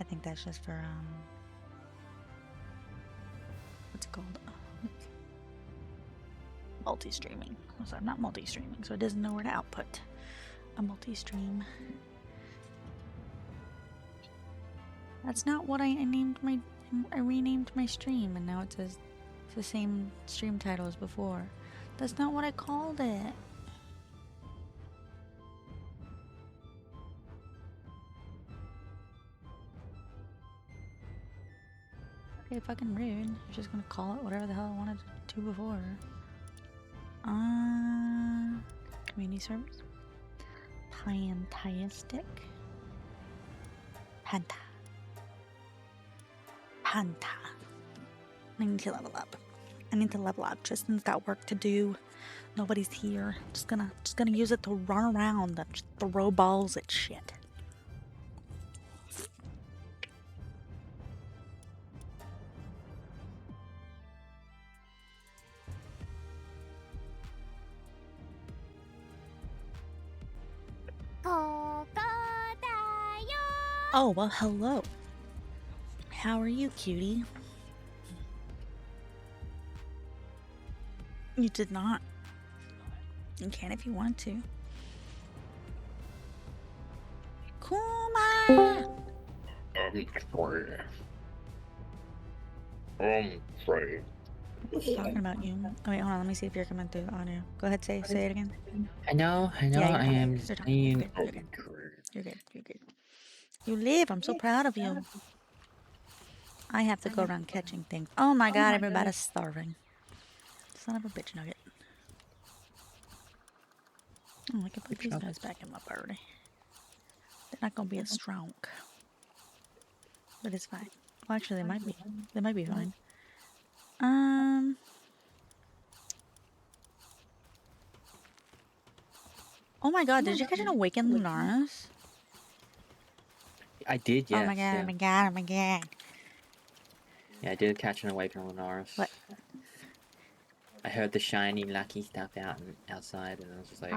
I think that's just for what's it called? Multi-streaming. Oh, sorry, not multi-streaming, so it doesn't know where to output a multi-stream. That's not what I named my. I renamed my stream, and now it says it's the same stream title as before. That's not what I called it. Okay, fucking rude. You're just gonna call it whatever the hell I wanted to before. Community service. Fantastic. Panta. Panta. I need to level up. I need to level up. Tristan's got work to do. Nobody's here. Just gonna use it to run around and just throw balls at shit. Oh, well, hello. How are you, cutie? You did not. You can if you want to. Kuma! I'm sorry. I'm sorry. Talking about you. Oh, wait, hold on. Let me see if you're coming through audio. Go ahead, say it again. I know, Yeah, I am you're saying. You're good. You're good. You're good. You live. I'm so proud of you. I have to go around catching things. Oh my god, everybody's starving. Son of a bitch nugget. Oh, I can put these guys back in my party. They're not gonna be as strong. But it's fine. Well, actually, they might be. They might be fine. Oh my god, did you catch an awakened Lunaris? I did, yes. Oh my god, yeah. oh my god, oh my god. Yeah, I did catch an awakened Lunaris. What? I heard the shiny, lucky stuff outside, and I was just like.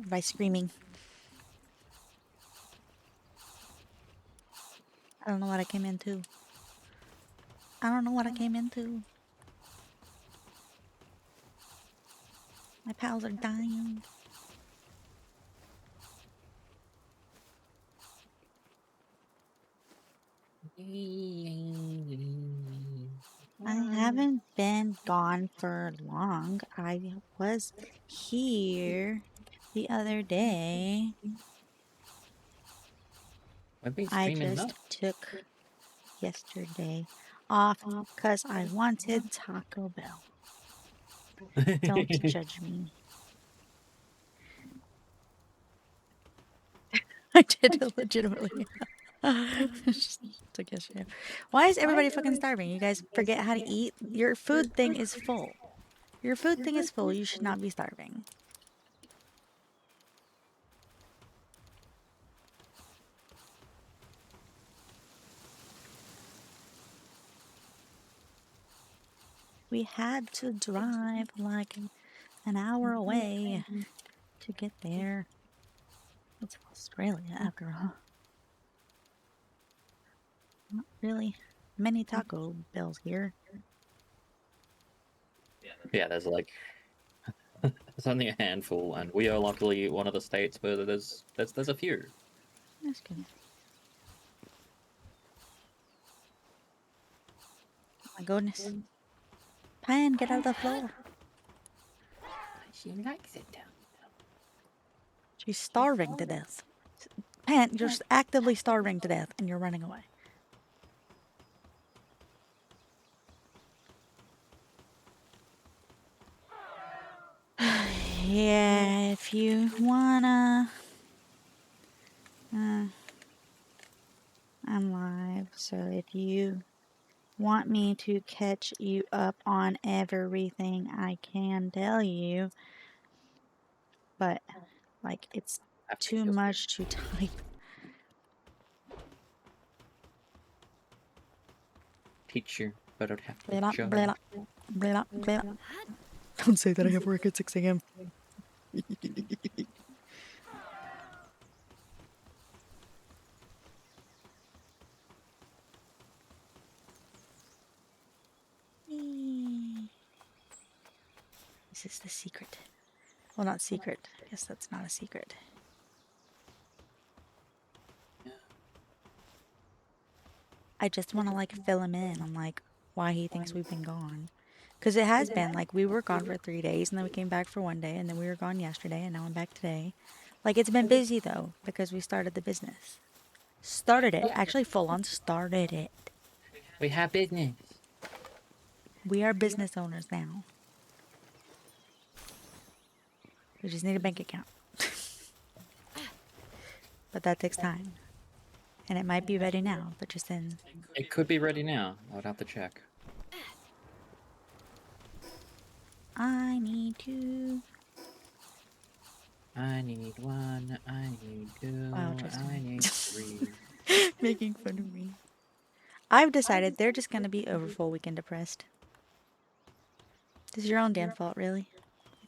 By screaming. I don't know what I came into. I don't know what I came into. My pals are dying. I haven't been gone for long. I was here the other day. I just took yesterday off because I wanted Taco Bell. Don't judge me. I did it legitimately. Took yesterday. Why is everybody fucking starving? You guys forget how to eat? Your food thing is full. Your food thing is full. You should not be starving. We had to drive like an hour away to get there. It's Australia after all. Not really many Taco Bells here. Yeah, there's like there's only a handful, and we are luckily one of the states where there's a few. That's good. Oh my goodness. Pan, get out of the floor. She likes it down. She's starving to death. Pan, you're actively starving to death and you're running away. Yeah, if you wanna... I'm live, so if you want me to catch you up on everything, I can tell you. But, like, it's too much to type. Teacher, but I'd have to Blah, blah, blah, blah, blah. Don't say that I have work at 6 a.m. This is the secret. Well, not secret. I guess that's not a secret. I just want to like fill him in on like why he thinks we've been gone. Because it has been like we were gone for 3 days and then we came back for 1 day and then we were gone yesterday and now I'm back today. Like it's been busy though because we started the business. Started it. Actually full on started it. We have business. We are business owners now. We just need a bank account. But that takes time. And it might be ready now, but just then. It could be ready now. I would have to check. I need to. I need 1, I need 2, Wow, Tristan. I need 3. Making fun of me. I've decided they're just gonna be overfull weekend depressed. This is your own damn fault, really.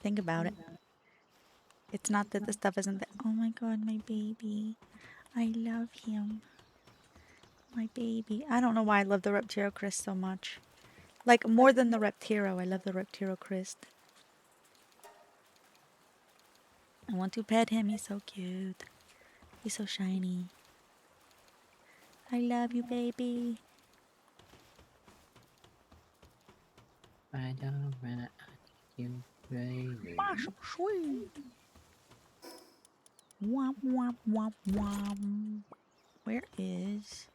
Think about it. It's not that the stuff isn't there. Oh my god, my baby. I love him. My baby. I don't know why I love the Reptiro Crest so much. Like, more than the Reptiro, I love the Reptiro Crest. I want to pet him. He's so cute. He's so shiny. I love you, baby. I don't want you, baby. So sweet. Womp, womp, womp, womp. Where is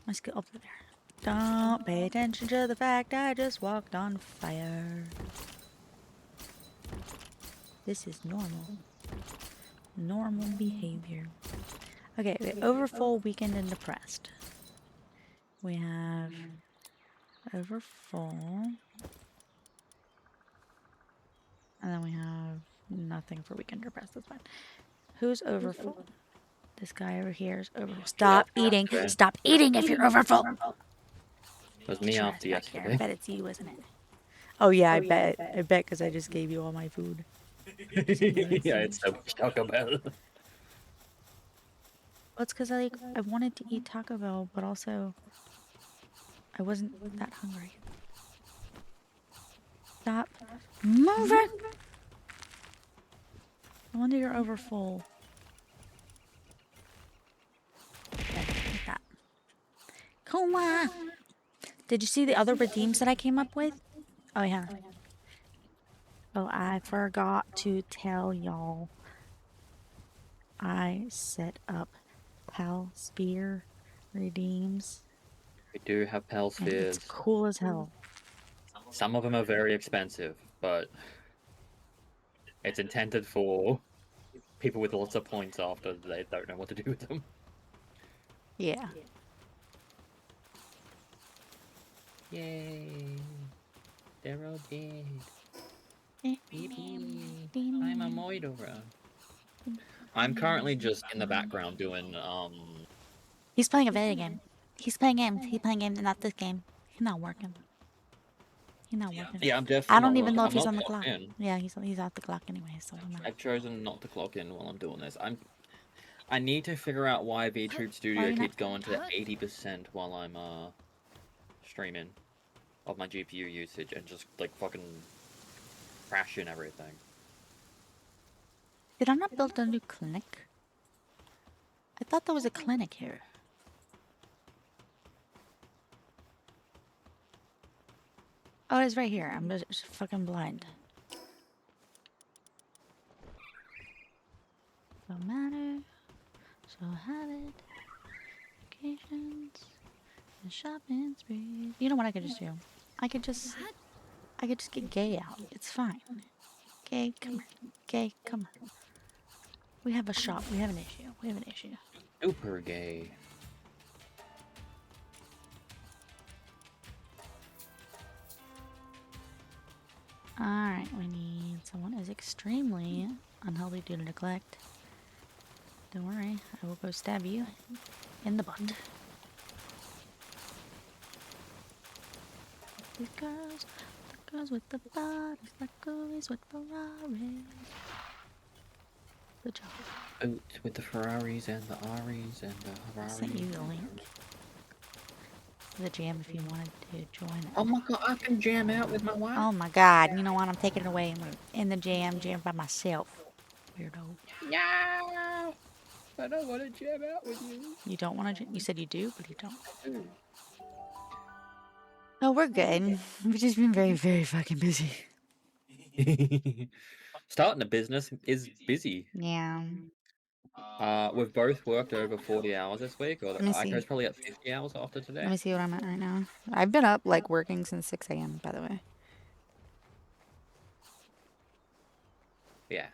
my skill? Up there. Don't pay attention to the fact I just walked on fire. This is normal. Normal behavior. Okay, overfull, weekend, and depressed. We have overfull. And then we have nothing for weekend depressed. That's fine. Who's overfull? This guy over here is overfull. Stop eating. Stop eating if you're overfull. It was me after yesterday. I bet it's you, isn't it? Oh yeah, I bet. I bet because I just gave you all my food. Yeah, it's a Taco Bell. Well, it's because I wanted to eat Taco Bell, but also I wasn't that hungry. Stop moving! No wonder you're overfull. Okay, like that. Come on! Did you see the other redeems that I came up with? Oh yeah. Oh, I forgot to tell y'all. I set up Pal Spear redeems. We do have Pal And it's Spheres. cool as hell. Some of them are very expensive, but it's intended for people with lots of points after they don't know what to do with them. Yeah. Yay! They're all dead. I'm a Moidora. I'm currently just in the background doing He's playing a video game. He's playing games. He's playing games, not this game. He's not working. He's not working. Yeah, I'm definitely. I don't even know if he's not on the clocked clock. in. Yeah, he's off the clock anyway. So I've chosen not to clock in while I'm doing this. I need to figure out why VTuber Why Studio are you keeps not- going to 80% while I'm streaming of my GPU usage and just like fucking crashing everything. Did I not build a new clinic? I thought there was a clinic here. Oh, it's right here. I'm just fucking blind. Don't matter. So have it. Vacations and shopping sprees. You know what I could just do? I could just get gay out. It's fine. Gay, come here. Gay, come here. We have a shop. We have an issue. We have an issue. Super gay. Alright, we need someone who's extremely unhealthy due to neglect. Don't worry, I will go stab you in the butt. These girls, the girls with the bodies like gold. Ferraris with Ferraris. Good job. Oats with the Ferraris and the Aris and the I Ferraris. sent you the link. The jam if you wanted to join it. Oh my god, I can jam out with my wife. Oh my god, you know what? I'm taking it away and we're in the jam by myself. Weirdo. Yeah! I don't want to jam out with you. You don't want to? You said you do, but you don't. Oh, we're good. We've just been very, very fucking busy. Starting a business is busy. Yeah. We've both worked over 40 hours this week, or Let me see. Aiko's probably at 50 hours after today. Let me see what I'm at right now. I've been up, like, working since 6 a.m., by the way. Yeah.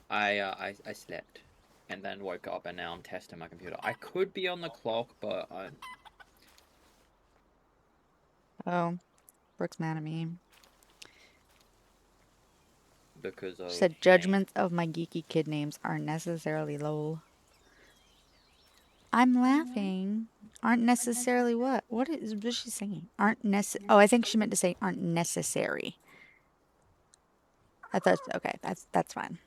I slept and then woke up and now I'm testing my computer. I could be on the clock, but I'm... Oh. Brooke's mad at me. Because of... She said judgments of my geeky kid names aren't necessarily lol. I'm laughing. Aren't necessarily what? What is she saying? Aren't necessary. Oh, I think she meant to say aren't necessary. I thought, okay, that's fine.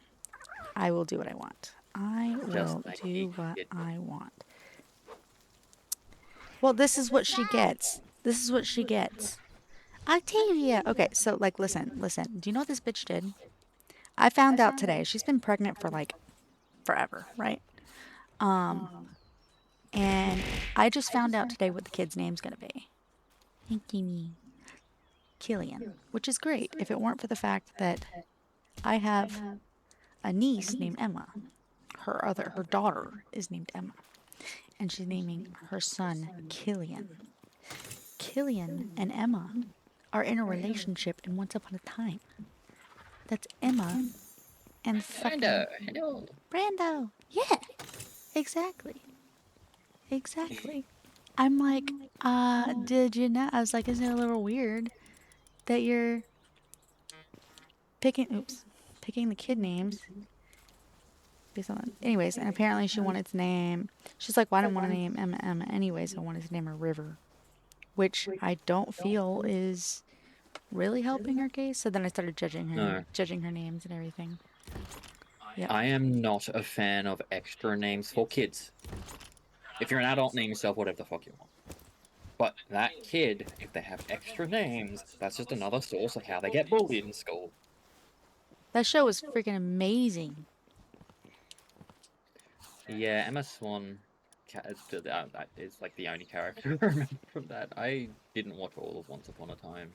I will do what I want. I will do what I want. Well, this is what she gets. This is what she gets. Octavia. Okay, so, like, listen. Do you know what this bitch did? I found out today. She's been pregnant for, like, forever, right? And I just found out today what the kid's name's gonna be. Killian, which is great if it weren't for the fact that I have a niece named Emma. Her daughter is named Emma. And she's naming her son Killian. Killian and Emma are in a relationship in Once Upon a Time. That's Emma and fucking... Brando! Yeah! Exactly. I'm like, did you know? I was like, isn't it a little weird that you're picking the kid names based on... Anyways, and apparently she wanted to name... She's like, well, I didn't want to name Emma anyways. I wanted to name her River. Which I don't feel is really helping her case. So then I started judging her names and everything. Yep. I am not a fan of extra names for kids. If you're an adult, name yourself whatever the fuck you want. But that kid, if they have extra names, that's just another source of how they get bullied in school. That show was freaking amazing. Yeah, Emma Swan is like the only character I remember from that. I didn't watch all of Once Upon a Time,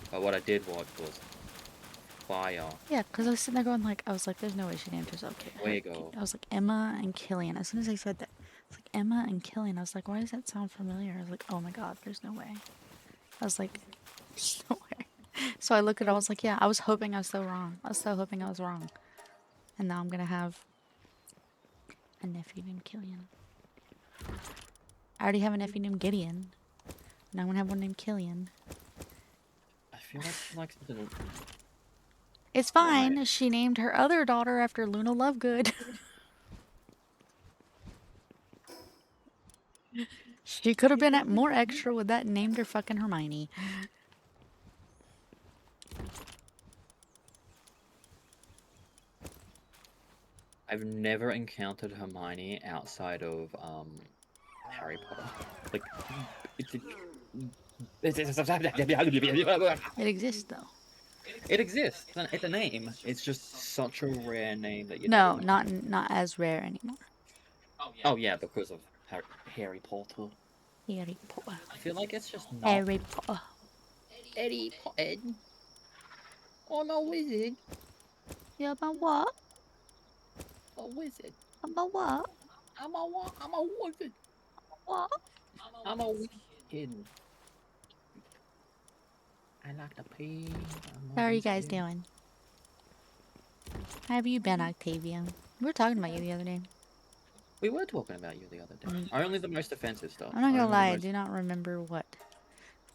but what I did watch was Fire. Yeah, because I was sitting there going like, I was like, there's no way she named herself Fuego. I was like, Emma and Killian. As soon as I said that, it's like Emma and Killian. I was like, why does that sound familiar? I was like, oh my god, there's no way. I was like, there's no way. So I looked at it, I was like, yeah, I was hoping I was so wrong. I was so hoping I was wrong. And now I'm gonna have a nephew named Killian. I already have a nephew named Gideon. Now I'm gonna have one named Killian. I feel like she likes little... It's fine. Right. She named her other daughter after Luna Lovegood. She could have been at more extra with that and named her fucking Hermione. I've never encountered Hermione outside of Harry Potter. Like, it exists though. It exists. It's a name. It's just such a rare name that you. No, not as rare anymore. Oh yeah, because of Harry Potter. Harry Potter. I feel like it's just not. Harry Potter. Harry Potter. I'm a wizard. Yeah, but what? A wizard. I'm a what? I'm a what? I'm a wizard. What? I'm a wizard. I like to pee. How are you guys doing? How have you been, Octavia? We were talking about you the other day. We were talking about you the other day. Only the most offensive stuff. I'm not gonna lie, I do not remember what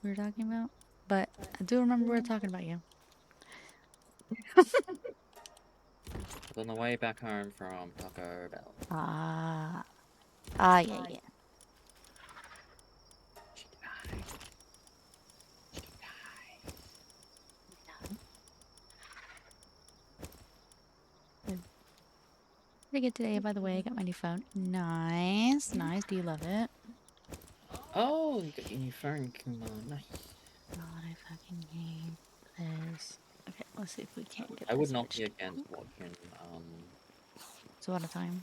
we were talking about, but I do remember we were talking about you. On the way back home from Taco Bell. Yeah. Pretty good today, by the way. I got my new phone. Nice. Nice. Do you love it? Oh, you got your new phone. Come on, nice. God, I fucking hate this. Okay, let's see if we can't get I would this not be switched. against watching So what a time.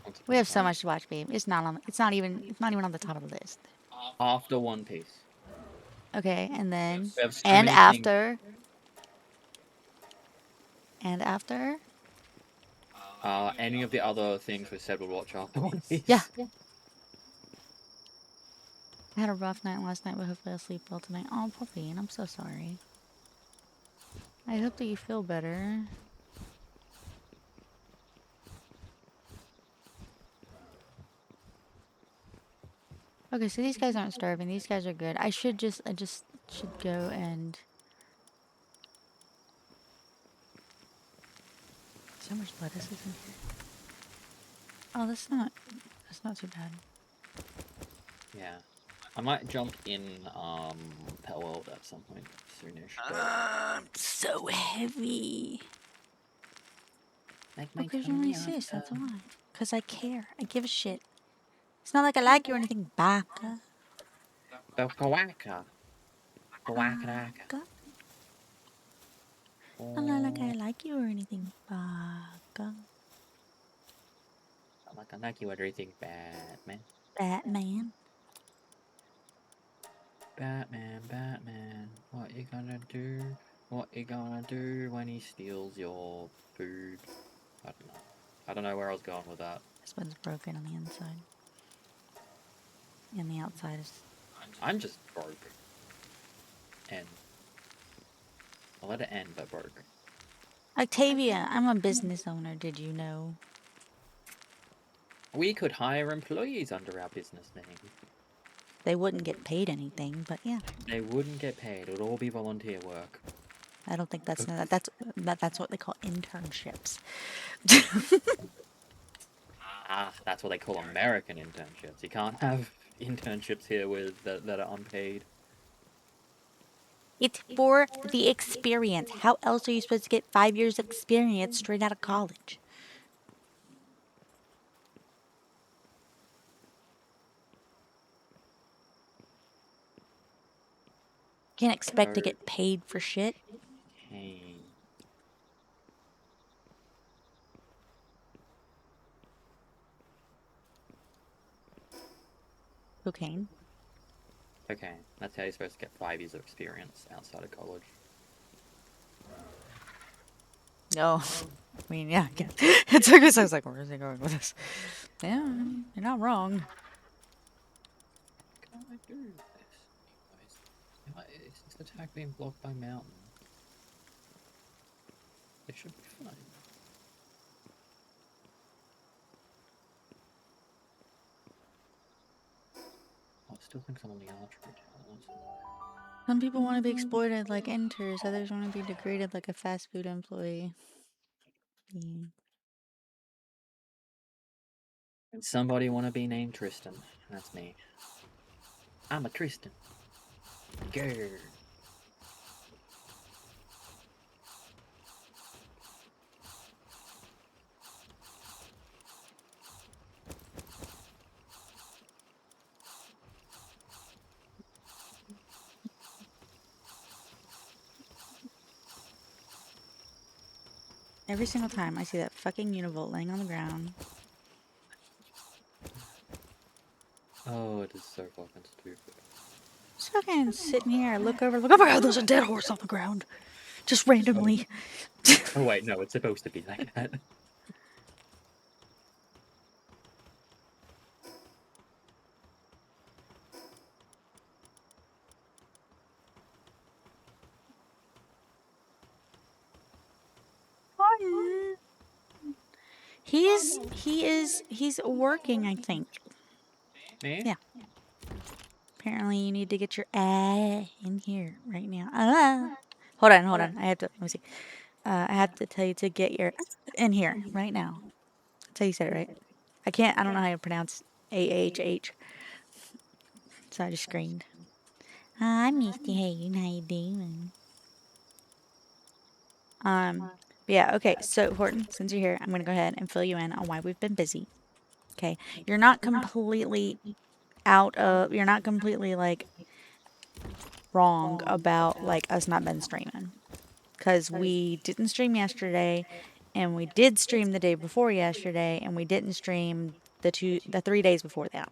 Once We Upon a have so Time much to watch, babe. It's not on. It's not even on the top of the list. after One Piece. Okay, and then We have so and many things. after and after. Any of the other things we said we'll watch after One Piece. Yeah. I had a rough night last night, but hopefully I'll sleep well tonight. Oh, poor Bean, I'm so sorry. I hope that you feel better. Okay, so these guys aren't starving. These guys are good. I just should go and... So much lettuce is in here. Oh, that's not too bad. Yeah. I might jump in Palworld at some point soonish. I'm so heavy. Like my Because you're tummy my sis, after. that's why. Because I care. I give a shit. It's not like I like you or anything, baka. Kawaka. Kawakaraka. Baka. It's not like I like you or anything, baka. I'm like, I like you everything, Batman. Batman. Batman, Batman. What you gonna do? What you gonna do when he steals your food? I don't know. I don't know where I was going with that. This one's broken on the inside. And the outside is... I'm just broke. And I'll let it end, but broke. Octavia, I'm a business owner, did you know? We could hire employees under our business name. They wouldn't get paid anything, but yeah. They wouldn't get paid. It would all be volunteer work. I don't think that's what they call internships. That's what they call American internships. You can't have internships here with that are unpaid. It's for the experience. How else are you supposed to get 5 years experience straight out of college? Can't expect to get paid for shit. Cocaine. Cocaine. Okay, that's how you're supposed to get 5 years of experience outside of college. No. I mean, yeah. It took us, I was like, where is he going with this? Yeah, you're not wrong. Can't I do this? Anyways, is this attack being blocked by mountain? It should be fine. Oh, it still thinks I'm on the archery talent. Some people want to be exploited like interns, others want to be degraded like a fast food employee. Yeah. Somebody want to be named Tristan. That's me. I'm a Tristan. Grr. Every single time I see that fucking univolt laying on the ground. Oh, it is so fucking stupid. Just fucking sitting here, look over, oh, there's a dead horse on the ground. Just randomly. Oh wait, no, it's supposed to be like that. He's working, I think. Me? Yeah. Apparently you need to get your in here right now. Hold on. I have to, let me see. I have to tell you to get your in here right now. That's how you said it, right? I don't know how to pronounce AHH. So I just screamed. Hi, Misty Hayden. How you doing? Yeah, okay. So, Horton, since you're here, I'm going to go ahead and fill you in on why we've been busy. Okay. You're not completely you're not completely like wrong about like us not been streaming. Because we didn't stream yesterday, and we did stream the day before yesterday, and we didn't stream the 3 days before that.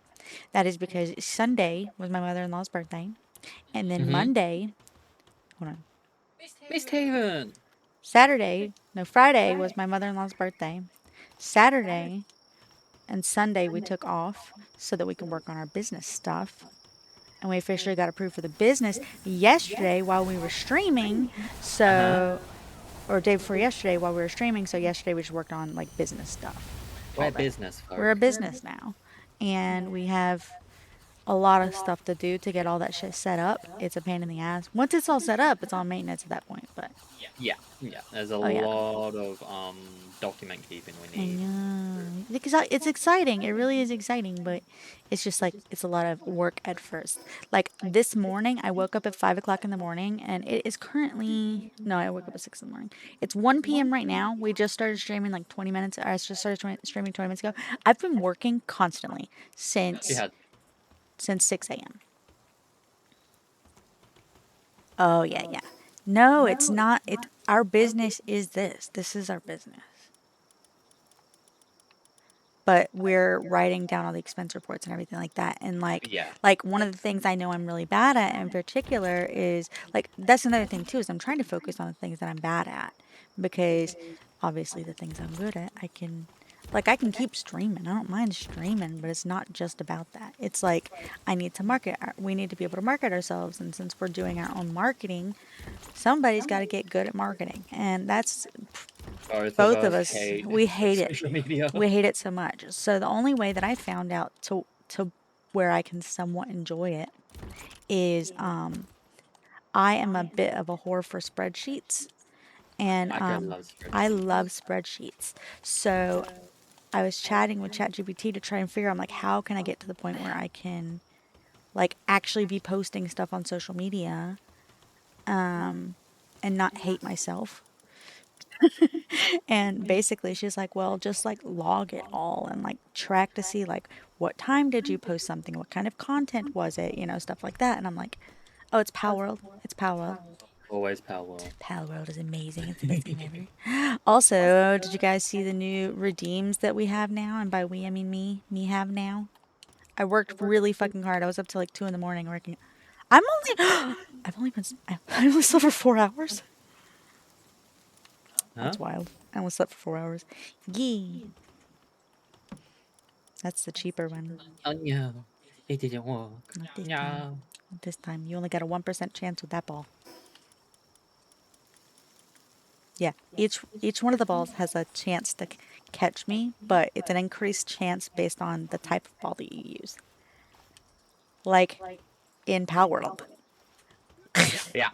That is because Sunday was my mother-in-law's birthday, and then Mm-hmm. Monday, hold on, Miss Taven. Friday was my mother-in-law's birthday. Saturday and Sunday we took off so that we could work on our business stuff. And we officially got approved for the business yesterday while we were streaming. Uh-huh. So, or day before yesterday while we were streaming. So yesterday we just worked on like business stuff, all We're that. business We're a folk. business now, and we have a lot of stuff to do to get all that shit set up. It's a pain in the ass. Once it's all set up, it's all maintenance at that point. But Yeah, yeah. There's a oh yeah, lot of document keeping we I need. know. It's exciting. It really is exciting, but it's just like it's a lot of work at first. Like this morning, I woke up at 5 o'clock in the morning, and it is currently no, I woke up at 6 in the morning. It's 1 p.m. right now. We just started streaming like 20 minutes. Or I just started streaming 20 minutes ago. I've been working constantly She had 6 a.m. Oh yeah, yeah. No, it's not. Our business is this. This is our business. But we're writing down all the expense reports and everything like that. And yeah. like one of the things I know I'm really bad at in particular is like that's another thing too is I'm trying to focus on the things that I'm bad at because obviously the things I'm good at I can keep streaming. I don't mind streaming, but it's not just about that. It's like I need to we need to be able to market ourselves, and since we're doing our own marketing, somebody's got to get good at marketing. And that's Both of both of us us. hate We hate it. social media. We hate it so much. So the only way that I found out to where I can somewhat enjoy it is I am a bit of a whore for spreadsheets, and My girl loves I spreadsheets. love spreadsheets. So I was chatting with ChatGPT to try and figure out like how can I get to the point where I can like actually be posting stuff on social media and not hate myself. And basically, she's like, well, just like log it all and like track to see like what time did you post something? What kind of content was it? Stuff like that. And I'm like, oh, it's Palworld. It's Palworld. Always Palworld. Palworld is amazing. It's the best game ever. Also, did you guys see the new redeems that we have now? And by we, I mean me. Me have now. I worked really fucking hard. I was up till like 2 in the morning working. I'm only, I only slept for 4 hours. Huh? That's wild. I only slept for 4 hours. Yee. That's the cheaper one. Oh no, it didn't work. Not this time. No. Not this time. You only got a 1% chance with that ball. Yeah, each one of the balls has a chance to catch me, but it's an increased chance based on the type of ball that you use. Like in Palworld. Yeah.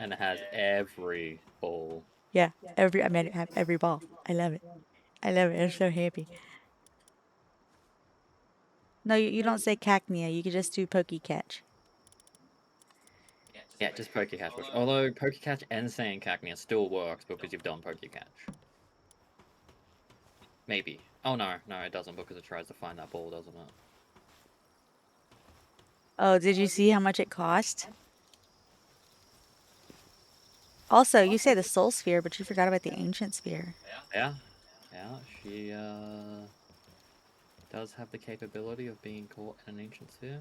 And it has every ball. Yeah, I made it have every ball. I love it. I love it. I'm so happy. No, you don't say cacnea. You can just do pokey catch. Yeah, just Pokecatch. Although Pokecatch and saying Cacnea still works because you've done Pokecatch. Maybe. Oh no, no, it doesn't because it tries to find that ball, doesn't it? Oh, did you see how much it cost? Also, you say the soul sphere, but you forgot about the ancient sphere. Yeah. Yeah, she does have the capability of being caught in an ancient sphere.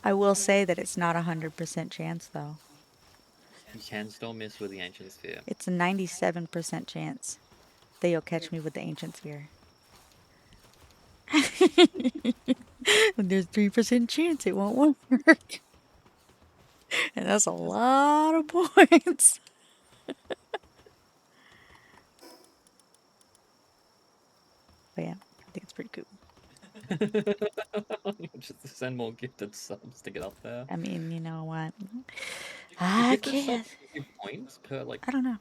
I will say that it's not 100% chance though. You can still miss with the ancient sphere. It's a 97% chance that you'll catch me with the ancient sphere. And there's 3% chance it won't work. And that's a lot of points. But yeah, I think it's pretty cool. Just to send more gifted subs to get up there. I mean, you know what? Do I gifted subs can't. give points per like I don't know.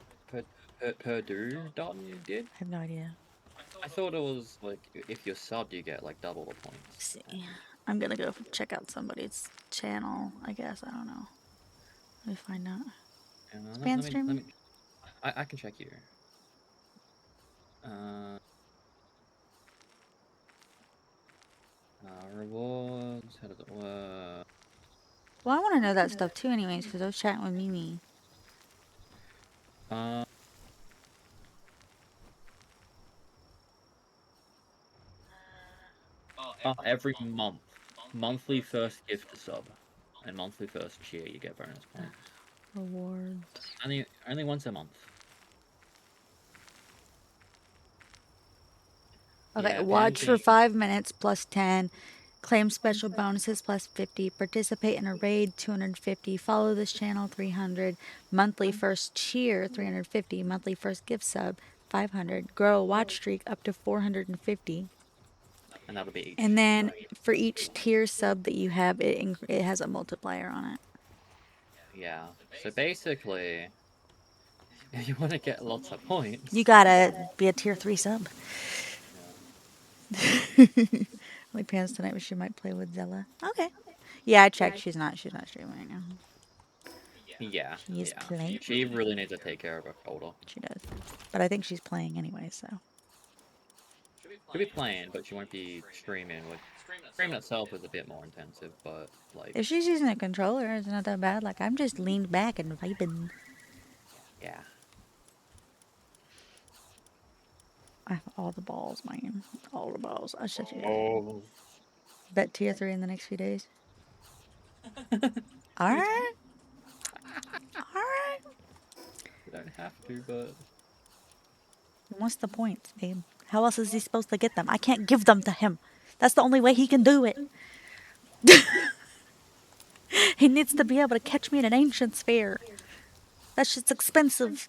per do done you did? I have no idea. I thought it was like if you're subbed you get like double the points. Let's see. I'm gonna go check out somebody's channel, I guess. I don't know. Let me find out. Yeah, Span let streaming? me I can check here. Rewards. How does it work? Well, I want to know that stuff too, anyways, because I was chatting with Mimi. Every month. Monthly first gift sub. And monthly first cheer, you get bonus points. Rewards. Only once a month. Okay, Yeah, watch for 5 minutes plus 10. Claim special bonuses plus 50. Participate in a raid 250. Follow this channel 300. Monthly first cheer 350. Monthly first gift sub 500. Grow a watch streak up to 450. And that'll be each. And then for each tier sub that you have, it has a multiplier on it. Yeah. So basically, if you want to get lots of points, You gotta be a tier 3 sub. Yeah. My plans tonight was she might play with Zella. Okay. Yeah, I checked. She's not streaming right now. Yeah. She's playing. She really needs to take care of her shoulder. She does. But I think she's playing anyway, so. She'll be playing, but she won't be streaming. Streaming itself is a bit more intensive, but like. If she's using a controller, it's not that bad. Like, I'm just leaned back and vibing. Yeah. I have all the balls, man. All the balls. I should you. Oh. Bet tier 3 in the next few days. Alright. Alright. You don't have to, but. What's the point, babe? How else is he supposed to get them? I can't give them to him. That's the only way he can do it. He needs to be able to catch me in an ancient sphere. That shit's expensive.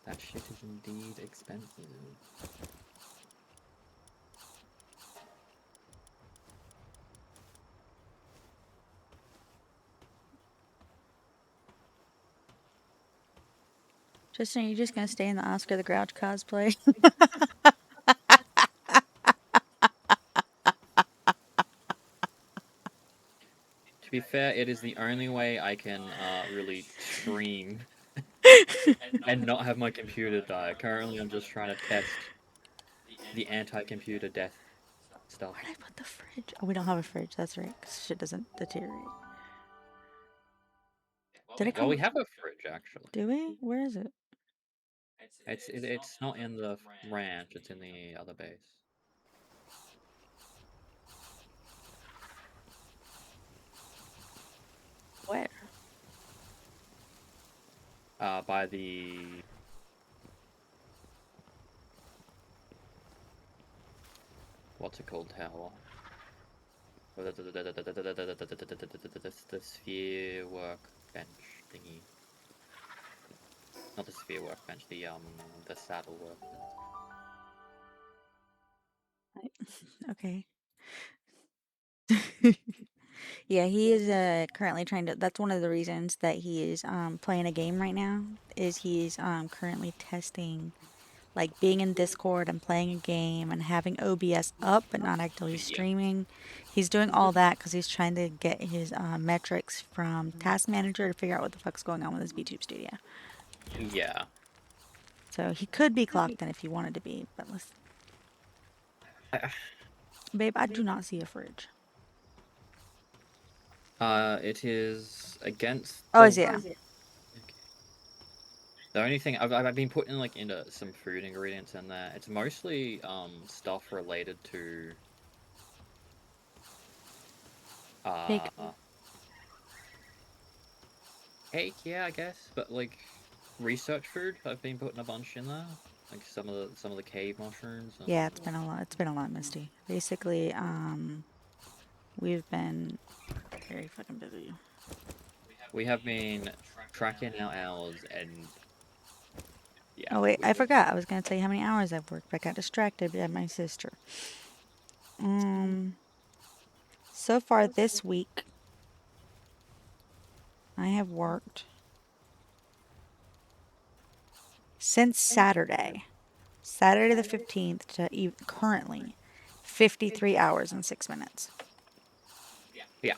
That shit is indeed expensive. Tristan, are you just gonna stay in the Oscar the Grouch cosplay? To be fair, it is the only way I can really stream and not have my computer die. Currently, I'm just trying to test the anti-computer death stuff. Where'd I put the fridge? Oh, we don't have a fridge. That's right. 'Cause shit doesn't deteriorate. Did it come? Well, we have a fridge actually. Do we? Where is it? It's not in the ranch. It's in the other base. Where? By the. What's it called? Tower. The sphere workbench thingy. Not the sphere workbench. The saddle workbench. Okay. Yeah, he is currently trying to. That's one of the reasons that he is playing a game right now. Is he's currently testing, like being in Discord and playing a game and having OBS up but not actually streaming. He's doing all that because he's trying to get his metrics from Task Manager to figure out what the fuck's going on with his VTuber studio. Yeah. So he could be clocked in if he wanted to be, but let's. Babe, I do not see a fridge. It is against. Oh, is it? Okay. The only thing I've been putting like into some food ingredients in there. It's mostly stuff related to Big. cake, yeah, I guess, but like research food. I've been putting a bunch in there, like some of the cave mushrooms. And... Yeah, it's been a lot. It's been a lot, Misty. Basically, we've been very fucking busy. We have been tracking our hours and. Yeah. Oh wait, I forgot. I was gonna tell you how many hours I've worked, but I got distracted by my sister. So far this week, I have worked since Saturday the 15th to currently 53 hours and 6 minutes. Yeah,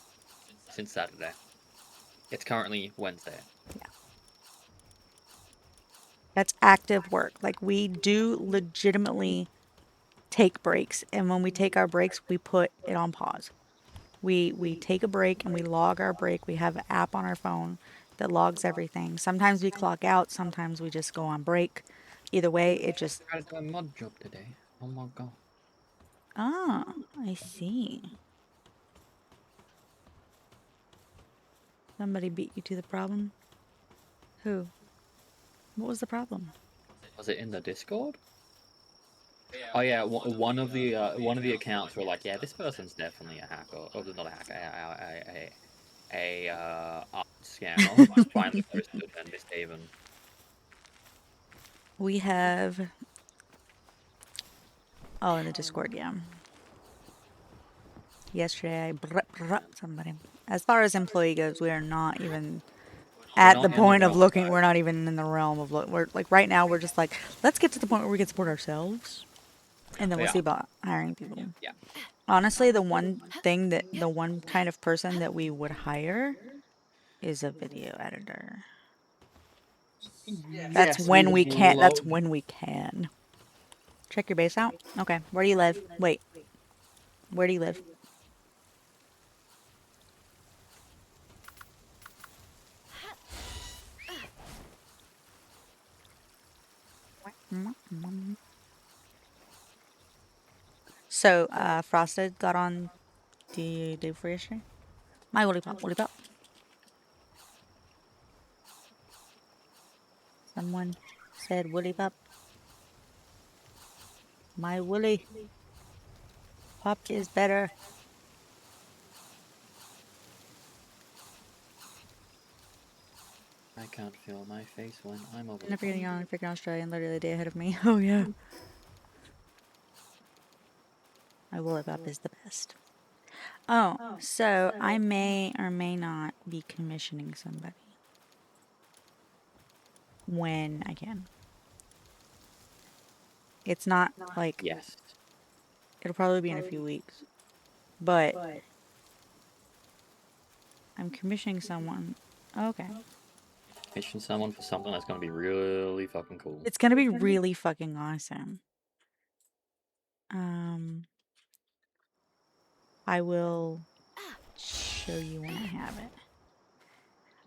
since Saturday. It's currently Wednesday. Yeah. That's active work. Like, we do legitimately take breaks, and when we take our breaks, we put it on pause. We take a break and we log our break. We have an app on our phone that logs everything. Sometimes we clock out, sometimes we just go on break. Either way, it just I tried to do a mod job today. Oh my god. ah, I see. Somebody beat you to the problem? Who? What was the problem? Was it in the Discord? Oh yeah, one of the accounts were like, yeah, this person's definitely a hacker. Oh, not a hacker, art scammer. Just finally posted and mishaven. We have oh, in the Discord, yeah. Yesterday I somebody. As far as employee goes, we are not even We're at the not in the point of realm of looking. that. We're not even in the realm of look. We're like right now. We're just like, let's get to the point where we can support ourselves, and then we'll Yeah, see about hiring people. yeah. Honestly, the one kind of person that we would hire is a video editor. That's Yes, we when would we can. That's love. when we can. Check your base out. Okay, where do you live? Wait, where do you live? So, Frosted got on the day for yesterday. My woolly pop, woolly pop. Someone said woolly pop. My woolly pop is better. I can't feel my face when I'm over the Never top. getting on freaking Australian, literally a day ahead of me. Oh yeah. My woolly pop is the best. Oh, so I may or may not be commissioning somebody when I can. It's not like Yes. it'll probably be in a few weeks, but I'm commissioning someone. Okay. Mission someone for something that's gonna be really fucking cool. It's gonna be really fucking awesome. I will show you when I have it.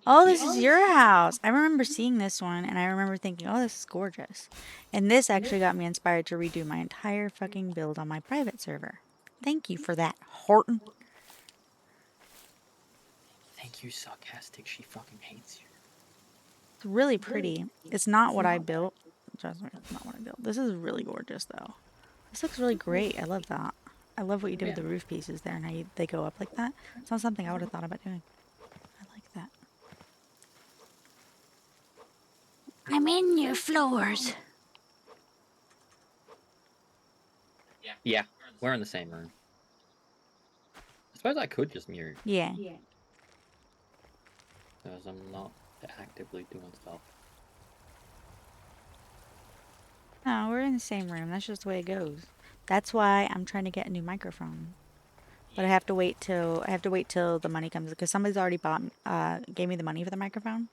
Oh, this is your house. I remember seeing this one and I remember thinking, oh, this is gorgeous. And this actually got me inspired to redo my entire fucking build on my private server. Thank you for that, Horton. Thank you, sarcastic. She fucking hates you. It's really pretty. It's not what I built. Trust me, it's not what I built. This is really gorgeous, though. This looks really great. I love that. I love what you did with Yeah. the roof pieces there and how they go up like that. It's not something I would have thought about doing. I like that. I'm in your floors. Yeah, we're in the same room. I suppose I could just mute, Yeah. because I'm not actively doing stuff. No, we're in the same room. That's just the way it goes. That's why I'm trying to get a new microphone. But I have to wait till the money comes because somebody's already gave me the money for the microphone.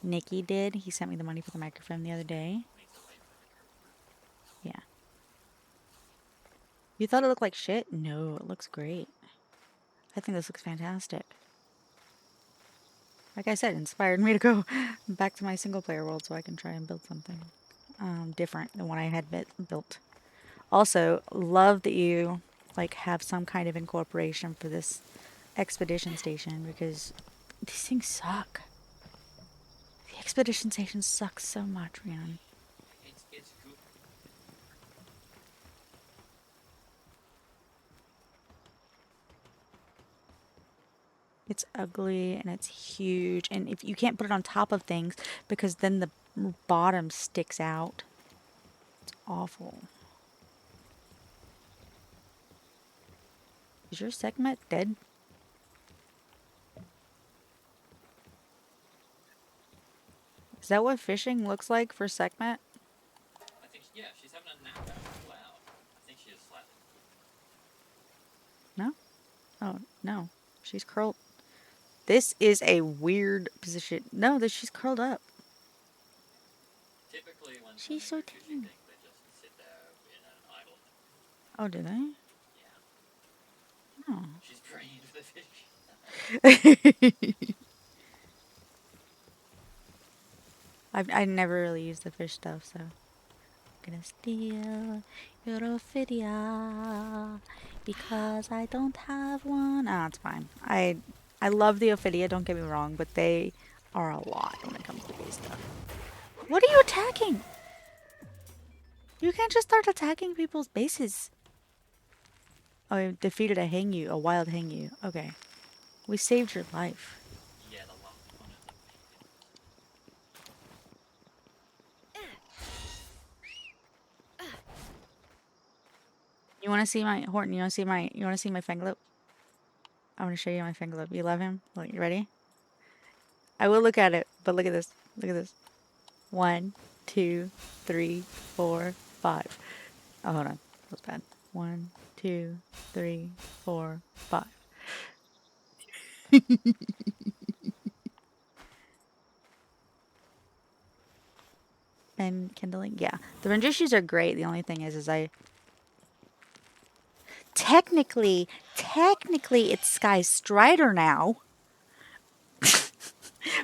Nikki did. He sent me the money for the microphone the other day. Yeah. You thought it looked like shit? No, it looks great. I think this looks fantastic. Like I said, inspired me to go back to my single player world so I can try and build something different than what I had built. Also, love that you like have some kind of incorporation for this expedition station because these things suck. The expedition station sucks so much, man. It's good. It's ugly and it's huge, and if you can't put it on top of things because then the bottom sticks out. It's awful. Is your segment dead? Is that what fishing looks like for segment? I think, yeah, she's having a nap out loud. I think she is slightly. No? Oh, no. She's curled. This is a weird position. No, that she's curled up. Typically, She's so tiny. Oh, did I? Oh. She's praying for the fish. I never really used the fish stuff, so I'm gonna steal your Ophidia because I don't have one. Ah, it's fine. I love the Ophidia, don't get me wrong, but they are a lot when it comes to base stuff. What are you attacking? You can't just start attacking people's bases. Oh, you defeated a Hangyu, a wild Hangyu. Okay. We saved your life. Yeah, the last one is You want to see my Horton? You want to see my Fanglope? I want to show you my Fanglope. You love him? Look, you ready? I will look at it, but look at this. Look at this. 1, 2, 3, 4, 5. Oh, hold on. That was bad. 1, 2, 3, 4, 5. And kindling, yeah. The Renjishis are great. The only thing is I technically it's Sky Strider now,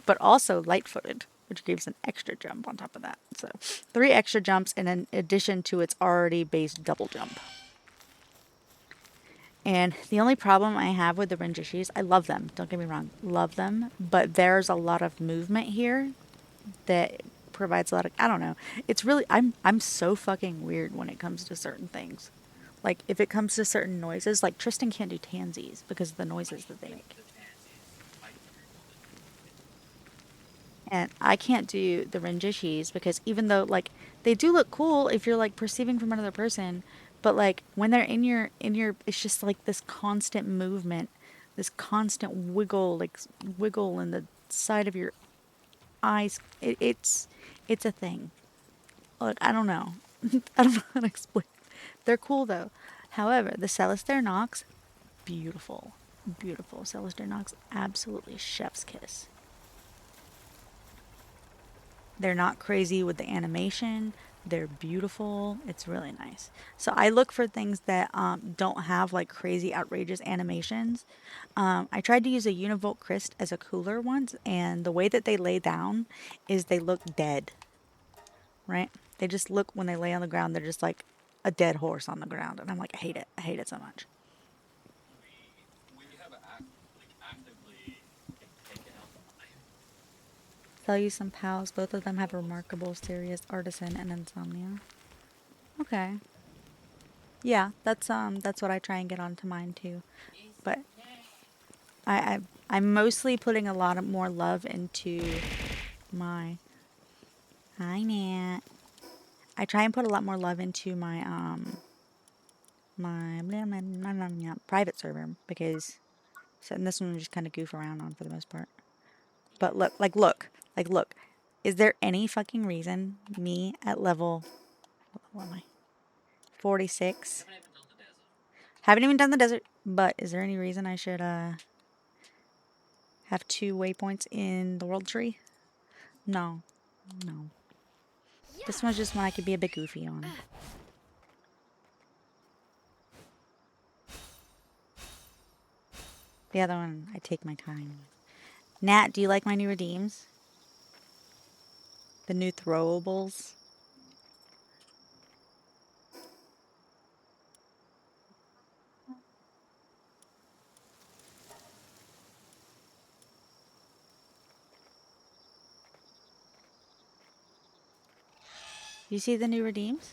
but also light-footed, which gives an extra jump on top of that. So 3 extra jumps in addition to its already base double jump. And the only problem I have with the Renjishis, I love them, don't get me wrong, love them, but there's a lot of movement here that provides a lot of, I don't know. It's really, I'm so fucking weird when it comes to certain things. Like, if it comes to certain noises, like Tristan can't do tansies because of the noises that they make. And I can't do the Renjishis because even though, like, they do look cool if you're, like, perceiving from another person, but, like, when they're it's just, like, this constant movement, this constant wiggle, like, wiggle in the side of your eyes. It's a thing. Look, I don't know. I don't know how to explain. They're cool, though. However, the Celestaire Nox, beautiful. Beautiful. Celestaire Nox, absolutely chef's kiss. They're not crazy with the animation. They're beautiful. It's really nice. So I look for things that don't have like crazy outrageous animations. I tried to use a Univolt Crest as a cooler once, and the way that they lay down is they look dead, right? They just look, when they lay on the ground, they're just like a dead horse on the ground. And I'm like, I hate it. I hate it so much. we have actively taken out Sell you some pals. Both of them have remarkable, serious artisan and insomnia. Okay. Yeah, that's what I try and get onto mine too. But I'm mostly putting a lot of more love into my, hi Nat. I try and put a lot more love into my private server because and this one we just kind of goof around on for the most part. But look. Is there any fucking reason me at level, what am I? 46. Haven't even done the desert, but is there any reason I should have 2 waypoints in the world tree? No. No. This one's just one I could be a bit goofy on. The other one, I take my time. Nat, do you like my new redeems? The new throwables? You see the new redeems?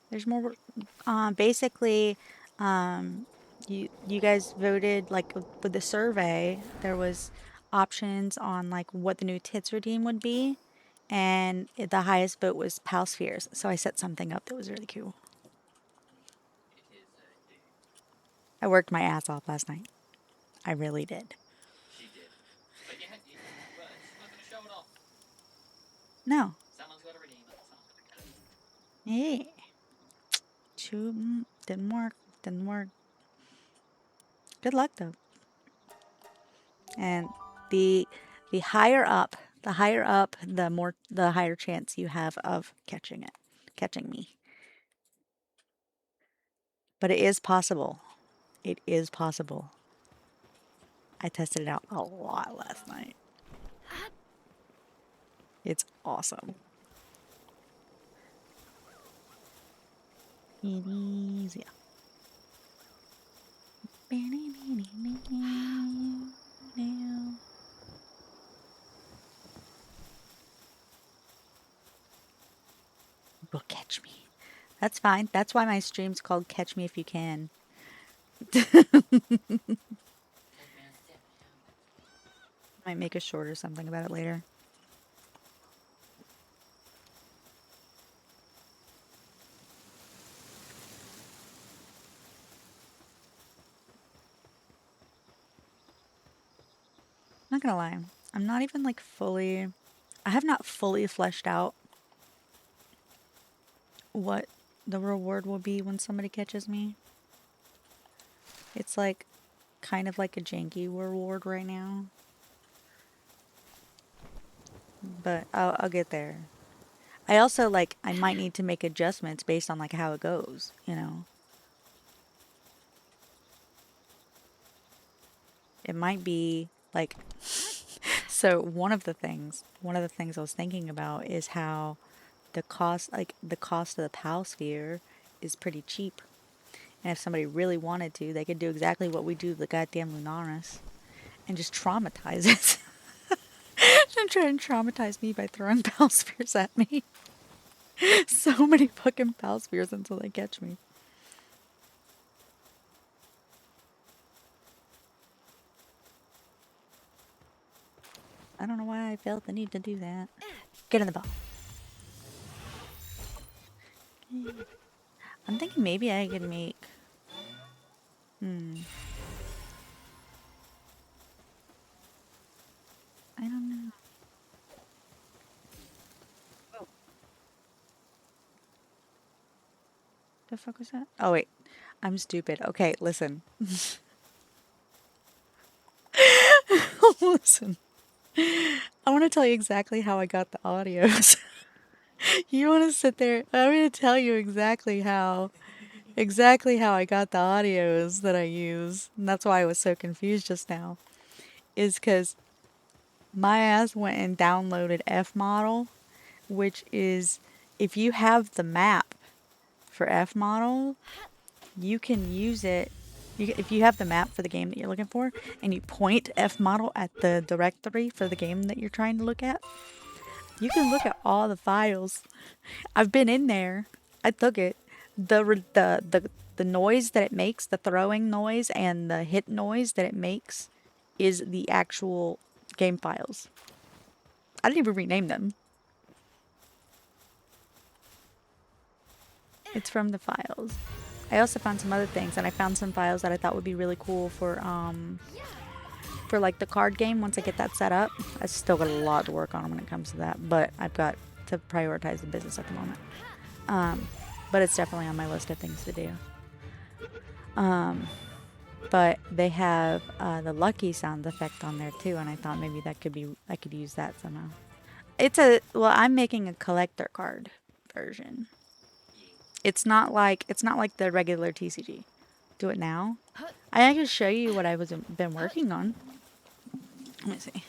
There's more. Basically, you guys voted like with the survey. There was options on like what the new tits redeem would be, and the highest vote was Pal Spheres. So I set something up that was really cool. I worked my ass off last night. I really did. She did. But yeah, but she's not gonna show it off. No. Someone's gotta redeem it. Someone's gotta get it. Yeah. Didn't work. Didn't work. Good luck though. And the higher up, the higher chance you have of catching me. But it is possible. It is possible. I tested it out a lot last night. It's awesome. It is, yeah. Will catch me. That's fine. That's why my stream's called Catch Me If You Can. Might make a short or something about it later. I'm not gonna lie. I'm not even like I have not fully fleshed out what the reward will be when somebody catches me. It's like kind of like a janky reward right now. But I'll get there. I also like I might need to make adjustments based on like how it goes, you know. It might be like so one of the things I was thinking about is how the cost of the PAL sphere is pretty cheap. And if somebody really wanted to, they could do exactly what we do to the goddamn Lunaris and just traumatize it. And try and traumatize me by throwing PAL spheres at me. So many fucking PAL spheres until they catch me. I don't know why I felt the need to do that. Get in the ball. I'm thinking maybe I could make... I don't know. Oh. The fuck was that? Oh, wait. I'm stupid. Okay, listen. Listen. I want to tell you exactly how I got the audios. You want to sit there? I'm going to tell you exactly how I got the audios that I use. And that's why I was so confused just now. Is because my ass went and downloaded F model, which is if you have the map for F model, you can use it. If you have the map for the game that you're looking for and you point F model at the directory for the game that you're trying to look at, you can look at all the files. I've been in there. I took it. The noise that it makes, the throwing noise and the hit noise that it makes is the actual game files. I didn't even rename them. It's from the files. I also found some other things, and I found some files that I thought would be really cool for like the card game. Once I get that set up, I still got a lot to work on when it comes to that, but I've got to prioritize the business at the moment. But it's definitely on my list of things to do. But they have the lucky sound effect on there too, and I thought maybe I could use that somehow. I'm making a collector card version. It's not like the regular TCG. Do it now. I can show you what I was been working on. Let me see.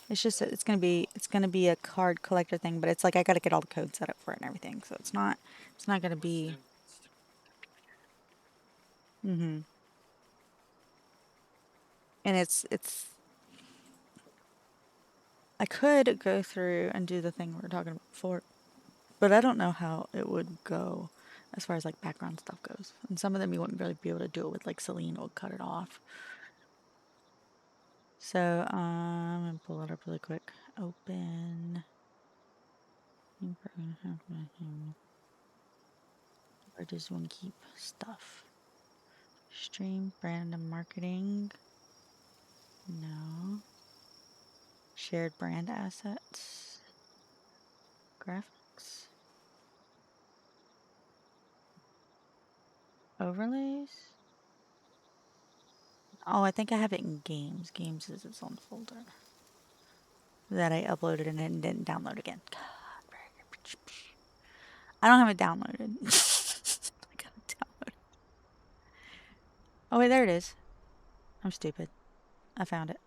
It's gonna be a card collector thing, but it's like I gotta get all the codes set up for it and everything, so it's not gonna be. And it's. I could go through and do the thing we were talking about before, but I don't know how it would go as far as like background stuff goes. And some of them you wouldn't really be able to do it with like Celine will cut it off. So I'm gonna pull it up really quick. Open. Where does one keep stuff? Stream, brand and marketing. No. Shared brand assets. Graphics. Overlays? Oh, I think I have it in games. Games is its own folder that I uploaded and then didn't download again. I don't have it downloaded. I gotta download it. Oh wait, there it is. I'm stupid. I found it.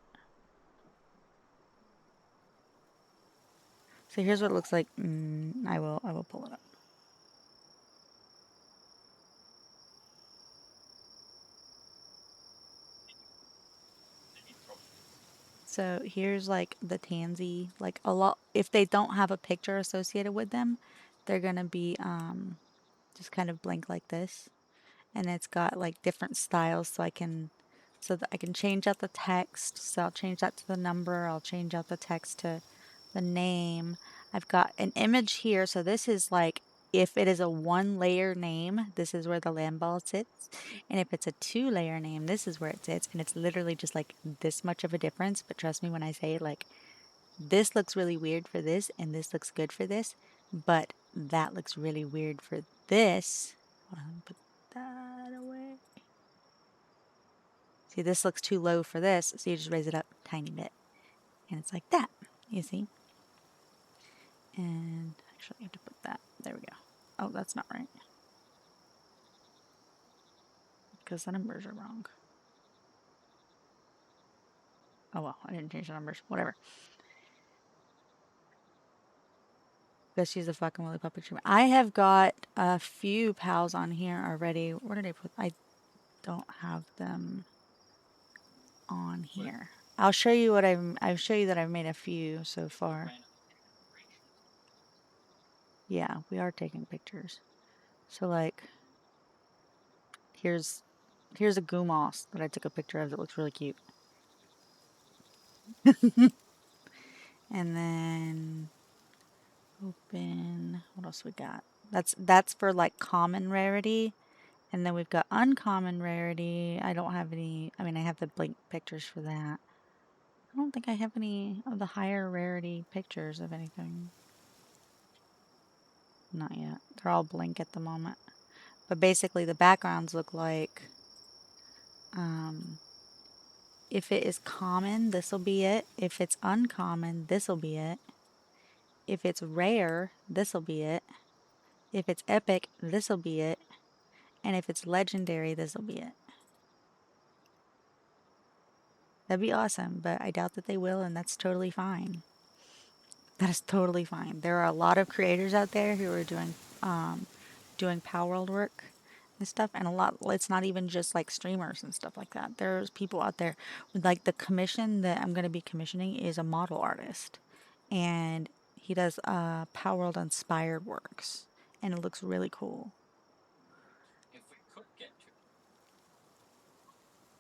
So here's what it looks like. I will pull it up. So here's like the tansy, like a lot. If they don't have a picture associated with them, they're gonna be just kind of blank like this. And it's got like different styles, so that I can change out the text. So I'll change that to the number. I'll change out the text to the name. I've got an image here. So this is like, if it is a 1-layer name, this is where the land ball sits. And if it's a 2-layer name, this is where it sits. And it's literally just like this much of a difference. But trust me when I say, like, this looks really weird for this and this looks good for this, but that looks really weird for this. Hold on, put that away. See, this looks too low for this, so you just raise it up a tiny bit. And it's like that, you see? And actually, I have to put that. There we go. Oh, that's not right. Because the numbers are wrong. Oh well, I didn't change the numbers. Whatever. Guess she's a fucking Willy Puppet Streamer. I have got a few pals on here already. Where did I put? I don't have them on here. I'll show you what I'll show you that I've made a few so far. Yeah, we are taking pictures. So like, here's a Goomoss that I took a picture of that looks really cute. And then open, what else we got? That's for like common rarity. And then we've got uncommon rarity. I don't have any, I mean, I have the blank pictures for that. I don't think I have any of the higher rarity pictures of anything. Not yet. They're all blank at the moment. But basically the backgrounds look like, if it is common, this will be it. If it's uncommon, this will be it. If it's rare, this will be it. If it's epic, this will be it. And if it's legendary, this will be it. That'd be awesome, but I doubt that they will, and that's totally fine. That is totally fine. There are a lot of creators out there who are doing Palworld work and stuff, and a lot. It's not even just like streamers and stuff like that. There's people out there with, like, the commission that I'm going to be commissioning is a model artist, and he does Palworld inspired works, and it looks really cool. If we could get to.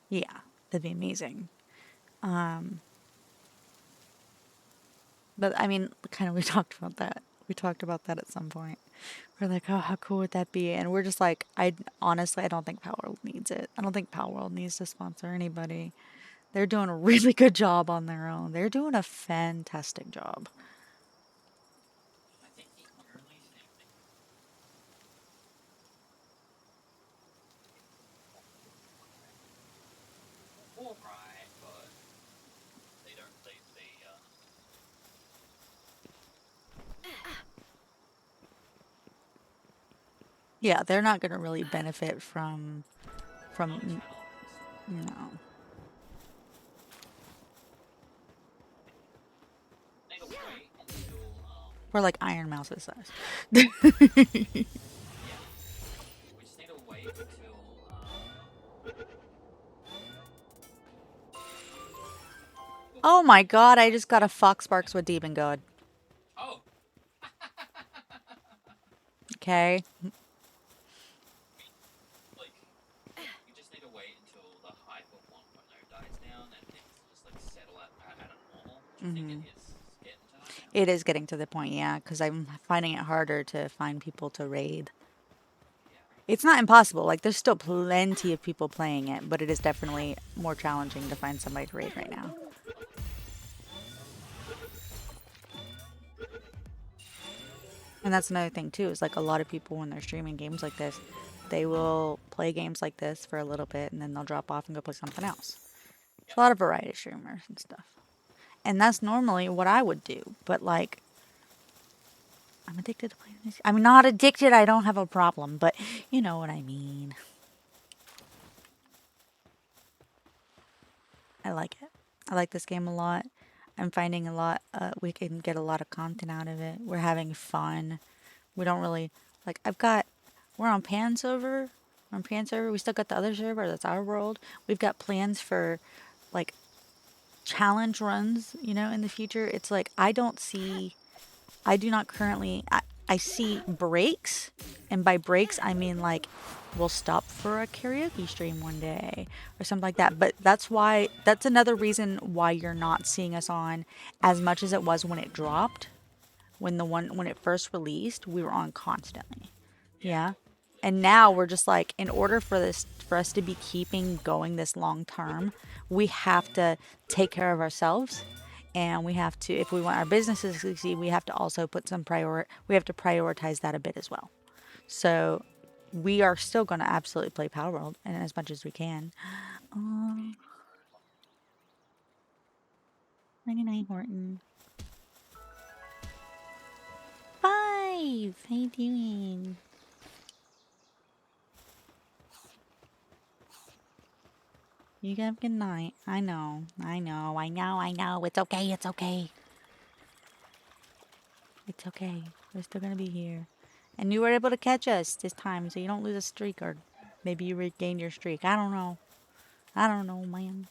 Yeah, that'd be amazing. But I mean, kind of, we talked about that. We talked about that at some point. We're like, oh, how cool would that be? And we're just like, honestly, I don't think Palworld needs it. I don't think Palworld needs to sponsor anybody. They're doing a really good job on their own. They're doing a fantastic job. I think the unreleased thing. Alright, but they don't. They. Yeah, they're not going to really benefit from no. We're like Iron Mouse's size. Yeah. We just need to wait until. Oh my god, I just got a Fox Sparks with Demon God. Oh! Okay. Like, you just need to wait until the hype of 1.0 dies down and things just like settle at a normal. Do you think it is getting to that now? It is getting to the point, yeah, because I'm finding it harder to find people to raid. It's not impossible. Like, there's still plenty of people playing it, but it is definitely more challenging to find somebody to raid right now. And that's another thing too, is like a lot of people when they're streaming games like this, they will play play games like this for a little bit, and then they'll drop off and go play something else. There's a lot of variety streamers and stuff. And that's normally what I would do. But, like, I'm addicted to playing this. I'm not addicted. I don't have a problem. But you know what I mean. I like it. I like this game a lot. I'm finding a lot, we can get a lot of content out of it. We're having fun. We don't really, like, we're on Pan server. We're on Pan server. We still got the other server, that's our world. We've got plans for, like, challenge runs, you know, in the future. It's like, I do not currently, I see breaks. And by breaks, I mean, like, we'll stop for a karaoke stream one day or something like that. But that's another reason why you're not seeing us on as much as it was when it dropped. When it first released, we were on constantly. Yeah. And now we're just like, in order for us to be keeping going this long term, we have to take care of ourselves, and we have to, if we want our businesses to succeed, we have to also we have to prioritize that a bit as well. So we are still going to absolutely play Palworld and as much as we can. Good night, Horton. 5. How you doing? You have a good night. I know. It's okay. It's okay. It's okay. We're still gonna be here. And you were able to catch us this time, so you don't lose a streak, or maybe you regain your streak. I don't know. I don't know, man.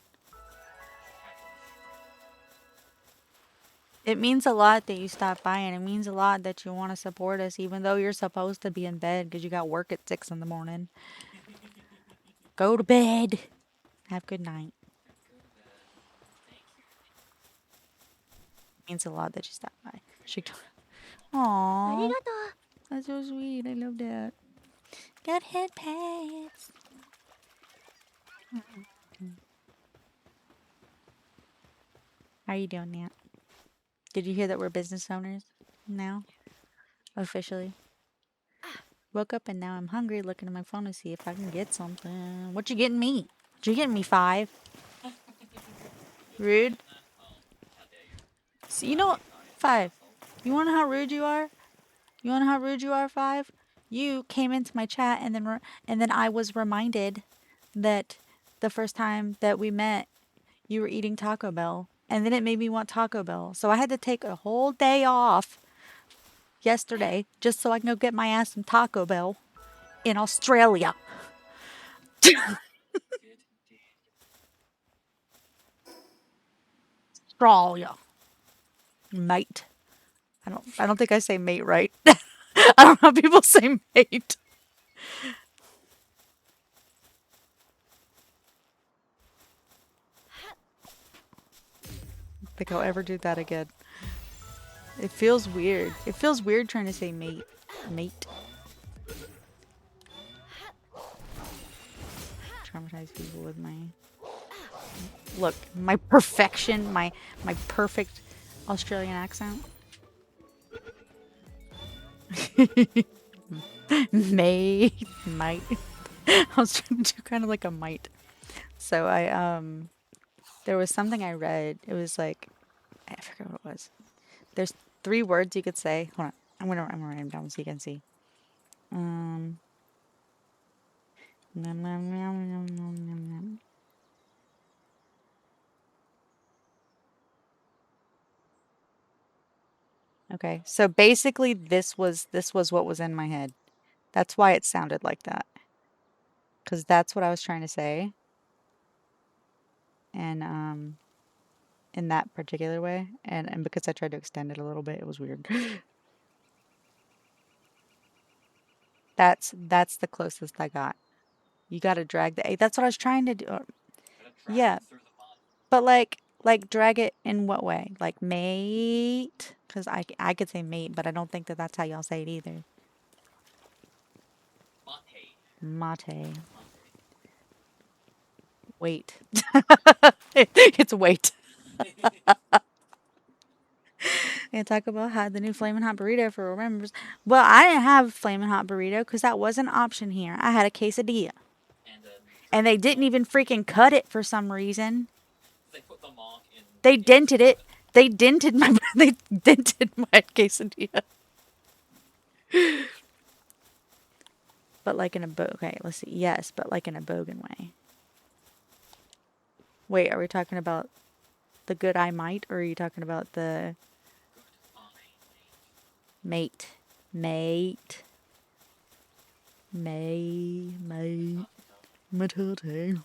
It means a lot that you stopped by, and it means a lot that you want to support us, even though you're supposed to be in bed because you got work at 6 in the morning. Go to bed. Have a good night. It means a lot that you stopped by. Aww. That's so sweet. I love that. Got head pads. How are you doing, Nat? Did you hear that we're business owners now? Officially. Woke up and now I'm hungry, looking at my phone to see if I can get something. What you getting me? What you getting me, 5? Rude. So, you know what? 5. You wanna know how rude you are? You wanna know how rude you are, 5? You came into my chat and then I was reminded that the first time that we met, you were eating Taco Bell. And then it made me want Taco Bell. So I had to take a whole day off yesterday just so I can go get my ass some Taco Bell in Australia. Australia. Mate. I don't think I say mate right. I don't know how people say mate. I don't think I'll ever do that again. It feels weird. It feels weird trying to say mate. Mate. Traumatize people with my... Look, my perfection, my perfect Australian accent. Mate. Might. I was trying to do kind of like a mite. So there was something I read. It was like, I forget what it was. There's 3 words you could say. Hold on. I'm gonna write them down so you can see. Okay, so basically this was what was in my head. That's why it sounded like that. Because that's what I was trying to say. And in that particular way. And because I tried to extend it a little bit, it was weird. That's the closest I got. You gotta drag the A. That's what I was trying to do. Yeah. But like drag it in what way? Like mate? Because I could say mate, but I don't think that that's how y'all say it either. Mate. Wait. It's wait. And talk about how the new Flamin' Hot Burrito for remembers. Well, I didn't have Flamin' Hot Burrito because that was an option here. I had a quesadilla. And they didn't even freaking cut it for some reason. They put the mark in. They dented it. They dented my quesadilla. But like in a okay, let's see. Yes, but like in a bogan way. Wait, are we talking about the good I might, or are you talking about the mate? Mate. Matute.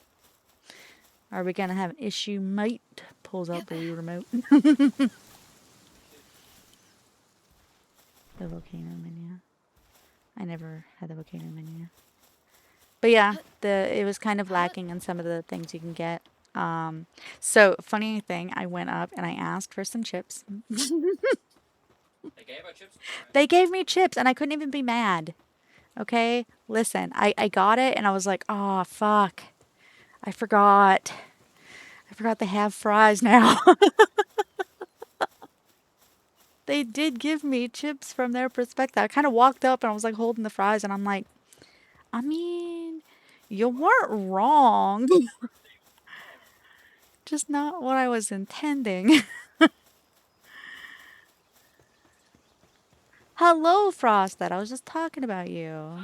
Are we gonna have an issue, mate? Pulls out the Wii remote. The volcano menu. I never had the volcano menu. But yeah, it was kind of lacking in some of the things you can get. So funny thing, I went up and I asked for some chips. They gave her chips. They gave me chips and I couldn't even be mad. Okay, listen, I got it and I was like, oh fuck, I forgot they have fries now. They did give me chips from their perspective. I kind of walked up and I was like holding the fries and I'm like, I mean, you weren't wrong. Just not what I was intending. Hello, Frosted. I was just talking about you.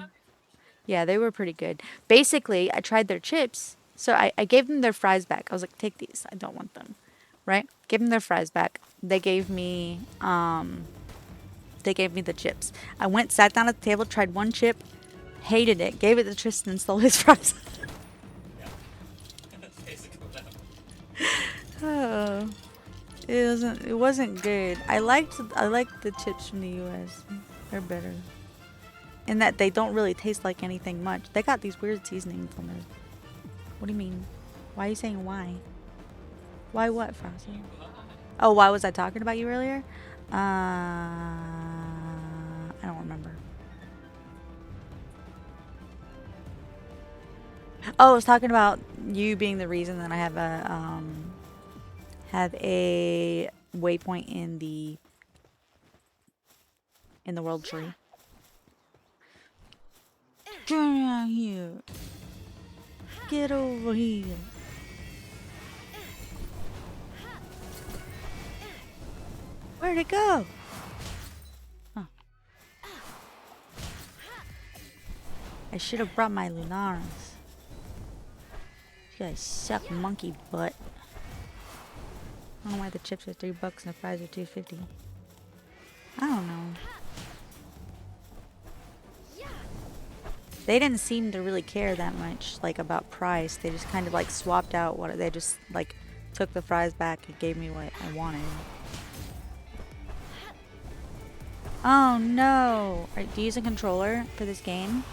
Yeah, they were pretty good. Basically, I tried their chips. So I gave them their fries back. I was like, take these. I don't want them. Right? Give them their fries back. They gave me the chips. I went, sat down at the table, tried one chip, hated it, gave it to Tristan, stole his fries. Oh. It wasn't good. I liked the chips from the US. They're better. In that they don't really taste like anything much. They got these weird seasonings on those. What do you mean? Why are you saying why? Why what, Frosty? Oh, why was I talking about you earlier? I don't remember. Oh, I was talking about you being the reason that I have a waypoint in the world tree. Get out here. Get over here. Where'd it go? Huh. I should have brought my Lunaris. You guys suck, monkey butt. I don't know why the chips are $3 and the fries are $2.50. I don't know. They didn't seem to really care that much, like, about price. They just kind of, like, swapped out what they just, like, took the fries back and gave me what I wanted. Oh no! Do you use a controller for this game?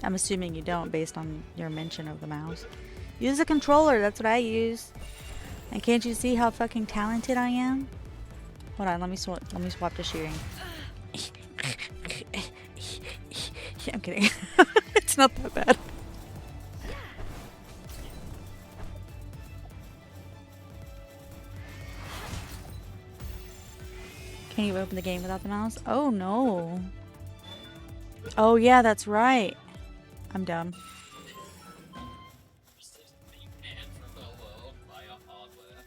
I'm assuming you don't, based on your mention of the mouse. Use a controller. That's what I use. And can't you see how fucking talented I am? Hold on, let me swap to shooting. I'm kidding. It's not that bad. Can you open the game without the mouse? Oh no. Oh yeah, that's right. I'm dumb.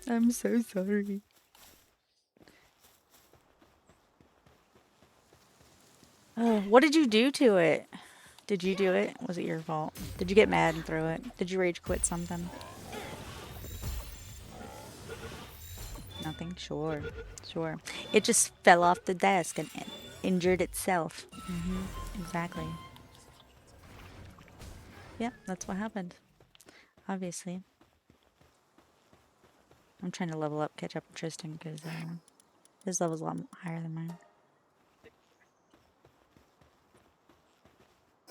I'm so sorry. Oh, what did you do to it? Did you do it? Was it your fault? Did you get mad and throw it? Did you rage quit something? Nothing? Sure. Sure. It just fell off the desk and injured itself. Exactly. Yep, that's what happened. Obviously. I'm trying to level up, catch up with Tristan, because his level's a lot higher than mine.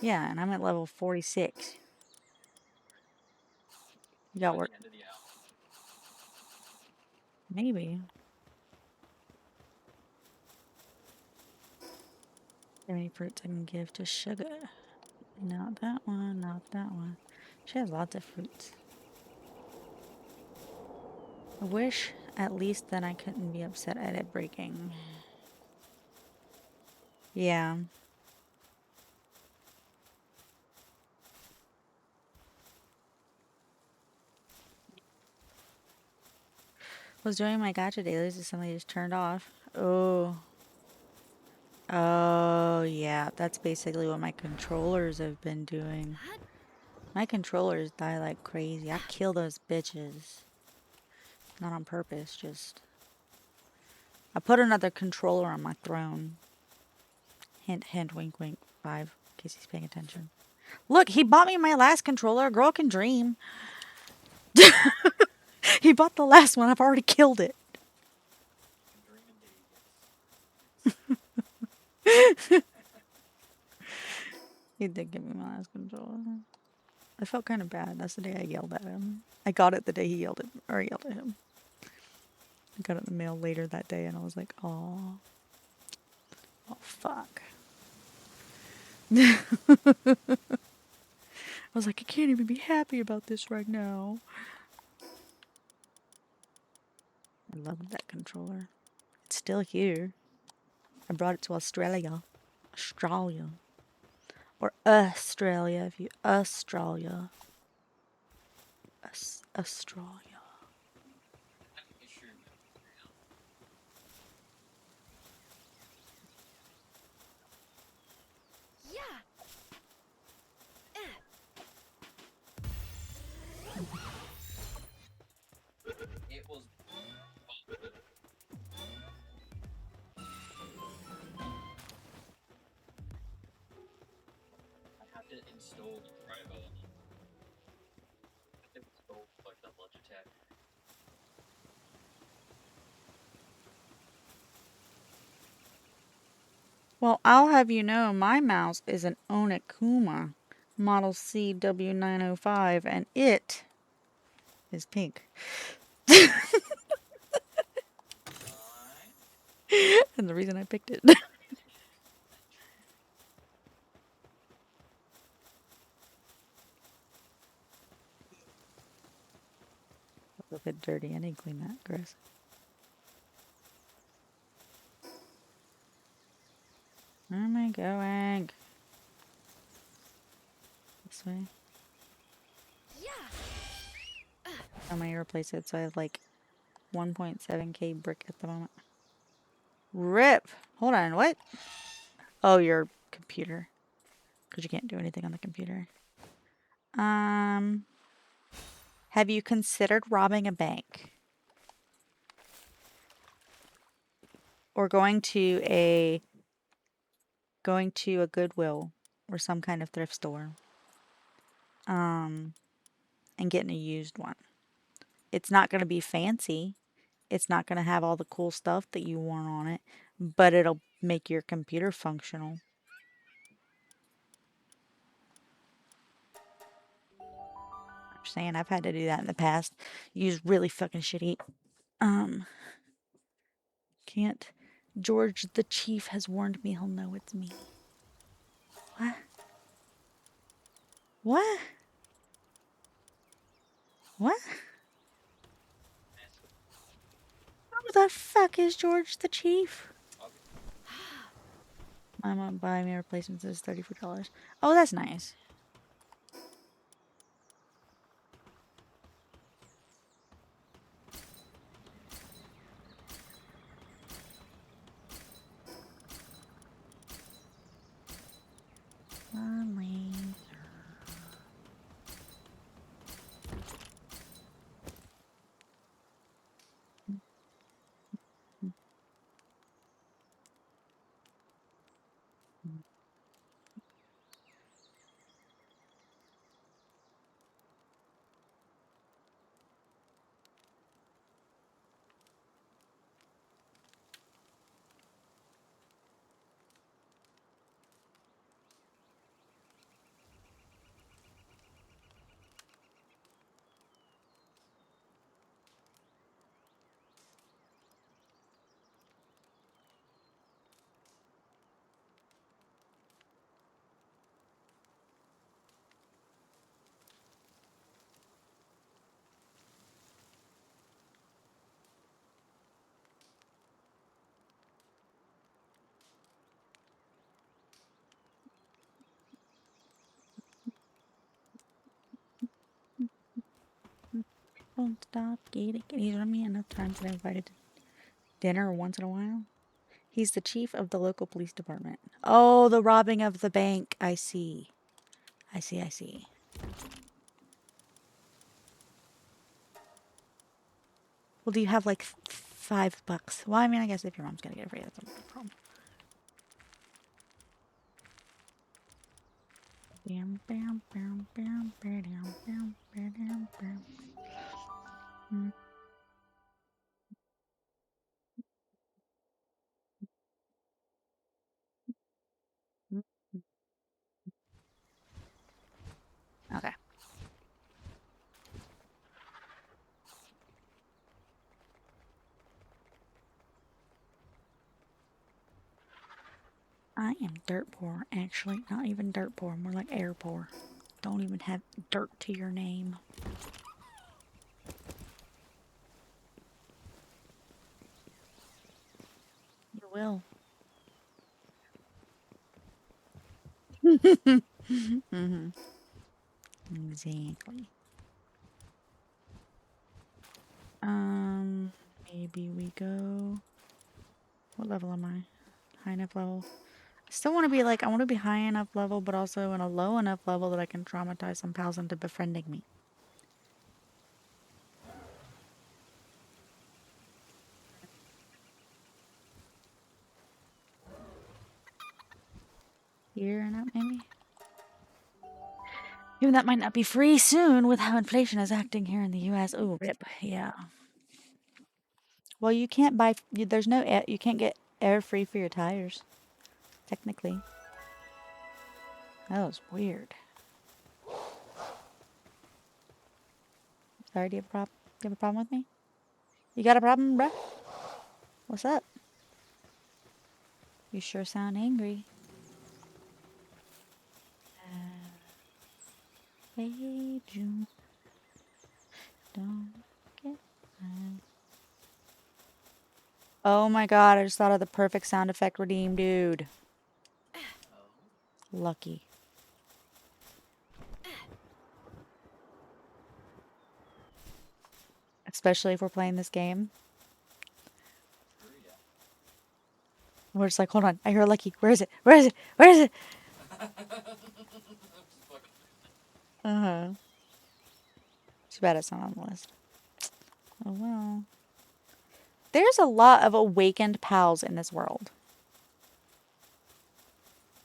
Yeah, and I'm at level 46. You got work. Maybe. How many fruits I can give to Sugar? Not that one, not that one. She has lots of fruits. I wish at least then I couldn't be upset at it breaking. Yeah. Was doing my gacha dailies and somebody just turned off. Oh. Oh, yeah. That's basically what my controllers have been doing. My controllers die like crazy. I kill those bitches. Not on purpose, just... I put another controller on my throne. Hint, hint, wink, wink. 5, in case he's paying attention. Look, he bought me my last controller. A girl can dream. He bought the last one. I've already killed it. He did give me my last controller. I felt kind of bad. That's the day I yelled at him. I got it the day he yelled at, or I yelled at him. I got it in the mail later that day, and I was like, "Oh, oh fuck." I was like, I can't even be happy about this right now. I love that controller. It's still here. I brought it to Australia. Australia. Or Australia, if you... Australia. Australia. It was. I had to install the driver. I had to install like the Logitech. Well, I'll have you know, my mouse is an Onekuma Model CW905, and it is pink. And the reason I picked it. A bit dirty. I need to clean that, Chris. Where am I going? This way? I'm gonna replace it, so I have like 1.7k brick at the moment. RIP! Hold on, what? Oh, your computer. Because you can't do anything on the computer. Have you considered robbing a bank? Or going to a Goodwill or some kind of thrift store. And getting a used one. It's not going to be fancy. It's not going to have all the cool stuff that you want on it, but it'll make your computer functional. I'm saying I've had to do that in the past. Use really fucking shitty. Can't. George the Chief has warned me he'll know it's me. What? What? What? Who the fuck is George the Chief? I'm gonna buy me replacements. It's $34. Oh, that's nice. won't stop getting. He's run me enough times that I invited to dinner once in a while. He's the chief of the local police department. Oh, the robbing of the bank. I see. I see. Well, do you have like $5? Well, I mean, I guess if your mom's gonna get it for you, that's not a problem. Bam, bam, bam, bam, bam, bam, bam, bam. Okay. I am dirt poor, actually. Not even dirt poor, more like air poor. Don't even have dirt to your name. You will. Mm-hmm. Exactly. Maybe we go... What level am I? High enough level. I still want to be like, I want to be high enough level, but also in a low enough level that I can traumatize some pals into befriending me. Year and up, maybe? Even that might not be free soon with how inflation is acting here in the US. Oh, rip. Yeah. Well, you can't buy, there's no air, you can't get air free for your tires, technically. That was weird. Sorry, do you have a problem? You have a problem with me? You got a problem, bruh? What's up? You sure sound angry. Hey, June. Don't get mad. Oh my god, I just thought of the perfect sound effect redeem, dude. Lucky. Especially if we're playing this game. We're just like, hold on, I hear Lucky. Where is it? Where is it? Where is it? Uh-huh. Too bad it's not on the list. Oh well. There's a lot of awakened pals in this world.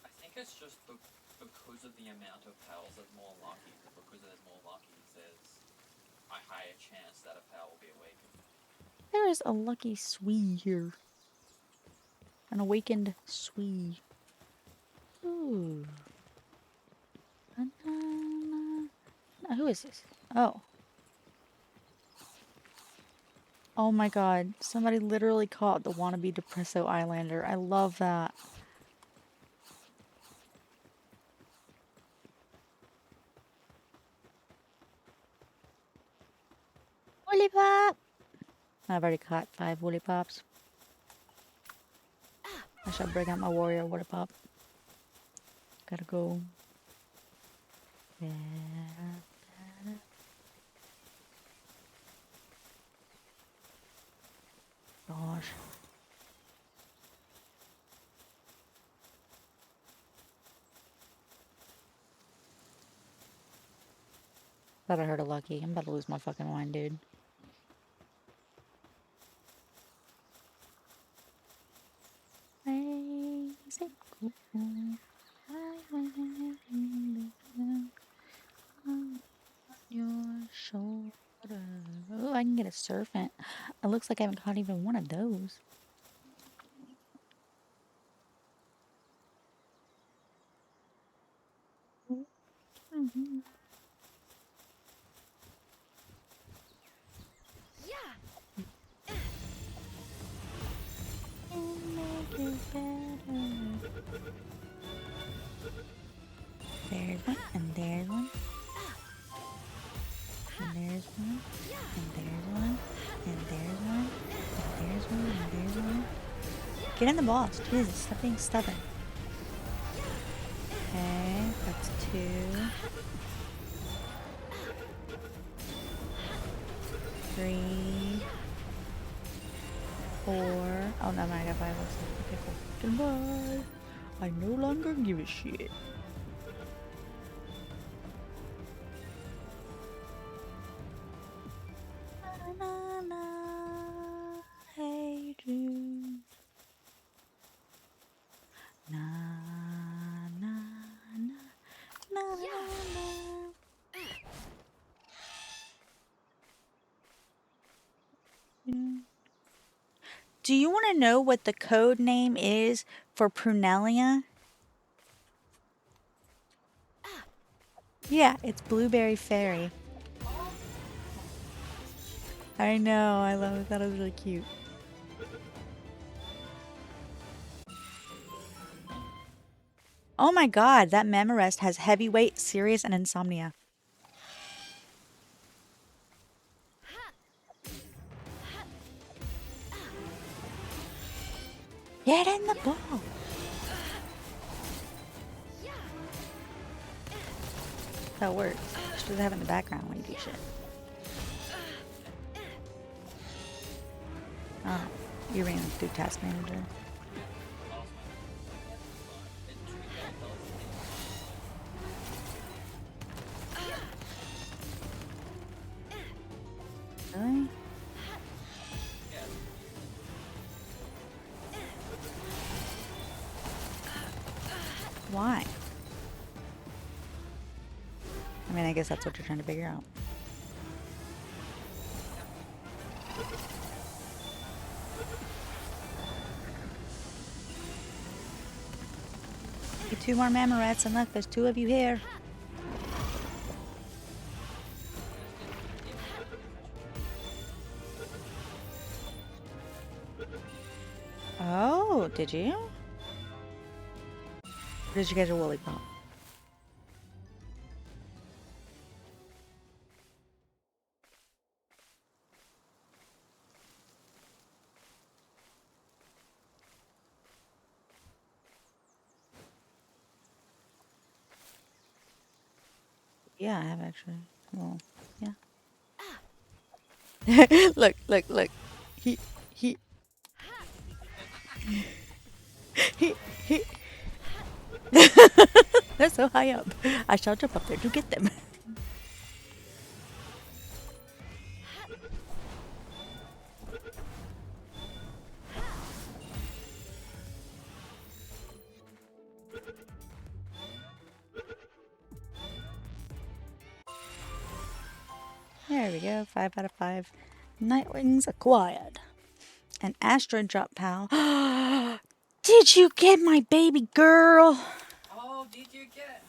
I think it's just because of the amount of pals there's more lucky, because there's more luckies, there's a higher chance that a pal will be awakened. There is a lucky Swee here. An awakened Swee. Ooh. Who is this? Oh. Oh my god. Somebody literally caught the wannabe Depresso Islander. I love that. Woolly Pop! I've already caught 5 Woolly Pops. I shall bring out my warrior Woolly Pop. Gotta go. Yeah. Gosh. Thought I heard a Lucky. I'm about to lose my fucking mind, dude. Crazy cool. On your shoulder. Oh, I can get a serpent. It looks like I haven't caught even one of those. There's one, and there's one. And there's one, and there's one, and there's one, and there's one, and there's one. Get in the boss. Jesus, stop being stubborn. Okay, that's 2. 3, 4. Oh, no, I got 5. Okay, cool. Goodbye. I no longer give a shit. Na, na, na, hey Jude. Na, na, na, na, na, na. Do you want to know what the code name is for Prunelia? Yeah, it's Blueberry Fairy. I know, I thought it was really cute. Oh my god, that Memorest has heavyweight, serious, and insomnia. Get in the ball! That works. Just doesn't have it in the background when you do shit. Oh, you ran through Task Manager. Really? Why? I mean, I guess that's what you're trying to figure out. Get 2 more Mamorets, and look, there's 2 of you here. Oh, did you? Or did you get a woolly pop? Yeah, I have actually. Well, yeah. Look, look, look. He. He. They're so high up. I shall jump up there to get them. There we go. 5 out of 5. Nightwings acquired. An asteroid drop, pal. Did you get my baby girl? Oh, did you get?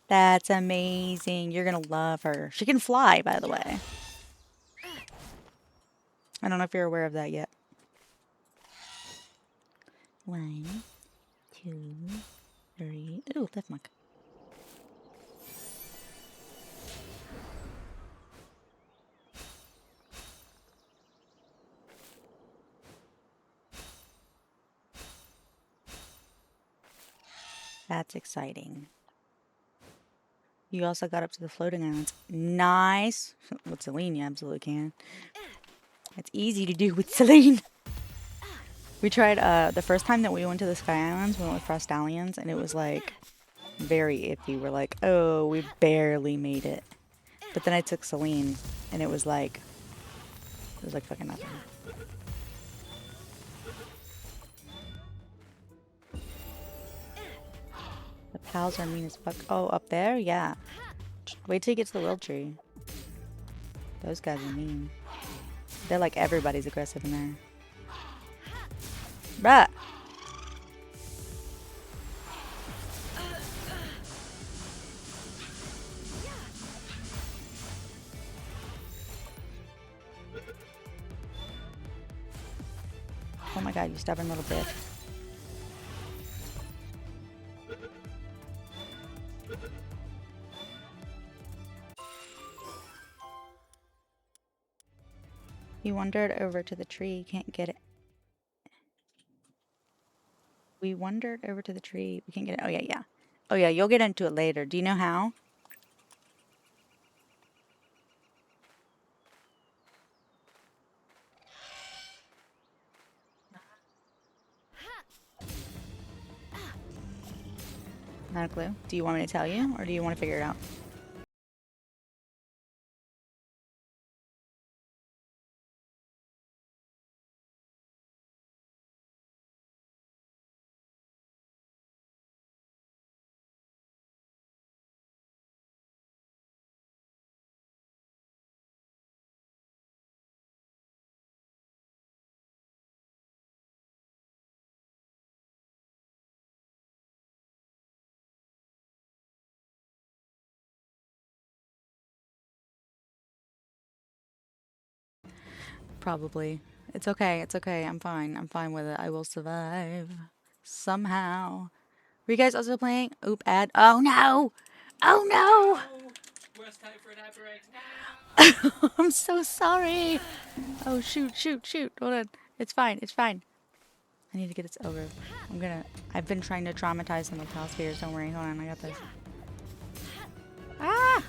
That's amazing. You're gonna love her. She can fly, by the way. I don't know if you're aware of that yet. 1, 2, 3. Ooh, left monk. That's exciting. You also got up to the floating islands. Nice. With Celine, you absolutely can. It's easy to do with Celine. We tried, the first time that we went to the Sky Islands, we went with Frostallions, and it was like very iffy. We're like, oh, we barely made it. But then I took Celine, and it was like fucking nothing. The pals are mean as fuck. Oh, up there? Yeah. Wait till you get to the World Tree. Those guys are mean. They're like everybody's aggressive in there. Bruh! Oh my god, you stubborn little bitch. You wandered over to the tree, can't get it. We wandered over to the tree. We can get it. Oh, yeah, yeah. Oh, yeah, you'll get into it later. Do you know how? Not a clue. Do you want me to tell you, or do you want to figure it out? Probably. It's okay. It's okay. I'm fine. I'm fine with it. I will survive. Somehow. Were you guys also playing? Oop, ad. Oh, no! Oh, no! Worst time for an outbreak. No! I'm so sorry. Oh, shoot, shoot, shoot. Hold on. It's fine. It's fine. I need to get this over. I've been trying to traumatize them with house fears. Don't worry. Hold on. I got this. Ah!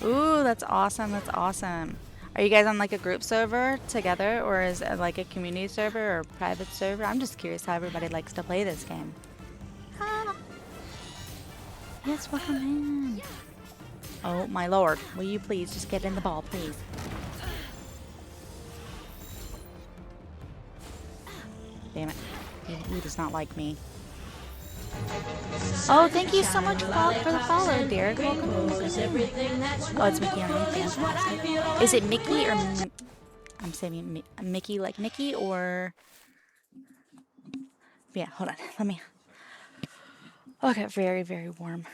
Ooh, that's awesome. That's awesome. Are you guys on like a group server together, or is it like a community server or private server? I'm just curious how everybody likes to play this game. Ah. Yes, welcome in. Oh my lord, will you please just get in the ball, please? Damn it. He does not like me. Oh, thank you so much for the follow, Derek. Welcome. Oh, it's Mickey on YouTube. Is it Mickey or I'm saying Mickey like Mickey or yeah? Hold on, let me. Okay, very very warm.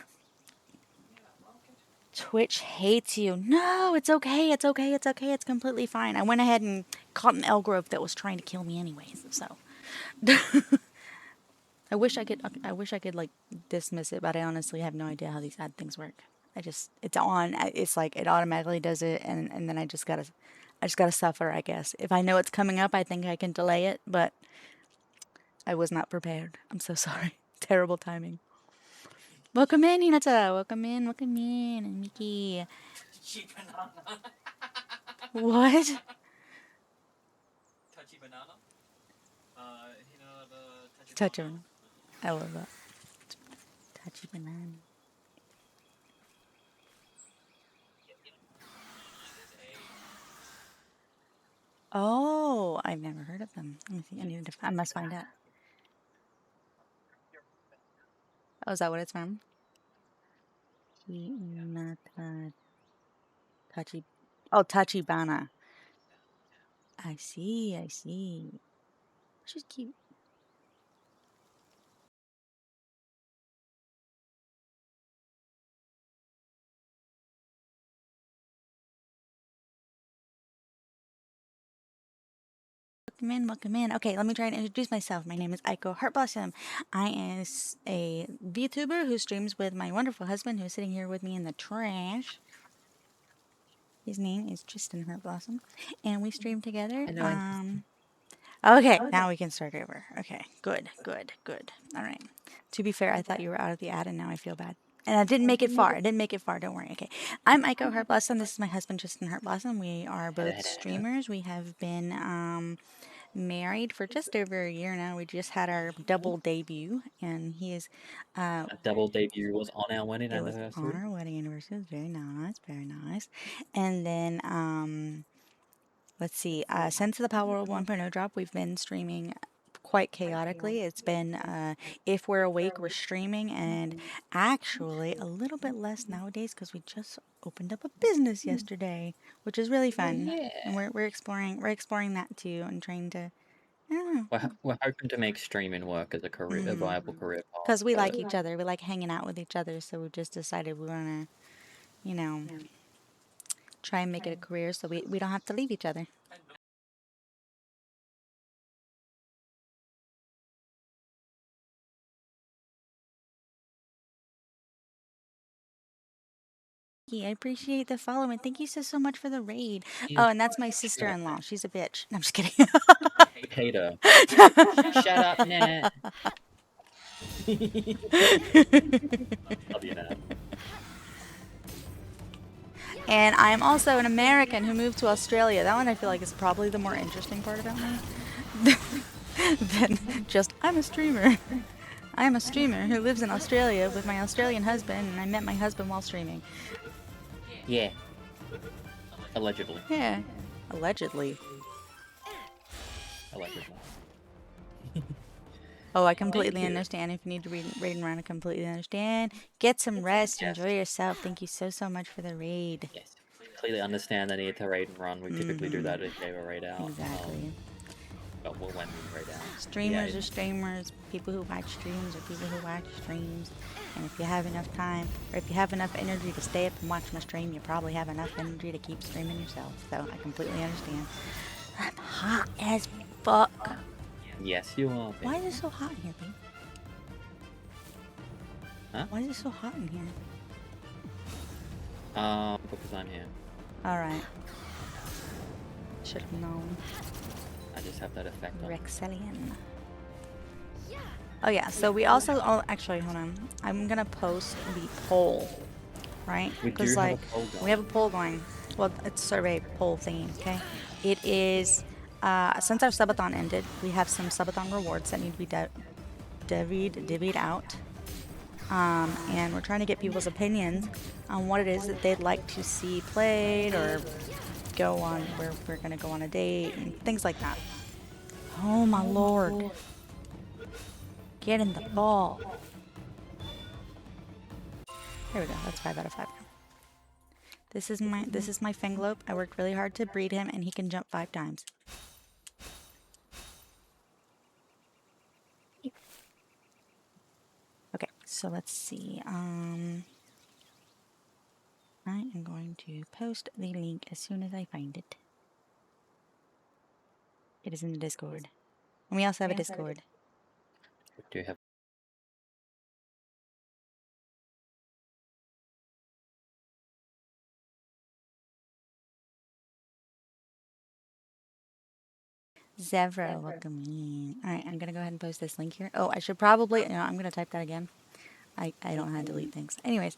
Twitch hates you. No, it's okay. It's okay. It's okay. It's completely fine. I went ahead and caught an Elgrove that was trying to kill me anyways. So I wish I could like dismiss it, but I honestly have no idea how these ad things work. It's on. It's like it automatically does it, and then I just gotta suffer. I guess if I know it's coming up, I think I can delay it, but I was not prepared. I'm so sorry. Terrible timing. Welcome in, Hinata. Welcome in. Welcome in, and Mickey. Touchy banana. What? Touchy banana. You know the Touch him. I love that. Touchy banana. Oh, I've never heard of them. Let me see. I must find out. Oh, is that what it's from? Hinata. Touchy. Oh, Tachibana. I see. I see. She's cute. Welcome in, welcome in. Okay, let me try and introduce myself. My name is Aiko Heartblossom. I am a VTuber who streams with my wonderful husband who is sitting here with me in the trash. His name is Tristan Heartblossom, and we stream together. Okay, now we can start over. Okay, good, good, good. All right. To be fair, I thought you were out of the ad, and now I feel bad. And I didn't make it far. I didn't make it far. Don't worry. Okay. I'm Aiko Heartblossom. This is my husband, Tristan Heartblossom. We are both streamers. We have been married for just over a year now. We just had our double debut, and he is. A double debut was on our wedding It was on anniversary. our wedding anniversary. It was very nice, very nice. And then let's see. Since the Palworld 1.0 drop, we've been streaming quite chaotically. It's been if we're awake, we're streaming, and actually a little bit less nowadays because we just opened up a business yesterday, which is really fun. Yeah. And we're exploring that too, and trying to. I don't know. We're hoping to make streaming work as a viable career path. Because we like each other. We like hanging out with each other. So we just decided we want to, try and make it a career so we don't have to leave each other. I appreciate the follow and thank you so much for the raid. Oh, and that's my sister-in-law. She's a bitch. No, I'm just kidding. Hater. Shut up, Nat. Love you now. And I am also an American who moved to Australia. That one I feel like is probably the more interesting part about me. Than just, I'm a streamer. I am a streamer who lives in Australia with my Australian husband, and I met my husband while streaming. Yeah. Allegedly. Yeah. Allegedly. Allegedly. Oh, I completely understand. If you need to raid and run, I completely understand. Get some rest. Yes. Enjoy yourself. Thank you so, so much for the raid. Yes. Completely understand the need to raid and run. We typically do that if they have a raid out. Exactly. But we'll when we raid out. Streamers are streamers. People who watch streams are people who watch streams. And if you have enough time, or if you have enough energy to stay up and watch my stream, you probably have enough energy to keep streaming yourself. So I completely understand. I'm hot as fuck. Yes, you are. Babe. Why is it so hot in here, babe? Huh? Why is it so hot in here? Because I'm here. Alright. Should have known. I just have that effect on. Rexelian. Oh yeah, so we also, oh actually, hold on. I'm gonna post the poll, right? Because like, we have a poll going. Well, it's a survey poll thingy, okay? It is, since our subathon ended, we have some subathon rewards that need to be divvied out. And we're trying to get people's opinions on what it is that they'd like to see played, or go on, where we're gonna go on a date, and things like that. Oh my lord. Get in the ball. There we go. That's 5 out of 5 now. This is my Fenglope. I worked really hard to breed him, and he can jump 5 times. Okay, so let's see. I am going to post the link as soon as I find it. It is in the Discord. And we also have a Discord. Do you have? Zevra, welcome in. Alright, I'm gonna go ahead and post this link here. Oh, I should probably, no, I'm gonna type that again. I don't know how to delete things. Anyways,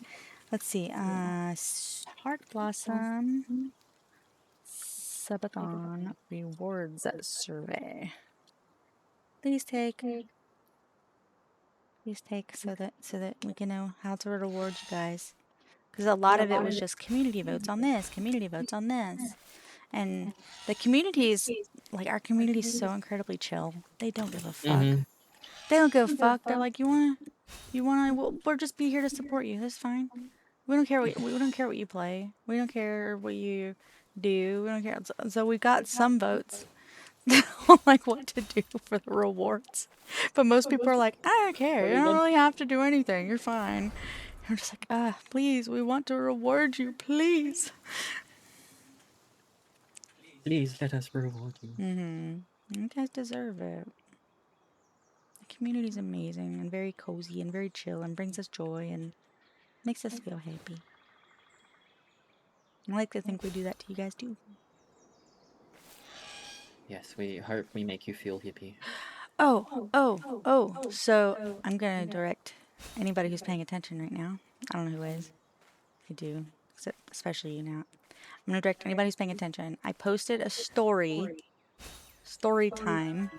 let's see. Heartblossom Subathon Rewards Survey. Please take so that we can know how to reward you guys. Because a lot of it was just community votes on this, community votes on this. And the communities, like our community is so incredibly chill. They don't give a fuck. They don't give a fuck. They're like, we'll just be here to support you. That's fine. We don't care what you play. We don't care what you do. We don't care. So we got some votes on like what to do for the rewards. But most people are like, I don't care. You don't really have to do anything. You're fine. And we're just like, please, we want to reward you, please. Please let us reward you. You guys deserve it. The community's amazing and very cozy and very chill and brings us joy and makes us feel happy. I like to think we do that to you guys too. Yes, we hope we make you feel hippie. So I'm gonna direct anybody who's paying attention right now. I don't know who is. I do, especially you now. I'm gonna direct anybody who's paying attention. I posted a story time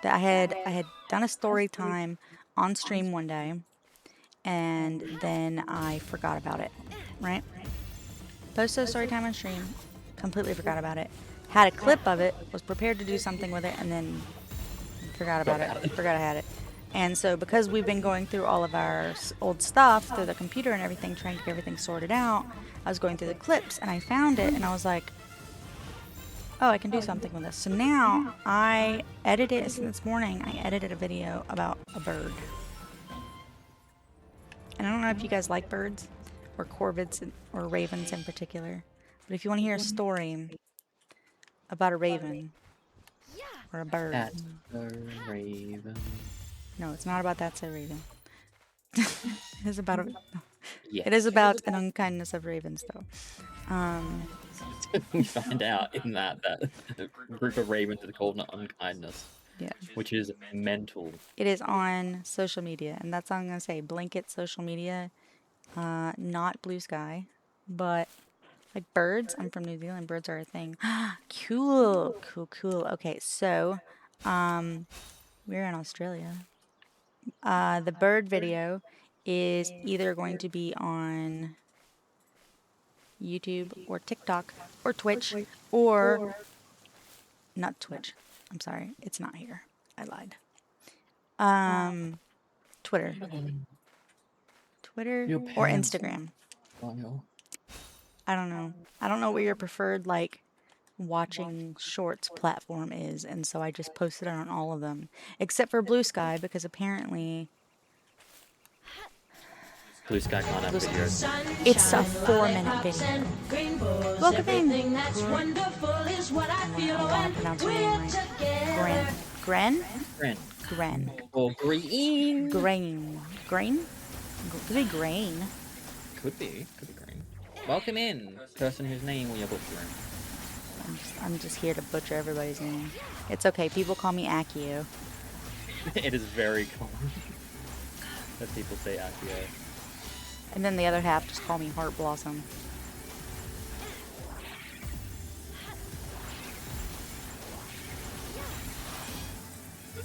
that I had done a story time on stream one day, and then I forgot about it. Right? Posted a story time on stream, completely forgot about it. Had a clip of it, was prepared to do something with it, and then forgot about it. Forgot I had it. And so because we've been going through all of our old stuff through the computer and everything, trying to get everything sorted out, I was going through the clips and I found it and I was like, oh, I can do something with this. So now I edited, this morning I edited a video about a bird. And I don't know if you guys like birds or corvids or ravens in particular, but if you want to hear a story about a raven or a bird. That's a raven. No, it's not about That's a Raven. It is about Yes. It is about an unkindness of ravens, though. We find out in that a group of ravens is called an unkindness. Yeah. which is mental. It is on social media, and that's all I'm gonna say. Blanket social media, not Blue Sky, but like birds. I'm from New Zealand. Birds are a thing. Cool, cool, cool. Okay, so, we're in Australia. The bird video is either going to be on YouTube or TikTok or Twitch or not Twitch. I'm sorry, it's not here. I lied. Twitter. Twitter Your or pants. Instagram. Well, I don't know. I don't know what your preferred like watching shorts platform is, and so I just posted it on all of them except for Blue Sky because apparently Blue Sky can't have Blue Sky, videos. it's a 4-minute video. Welcome in. I want to pronounce her name right. Gren? Green. Gren. Or green. Grain. Grain? Could be grain. Could be green. Welcome in, person whose name we are butchering. I'm just here to butcher everybody's name. It's okay. People call me Akio. It is very common that people say Akio. And then the other half just call me Heartblossom.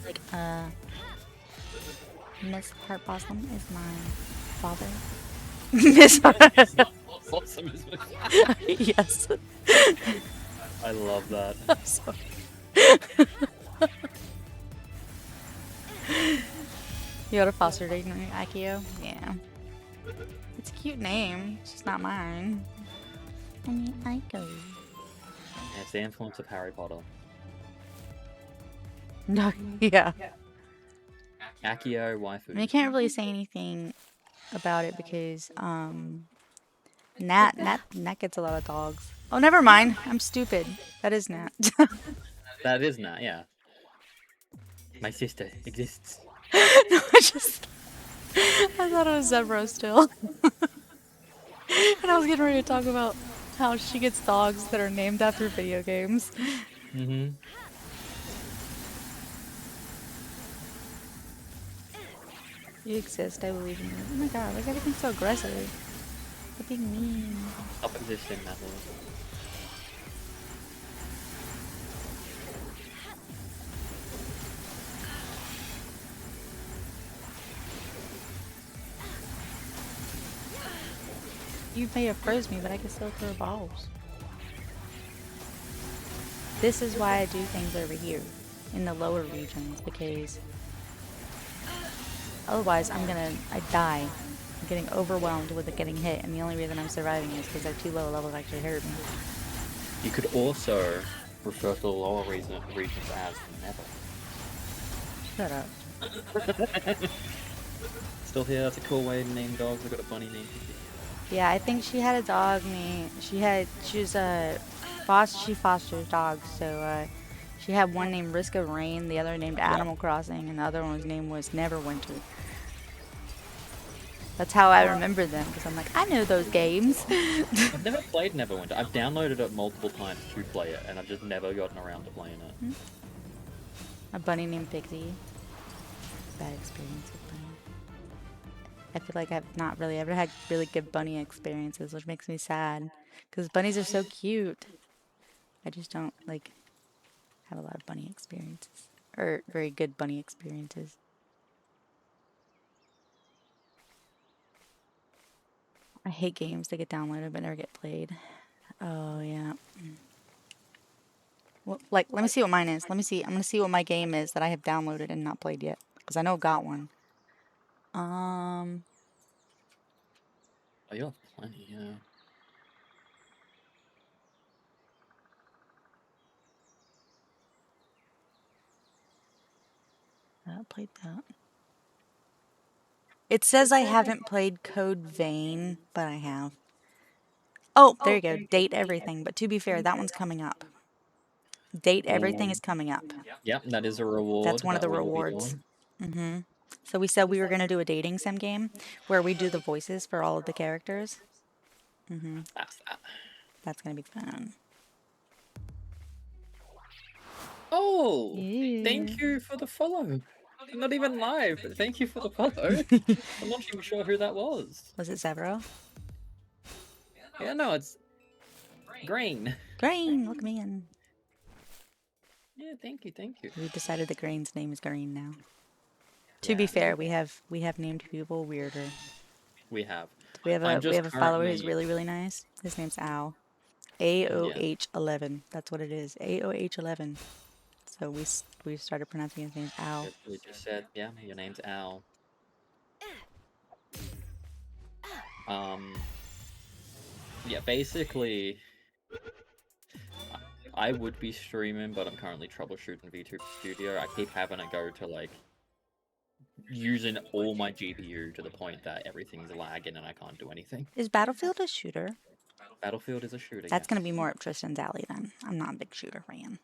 Like, Miss Heartblossom is my father. Miss Heartblossom is my Yes. I love that. I'm sorry. You got a foster name, Akio? Yeah. It's a cute name. It's just not mine. I mean, Aiko. Yeah, it's the influence of Harry Potter. No, yeah. Akio waifu. I mean, I can't really say anything about it because, Nat gets a lot of dogs. Oh, never mind. I'm stupid. That is Nat. That is Nat, yeah. My sister exists. No, I thought it was Zebra still. And I was getting ready to talk about how she gets dogs that are named after video games. Mm-hmm. You exist, I believe in you. Oh my god, why is everything so aggressive? What being mean? Stop existing, Natalie. You may have froze me, but I can still throw balls. This is why I do things over here, in the lower regions, because otherwise I die. I'm getting overwhelmed with it getting hit, and the only reason I'm surviving is because they're too low level to actually hurt me. You could also refer to the lower regions as never. Shut up. Still here, that's a cool way to name dogs. I've got a bunny named Kiki. Yeah, I think she had a dog named, she fosters dogs, so she had one named Risk of Rain, the other named Animal Crossing, and the other one's name was Neverwinter. That's how I remember them, because I'm like, I know those games. I've never played Neverwinter. I've downloaded it multiple times to play it, and I've just never gotten around to playing it. A bunny named Pixie. Bad experience with bunny. I feel like I've not really ever had really good bunny experiences, which makes me sad. Because bunnies are so cute. I just don't, like, have a lot of bunny experiences. Or very good bunny experiences. I hate games that get downloaded but never get played. Oh, yeah. Well, like, let me see what mine is. Let me see. I'm going to see what my game is that I have downloaded and not played yet. Because I know I've got one. Oh, you have plenty, yeah. I haven't played that. It says I haven't played Code Vein, but I have. Oh, there you go. Date everything. But to be fair, that one's coming up. Date everything is coming up. Yep, that is a reward. That's one of the that we will be rewards. doing. So we said we were going to do a dating sim game where we do the voices for all of the characters. That's that. That's going to be fun. Oh, Yeah. thank you for the follow. Not even live, but thank you for the follow. I'm not even sure who that was. Was it Zevro? Yeah, no, it's Green. Green, look me in. Yeah, thank you, thank you. We decided that Green's name is Green now. To Yeah, be fair, we have named people weirder. we have. We have I'm just a follower who's currently really nice. His name's Al. yeah. AOH11. That's what it is. AOH11. So we started pronouncing his name Al. We just said, yeah, your name's Al. Yeah, basically, I would be streaming, but I'm currently troubleshooting VTuber Studio. I keep having to go to like using all my GPU to the point that everything's lagging and I can't do anything. Is Battlefield a shooter? Battlefield is a shooter. That's Yes. gonna be more up Tristan's alley then. I'm not a big shooter fan.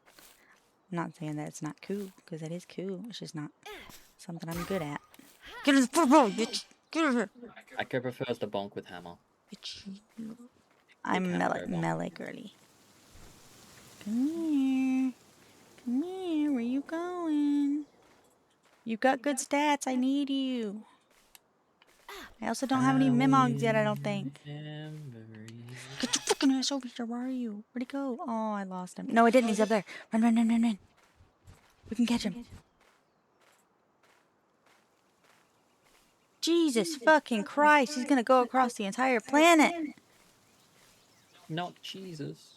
I'm not saying that it's not cool, because it is cool. It's just not something I'm good at. Get in the football, bitch! Get over here! Aiko prefers the bonk with hammer. Bitch. I'm hammer melee girly. Come here. Come here. Where you going? You got good stats. I need you. I also don't have any Mimogs yet, I don't think. Get your fucking ass over here. Where are you? Where'd he go? Oh, I lost him. No, I didn't. He's up there. Run, run, run, run, run. We can catch him. Jesus fucking Christ. He's gonna go across the entire planet. Not Jesus.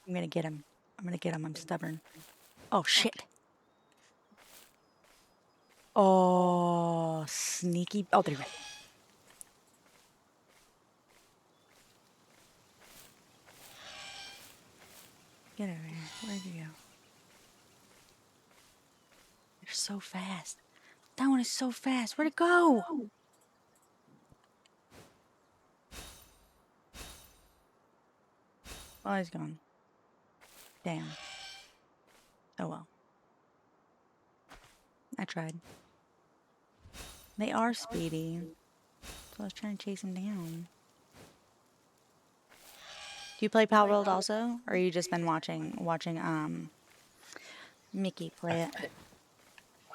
I'm gonna get him. I'm gonna get him. I'm stubborn. Oh, shit. Oh, sneaky. Oh, there you go. Get over here. Where'd you go? They're so fast. That one is so fast. Where'd it go? Oh, he's gone. Damn. Oh well. I tried. They are speedy. So I was trying to chase him down. Do you play Palworld also? Or you just been watching Mickey play it?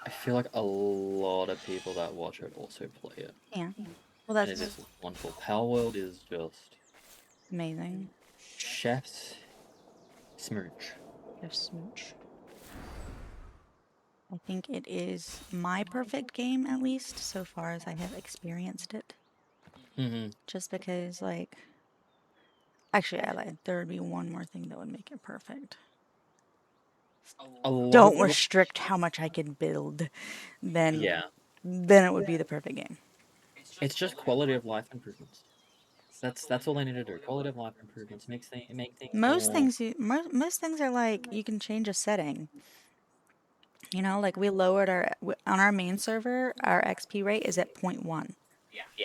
I feel like a lot of people that watch it also play it. Yeah. Well, And that's it is wonderful. Palworld is just amazing. chef's smooch. Chef smooch. I think it is my perfect game, at least, so far as I have experienced it. Just because, like... Actually, I lied. There would be one more thing that would make it perfect. Don't restrict how much I can build. Then it would be the perfect game. It's just quality of life improvements. That's all they need to do. Quality of life improvements make things Most more... most things are like you can change a setting. You know, like we lowered on our main server, our XP rate is at 0.1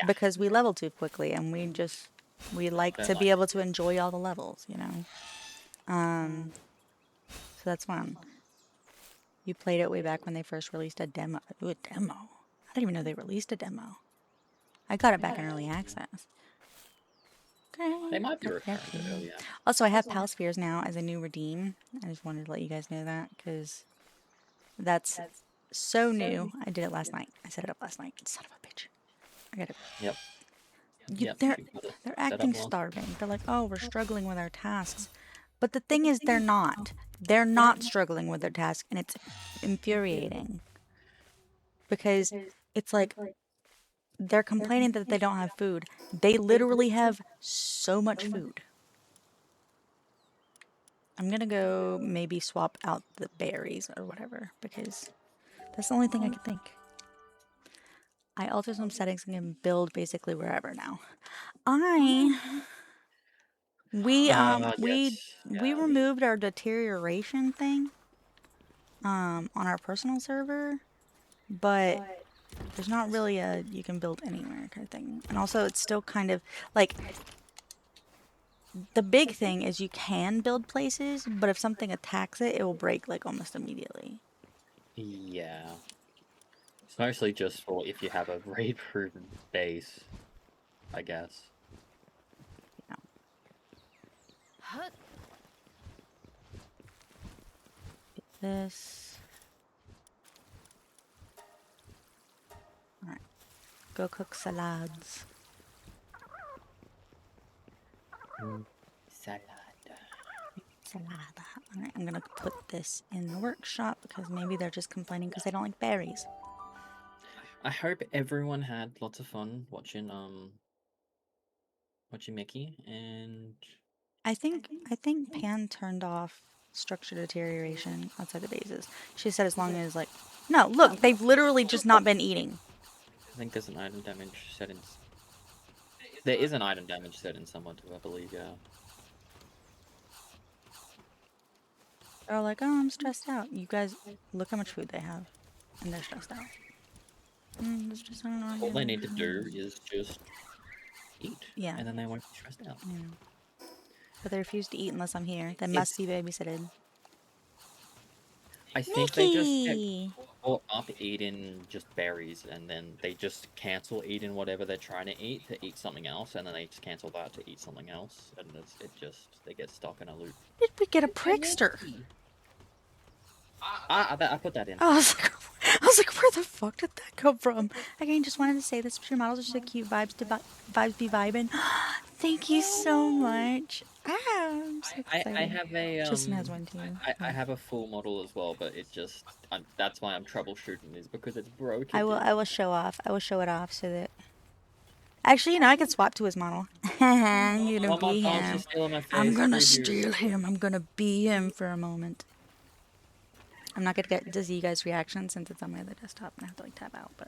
because we leveled too quickly and we like to be able to enjoy all the levels, you know. So that's fun. You played it way back when they first released a demo. Ooh, a demo. I didn't even know they released a demo. I got it back in early access. Okay. They might be referring to it earlier. Also, I have Pal Spheres now as a new redeem. I just wanted to let you guys know that because that's so new. I did it last night. I set it up last night. Son of a bitch. I got it. Yep. They're acting starving. They're like, oh, we're struggling with our tasks. But the thing is, they're not. They're not struggling with their task, and it's infuriating. Because it's like, they're complaining that they don't have food. They literally have so much food. I'm gonna go maybe swap out the berries or whatever, because that's the only thing I can think. I alter some settings and can build basically wherever now. We removed our deterioration thing on our personal server, but there's not really a you can build anywhere kind of thing. And also it's still kind of like the big thing is you can build places, but if something attacks it, it will break like almost immediately. Yeah. It's mostly just for if you have a raid-proven base, I guess. This. Alright. Go cook salads. Salad. Salad. Alright, I'm gonna put this in the workshop because maybe they're just complaining because they don't like berries. I hope everyone had lots of fun watching Mickey, and I think Pan turned off structure deterioration outside the bases. She said as long as like no, look, they've literally just not been eating. I think there's an item damage settings. There is an item damage set in someone too, I believe, yeah. They're like, oh, I'm stressed out. You guys, look how much food they have, and they're stressed out. It's just, I don't know. All they need to do is just eat, Yeah. and then they won't be stressed out. Yeah. But they refuse to eat unless I'm here. They must be babysitted. I think they just Mickey! get caught up eating just berries, and then they just cancel eating whatever they're trying to eat something else, and then they just cancel that to eat something else, and they get stuck in a loop. Did we get a Prickster? I put that in. I was like, where the fuck did that come from? Again, just wanted to say this. Your models are so cute. Vibes be vibing. Thank you so much. I'm so excited. I have a Tristan has one too. I have a full model as well, but it just that's why I'm troubleshooting is because it's broken. I will show off. I will show it off so that. Actually, you know, I can swap to his model. I'm gonna be him. I'm gonna steal him. I'm gonna be him for a moment. I'm not gonna get to see you guys' reaction since it's on my other desktop and I have to like tap out, but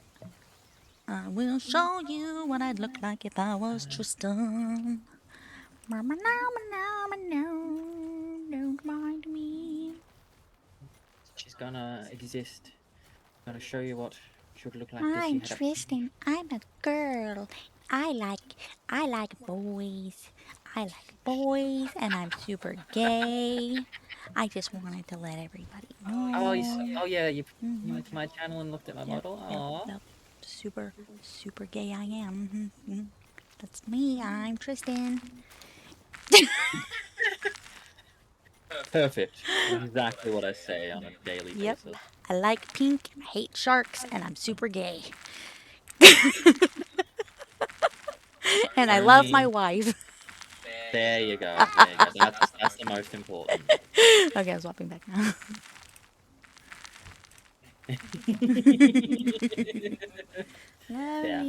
I will show you what I'd look like if I was Tristan. Don't mind me. She's gonna exist. Gonna show you what she would look like. I'm Tristan. I'm a girl. I like boys. I like boys, and I'm super gay. I just wanted to let everybody know. Oh yeah, you went to my channel and looked at my model. Aww. Yep. Super gay I am. That's me. I'm Tristan. Perfect. Exactly what I say on a daily basis. I like pink, I hate sharks, and I'm super gay. And I love my wife. There you go. There you go. That's the most important. Okay, I'm swapping back now. Yeah.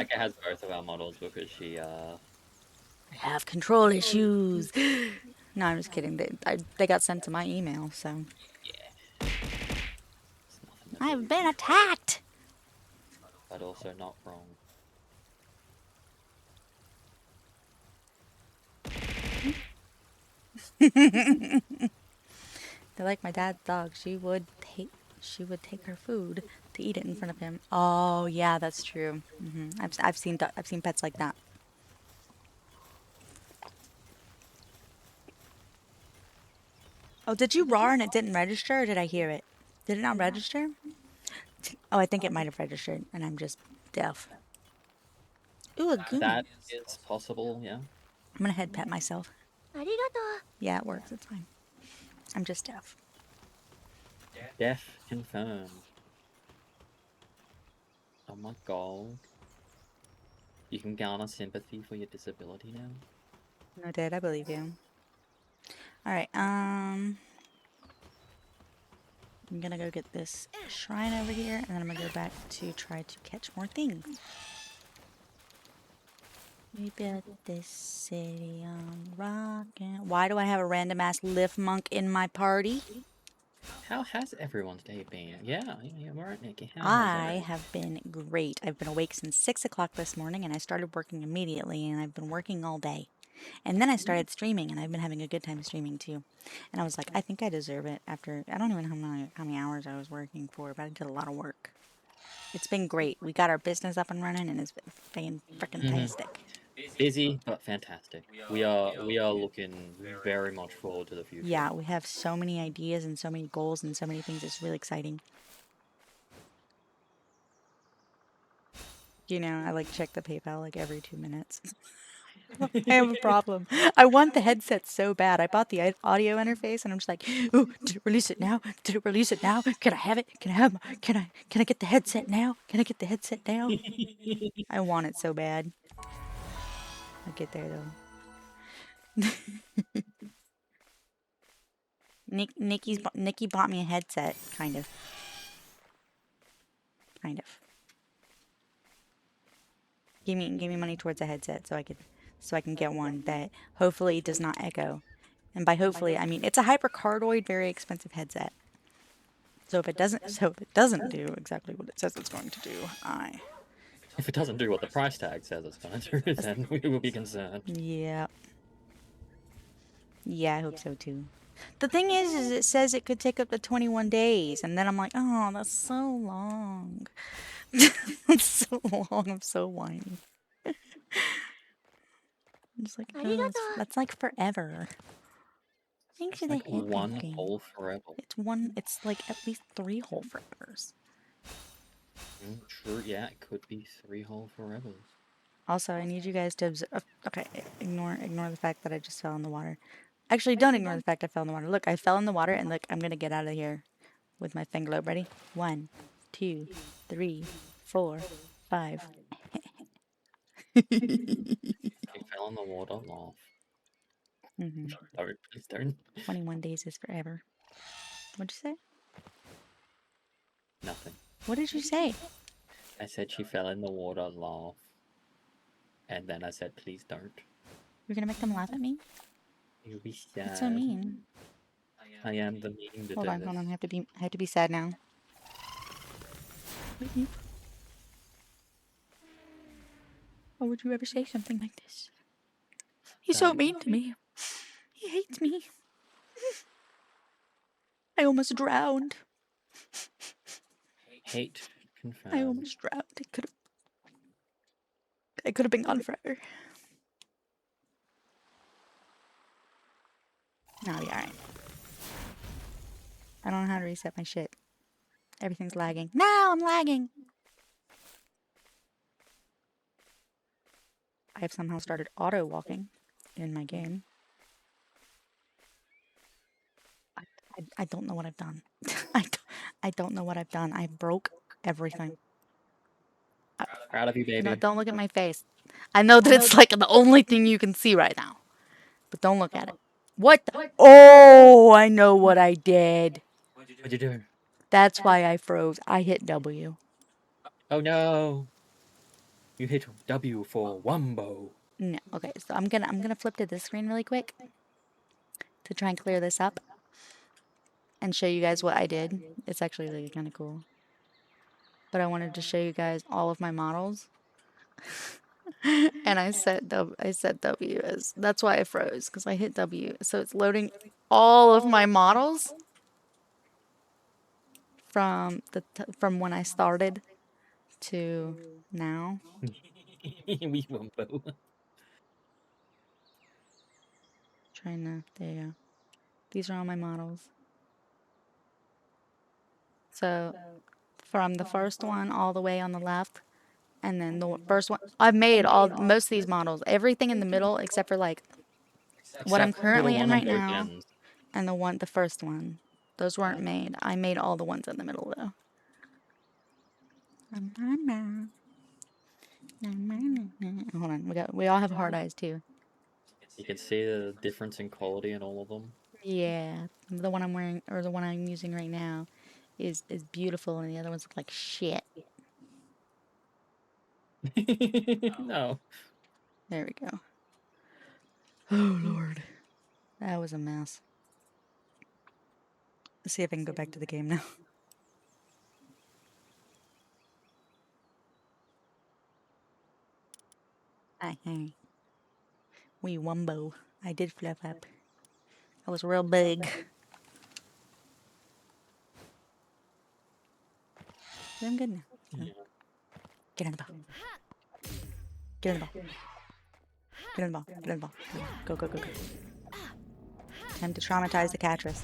Aika has both of our models because she have control issues. No, I'm just kidding. They got sent to my email, so. Yeah. I've been attacked. But also not wrong. They're like my dad's dog. She would take her food to eat it in front of him. Oh yeah, that's true. I've seen pets like that. Oh, did you roar and it didn't register, or did I hear it? Did it not register? Oh, I think it might have registered, and I'm just deaf. Ooh, a goon. That is possible, yeah. I'm gonna head pet myself. Arigato. Yeah, it works. It's fine. I'm just deaf. Deaf confirmed. Oh my god. You can garner sympathy for your disability now? No, Dad, I believe you. Alright, I'm gonna go get this shrine over here, and then I'm gonna go back to try to catch more things. We built this city on rock and... Why do I have a random ass lift monk in my party? How has everyone's day been? Yeah, right, Nikki. I have been great. I've been awake since 6 o'clock this morning, and I started working immediately, and I've been working all day. And then I started streaming, and I've been having a good time streaming too. And I was like, I think I deserve it after, I don't even know how many hours I was working for, but I did a lot of work. It's been great. We got our business up and running, and it's been freaking-tastic. Busy, but fantastic. We are looking very much forward to the future. Yeah, we have so many ideas and so many goals and so many things. It's really exciting. You know, I like check the PayPal like every 2 minutes. I have a problem. I want the headset so bad. I bought the audio interface and I'm just like, "Ooh, did it release it now? Did it release it now? Can I have it? Can I get the headset now? Can I get the headset now?" I want it so bad. I'll get there though. Nikki bought me a headset, kind of. Kind of. Give me money towards a headset so I can get one that hopefully does not echo. And by hopefully, I mean it's a hypercardioid, very expensive headset. So if it doesn't do exactly what it says it's going to do, If it doesn't do what the price tag says it's going to do, then we will be concerned. Yeah. Yeah, I hope so too. The thing is it says it could take up to 21 days, and then I'm like, oh, that's so long. That's so long. I'm so whiny. I'm just like, oh, that's like forever. Thanks It's for the like hit, one Pumpkin. whole forever. It's like at least 3 whole forevers. True, yeah, it could be 3 whole forevers. Also, I need you guys to observe. Okay, ignore the fact that I just fell in the water. Actually, don't ignore the fact I fell in the water. Look, I fell in the water, and look, I'm gonna get out of here with my thing globe. Ready? 1, 2, 3, 4, 5. He fell in the water, laugh. Mm-hmm. Don't, please don't. 21 days is forever. What'd you say? Nothing. What did you say? I said she fell in the water, laugh. And then I said, please don't. You're gonna make them laugh at me? You'll be sad. That's so mean. I am the mean to Hold do on, this. hold on. I have to be sad now. Why would you ever say something like this? He's so mean to me. He hates me. I almost drowned. Hate confirmed. I almost drowned. I could have been gone forever. No, I'll be alright. I don't know how to reset my shit. Everything's lagging. Now I'm lagging! I have somehow started auto-walking in my game. I don't know what I've done. I don't know what I've done. I broke everything. Proud of you, baby. No, don't look at my face. I know that it's like the only thing you can see right now. But don't look at it. What the? Oh, I know what I did. What'd you do? That's why I froze. I hit W. Oh no! You hit W for Wumbo. No, okay, so I'm gonna flip to this screen really quick to try and clear this up and show you guys what I did. It's actually really kind of cool. But I wanted to show you guys all of my models. And I set W as, that's why I froze, because I hit W. So it's loading all of my models from when I started to now. We Wumbo. There you go. These are all my models. So from the first one all the way on the left, and then the first one, I've made most of these models, everything in the middle except for like what I'm currently in right now, and the first one. Those weren't made. I made all the ones in the middle though. Hold on, we all have hard eyes too. You can see the difference in quality in all of them. Yeah, the one I'm wearing, or the one I'm using right now, is beautiful, and the other ones look like shit. No. There we go. Oh Lord, that was a mess. Let's see if I can go back to the game now. Hey. We Wumbo. I did flip up. I was real big. I'm good now. Yeah. Get in the ball. Get in the ball. Get in the ball. Get in the ball. Go, go, go, go. Time to traumatize the catchers.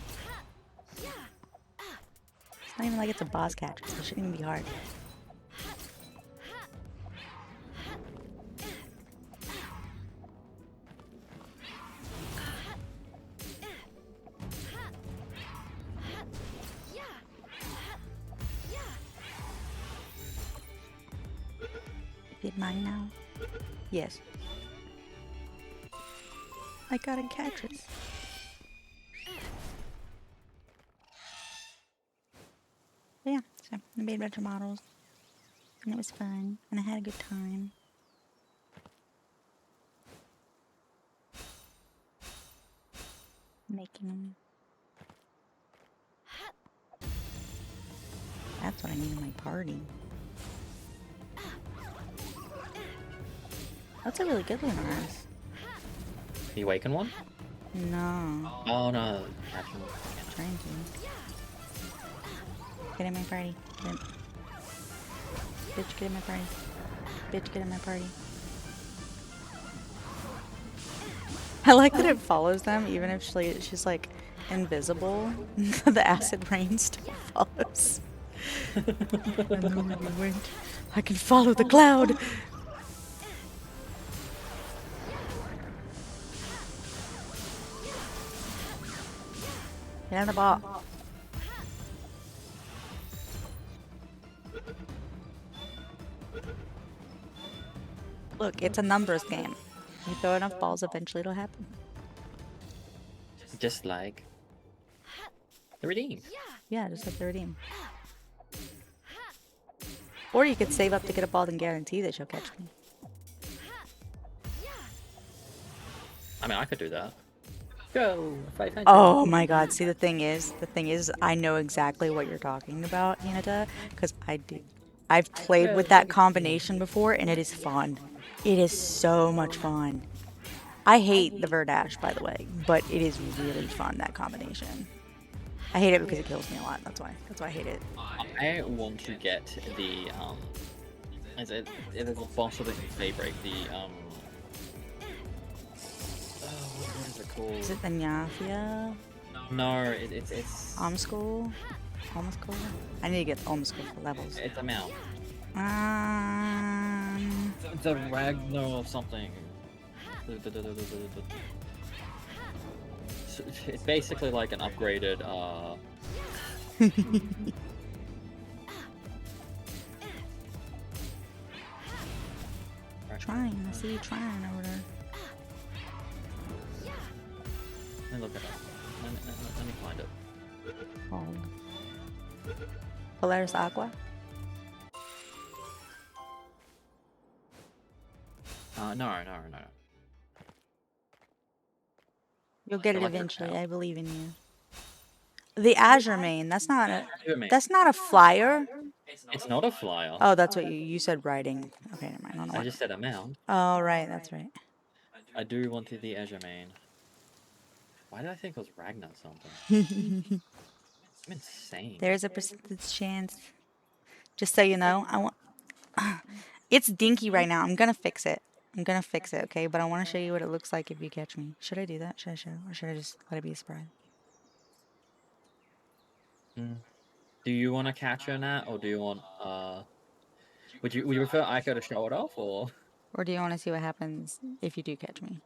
It's not even like it's a boss catchers. It shouldn't even be hard. Is it mine now? Yes. I gotta catch it. But yeah, so I made a bunch of models. And it was fun. And I had a good time. Making them. That's what I need in my party. That's a really good Lunaris. The awakened one? No. Oh no. Actually, Trying to. Get in my party. Get in. Bitch, get in my party. Bitch, get in my party. I like that it follows them, even if she's like invisible. The acid rain still follows. I know where you went. I can follow the cloud. Get on the ball. Look, it's a numbers game. You throw enough balls, eventually it'll happen. just like the redeem. Yeah, just like the redeem. Or you could save up to get a ball and guarantee that she'll catch me. I mean, I could do that. Go 500. Oh my god, see the thing is, I know exactly what you're talking about, Hinata, because I do. I've played with that combination before and it is fun. It is so much fun. I hate the Verdash, by the way, but it is really fun, that combination. I hate it because it kills me a lot, that's why I hate it. I want to get the is it there's a boss of it favorite, the what is it called? Is it the Nyafia? No, it's Omschool? Omschool? I need to get Omschool for levels. it's a mount. The The Ragnar or something. It's basically like an upgraded Trying, I see you trying over there. Let me look it up. Let me find it. Oh. Polaris Aqua? No. You'll get it Like eventually, now. I believe in you. The Azure main, that's not a flyer. It's not a flyer. Oh, that's what you said riding. Okay, never mind. I don't know I what. just said a mount. Oh, right, that's right. I do want the Azure main. Why did I think it was Ragnar something? I'm insane. There's a percentage chance. Just so you know, I want. It's dinky right now. I'm gonna fix it. Okay? But I want to show you what it looks like if you catch me. Should I do that? Should I show, or should I just let it be a surprise? Do you want to catch her, Nat, or do you want would you prefer Aiko to show it off, or Or do you want to see what happens if you do catch me?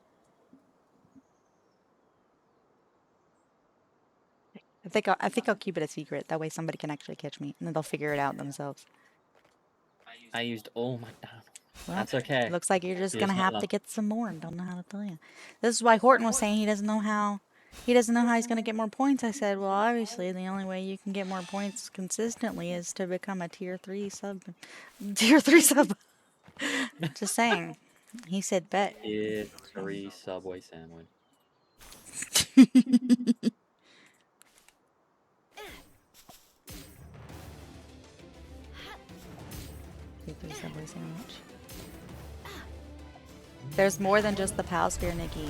I think I'll keep it a secret. That way somebody can actually catch me, and then they'll figure it out themselves. I used all my damn. Well, That's okay. Looks like you're just You're gonna not have allowed. to get some more, and don't know how to tell you. This is why Horton was saying he doesn't know how he's gonna get more points. I said, well, obviously the only way you can get more points consistently is to become a tier 3 sub. Tier 3 sub. Just saying. He said bet. Tier 3 Subway sandwich. Tier 3 subway sandwich. There's more than just the Pal Sphere, Nikki.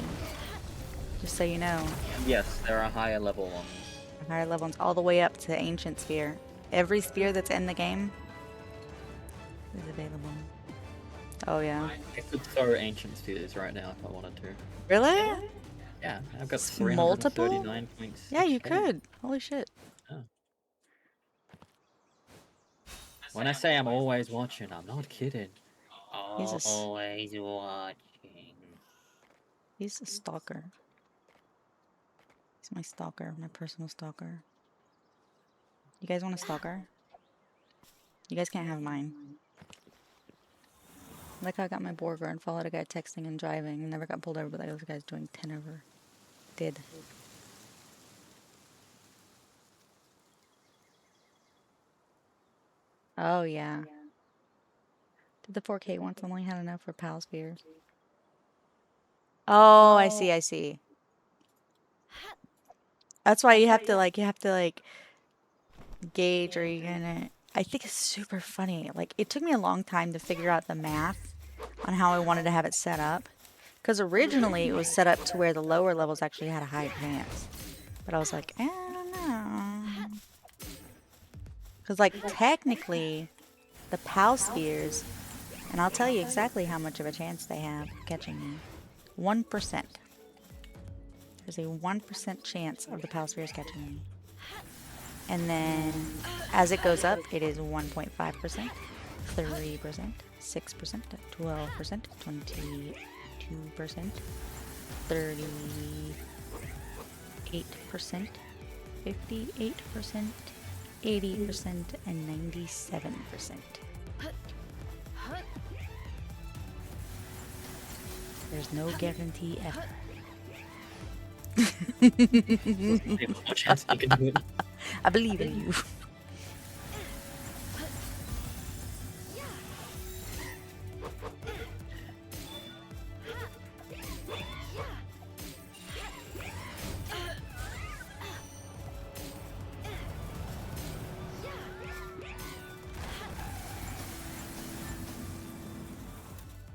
Just so you know. Yes, there are higher level ones. Higher level ones all the way up to Ancient Sphere. Every sphere that's in the game is available. Oh yeah. I could throw ancient spheres right now if I wanted to. Really? Yeah, I've got Multiple? 339 points. Yeah, you could. Holy shit. Oh. When I say I'm always watching, I'm not kidding. He's a, Always watching. he's a stalker. He's my stalker, my personal stalker. You guys want a stalker? You guys can't have mine. Like how I got my burger and followed a guy texting and driving and never got pulled over, but those guys doing 10 over. Did. Oh, yeah. Did the 4K once only had enough for pal spheres? Oh, I see, I see. That's why you have to like gauge, or you're gonna. I think it's super funny. Like, it took me a long time to figure out the math on how I wanted to have it set up. Because originally it was set up to where the lower levels actually had a high chance. But I was like, I don't know. Because, like, technically, the PAL spheres, and I'll tell you exactly how much of a chance they have of catching me. 1%. There's a 1% chance of the PAL spheres catching me. And then, as it goes up, it is 1.5%, 3%, 6%, 12%, 22%, 38%, 58%, 80%, and 97%. There's no guarantee ever. No chance you can do it. I believe in you.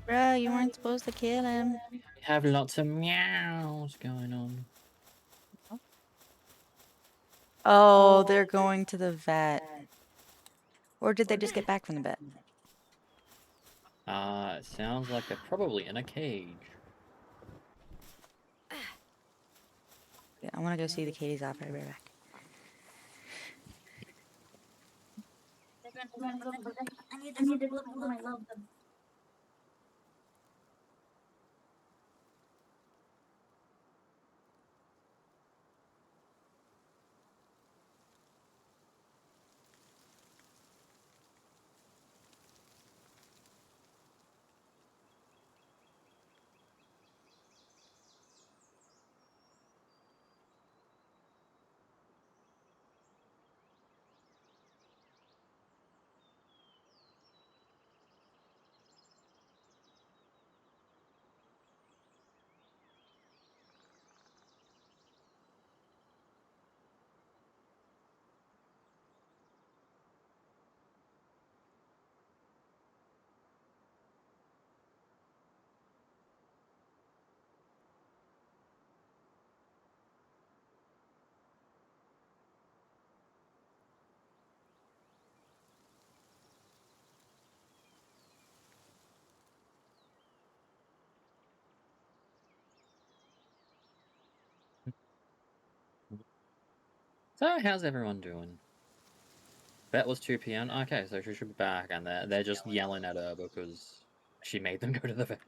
Bruh, you weren't supposed to kill him. We have lots of meows going on. Oh, they're going to the vet. Or did they just get back from the vet? It sounds like they're probably in a cage. Yeah, I want to go see the Katie's off. I'll be right back. I need to look at my love them. So, how's everyone doing? Bet was 2 p.m. Okay, so she should be back, and they're just yelling at her because she made them go to the vet.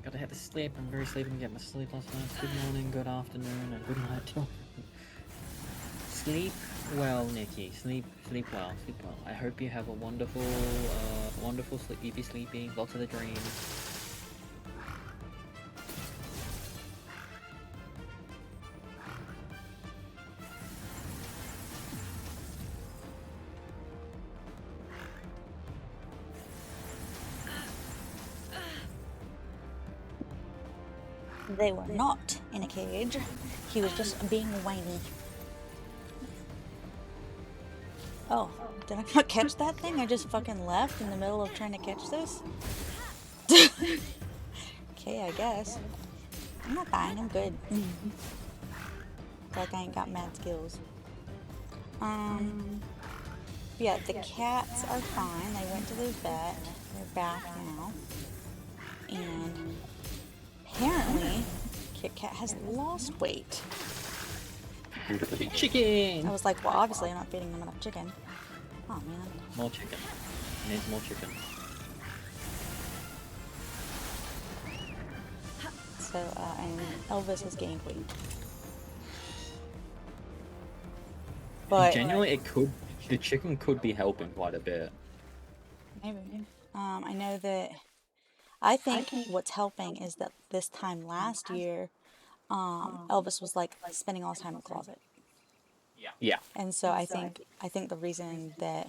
Gotta have to sleep. I'm very sleepy and get my sleep last night. Good morning, good afternoon, and good night. Sleep well, Nikki. Sleep well. Sleep well. I hope you have a wonderful sleepy. Lots of the dreams. They were not in a cage. He was just being whiny. Oh, did I not catch that thing? I just fucking left in the middle of trying to catch this? okay, I guess. I'm not dying, I'm good. Like I ain't got mad skills. Yeah, the cats are fine. They went to the vet. They're back now. And apparently, Kit Kat has lost weight. Chicken! I was like, well, obviously I'm not feeding them enough chicken. Oh, man. More chicken. Needs more chicken. So, and Elvis has gained weight. But Genuinely, the chicken could be helping quite a bit. maybe. I know that, I think what's helping is that this time last year, Elvis was like spending all his time in the closet. Yeah. And so I think the reason that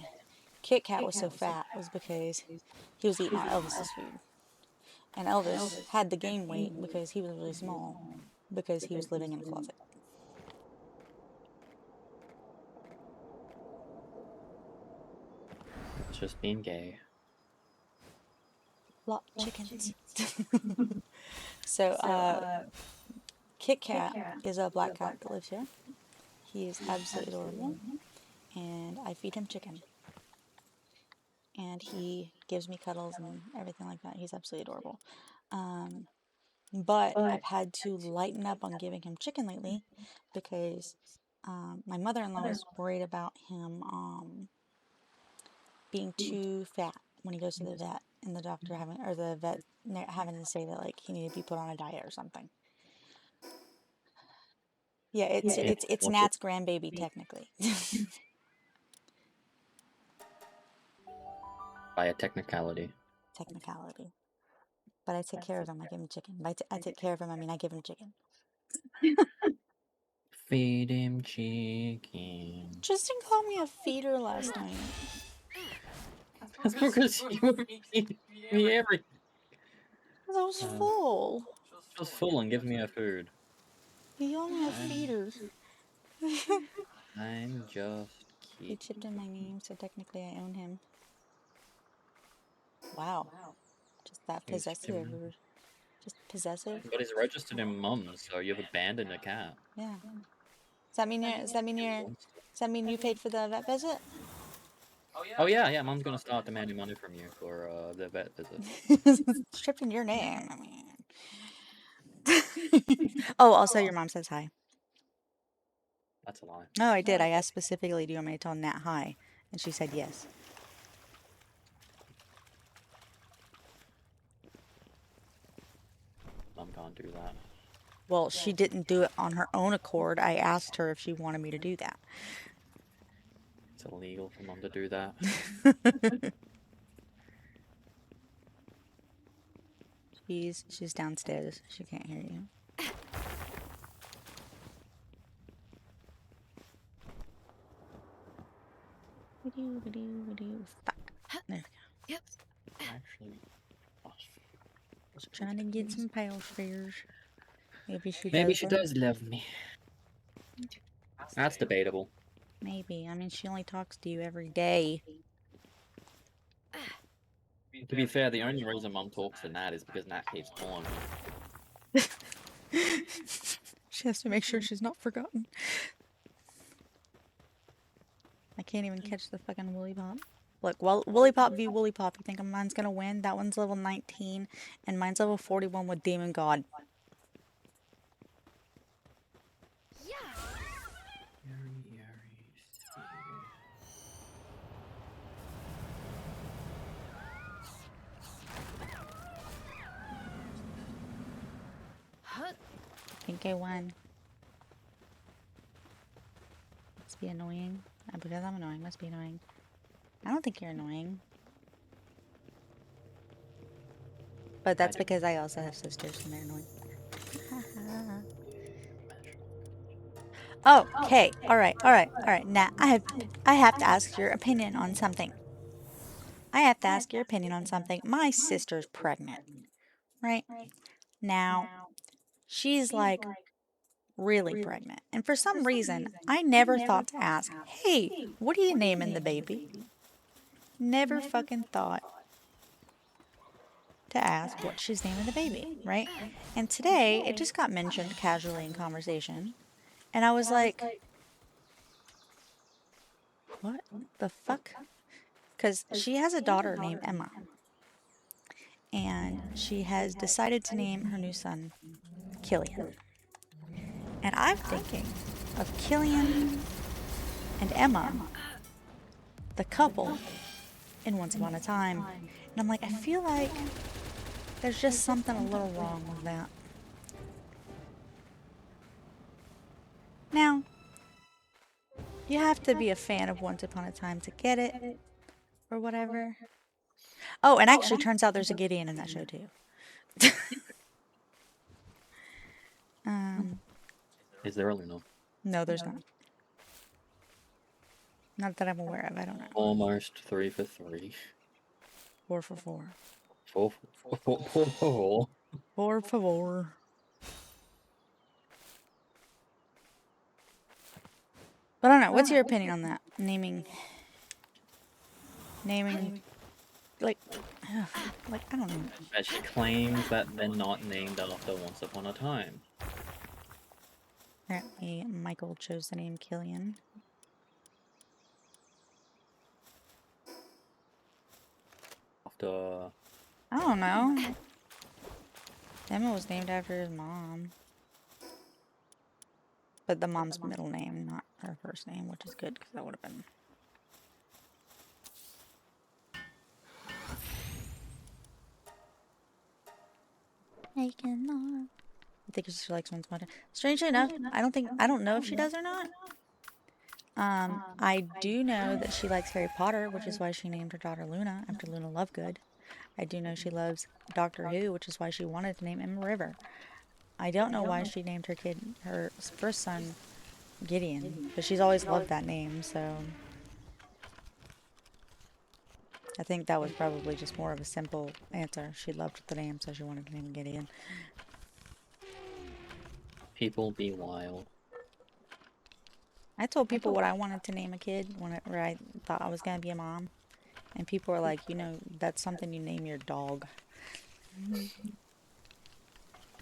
Kit Kat was so fat was because he was eating all Elvis's food. And Elvis had to gain weight because he was really small because he was living in a closet. It's just being gay. Lot chickens. So, Kit Kat is a black cat that lives here. He is absolutely adorable. And I feed him chicken. And he gives me cuddles and everything like that. He's absolutely adorable. But I've had to lighten up on giving him chicken lately because my mother-in-law was worried about him being too fat when he goes to the vet and the doctor having, or the vet having to say that like he needed to be put on a diet or something. Yeah, it's Nat's grandbaby technically. By a technicality. Technicality. But I take care of him. I give him chicken. By I take care of him, I mean I give him chicken. Feed him chicken. Tristan called me a feeder last night. That's because you were feeding me everything. I was full. She was full and give me her food. He only a feeder. I'm just He kidding. chipped in my name, so technically I own him. Wow. Just that possessive. Just possessive. But he's registered in Mum's, so you've abandoned a cat. Yeah. Does that mean you paid for the vet visit? Oh yeah, Mum's gonna start demanding money from you for the vet visit. It's chipped in your name. I mean. Oh, also your mom says hi. That's a lie. No, I did. I asked specifically, do you want me to tell Nat hi? And she said yes. Mum can't do that. Well, she didn't do it on her own accord. I asked her if she wanted me to do that. It's illegal for Mum to do that. She's downstairs. She can't hear you. Fuck. There we go. Yep. Actually, Just trying to get some pale spears. Maybe she does love me. That's debatable. Maybe. I mean, she only talks to you every day. To be fair, the only reason Mum talks to Nat is because Nat keeps calling me. She has to make sure she's not forgotten. I can't even catch the fucking Woolly Pop. Look, Woolly Pop v Woolly Pop. You think mine's gonna win? That one's level 19, and mine's level 41 with Demon God. I think I won. Must be annoying. Because I'm annoying, must be annoying. I don't think you're annoying. But that's because I also have sisters and they're annoying. Oh, okay. Alright. Now, I have to ask your opinion on something. My sister's pregnant. Right? Now, she's like really pregnant. And for some reason, I never thought to ask, hey, what are you naming the baby? Never fucking thought. to ask what she's naming the baby, right? And today, it just got mentioned casually in conversation. And I was like, what the fuck? Because she has a daughter named Emma. And she has decided to name her new son Killian. And I'm thinking of Killian and Emma, the couple, in Once Upon a Time. And I'm like, I feel like there's just something a little wrong with that. Now, you have to be a fan of Once Upon a Time to get it, or whatever. Oh, and actually, turns out there's a Gideon in that show too. Is there really no? No, there's not. Not that I'm aware of. I don't know. Almost 3 for 3. 4 for 4. 4 for 4. Por favor. But I don't know. What's your opinion on that? Naming, like, I don't know. That she claims that they're not named after Once Upon a Time. Apparently, Michael chose the name Killian. After... I don't know. Emma was named after his mom. But the mom's middle name, not her first name, which is good because that would have been... I think she likes Once Upon a Time. Strangely enough, I don't know if she does or not. I do know that she likes Harry Potter, which is why she named her daughter Luna after Luna Lovegood. I do know she loves Doctor Who, which is why she wanted to name Emma River. I don't know why she named her first son, Gideon, but she's always loved that name, so I think that was probably just more of a simple answer. She loved the name, so she wanted to name him Gideon. People be wild. I told people what I wanted to name a kid whenever I thought I was going to be a mom. And people were like, you know, that's something you name your dog.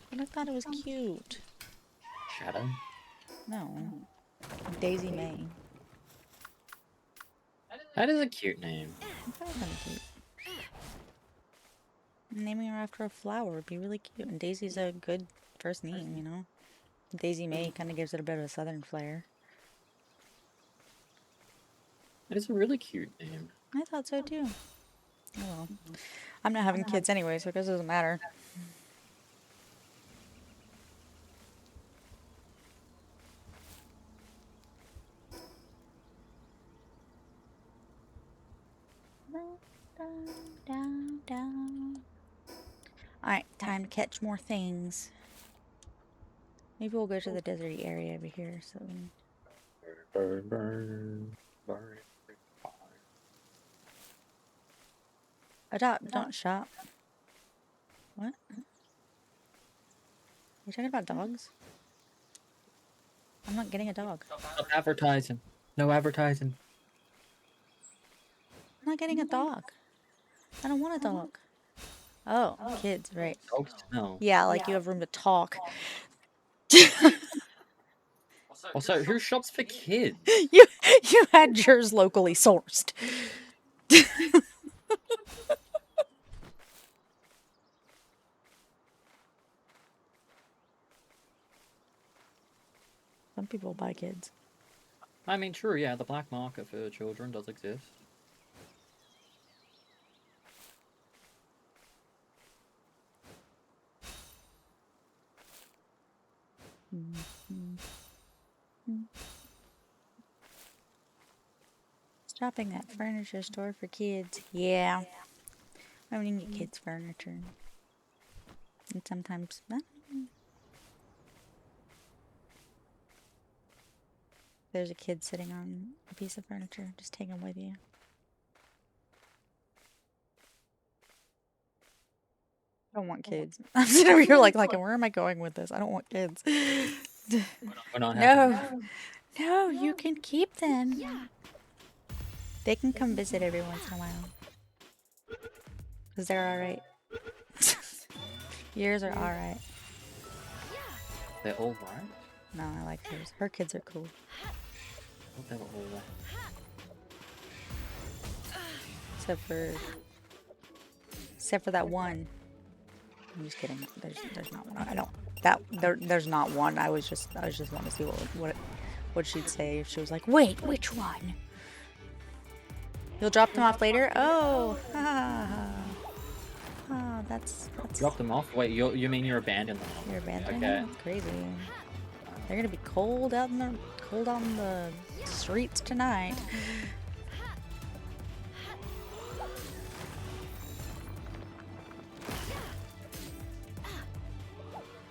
But I thought it was cute. Shadow? No. Daisy May. That is a cute name. That was kind of cute. Naming her after a flower would be really cute. And Daisy's a good first name, you know? Daisy May kind of gives it a bit of a southern flair. That is a really cute name. I thought so too. Oh well. I'm not having kids anyway, so I guess it doesn't matter. Alright, time to catch more things. Maybe we'll go to the deserty area over here so we can... Burn, burn, burn. Adopt, don't shop. What? Are you talking about dogs? I'm not getting a dog. Stop advertising. No advertising. I'm not getting a dog. I don't want a dog. Oh, kids, right. Dogs no. Yeah, like you have room to talk. Also, who shops for kids? You had yours locally sourced. Some people buy kids. I mean, true, yeah, the black market for children does exist. Shopping at furniture store for kids. Yeah. I mean, you can get kids furniture. And sometimes... There's a kid sitting on a piece of furniture. Just take him with you. I don't want kids. I'm sitting over here like, where am I going with this? I don't want kids. We're not No, you can keep them. Yeah. They can come visit every once in a while. Because they're alright. Yours are alright. They're all right? No, I like hers. Her kids are cool. They're all right. Except for that one. I'm just kidding. There's not one. I don't. There's not one. I was just wanting to see what she'd say if she was like, wait, which one? You'll drop them off later? Oh, oh, that's. Drop them off? Wait, you mean you're abandoning them? You're abandoning Okay. them? That's crazy. They're gonna be cold out on the streets tonight.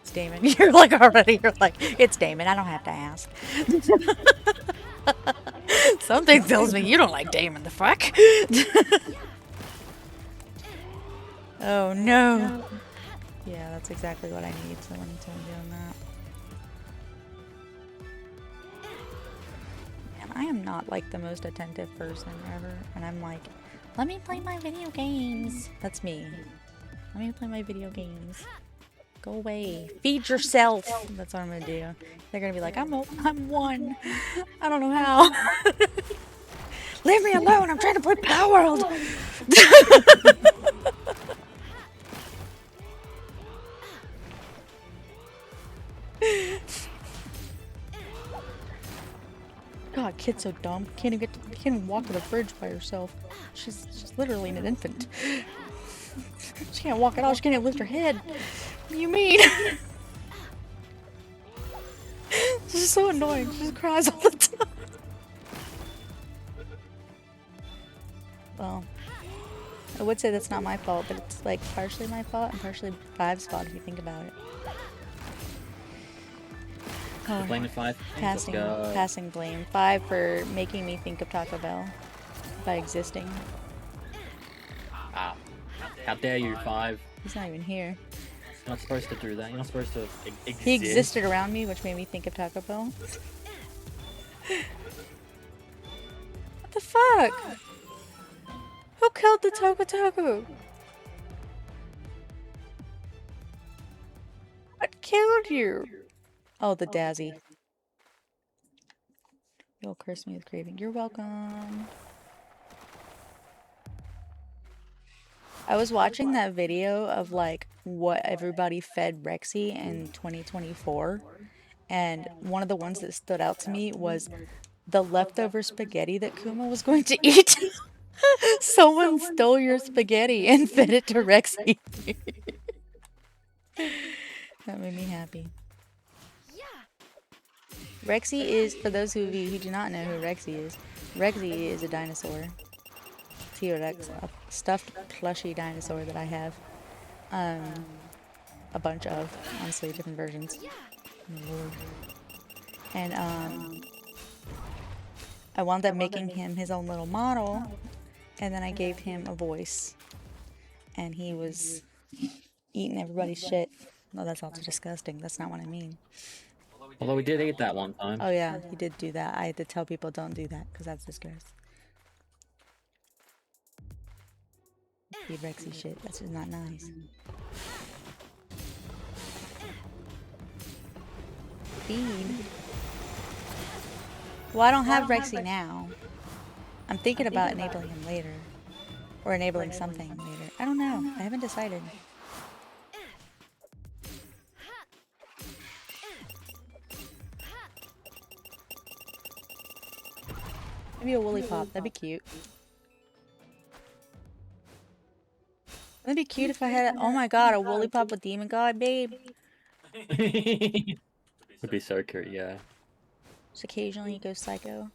It's Damon. You're like, it's Damon. I don't have to ask. Something tells me you don't like Damon. The fuck? Oh no. Yeah, that's exactly what I need. Someone to tell me doing that. Man, I am not like the most attentive person ever, and I'm like, let me play my video games. That's me. Let me play my video games. Go away. Feed yourself. That's what I'm gonna do. They're gonna be like, I'm one. I don't know how. Leave me alone. I'm trying to play Palworld. God, kid's so dumb. Can't even walk to the fridge by herself. She's literally an infant. She can't walk at all. She can't even lift her head. What do you mean? This is so annoying. She just cries all the time. Well, I would say that's not my fault, but it's like partially my fault and partially Five's fault if you think about it. Blame it 5. Passing blame. 5 for making me think of Taco Bell by existing. Ah, how dare you, 5? He's not even here. You're not supposed to do that. You're not supposed to exist. He existed around me, which made me think of Taco Bell. What the fuck? Who killed the Taco? What killed you? Oh, the Dazzy. You'll curse me with craving. You're welcome. I was watching that video of like what everybody fed Rexy in 2024, and one of the ones that stood out to me was the leftover spaghetti that Kuma was going to eat. Someone stole your spaghetti and fed it to Rexy. That made me happy. Rexy is, for those of you who do not know who Rexy is a dinosaur. T-Rex, a stuffed plushy dinosaur that I have. A bunch of, honestly, different versions. Lord. And I wound up making him his own little model, and then I gave him a voice. And he was eating everybody's shit. No, that's also disgusting. That's not what I mean. Although we did eat that one time. Oh yeah, he did do that. I had to tell people don't do that, because that's disgrace. Feed Rexy shit. That's just not nice. Feed? Well, I don't have Rexy now. I'm thinking about enabling him later. Or enabling something later. I don't know. I haven't decided. Maybe a woolly pop. That'd be cute. That'd be cute if I had oh my god, a woolly pop with Demon God, babe. Would be so cute, yeah. Just occasionally go psycho.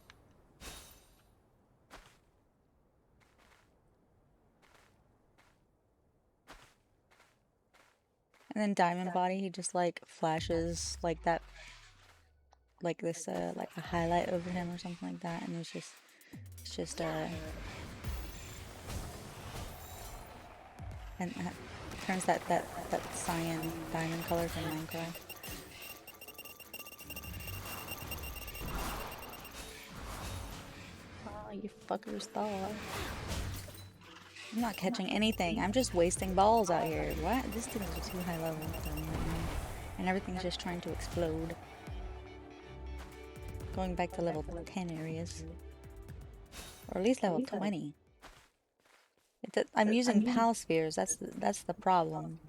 And then Diamond Body, he just like flashes like that, like this, like a highlight over him or something like that, and it's just and turns that cyan diamond color from Minecraft. Oh, you fuckers thought. I'm not catching anything. I'm just wasting balls out here. What? This thing is too high level for me right now. And everything's just trying to explode. Going back to level 10 areas. Or at least level 20. I'm using pal spheres. That's the problem.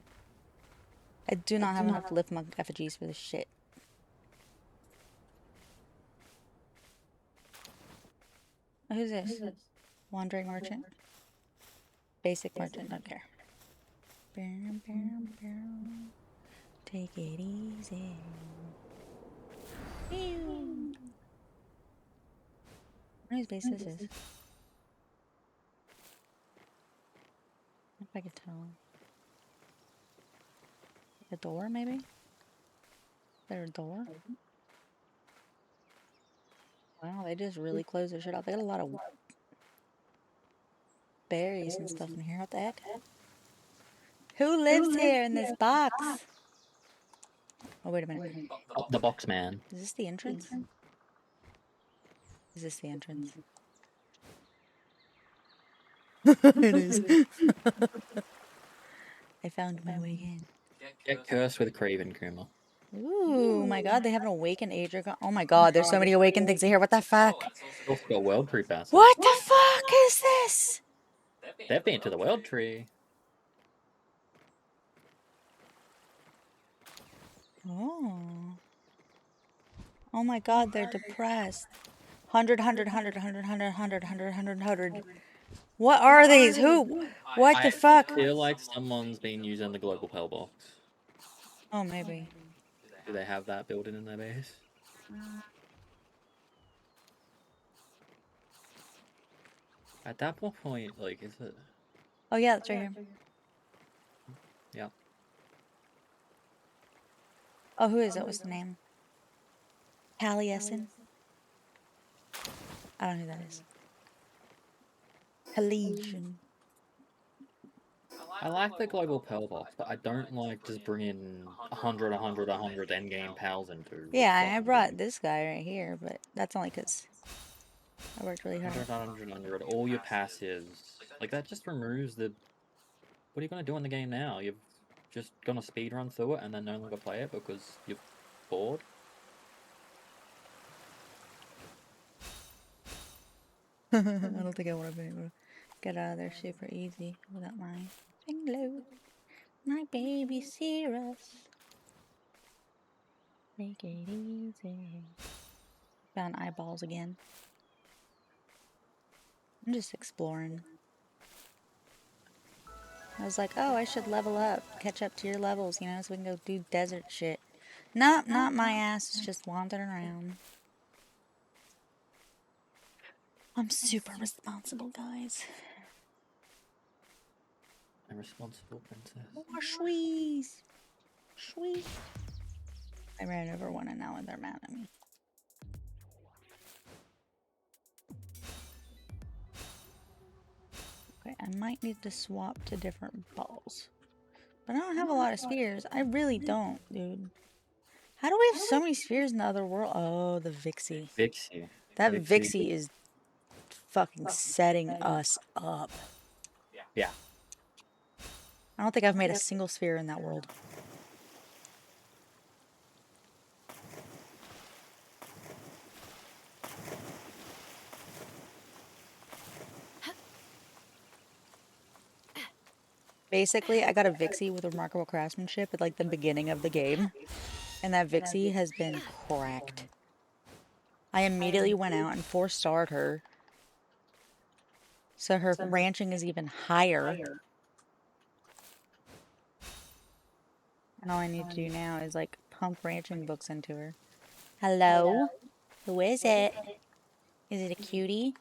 I do not have enough lift monk effigies for this shit. Oh, who's this? Wandering merchant? Basic merchant, don't care. Take it easy. Ew. I whose base this is. If I could tell. A door, maybe? Is there a door? Wow, they just really closed their shit off. They got a lot of berries and stuff in here. What the heck? Who lives here in this box? Oh, wait a minute. Oh, the box man. Is this the entrance? Is this the entrance? It is. I found my way in. Get cursed with Craven Kuma. Ooh, my god, they have an awakened Adric. Oh my god, there's so many awakened things in here. What the fuck? Also got World Tree passes. What the fuck is this? They've been to the World Tree. Oh. Oh my god, they're depressed. 100, 100, 100, 100, 100, 100, 100, 100, 100. What are these? Who? What the fuck? I feel like someone's been using the global Pell box. Oh, maybe. Do they have that built in their base? At that point, like, is it? Oh yeah, that's right here. Yeah. Oh, who is it? What's the name? Taliesin? I don't know who that is. Pallesian. I like the global Pell box, but I don't like just bringing 100, 100, 100 endgame pals into. Yeah, I brought this guy right here, but that's only because I worked really hard. 100, 100, 100, all your passives. Like, that just removes the... What are you going to do in the game now? You're just going to speedrun through it and then no longer play it because you're bored? I don't think I want to be able to get out of there super easy without my hello, my baby Cirrus. Take it easy. Found eyeballs again. I'm just exploring. I was like, oh, I should level up, catch up to your levels, you know, so we can go do desert shit. Nope, not my ass. It's just wandering around. I'm super responsible, guys. A responsible princess. Oh, sweet. Sweet. I ran over one and now they're mad at me. Okay, I might need to swap to different balls. But I don't have a lot of spheres. I really don't, dude. How do we have so many spheres in the other world? Oh, the Vixie. Vixie. That Vixie is fucking setting us up. Yeah. I don't think I've made a single sphere in that world. Basically, I got a Vixie with remarkable craftsmanship at like the beginning of the game. And that Vixie has been cracked. I immediately went out and 4-starred her. So her ranching is even higher. And all I need to do now is like pump ranching books into her. Hello? Who is it? Is it a cutie?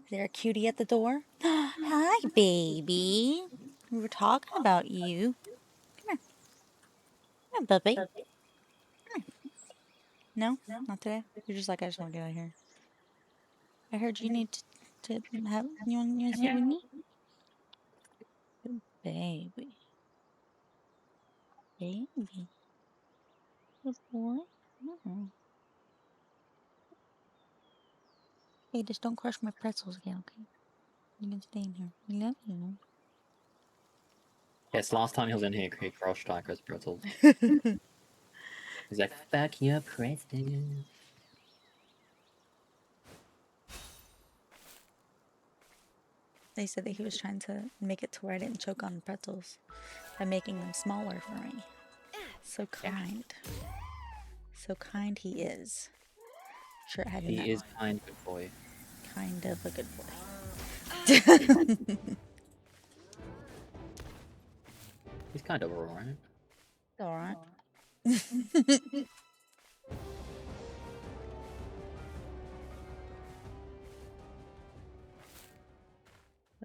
Is there a cutie at the door? Hi, baby. We were talking about you. Come here. Come here, puppy. Come here. No? Not today? You're just like, I just want to get out of here. I heard you need to have, you want to sit with me? Good baby. Baby. Good boy. Oh. Hey, just don't crush my pretzels again, okay? You can stay in here. I love you. Yes, last time he was in here, he crushed Aiko's pretzels. He's like, fuck your pretzels. They said that he was trying to make it to where I didn't choke on pretzels by making them smaller for me. So kind. So kind he is. Sure, I didn't. He is kind good boy. Kind of a good boy. He's kind of alright. Alright. No,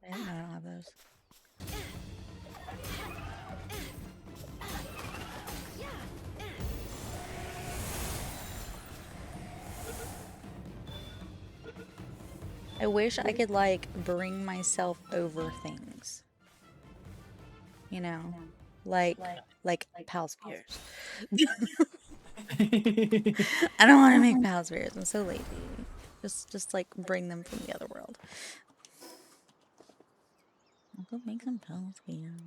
I don't have those. I wish I could, like, bring myself over things. You know? Like pal spears. I don't want to make pal spears. I'm so lazy. Just like bring them from the other world. I'll go make some pal spears.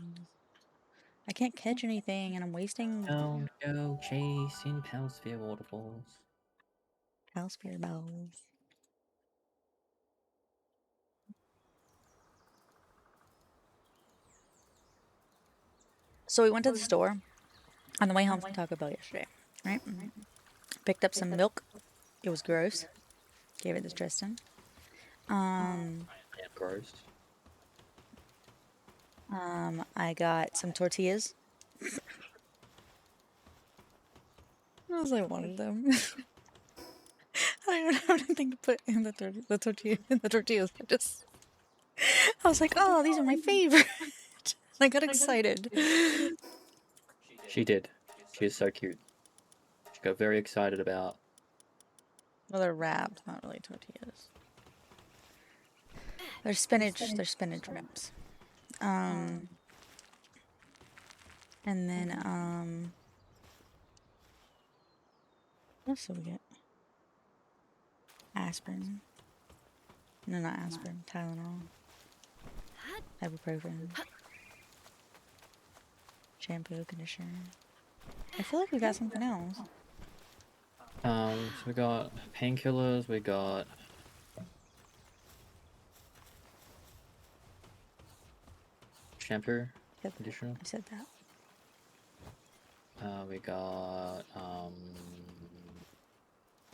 I can't catch anything and I'm wasting Don't go chasing Palsphere waterfalls. pal spear balls. So we went to the store on the way home from Taco Bell yesterday, right? Picked up some milk. It was gross. Gave it to Tristan. I am gross. I got some tortillas. I was like, wanted them. I don't have anything to put in the tortillas. I was like, oh, these are my favorite. I got excited. She did. She is so cute. She got very excited about. Well, they're wrapped, not really tortillas. They're spinach wraps. And then, what else did we get? Aspirin. No, not aspirin. Tylenol. Ibuprofen. Shampoo, conditioner. I feel like we got something else. So we got painkillers, we got shampoo, Yep, conditioner. I said that. We got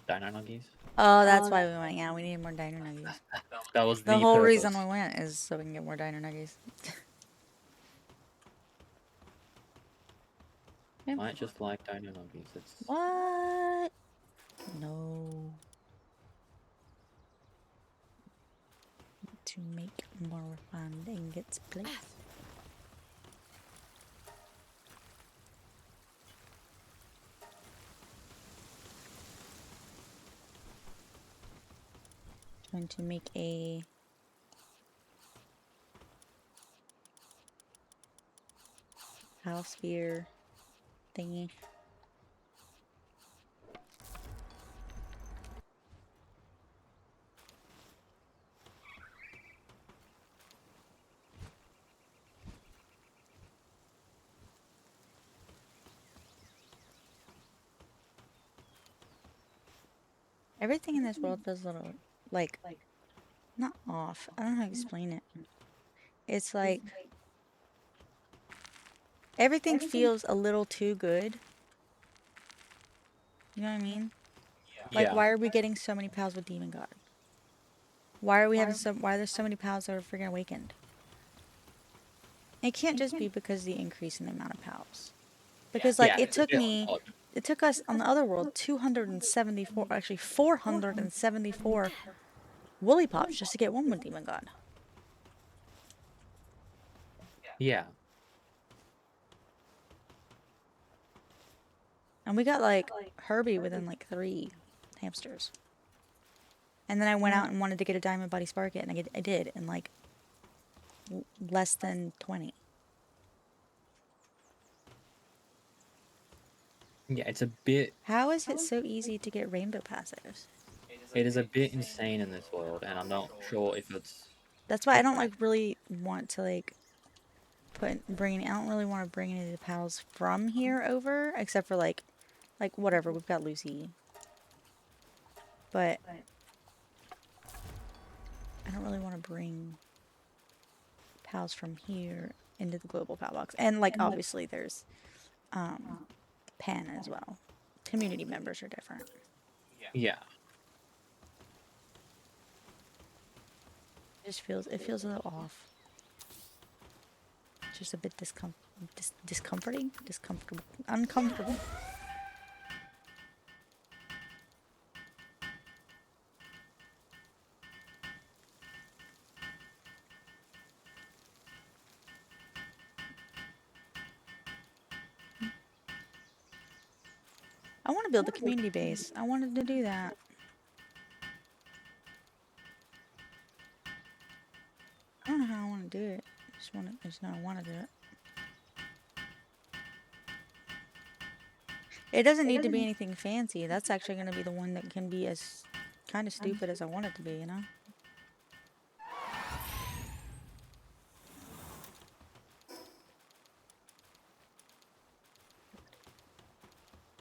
dino nuggies. Oh, that's why we went. Yeah, we need more diner nuggies. That was The whole purpose. reason we went is so we can get more diner nuggies. Might just like dino nuggies. It's What? No. To make more refined ingots, please. Trying to make a house sphere thingy. Everything in this world does little, like, not off. I don't know how to explain it. It's like, everything feels a little too good. You know what I mean? Like, yeah. why are we getting so many pals with Demon God? Why are there's so many pals that are freaking awakened? It can't just be because of the increase in the amount of pals. Because, like, Yeah, it took us on the other world 274, actually 474 woolly pops just to get one with Demon God. Yeah. And we got, like, Herbie within, like, 3 hamsters. And then I went out and wanted to get a Diamond Body Sparket, and I did in, like, less than 20. Yeah, it's a bit. How is it so easy to get rainbow passives? It is a bit insane in this world, and I'm not sure if it's. That's why I don't, like, really want to, like, bringing. I don't really want to bring any of the pals from here over, except for like whatever. We've got Lucy, but I don't really want to bring pals from here into the global pal box. And like obviously there's Pan as well. Community members are different. Yeah. It feels a little off. Just a bit discomforting, uncomfortable. I want to build a community base. I wanted to do that. I don't know how I want to do it. I just know I want to do it. It doesn't need to be anything fancy. That's actually going to be the one that can be as kind of stupid as I want it to be, you know?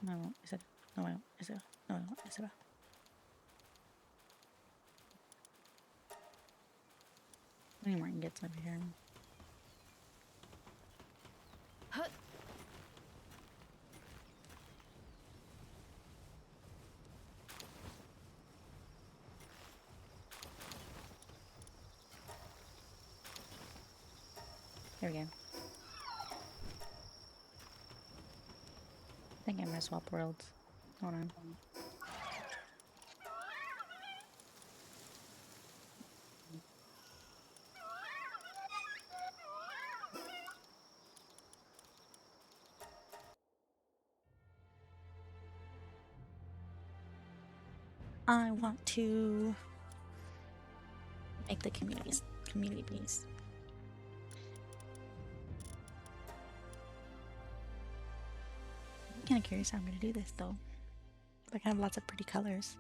No, I won't. Is it? No, I won't. Is it? No, I won't. Is it? Any more gets over here. There we go. I think I'm gonna swap worlds. Hold on. I want to make the community piece. I'm kind of curious how I'm going to do this though. I can have lots of pretty colors.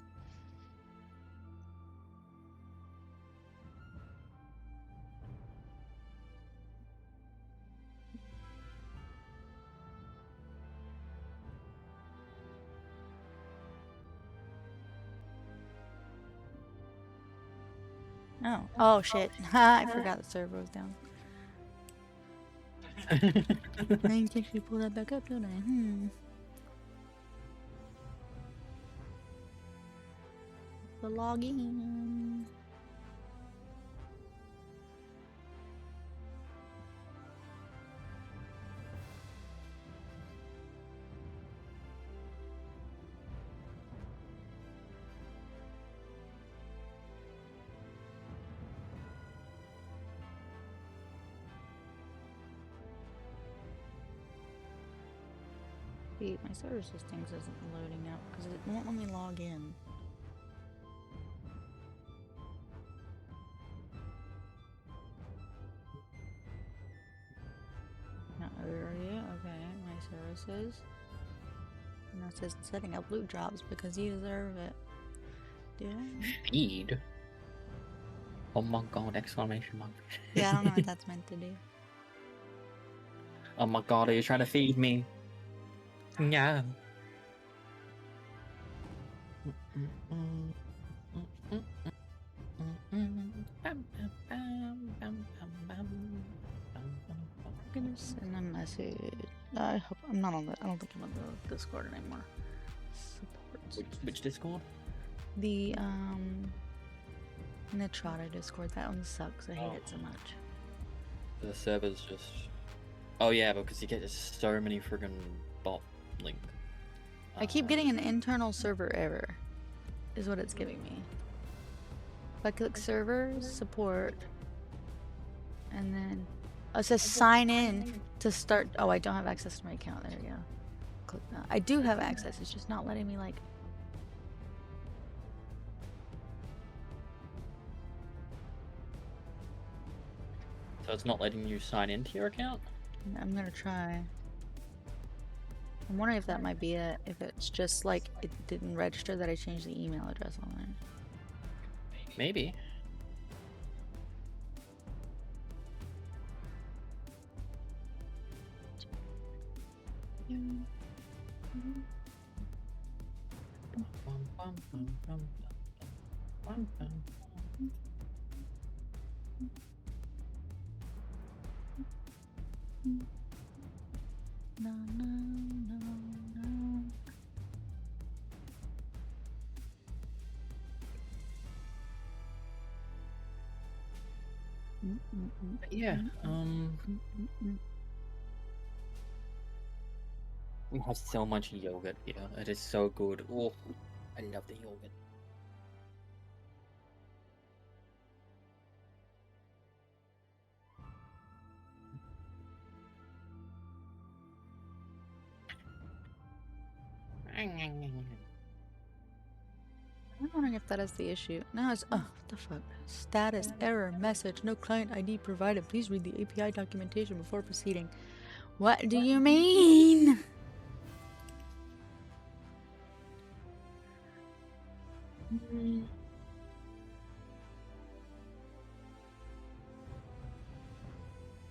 Oh shit. I forgot the server was down. I need to actually pull that back up, don't I? The login. My server systems isn't loading up because it won't let me log in. Not area, okay, my services. And that says setting up loot drops because you deserve it. Do I? Feed? Oh my god, exclamation mark. Yeah, I don't know what that's meant to do. Oh my god, are you trying to feed me? Yeah. I'm gonna send a message. I hope I'm not on the. I don't think I'm on the Discord anymore. Support. Which Discord? The Nitrata Discord. That one sucks. I hate it so much. The server's just. Oh yeah, because you get so many friggin' bot link. I keep getting an internal server error. Is what it's giving me. If I click servers, support, and then it says sign in to start. Oh, I don't have access to my account. There we go. Click that. I do have access. It's just not letting me like. So it's not letting you sign into your account? I'm gonna try. I'm wondering if that might be it. If it's just like it didn't register that I changed the email address on there. Maybe. No, no, no, no. Yeah, we have so much yogurt here. It is so good. Oh, I love the yogurt. I'm wondering if that is the issue. No, it's what the fuck? Status error message. No client ID provided. Please read the API documentation before proceeding. What do you mean?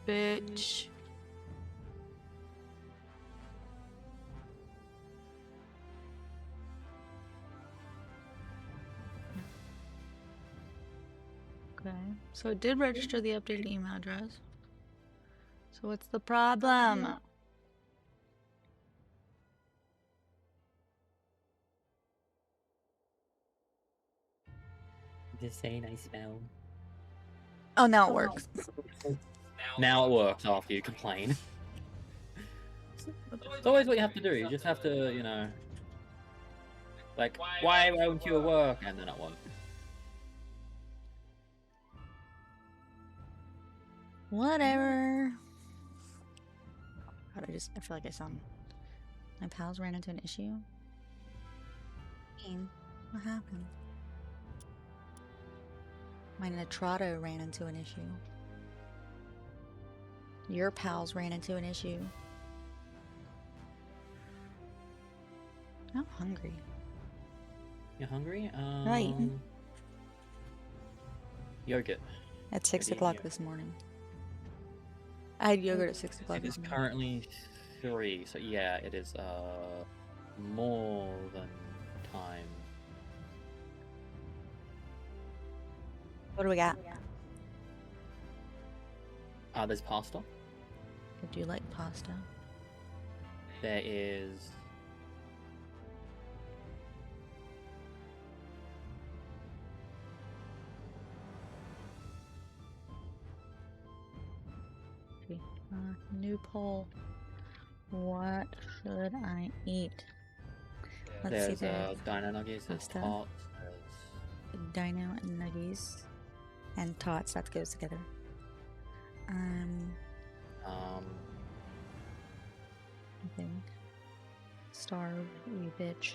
Bitch. Okay, so it did register the updated email address. So what's the problem? Just saying I smell. Oh, now it works. Now it works after you complain. It's always what you have to do. You just have to, you know, like, why won't you work? And then it won't. Whatever. God, I feel like I saw my pals ran into an issue. What happened? My Natrado ran into an issue. Your pals ran into an issue. I'm hungry. You're hungry? Right. Yogurt. At 6 o'clock this morning. I had yogurt at 6 o'clock It this is morning. currently 3, so yeah, it is more than time. What do we got? There's pasta. I do like pasta. There is new poll. What should I eat? Let's see there's the dino nuggets, there's pasta. tots, Dino and nuggies and tots, that goes together. I think. Starve, you bitch.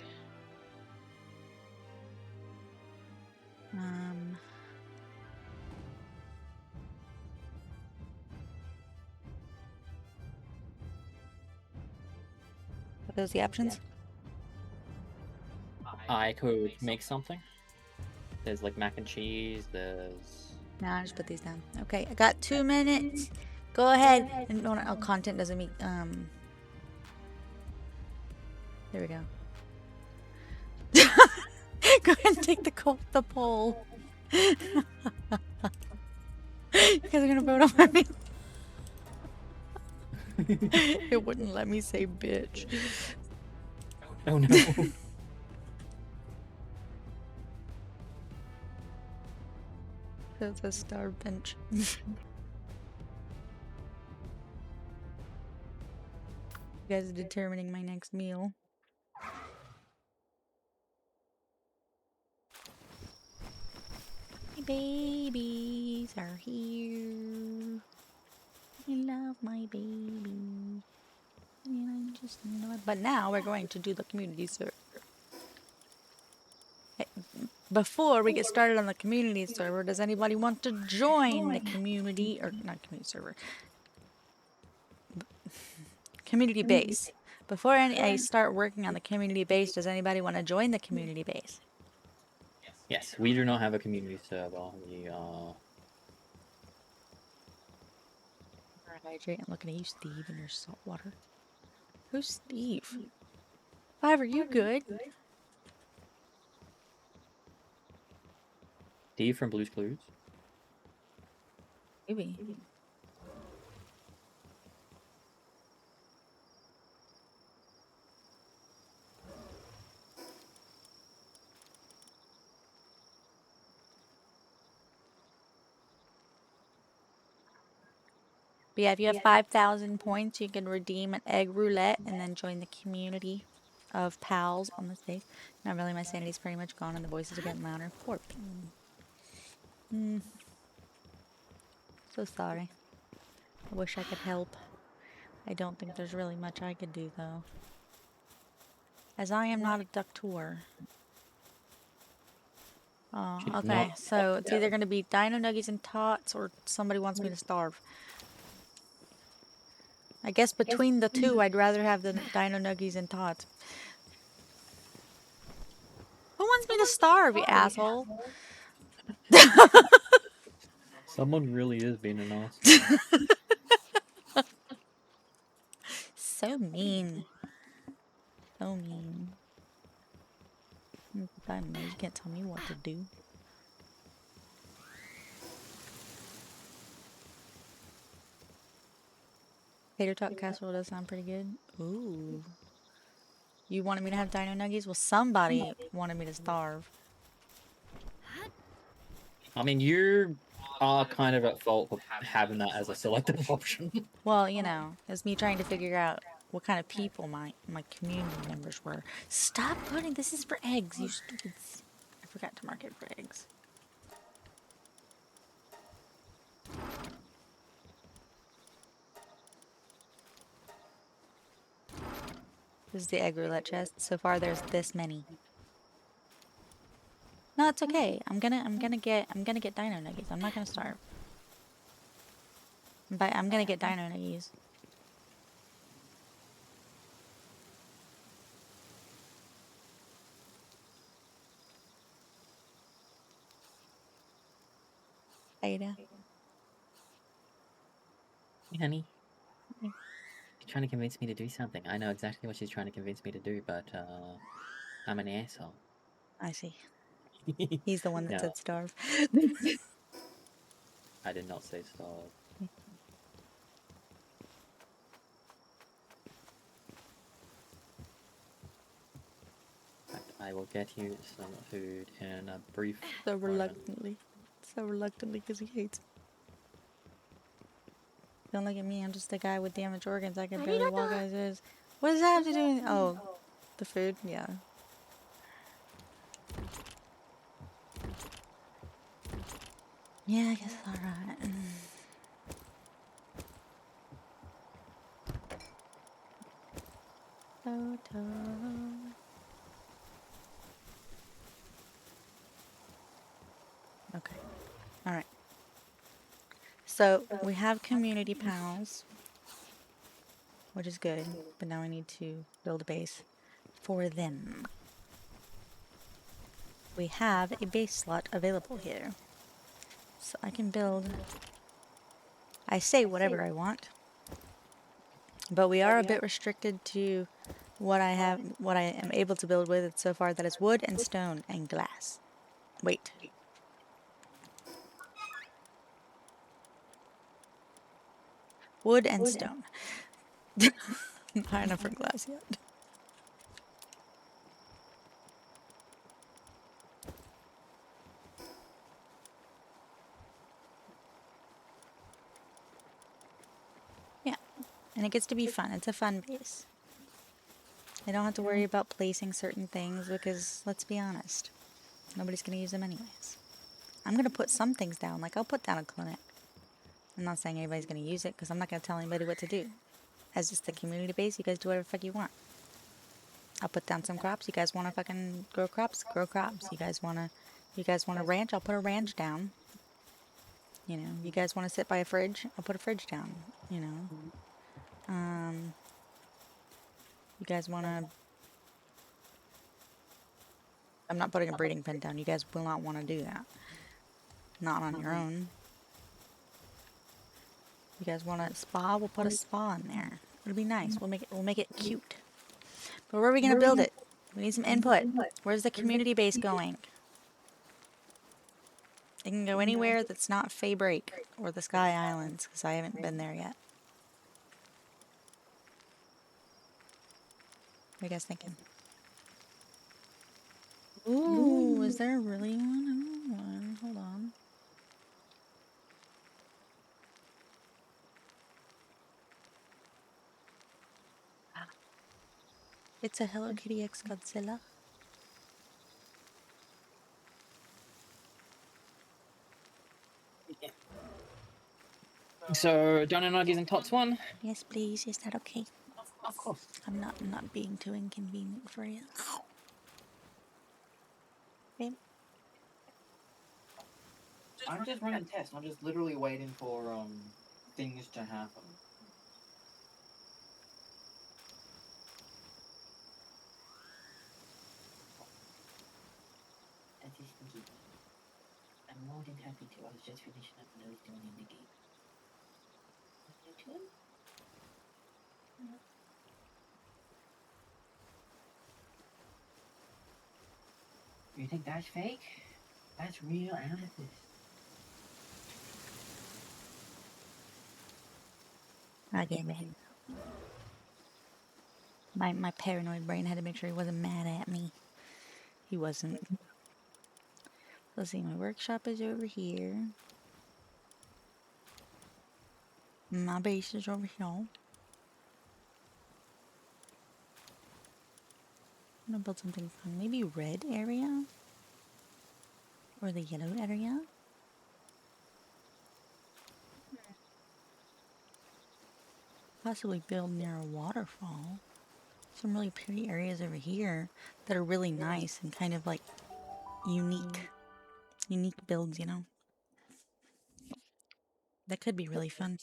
Are those the options? I could make something. There's like mac and cheese, there's... Nah, just put these down. Okay, I got 2 minutes. Go ahead. And no, content doesn't meet, there we go. Go ahead and take the poll. You guys are gonna vote on me. It wouldn't let me say bitch. Oh no. That's a star bench. You guys are determining my next meal. My babies are here. I love my baby. And I just know it. But now we're going to do the community server. Before we get started on the community server, does anybody want to join the community, or not community server, community base? Before I start working on the community base, does anybody want to join the community base? Yes, we do not have a community server. We Hydrate. I'm looking at you, Steve, and your salt water. Who's Steve? Five, are you good? Steve from Blue's Clues. Maybe. But yeah, if you have 5,000 points, you can redeem an egg roulette and then join the community of pals on the stage. Not really, my sanity's pretty much gone and the voices are getting louder. Poor So sorry. I wish I could help. I don't think there's really much I could do, though. As I am not a doctor. Oh, She's okay. not. So it's either going to be Dino Nuggies and Tots or somebody wants me to starve. I guess between the two, I'd rather have the Dino Nuggies and Tots. Who wants me to starve, you asshole? Someone really is being an ass. So mean. So mean. Dino, you can't tell me what to do. Tater Tot Casserole does sound pretty good. Ooh. You wanted me to have Dino Nuggies? Well, somebody wanted me to starve. I mean, you are kind of at fault for having that as a selective option. Well, you know, it's me trying to figure out what kind of people my community members were. Stop putting, this is for eggs, you stupids. I forgot to mark it for eggs. This is the egg roulette chest. So far there's this many. No, it's okay. I'm gonna get Dino Nuggies. I'm not gonna starve. But I'm gonna get Dino Nuggies. Ada. Hey, honey. She's trying to convince me to do something. I know exactly what she's trying to convince me to do, but I'm an asshole. I see. He's the one that No, said starve. I did not say starve. I will get you some food in a brief So moment. reluctantly. So reluctantly because he hates me. Don't look at me, I'm just a guy with damaged organs. I can barely walk as is. What does that have to do with... Oh, the food? Yeah. Yeah, I guess alright. Okay. Alright. So, we have community pals, which is good, but now I need to build a base for them. We have a base slot available here. So I can build... I say whatever I want, but we are a bit restricted to what I am able to build with so far. That is wood and stone and glass. Wait. Wood and stone. Not high enough for glass yet. Yeah, and it gets to be fun. It's a fun base. I don't have to worry about placing certain things because, let's be honest, nobody's going to use them anyways. I'm going to put some things down, like I'll put down a clinic. I'm not saying anybody's going to use it because I'm not going to tell anybody what to do. As just the community base, you guys do whatever the fuck you want. I'll put down some crops. You guys want to fucking grow crops? Grow crops. You guys want a ranch? I'll put a ranch down. You know, you guys want to sit by a fridge? I'll put a fridge down. You know, you guys want to... I'm not putting a breeding pen down. You guys will not want to do that. Not on your own. You guys want a spa? We'll put a spa in there. It'll be nice. We'll make it cute. But where are we gonna build it? We need some input. Where's the community base going? It can go anywhere that's not Fay Break or the Sky Islands, because I haven't been there yet. What are you guys thinking? Ooh, is there really one? Hold on. It's a Hello Kitty X Godzilla. So, done and ideas and tots one? Yes, please. Is that okay? Of course. I'm not being too inconvenient for you. Okay. I'm just running tests. I'm just literally waiting for things to happen. I'm more than happy to. I was just finishing up what I was doing in the game. You too? You think that's fake? That's real amethyst. I get it. My paranoid brain had to make sure he wasn't mad at me. He wasn't. Let's see, my workshop is over here. My base is over here. I'm gonna build something fun. Maybe red area? Or the yellow area? Possibly build near a waterfall. Some really pretty areas over here that are really nice and kind of like unique. Unique builds, you know? That could be really fun.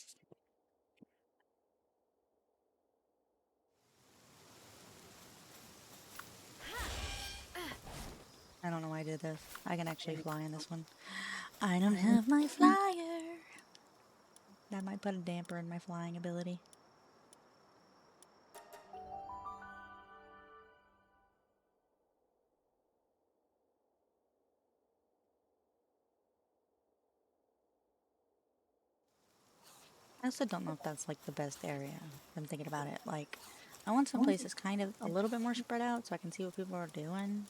I don't know why I did this. I can actually fly in this one. I don't have my flyer. That might put a damper in my flying ability. I also don't know if that's like the best area. I'm thinking about it. Like, I want some places kind of a little bit more spread out so I can see what people are doing.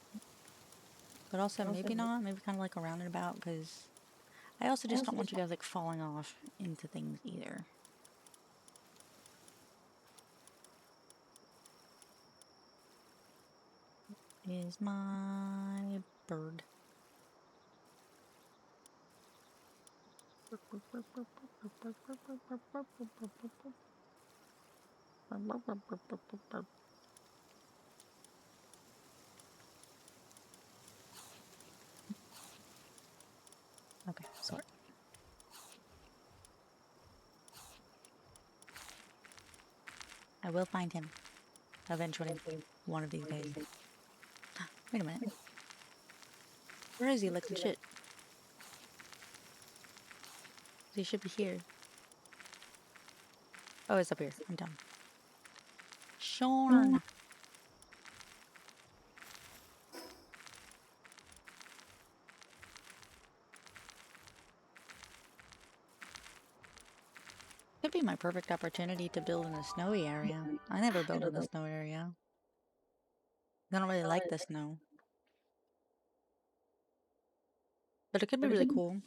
But also maybe not. Maybe kind of like around and about, because I also just don't want you guys like falling off into things either. Is my bird. Okay, sorry. I will find him eventually, one of these days. Wait a minute. Where is he? Like legit. He should be here. Oh, it's up here. I'm dumb. Shorn. Could be my perfect opportunity to build in a snowy area. I never built in a snow area. I don't really like the snow. But it could be really cool.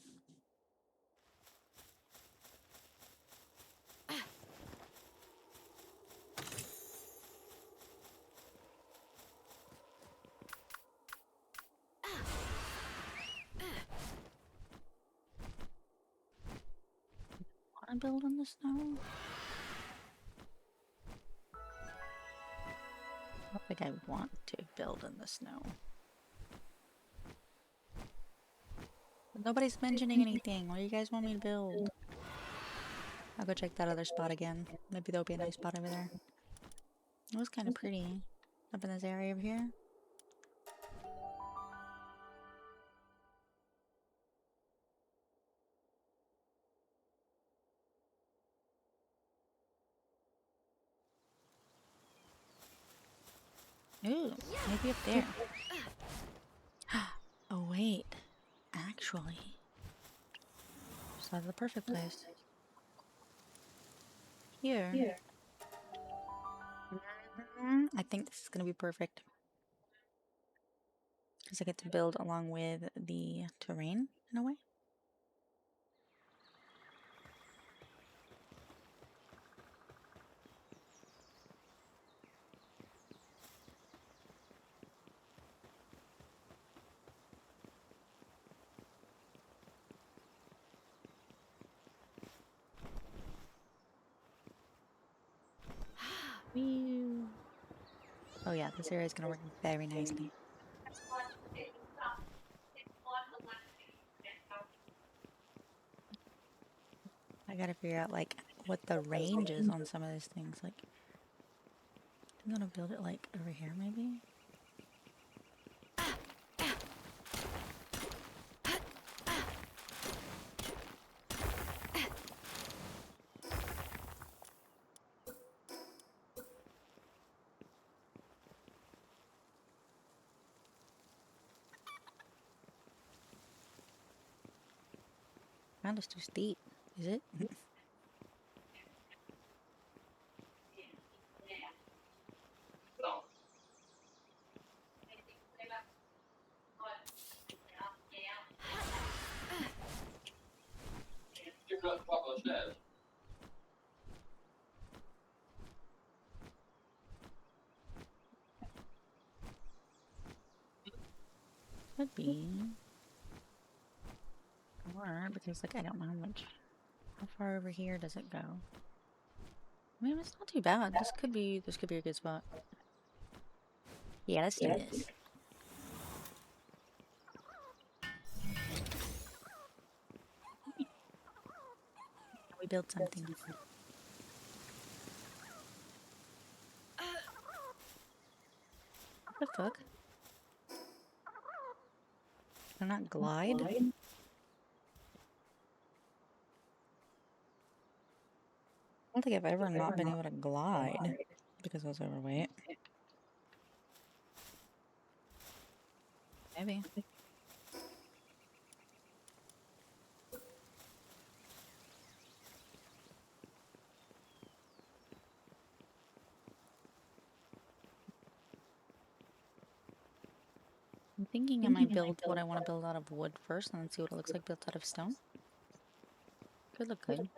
Want to build in the snow? I don't think I want to build in the snow. But nobody's mentioning anything. What do you guys want me to build? I'll go check that other spot again. Maybe there'll be a nice spot over there. It was kind of pretty. Up in this area over here. Ooh, maybe up there. Oh, wait. Actually, just thought of the perfect place. Here. I think this is going to be perfect. Because I get to build along with the terrain in a way. Whew. Oh yeah, this area is going to work very nicely. I gotta figure out like what the range is on some of these things. Like, I'm gonna build it like over here maybe. Kind of too steep, is it? Could be. Or because like I don't know how far over here does it go? I mean, it's not too bad. This could be a good spot. Yeah, let's do this. We built something. What the fuck? Can I not glide? I don't think I've ever not been able to glide because I was overweight. Maybe. I'm thinking I might build what I want to build out of wood first and then see what it looks like built out of stone. Could look good.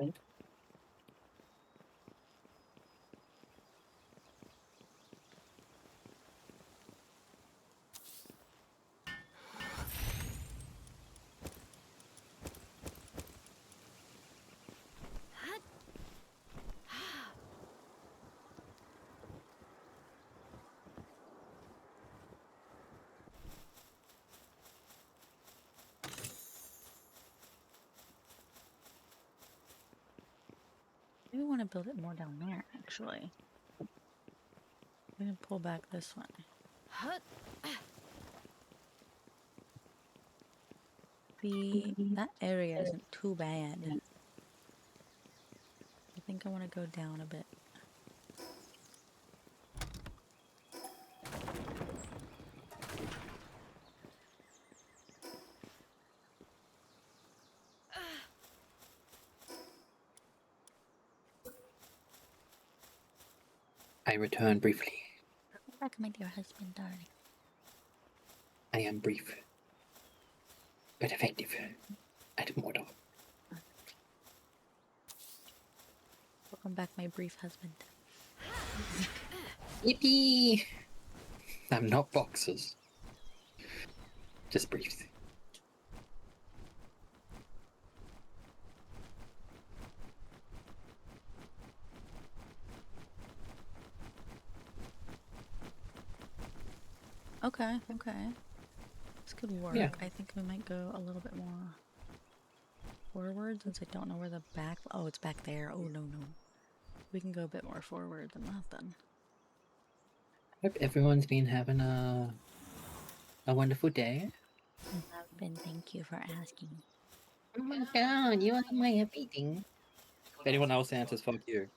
Maybe I want to build it more down there, actually. I'm going to pull back this one. That area isn't too bad. I think I want to go down a bit. I return briefly. Welcome back, my dear husband, darling. I am brief, but effective and mortal. Welcome back, my brief husband. Yippee! I'm not boxers. Just briefs. Okay. This could work. Yeah. I think we might go a little bit more forward since I don't know where the back... Oh, it's back there. Oh, no. We can go a bit more forward than that then. Hope everyone's been having a wonderful day. I've been, thank you for asking. Oh my god, you are my everything. If anyone else answers, fuck you.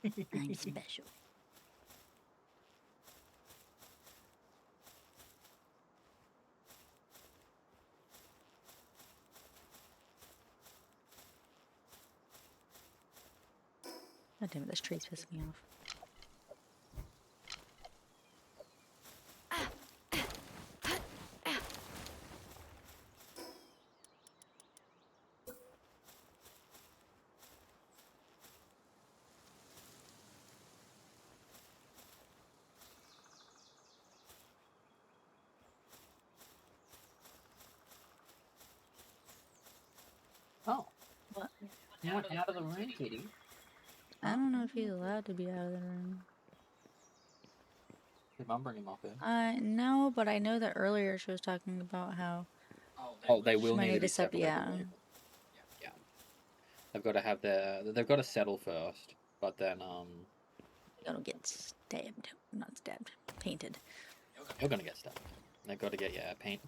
I'm special. God damn it, this tree's pissing me off. Oh, What? you went out of the room, kitty. I don't know if he's allowed to be out of the room. Did Mum bring him up here? No, but I know that earlier she was talking about how Oh, they she will might need to be step. separated. Yeah. Yeah. They've got to have they've got to settle first, but then Gonna get stabbed. Not stabbed. Painted. you're gonna get stabbed. They've got to get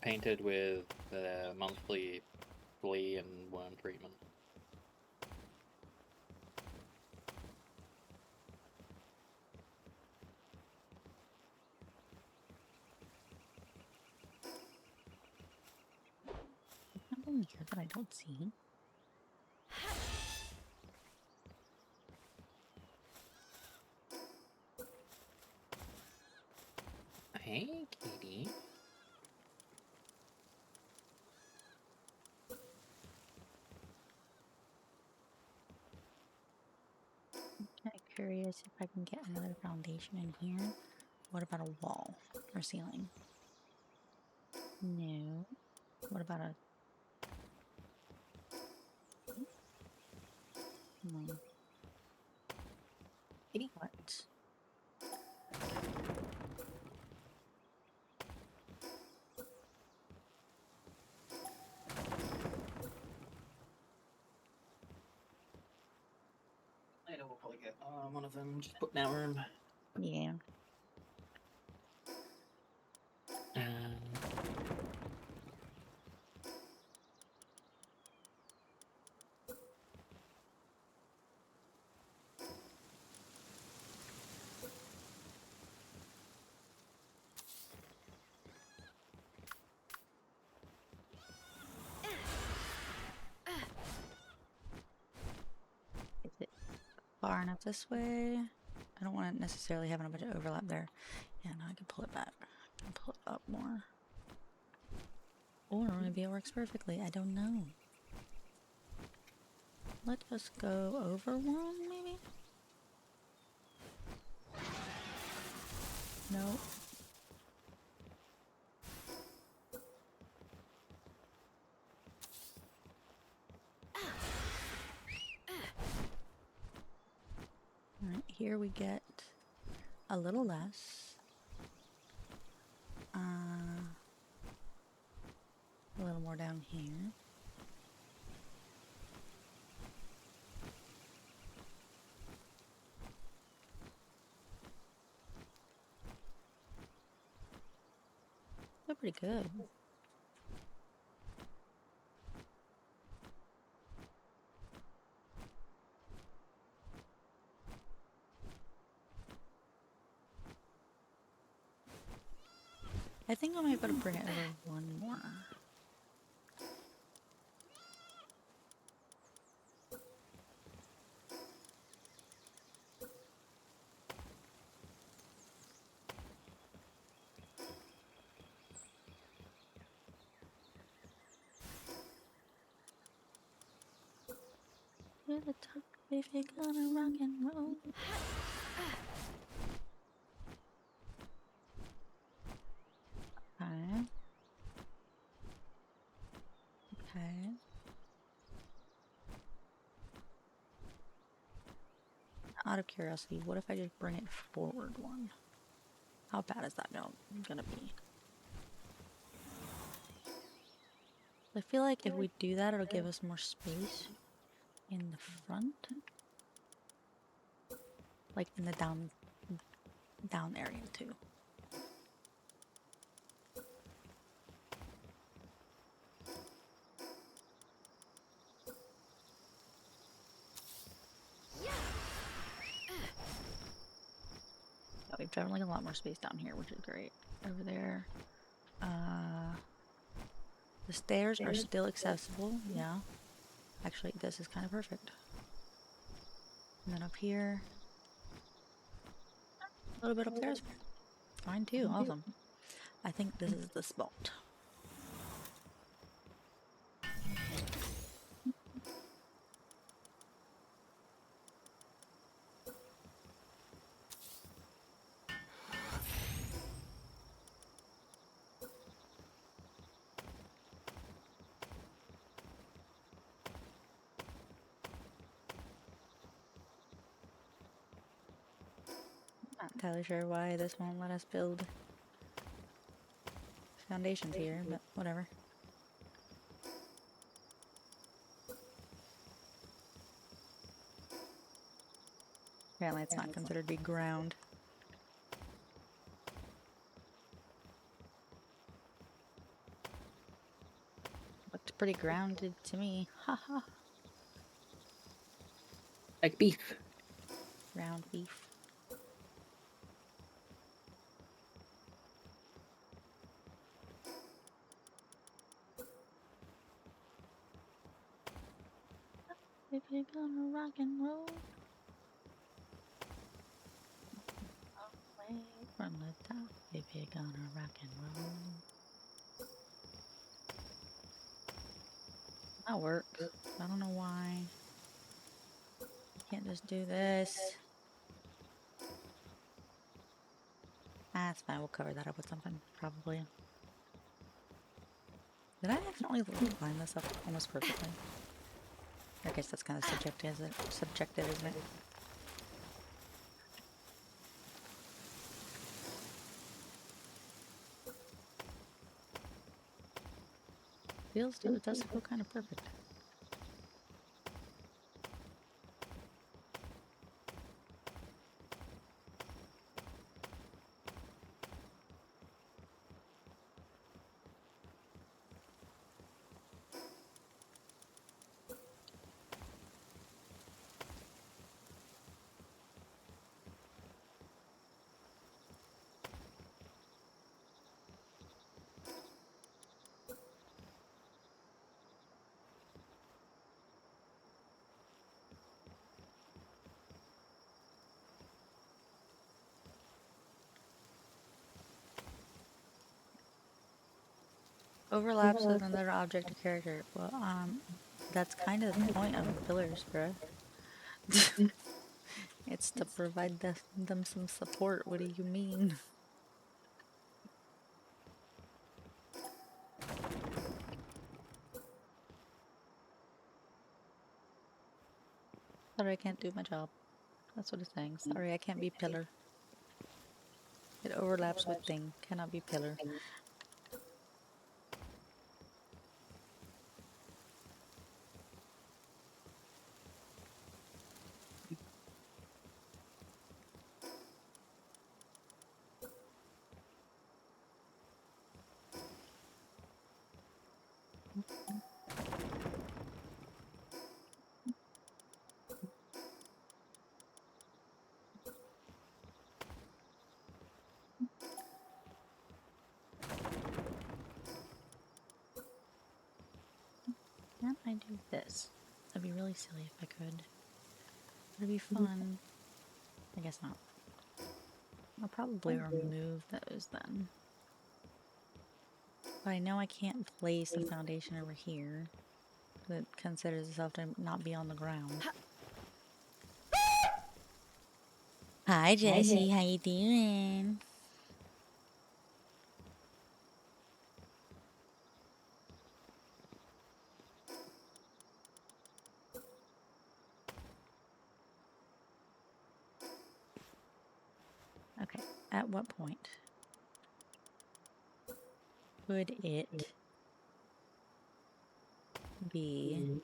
painted with the monthly flea and worm treatment. Something here that I don't see. Hey, kitty. I'm kind of curious if I can get another foundation in here. What about a wall or ceiling? No. What about a... No. Kitty. What? Later we'll probably get one of them just put in our room. Yeah. Is it far enough this way? I don't want to necessarily have a bunch of overlap there. Yeah, no, I can pull it back. I can pull it up more. Or maybe it works perfectly. I don't know. Let us go over one, maybe? No. Alright, here we get a little less. A little more down here. They're pretty good. I think I might be able to bring it over one more. To the top if you're gonna rock and roll. Okay. Okay. Out of curiosity, what if I just bring it forward one? How bad is that gonna be? I feel like if we do that, it'll give us more space in the front. Like in the down area too. Oh, we've definitely got a lot more space down here, which is great. Over there. The stairs are still accessible, yeah. Actually, this is kind of perfect. And then up here, a little bit up there is fine too. Awesome. I think this is the spot. Not entirely sure why this won't let us build foundations here, but whatever. Apparently it's not considered to be ground. Looked pretty grounded to me. Haha. Like beef. Ground beef. If you're gonna rock and roll away from the top, if you're gonna rock and roll. That works. I don't know why. Can't just do this. Ah, it's fine. We'll cover that up with something, probably. Did I accidentally line this up almost perfectly? I guess that's kind of subjective, isn't it? It does feel kind of perfect. Overlaps with another object or character. Well, that's kind of the point of the pillars, bruh. It's to provide them some support. What do you mean? Sorry, I can't do my job. That's what it's saying. Sorry, I can't be pillar. It overlaps with thing. Cannot be pillar. Can't I do this? That'd be really silly if I could. It'd be fun. I guess not. I'll probably remove those then. But I know I can't place a foundation over here that considers itself to not be on the ground. Hi Jesse, how you doing? Okay, at what point would it be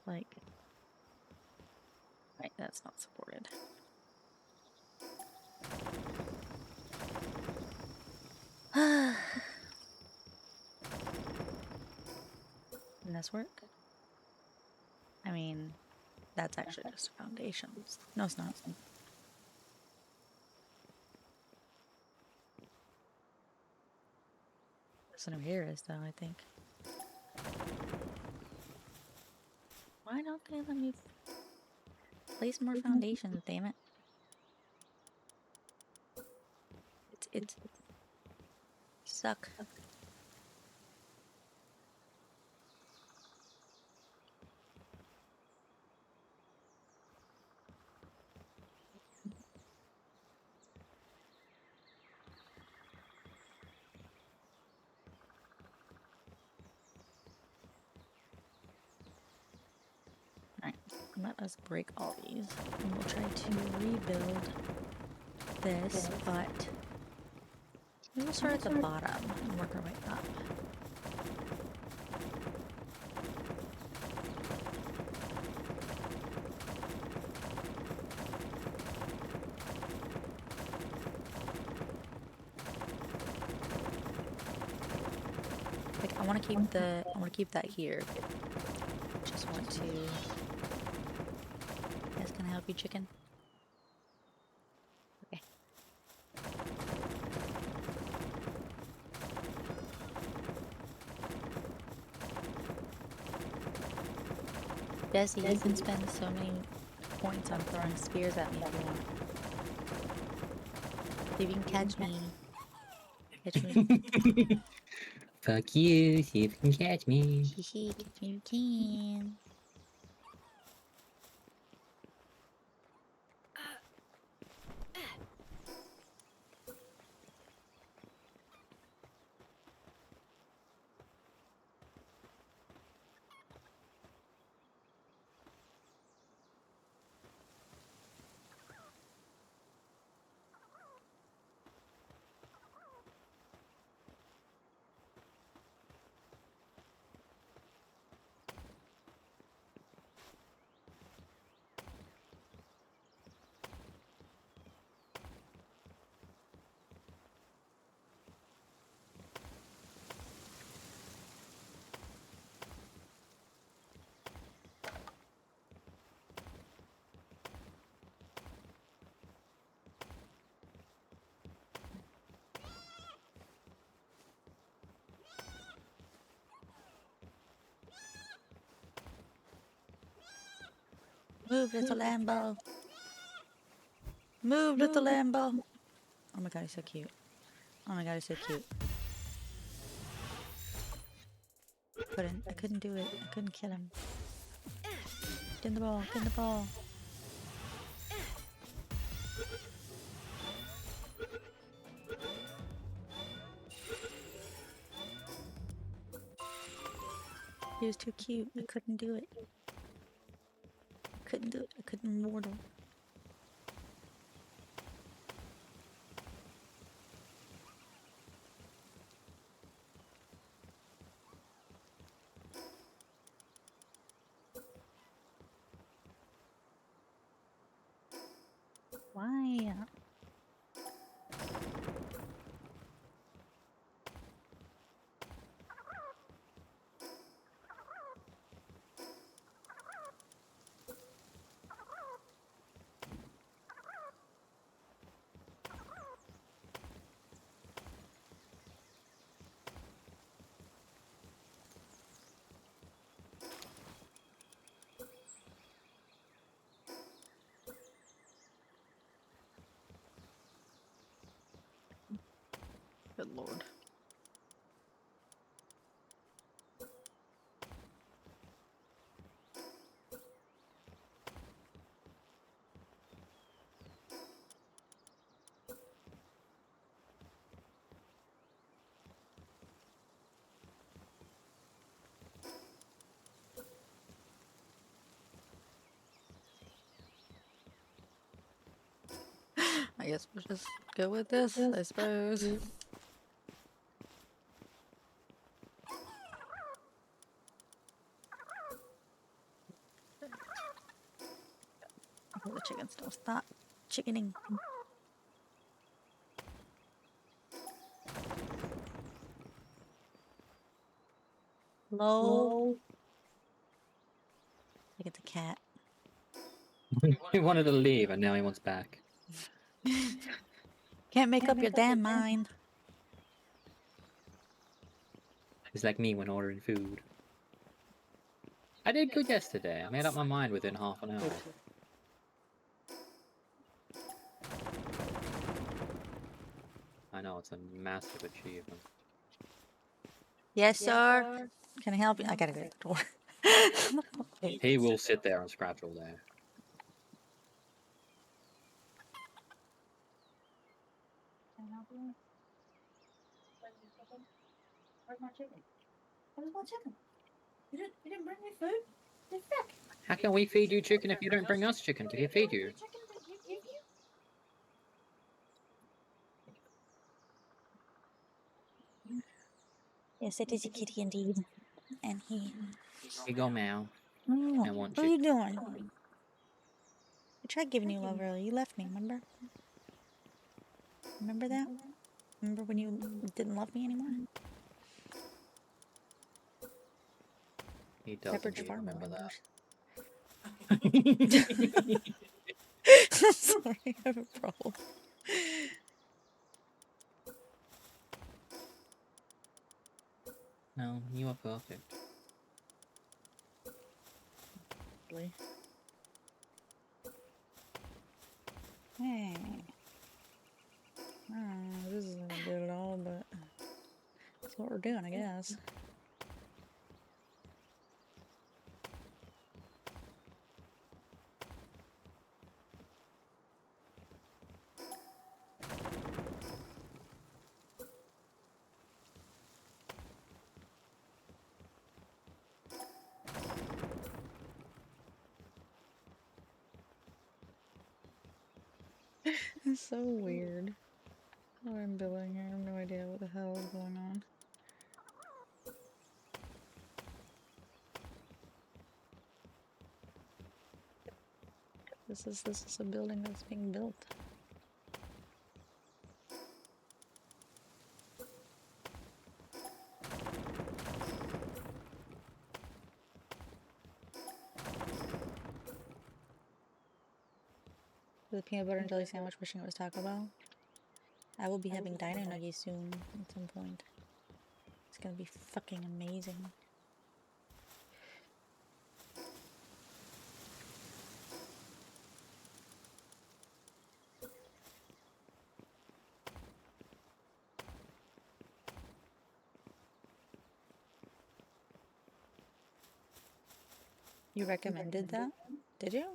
like, right, that's not supported. this work? I mean, that's actually just foundations. No, it's not. This one over here is, though, I think. Why don't they let me place more foundations, damn it? It's suck. Alright, let us break all these. And we'll try to rebuild this, but we will start at the bottom and work our way up. Like I want to keep that here. Just want to. Guys, can I help you, chicken? Okay. Jesse, you can spend so many points on throwing spears at me if you want. If you can catch me. Catch me. Fuck you, see if you can catch me. Hehe, catch me if you can. Move, little Lambo. Move, little Lambo. Oh my god, he's so cute. Oh my god, he's so cute. I couldn't do it. I couldn't kill him. Get in the ball, get in the ball. He was too cute. I couldn't do it. I couldn't do it. I couldn't mortal. Why? Good lord. I guess we'll just go with this, I suppose. Oh, the chickens don't stop chickening. Hello? the cat. He wanted to leave and now he wants back. Can't make up your damn mind. It's like me when ordering food. I did good yesterday. I made up my mind within half an hour. I know, it's a massive achievement. Yes, sir. Can I help you? I gotta go to the door. He will sit there and scratch all day. Can I help you? Where's my chicken? Where's my chicken? You didn't bring me food? The fuck? How can we feed you chicken if you don't bring us chicken to feed you? Chicken to give you? Yes, it is a kitty indeed. And he... He go meow. Oh, I want what are you chicken. doing? I tried giving you love earlier. You left me, remember? Remember that? Remember when you didn't love me anymore? He doesn't Pepperidge even Farm remember remembers. that. Sorry, I have a problem. No, you are perfect. Hey. Oh, this isn't good at all, but that's what we're doing, I guess. It's so weird. How I'm building here, I have no idea what the hell is going on. This is a building that's being built. The peanut butter and jelly sandwich, wishing it was Taco Bell. I will be having dino nuggies soon at some point. It's gonna be fucking amazing. You recommended that? Did you?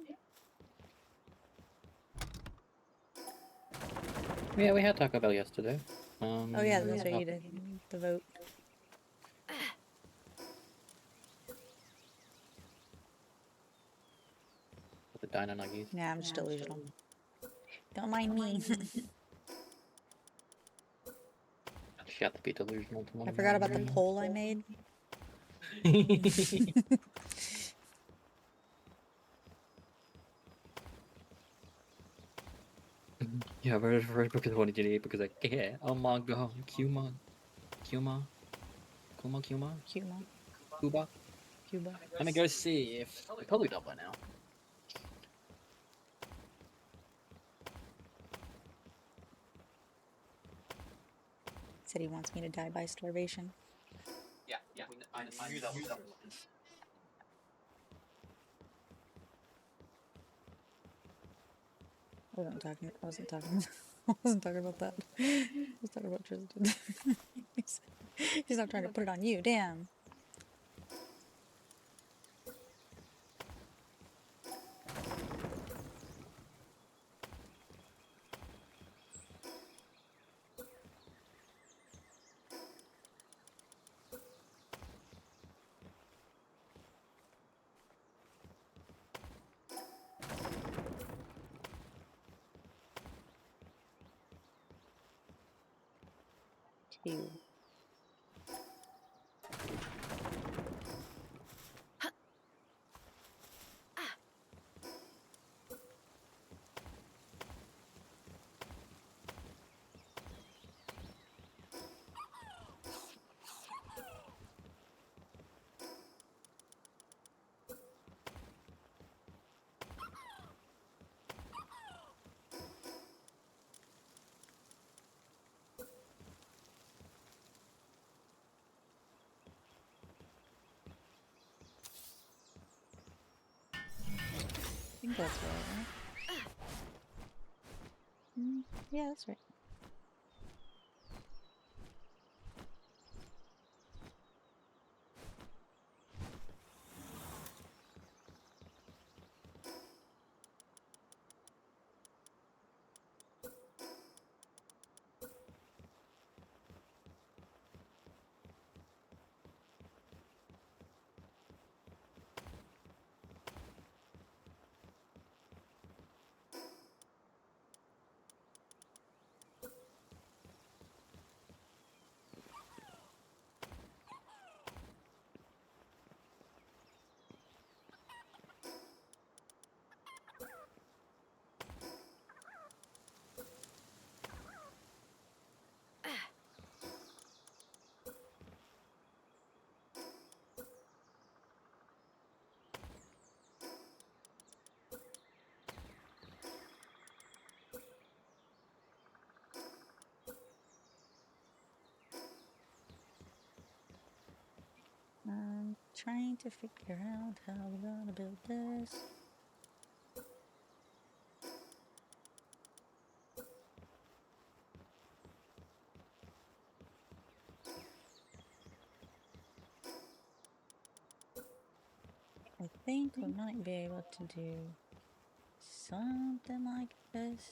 Yeah, we had Taco Bell yesterday. Oh yeah, that's right, you did. The vote. The dino nuggies. Nah, I'm just delusional. Don't mind me. She had to be delusional to want I to forgot about marry the me. poll I made. Yeah, very because I wanted you to eat because I care. Oh my god, Kuma. Cuba. Cuba. Let me go see if they're probably done by now. Said he wants me to die by starvation. Yeah, I knew that was coming. I wasn't talking about that. I was talking about Tristan. He's not trying to put it on you, damn. Two. think that's right, right? Yeah, that's right. I'm trying to figure out how we're gonna build this. I think we might be able to do something like this.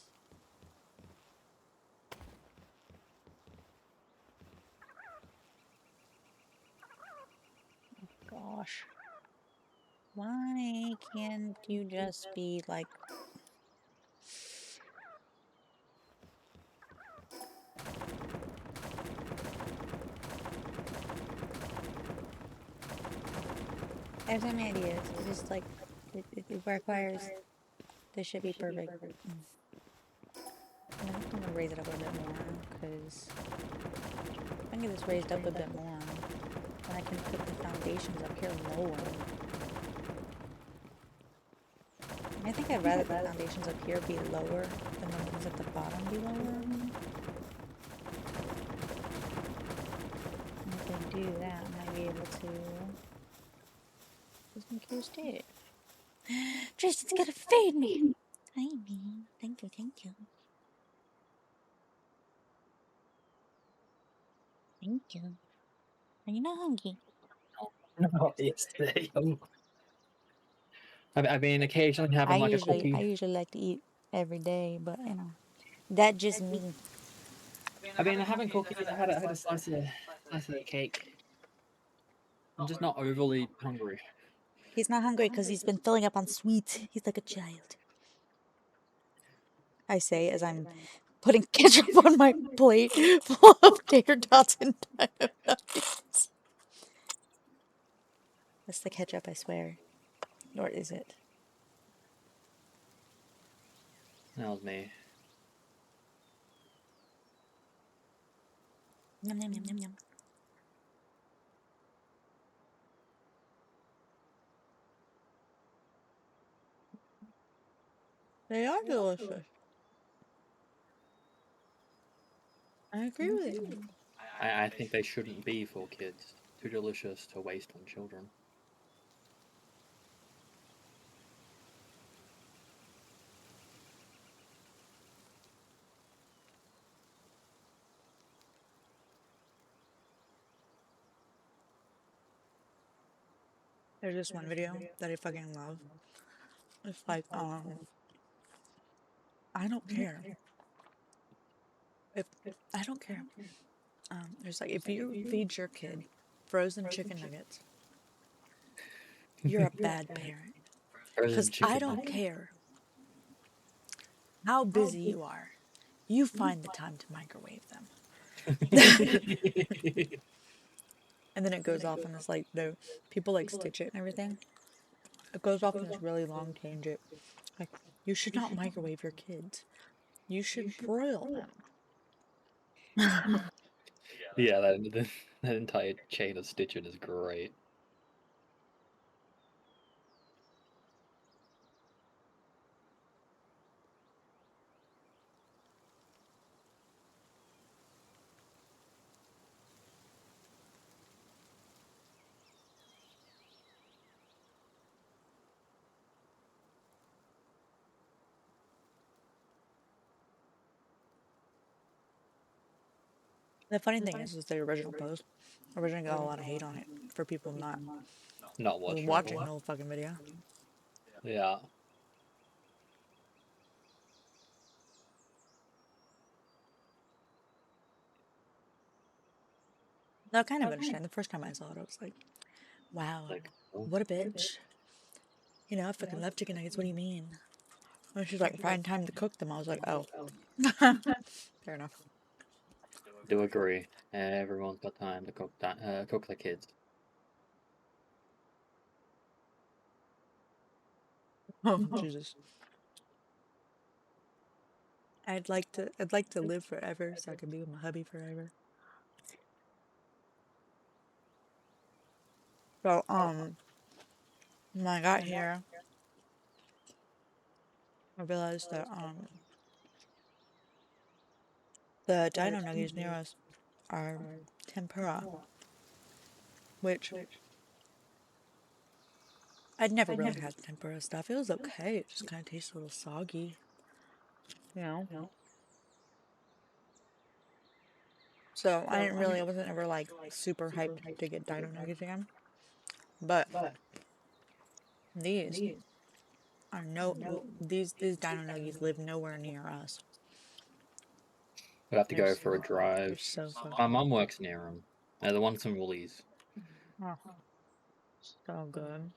Oh, gosh. Why can't you just be like... I have so many ideas. It's just like, it requires... This should be perfect. I'm gonna raise it up a bit more, because if I can get this raised up a bit more, then I can put the foundations up here lower. I think I'd rather the foundations up here be lower than the ones at the bottom be lower. And if I do that, I might be able to do some cool shit. Tristan's gonna feed me! Hi, me. Thank you, thank you. Thank you. Are you not hungry? No, yesterday. I mean, occasionally having like a cookie. I usually like to eat every day, but you know, that just me. I mean, having cookies. I had a slice of cake. I'm just not overly hungry. He's not hungry because he's been filling up on sweets. He's like a child. I say as I'm putting ketchup on my plate full of tater tots and dynamite. That's the ketchup, I swear. Or is it? That was me. Yum, yum, yum, yum, yum. They are delicious. I agree with you. I think they shouldn't be for kids. Too delicious to waste on children. There's this one video that I fucking love. It's like, I don't care. If I don't care. There's like, if you feed your kid frozen chicken nuggets, you're a bad parent. Because I don't care how busy you are. You find the time to microwave them. And then it goes off on this like, the people like stitch it and everything. It goes off on this really long tangent. Like, you should not microwave your kids. You should broil them. Yeah, that entire chain of stitching is great. The funny thing is the original post originally got a lot of hate on it for people not watching watching it. the whole fucking video. Yeah. No, I kind of understand. The first time I saw it, I was like, wow, what a bitch. You know, I fucking love chicken nuggets. What do you mean? When she's like, find time to cook them, I was like, oh. Fair enough. Do agree. Everyone's got time to cook their kids. Oh, Jesus. I'd like to live forever so I could be with my hubby forever. So, when I got here, I realized that, the dino nuggies near us are tempura, which I'd never really had tempura stuff. It was okay. It just kind of tastes a little soggy, you know? So I wasn't ever like super hyped to get dino nuggets again. But these these dino nuggies live nowhere near us. We have to They're go for a they're drive. so fucking My mum works near them. The ones from Woolies. oh, so good.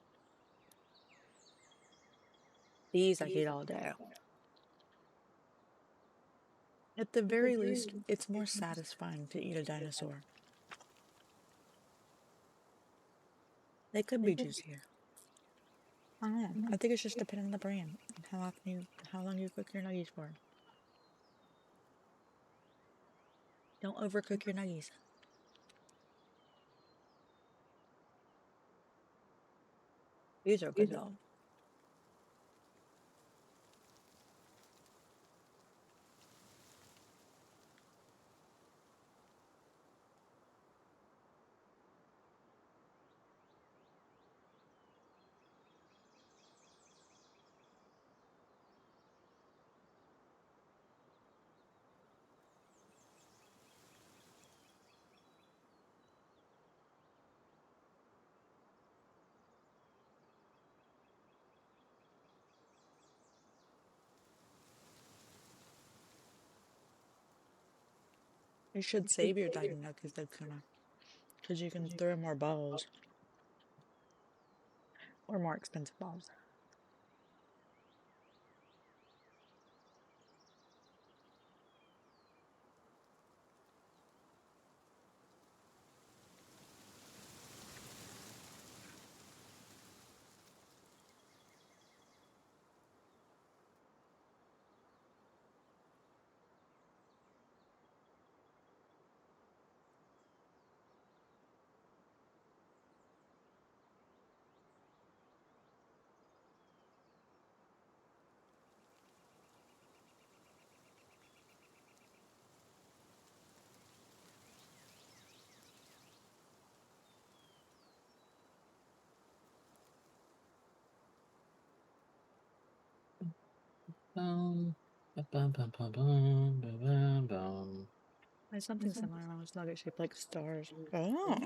These I could eat all day. At the very least, it's more satisfying to eat a dinosaur. They could be juicier. I don't know. I think it's just depending on the brand and how long you cook your nuggies for. Don't overcook your nuggies. These are good though. You should save your dino nuggets though, because you can throw more balls or more expensive balls. There's something similar on this nugget shaped like stars. Oh.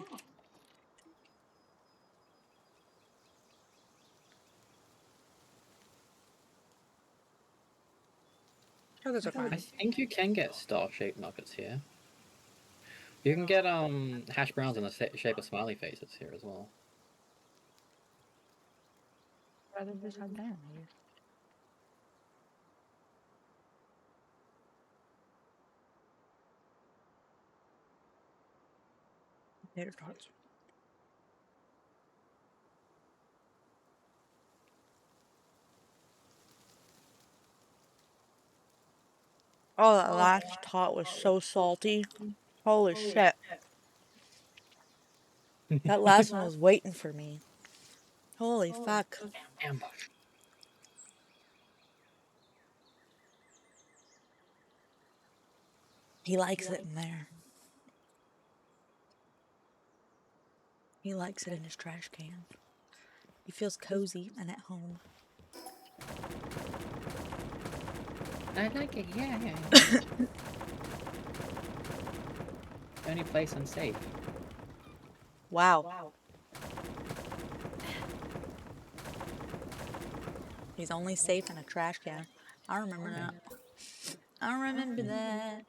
Those are I fine. think you can get star-shaped nuggets here. You can get hash browns in the shape of smiley faces here as well. Rather just have dino nuggies. Tater tots. Oh, that last tot was so salty. Holy shit. That last one was waiting for me. Holy fuck. Ambush. He likes it in there. He likes it in his trash can. He feels cozy and at home. I like it, yeah. only place I'm safe. Wow. He's only safe in a trash can. I remember that. I remember that.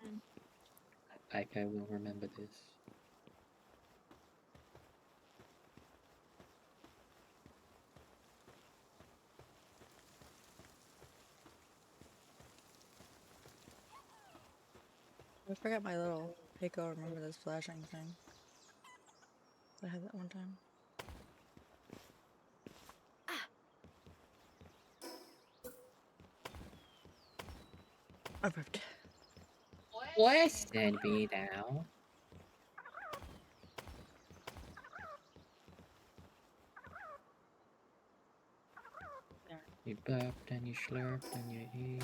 Aiko will remember this. I forgot my little Heiko remember this flashing thing. I had that one time. Approved. Listen me now. You burped and you slurped and you eat.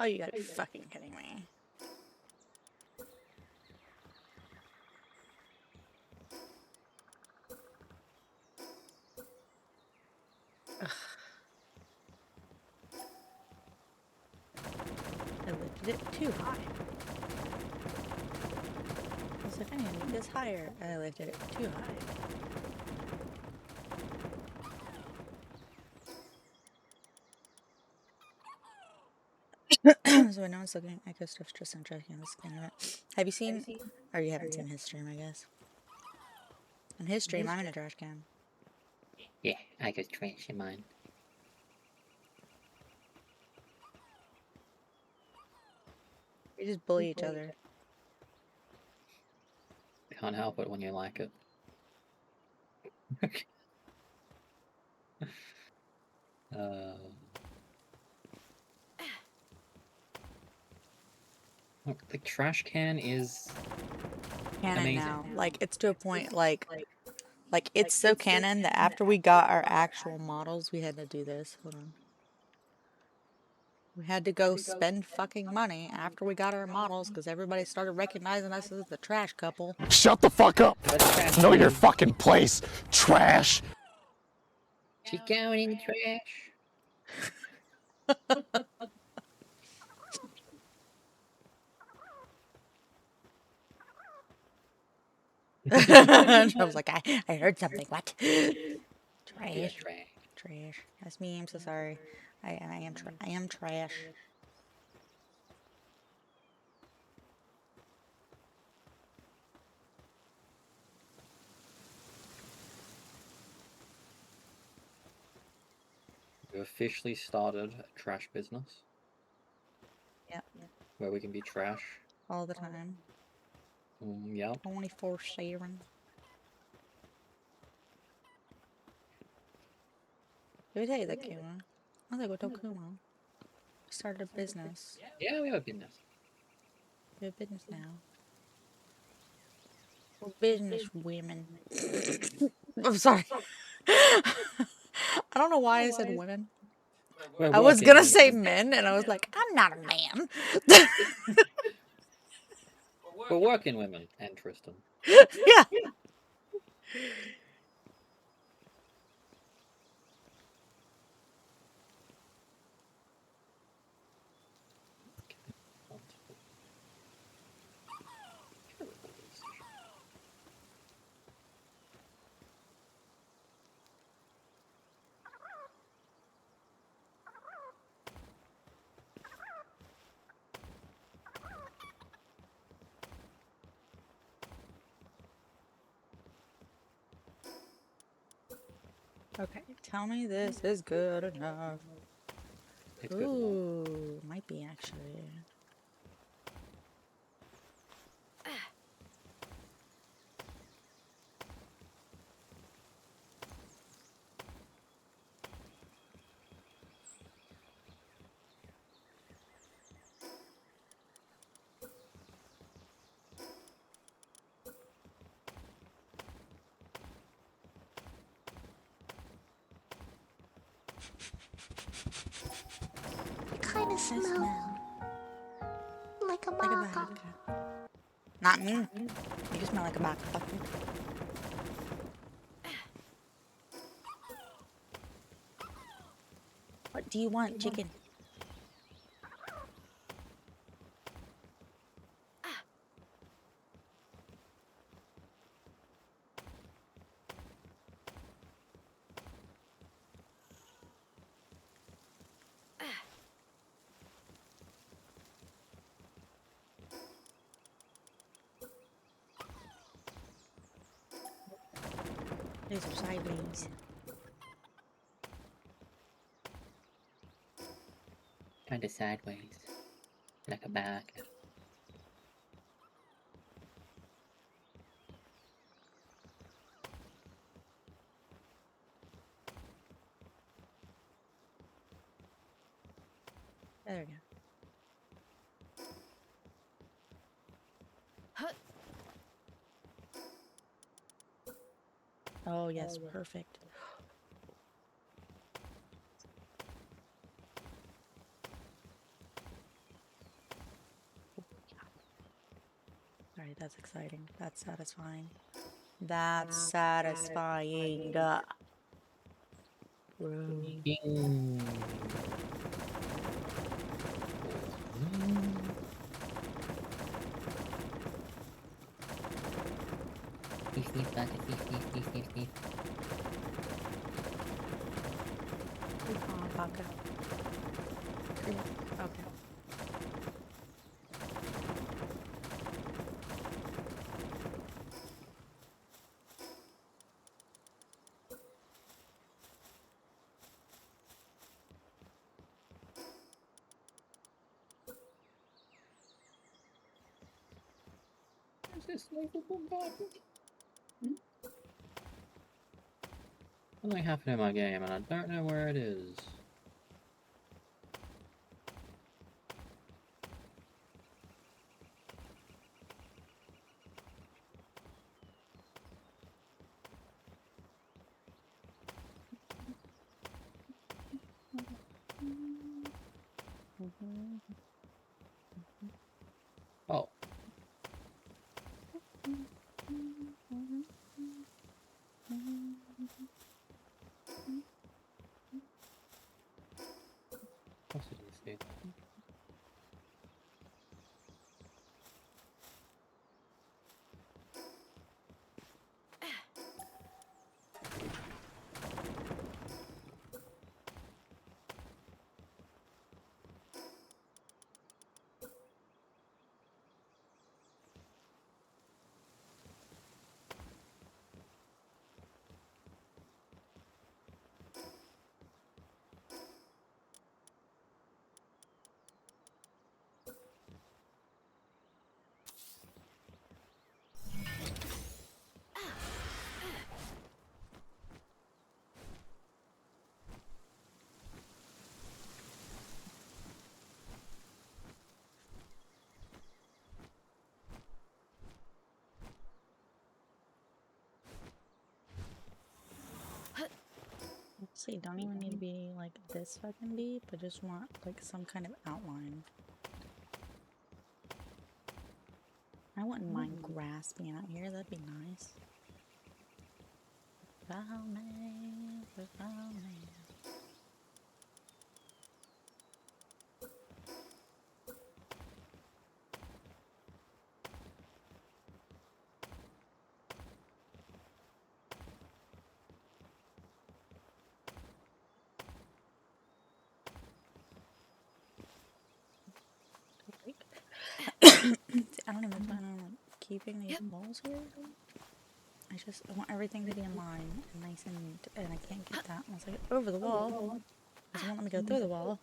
Oh, you gotta be fucking kidding me. Ugh. I lifted it too high. I was like, I need to make this higher. I lifted it too high. So when no one's looking, Echo stuff's just on tracking the skin of it. Have you seen, or you haven't seen his stream, I guess. In his stream, I'm in a trash can. Yeah, Aiko's trash in mine. We just bully each other. Can't help it when you like it. Look, the trash can is Canon amazing. now. Like, it's to a point, like it's so canon that after we got our actual models, we had to do this. Hold on. We had to go spend fucking money after we got our models because everybody started recognizing us as the trash couple. Shut the fuck up. Know your fucking place, trash. She's going in the trash. I was like, I heard something. What? Yeah, Trash. trash. Trash. That's me. I'm so sorry. I am trash. We've officially started a trash business. Yep. Where we can be trash. All the time. Yep. 24/7. Did we tell you that, Kuma? I think we told Kuma. We started a business. Yeah, we have a business. We have a business now. We're business women. I'm sorry. I don't know why I said women. We're I was working gonna women. say men, and I was like, I'm not a man. We're working women and Tristan. Yeah. Okay, tell me this is good enough. It's good enough. Ooh, might be actually. smell like a Like a baka. bag. Not me. You smell like a bag. Fuck you. What do you want, chicken? These are sideways. Kind of sideways. Like a bag. There we go. Oh, yes, perfect. Alright, that's exciting. That's satisfying. That's satisfying. Oh, baka. Okay. Is this livable garbage? Something happened in my game and I don't know where it is. Oh. What's it say? See, don't even need to be like this fucking deep, but just want like some kind of outline. I wouldn't mind grass being out here, that'd be nice. Without me, without me. I don't even plan on like keeping these walls here. I want everything to be in line and nice and neat, and I can't get that unless I get over the wall. Because it won't let me go through the wall.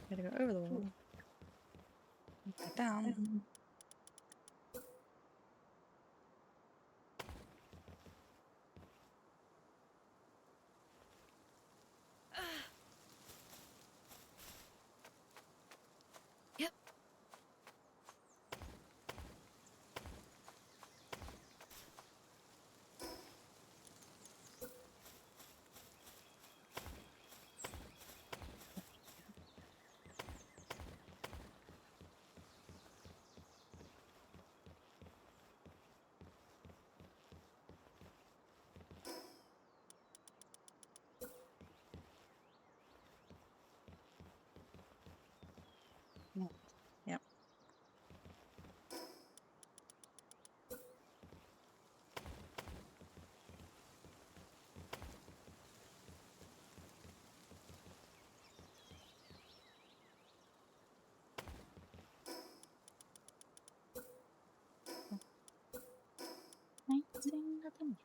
Gotta go over the wall. Back down. nothing.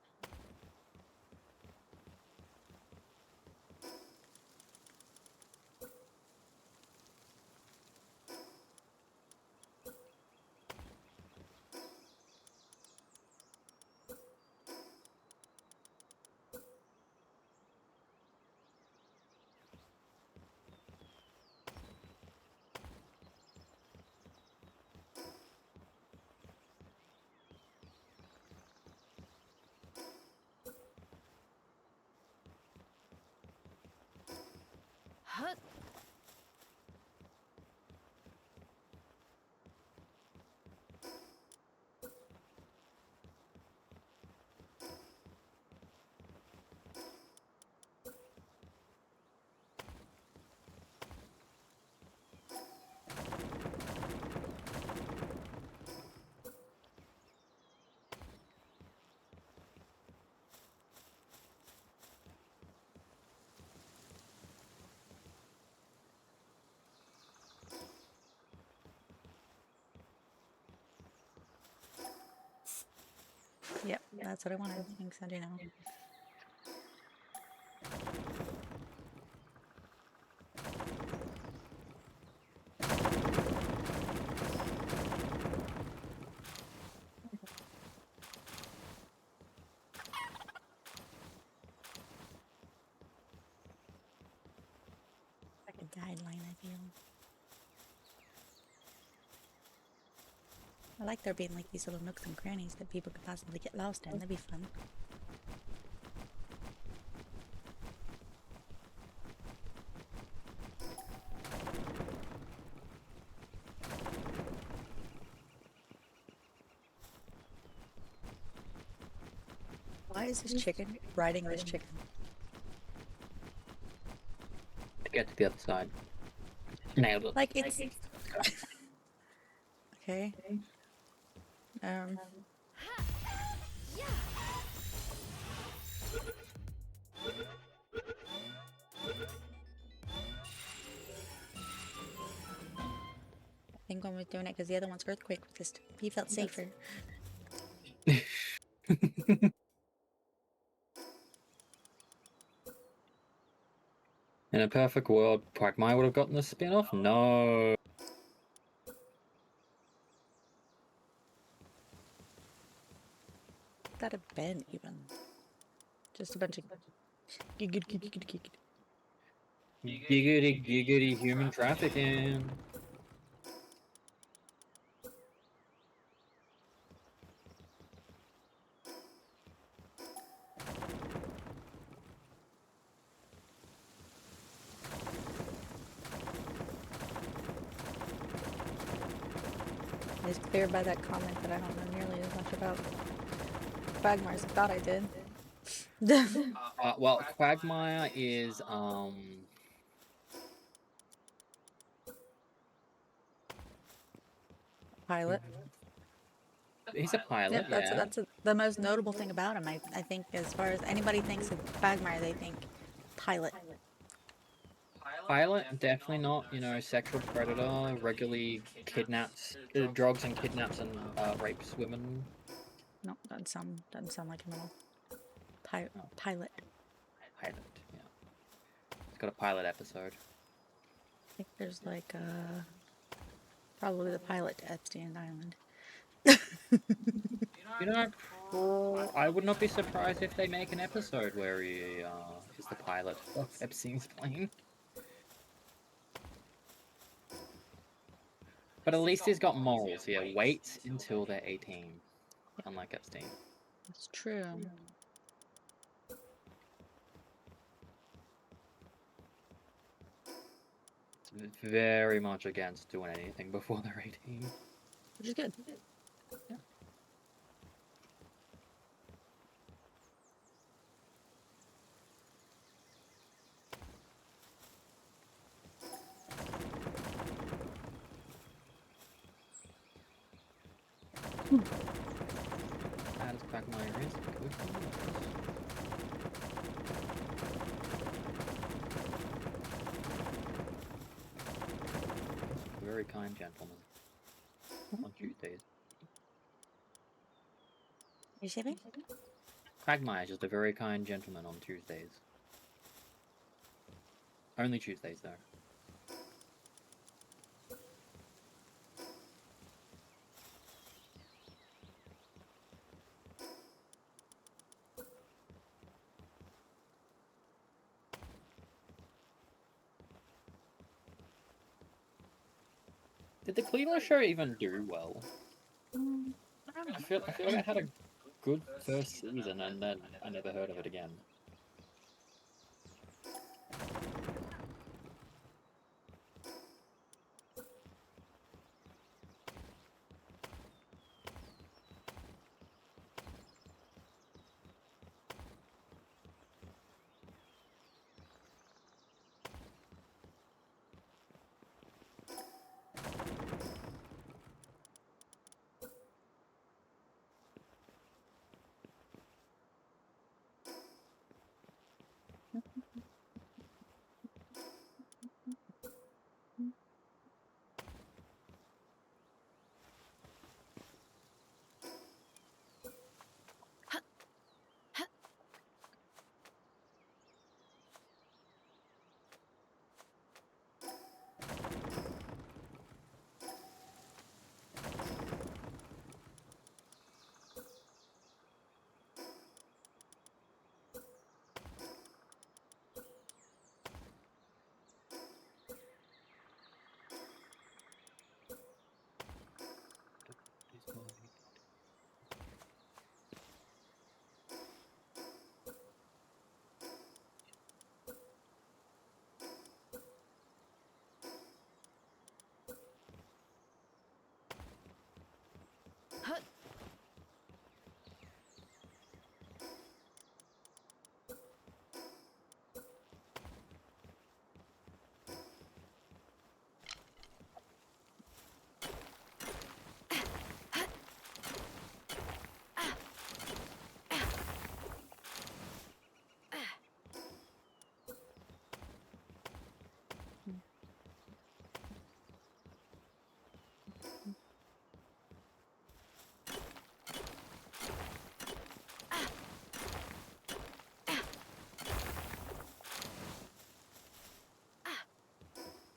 Yep, that's what I wanted. Thanks, I do know. Like a guideline, I feel. I like there being like these little nooks and crannies that people could possibly get lost in. That'd be fun. Why is this chicken riding this chicken? To get to the other side. Nailed it. Like it's okay. I think one was doing it because the other one's earthquake resistant. He felt safer. In a perfect world, Quagmire would have gotten the spin-off? No. That a bed even. Just a bunch of Giggity giggity human trafficking. It's clear by that comment that I don't know nearly as much about Quagmire as I thought I did. Well, Quagmire is Pilot. he's a pilot. Yep, that's the most notable thing about him. I think as far as anybody thinks of Quagmire, they think pilot. Pilot, definitely not, you know, sexual predator, regularly kidnaps, drugs and kidnaps and rapes women. No, doesn't sound like him at all. Pilot. Pilot, yeah. It's got a pilot episode. I think there's like probably the pilot to Epstein Island. You know, I would not be surprised if they make an episode where he is the pilot of Epstein's plane. But at least he's got morals here. Wait until they're 18. Unlike Epstein. It's true. It's very much against doing anything before they're 18. Which is good. Yeah. That is Quagmire is good for us. Very kind gentleman. On Tuesdays. You see me? Quagmire is just a very kind gentleman on Tuesdays. Only Tuesdays, though. Did the Cleveland show even do well? I feel like it had a good first season, and then I never heard of it again.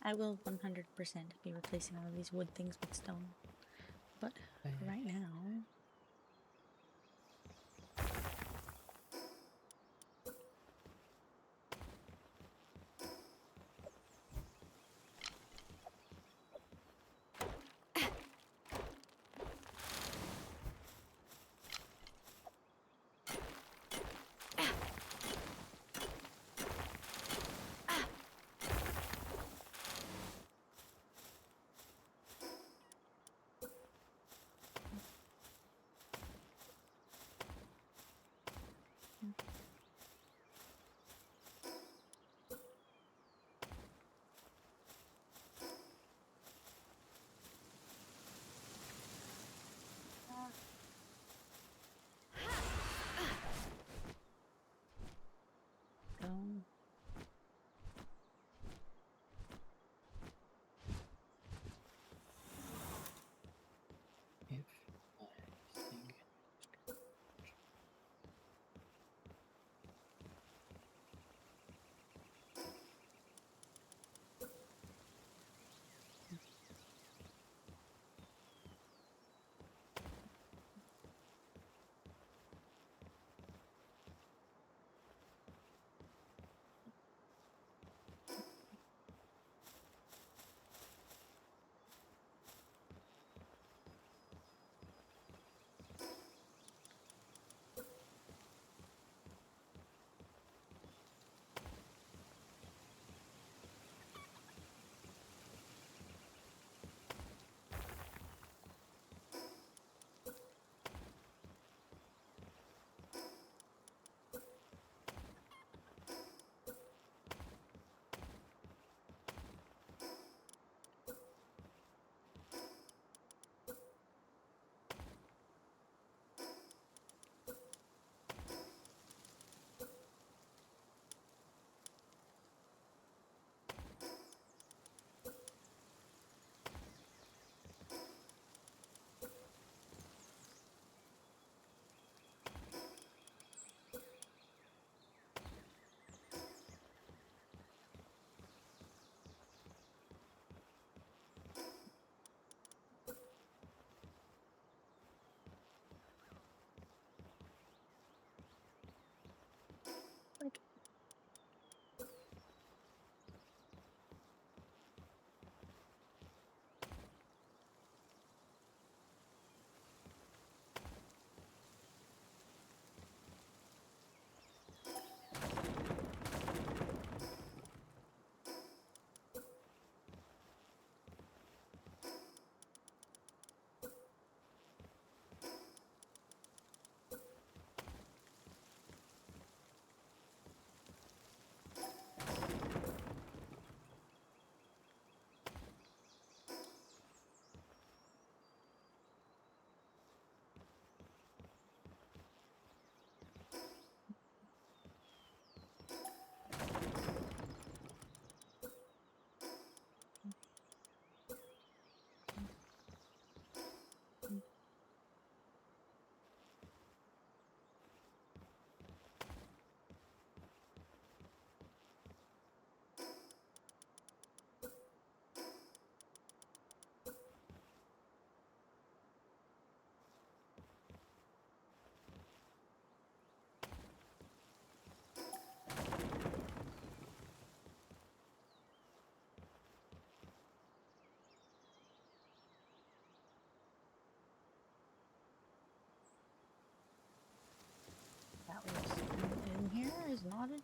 I will 100% be replacing all of these wood things with stone. But for right now...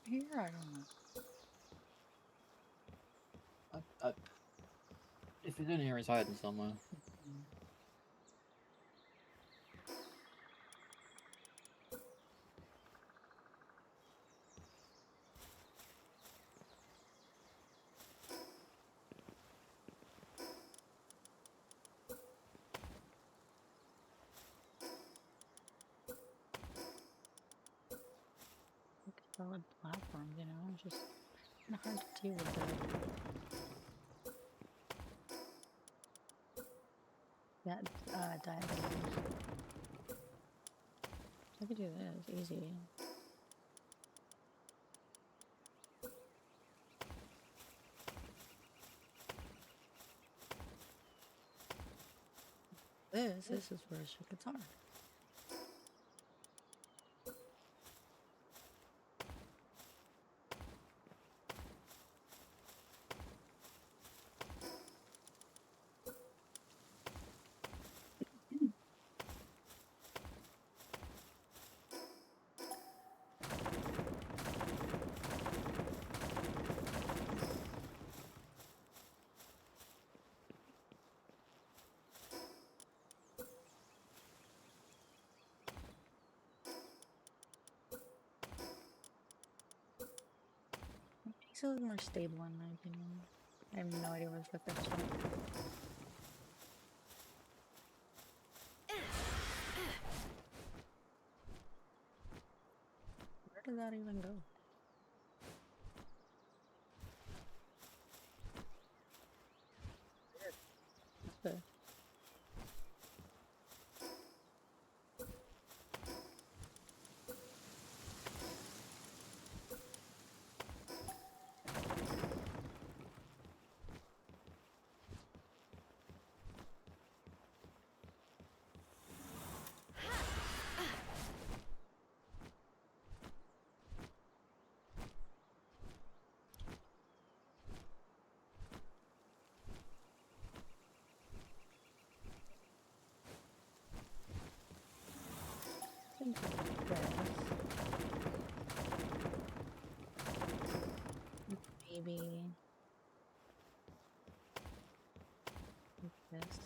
Here, I don't know. If it's in here, it's hiding somewhere. Solid platforms, you know, it's just kind of hard to deal with that diagram. I could do this easy. This is where shit gets hard. It makes it look more stable in my opinion. I have no idea what's the first one. Where did that even go? Okay. Think of this. Maybe like this.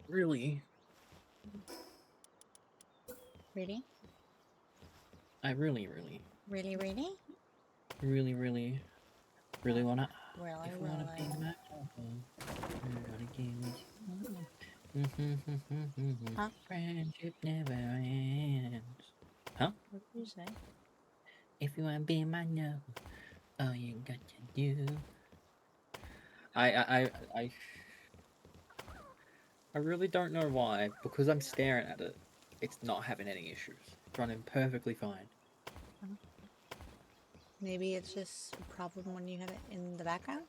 Really? Ready? I really wanna. Really, If you wanna be really. my lover, you gotta give me. Huh? Friendship never ends. Huh? What did you say? If you wanna be my lover, all you got to do. I I really don't know why. Because I'm staring at it, it's not having any issues. It's running perfectly fine. Maybe it's just a problem when you have it in the background.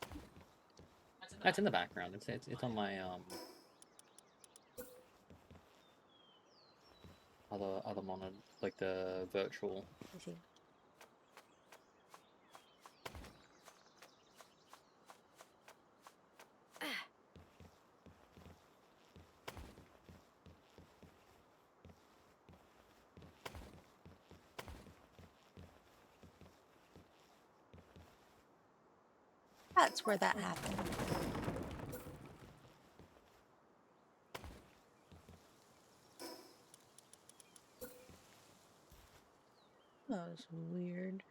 That's in the background. It's on my other monitor, like the virtual. I see. That's where that happened. was weird.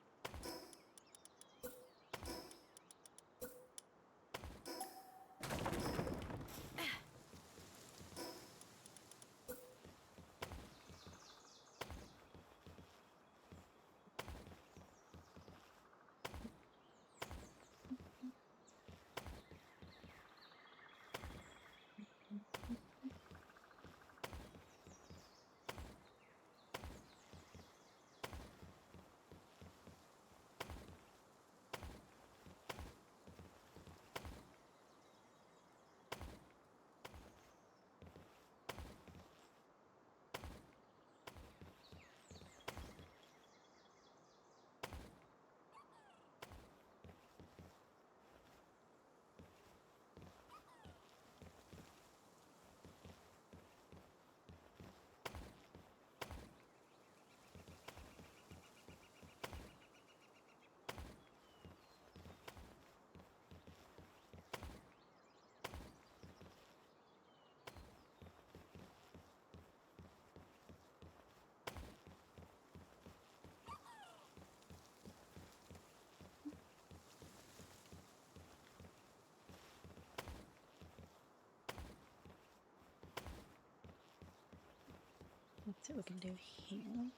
Let's see what we can do here.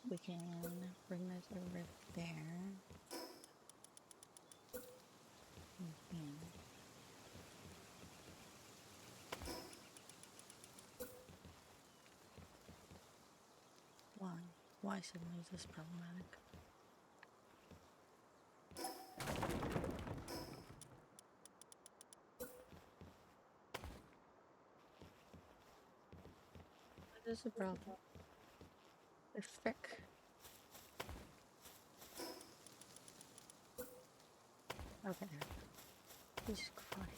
We can bring this over there. Mhm. Why? Why suddenly is this problematic? What is the problem? The frick? Okay, there. Jesus Christ.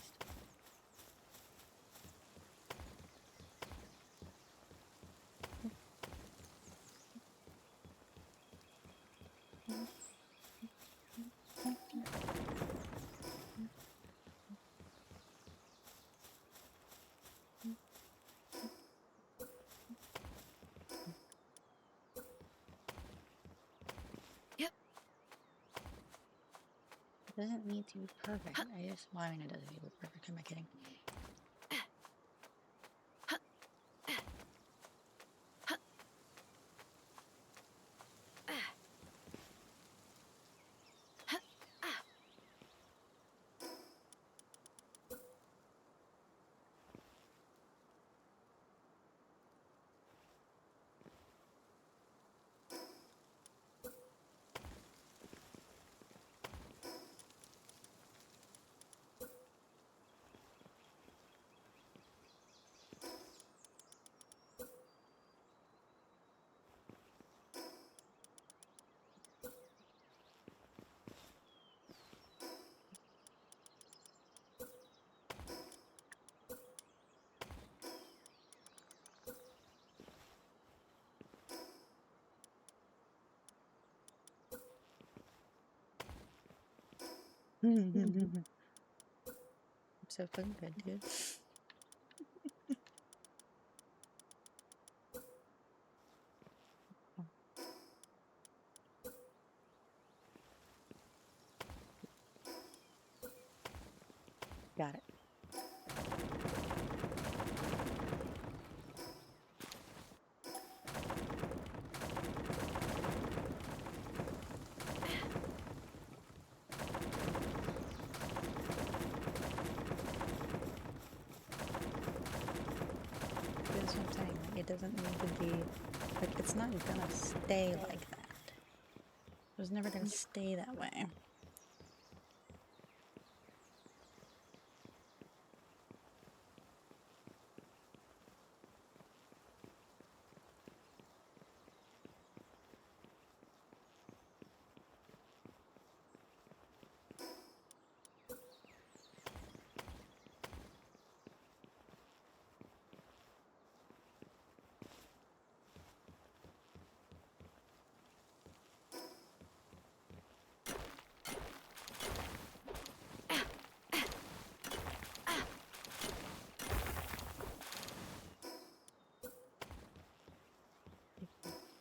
It doesn't need to be perfect. I just, well, I mean, it doesn't need to be perfect. Am I kidding? I'm so fucking good, dude. Got it. That's what I'm saying. Like, it doesn't need to be like it's not gonna stay like that. It was never gonna stay that way.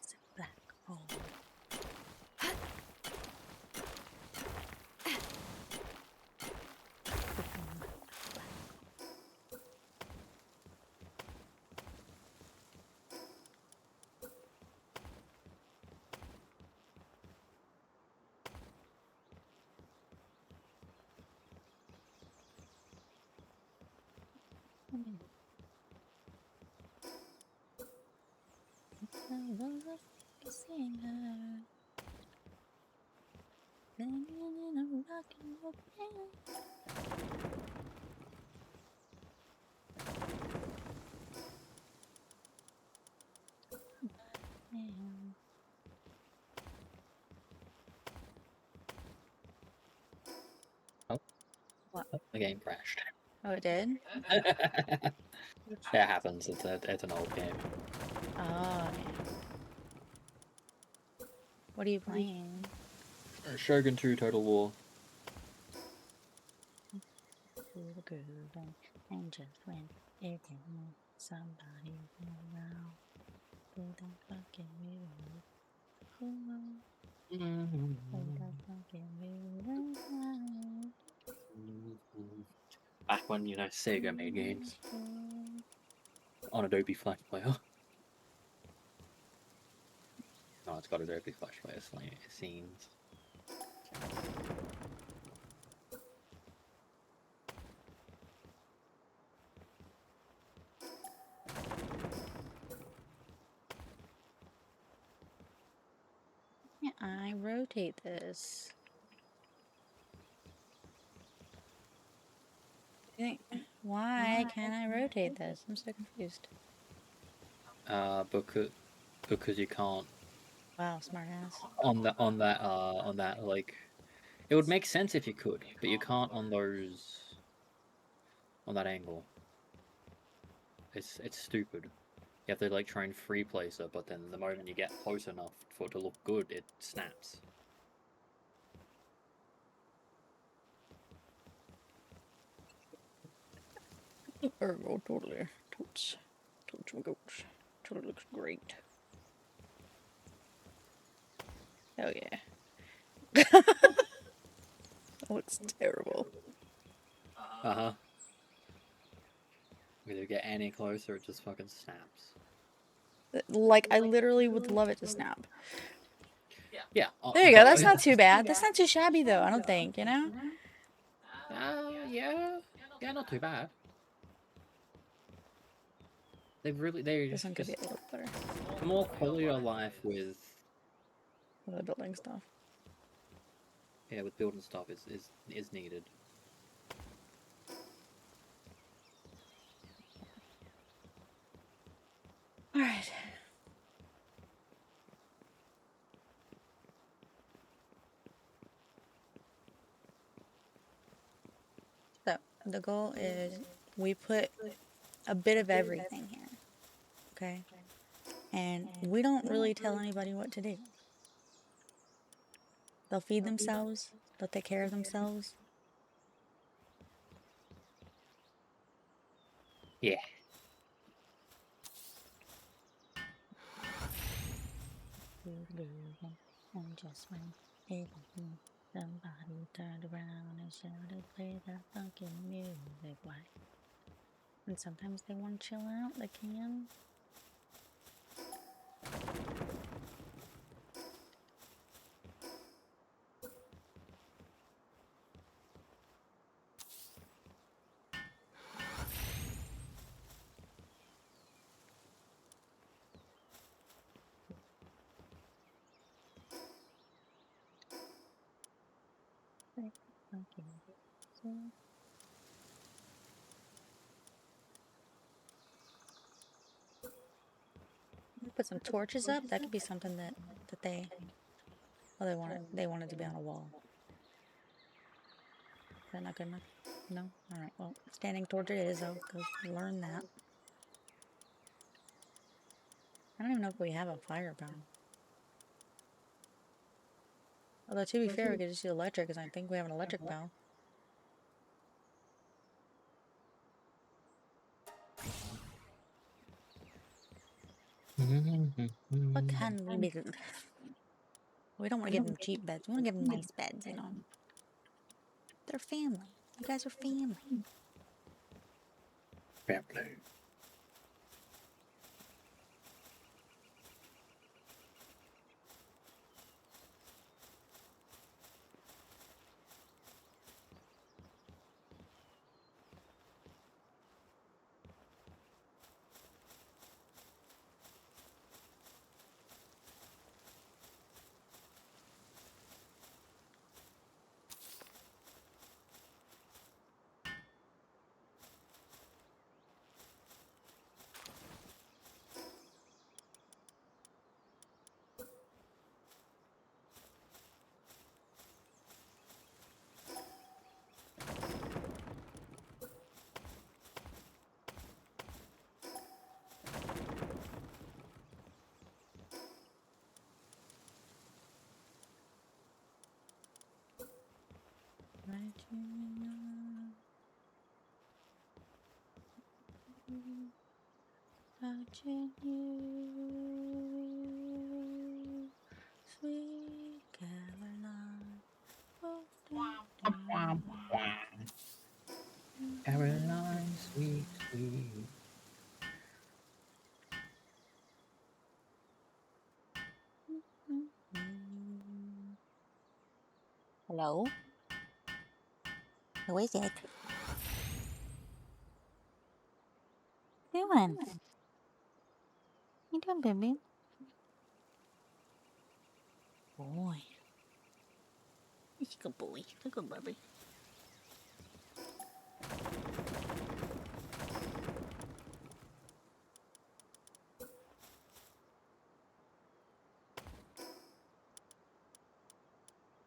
It's a black hole. Oh, What? the game crashed. Oh, it did? It happens. It's an old game. Oh, okay. What are you playing? Shogun 2 Total War. And just when it didn't, somebody around. They don't fucking move. They don't fucking move. Back when, Sega made games on Adobe Flash Player. Oh, it's got Adobe Flash Player scenes. Yeah, I rotate this. Why can't I rotate this? I'm so confused. Because you can't Wow, smart ass. on that like it would make sense if you could, but you can't on that angle. It's stupid. You have to like try and free place it, but then the moment you get close enough for it to look good, it snaps. Oh, totally. Totes my goats. Totally looks great. Hell yeah. Oh, it's terrible. Uh-huh. Either get any closer, it just fucking snaps. Like, I literally would love it to snap. Yeah. There you go. That's not too bad. That's not too shabby, though, I don't think, you know? Yeah. Yeah, not too bad. They're This one could just be a little better. more quality of life with The building stuff. with building stuff is needed. Alright. So, the goal is we put a bit of everything here. Okay? And we don't really tell anybody what to do. They'll feed themselves. They'll take care of themselves. Yeah. And just when somebody turned around and shouted, play that fucking music. Why? And sometimes they want to chill out, they can. Play that fucking music. Put some torches up. That could be something that they. Oh, they wanted to be on a wall. Is that not good enough? No. All right. Well, standing torch it is. I'll go learn that. I don't even know if we have a fire bow. Although to be fair, we could just use electric, because I think we have an electric bow. What can we build? We don't want to give them cheap beds. We want to give them nice beds, you know. They're family. You guys are family. Family. Touching you, sweet Caroline. Caroline, sweet, sweet. Hello? Who is it? What you doing? You doing, baby? Boy. He's a good boy. He's a good baby.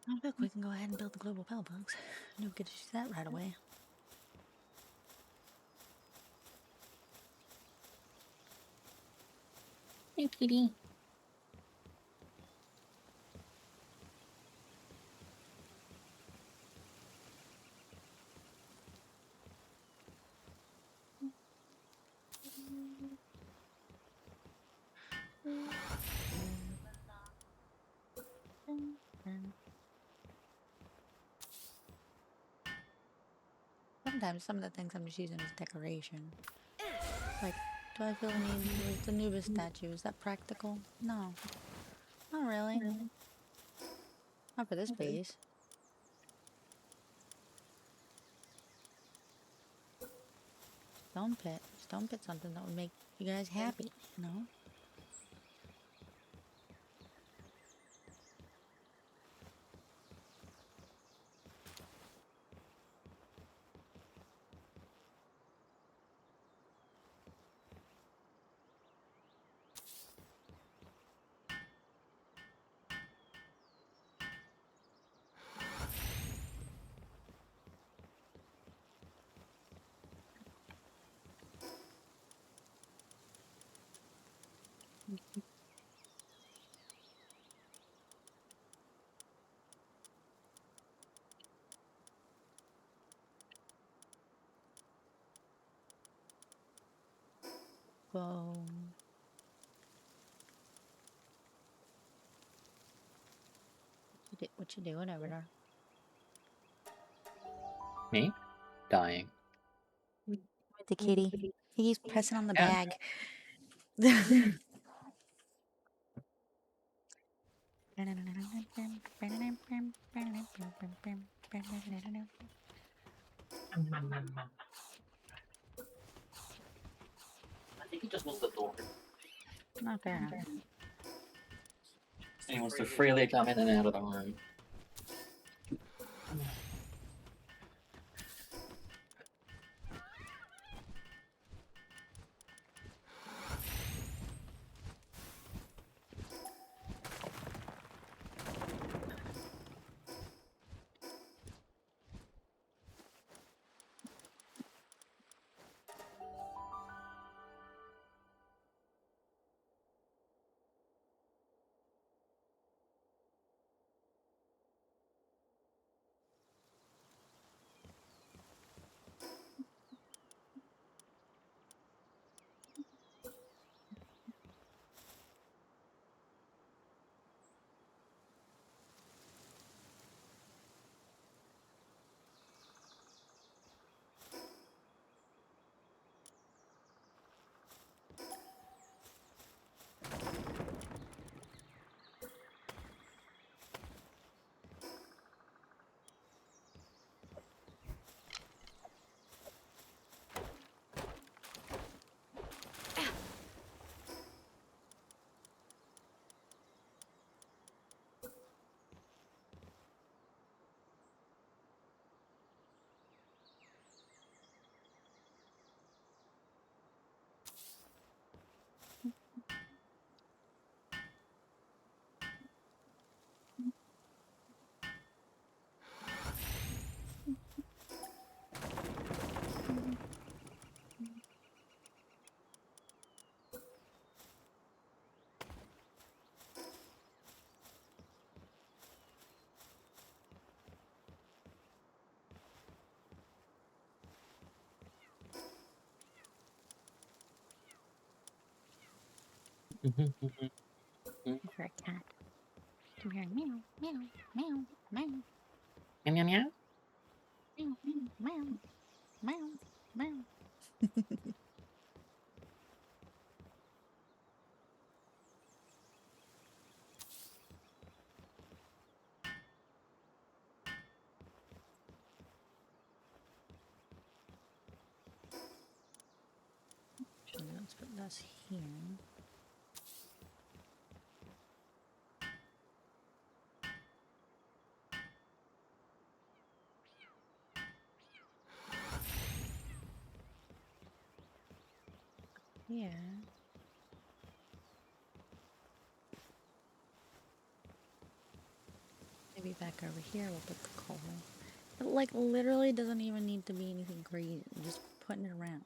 Oh, look, we can go ahead and build the global bell bugs. No, we could just do that right away. Hey, kitty. Sometimes some of the things I'm just using as decoration. Like, do I feel the need to use the Anubis statue? Is that practical? No. Not really. Not for this base. Stone pit. Stone pit something that would make you guys happy, you know? Rainbow. What you doing over there? Me? Dying. With the kitty. He's pressing on the Yeah. bag. I think he just wants the door. Not fair enough. He wants to freely come in and out of the room. For a cat. Come here. Meow, meow, meow, meow, Meow, meow, meow. meow, meow, meow, meow. Actually, let's put this here. Yeah. Maybe back over here we'll put the coal. It like literally doesn't even need to be anything crazy. Just putting it around.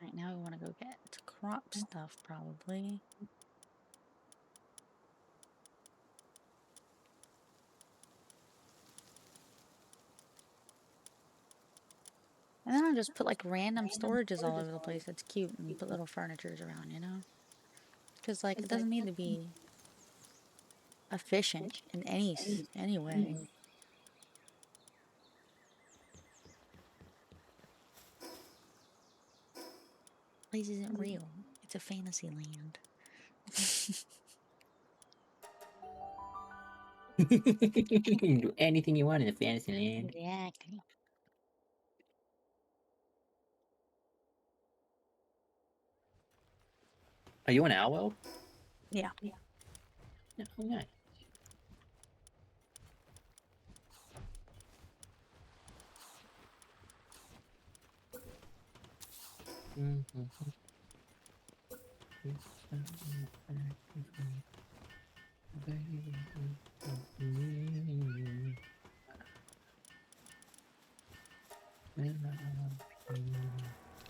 Right now we want to go get crop stuff probably. And then I'll just put like random storages all over the place. That's cute. And put little furnitures around, you know? Because like it doesn't need to be efficient in any way. place isn't real. It's a fantasy land. You can do anything you want in a fantasy land. Exactly. Are you on our world? Yeah. Yeah, oh, nice.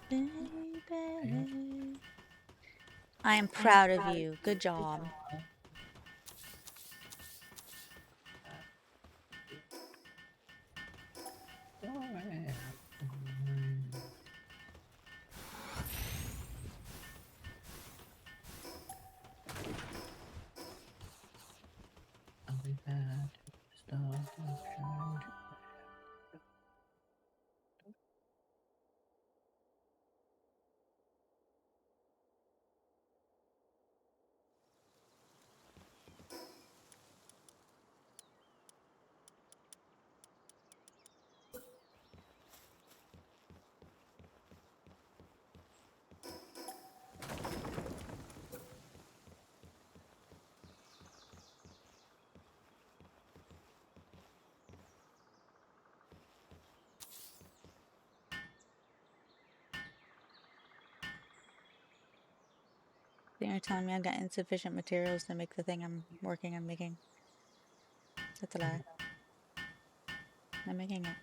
Baby. I am proud of you. Good job. You're telling me I've got insufficient materials to make the thing I'm working on making. That's a lie. I'm making it.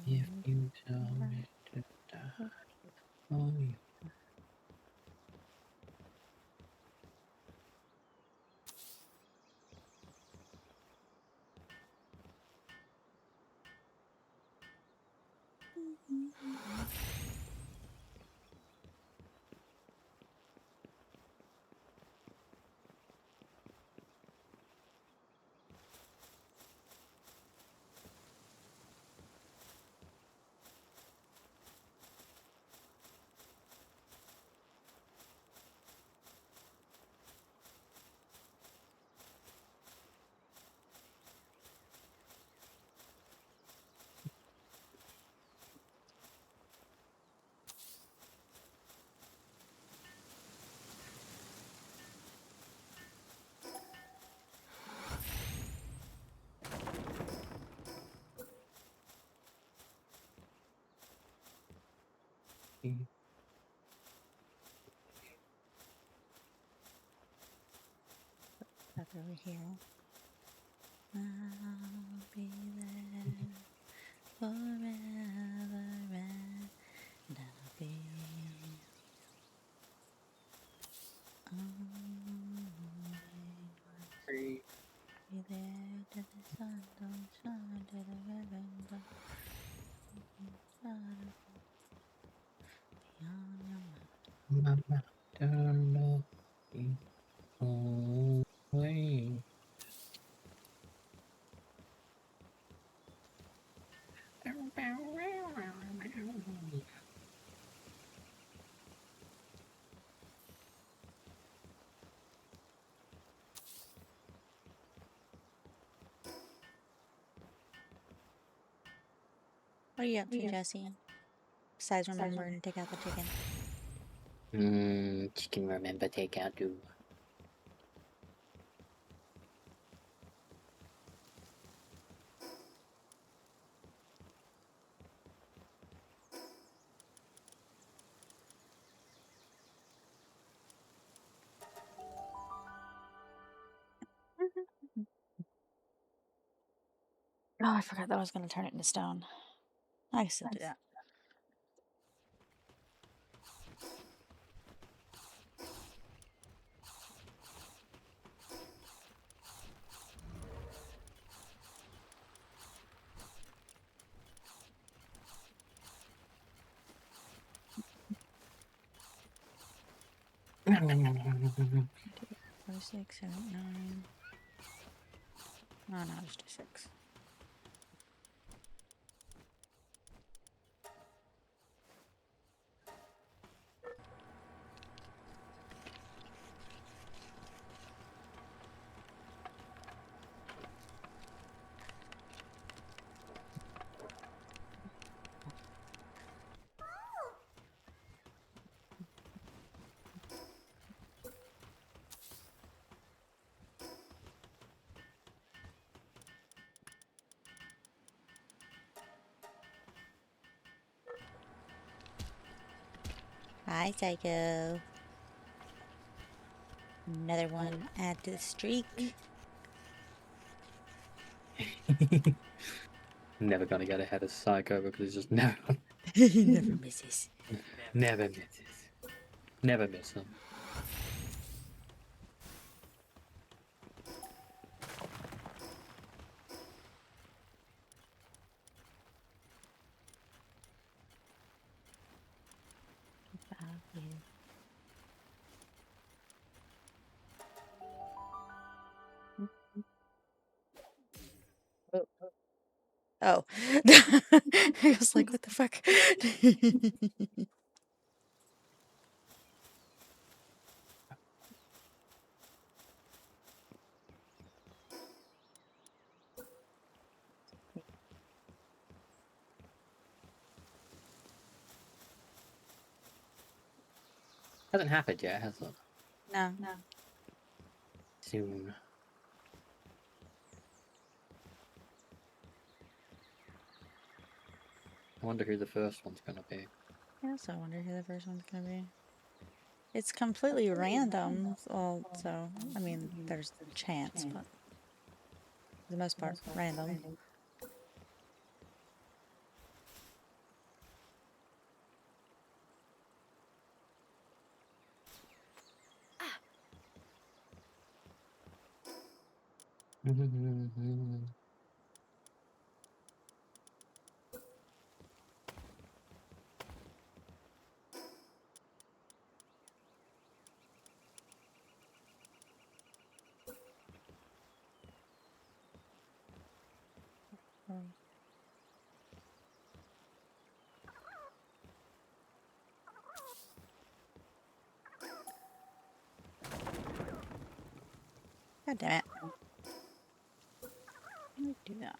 If you tell me to die for you. Back over here. I'll be there forever and I'll be be there till the sun don't shine, till the heaven don't shine beyond your mind. Mama, don't know me always. What are you up to, Jesse? Besides remembering to take out the chicken. Chicken remember take out too. Oh, I forgot that I was going to turn it into stone. I can still do that. Nom, nom, nom, nom, nom, nom, nom. 46, 79. Oh, no, just do 6. Hi, Psycho. Another one add to the streak. Never gonna get ahead of Psycho because it's just never, Never misses. never misses. Never miss them. Oh. I was like, what the fuck? Hasn't happened yet, has it? No. Soon. I wonder who the first one's gonna be. I also wonder who the first one's gonna be. It's completely random. Well, so, I mean, there's chance, but for the most part, random. God damn it. Let me do that.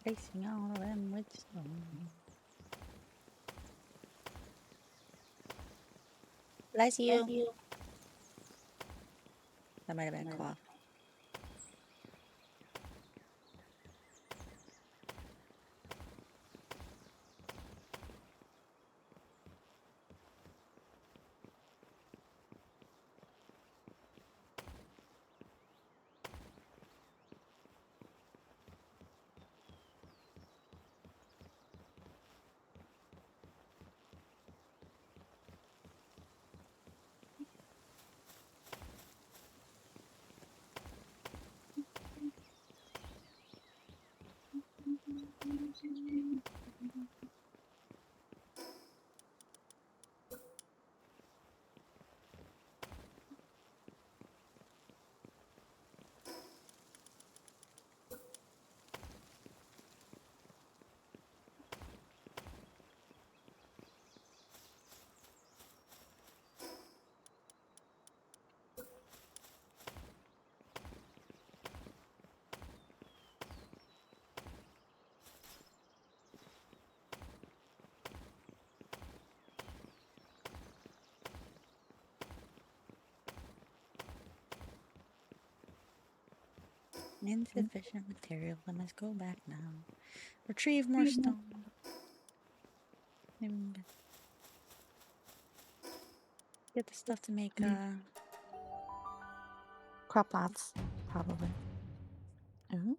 Racing all of them with stone. Bless you. That might have been a cough. Insufficient material. I must go back now. Retrieve more stone. Maybe we can get the stuff to make crop pots, probably. Ooh.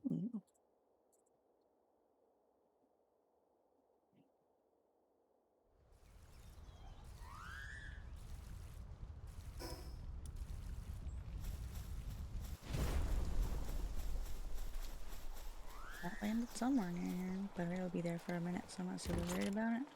That landed somewhere near here, but it'll be there for a minute, so I'm not super worried about it.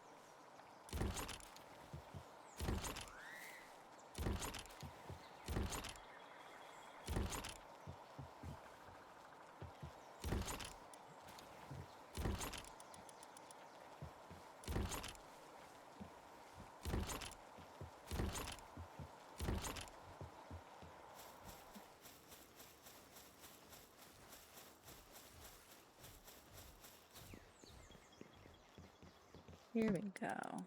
Here we go.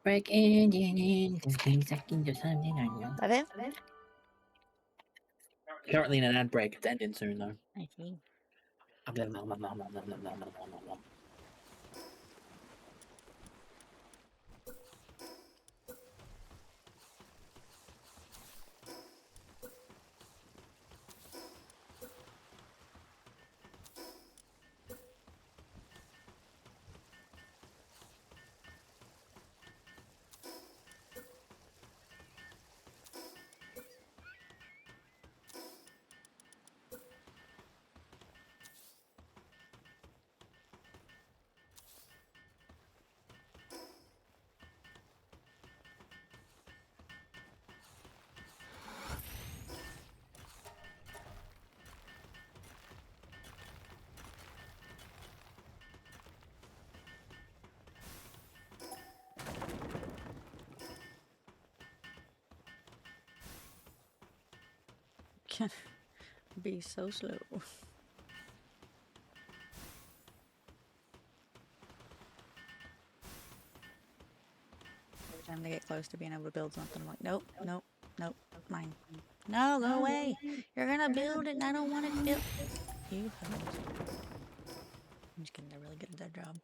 Break in, this thing's acting just something I know. That it? Currently in an ad break. It's ending soon though. I see. Can be so slow. Every time they get close to being able to build something, I'm like, nope, nope, nope, mine. No, go away. You're gonna build it and I don't want it built. You hoes. I'm just kidding, they're really good at their job.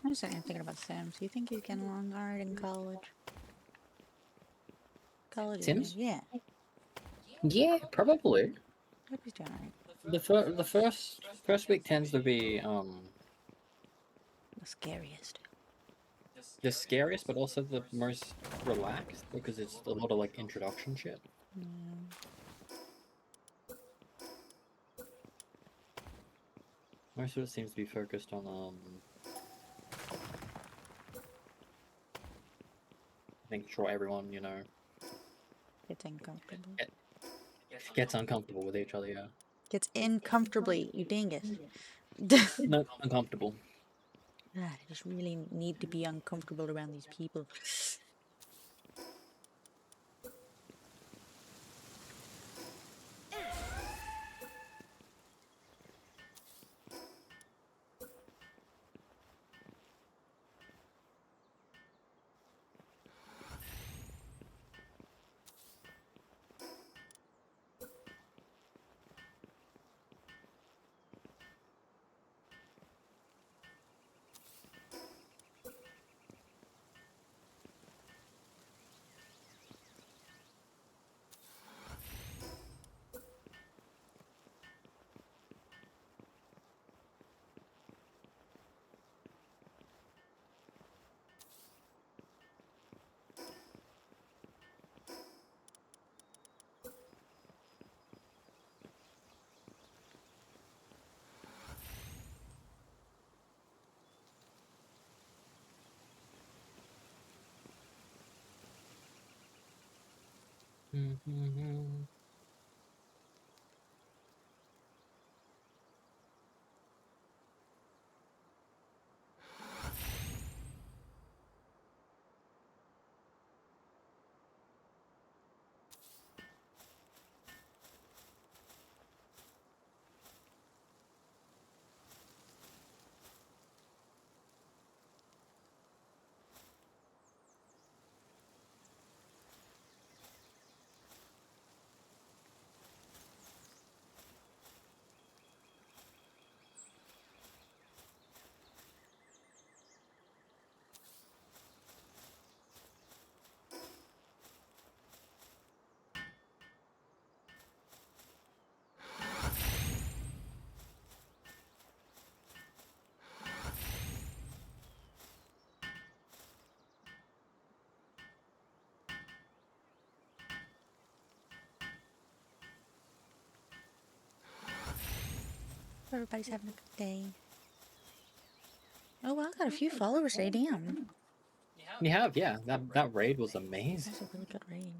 I'm just thinking about Sims. Do you think he's getting along alright in college? College is new. Sims? Yeah. Yeah, probably. Hope he's doing alright. The first week tends to be The scariest. the scariest, but also the most relaxed because it's a lot of like introduction shit. Yeah. Most of it seems to be focused on making sure everyone, you know, Gets uncomfortable. gets uncomfortable with each other. Yeah. Gets in comfortably, you dingus. No, uncomfortable. God, I just really need to be uncomfortable around these people. Everybody's having a good day. Oh, wow, I got a few followers today. Damn. You have, yeah. That raid was amazing. That's a really good raid.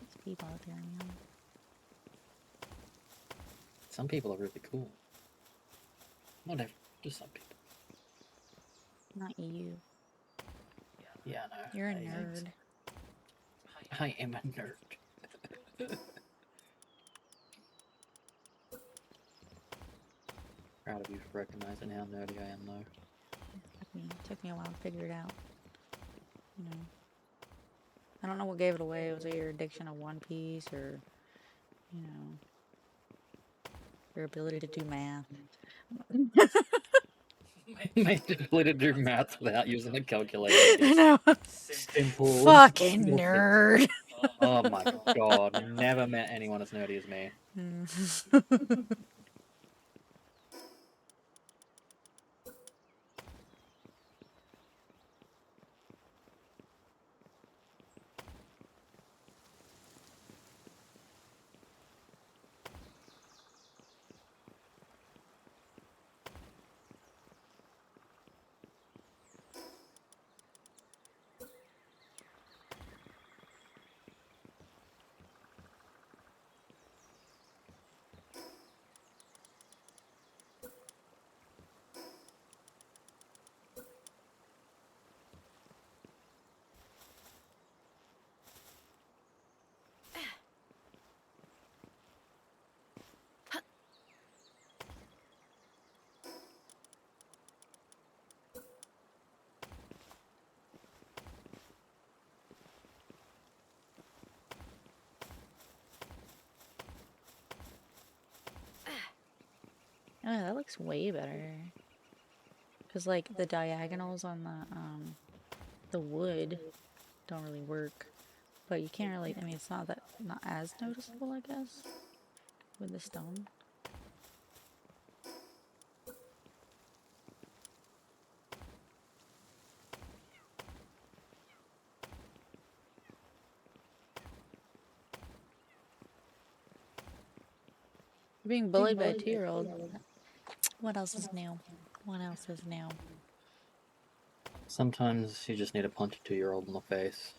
There's people out there now. Some people are really cool. Not every, just some people. Not you. Yeah, no. You're a nerd. I am a nerd. Proud of you for recognizing how nerdy I am, though. It took me a while to figure it out. You know. I don't know what gave it away. Was it your addiction to One Piece or, you know, your ability to do math? My ability to do math without using a calculator. No. Simple. Fucking nerd. Oh my god. Never met anyone as nerdy as me. looks way better. Cause like the diagonals on the wood don't really work. But you can't really, I mean, it's not as noticeable, I guess, with the stone. Being bullied by a 2-year-old. What else is new? What else is new? Sometimes you just need to punch a 2-year-old in the face.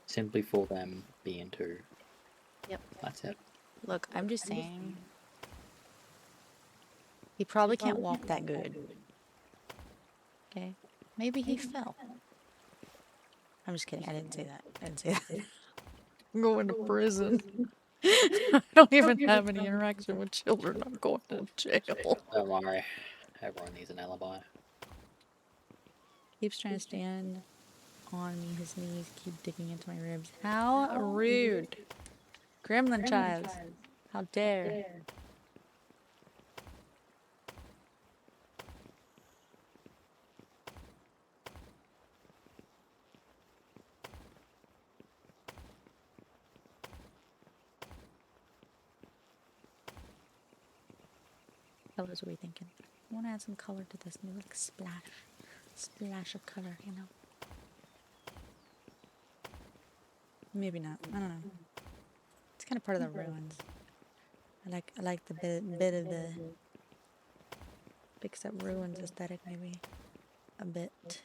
Simply for them being 2. Yep. That's it. Look, I'm just saying. He probably can't walk that good. Okay? Maybe he fell. I'm just kidding. I didn't say that. I didn't say that. I'm going to prison. I don't even have any interaction with children. I'm going to jail. Don't worry. Everyone needs an alibi. Keeps trying to stand on me. His knees keep digging into my ribs. How rude. Gremlin child. How dare. What was we thinking? I want to add some color to this. Maybe like splash of color, you know? Maybe not. I don't know. It's kind of part of the ruins. I like the bit of the fix up ruins aesthetic, maybe a bit.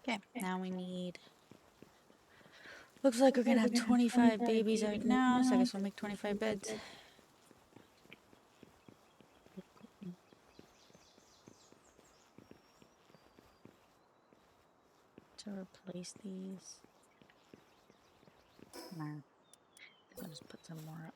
Okay, now we need... Looks like we're gonna have 25 babies right now, so I guess we'll make 25 beds. To replace these. Nah, I'll just put some more up.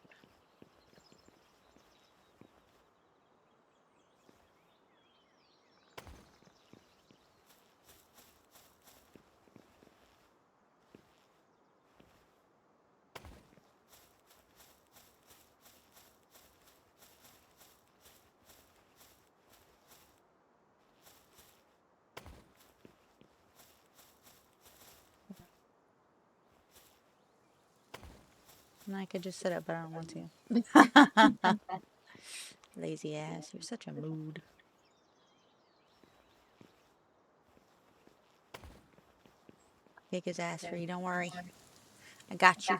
And I could just sit up, but I don't want to. Lazy ass, you're such a mood. Kick his ass free, don't worry. I got you.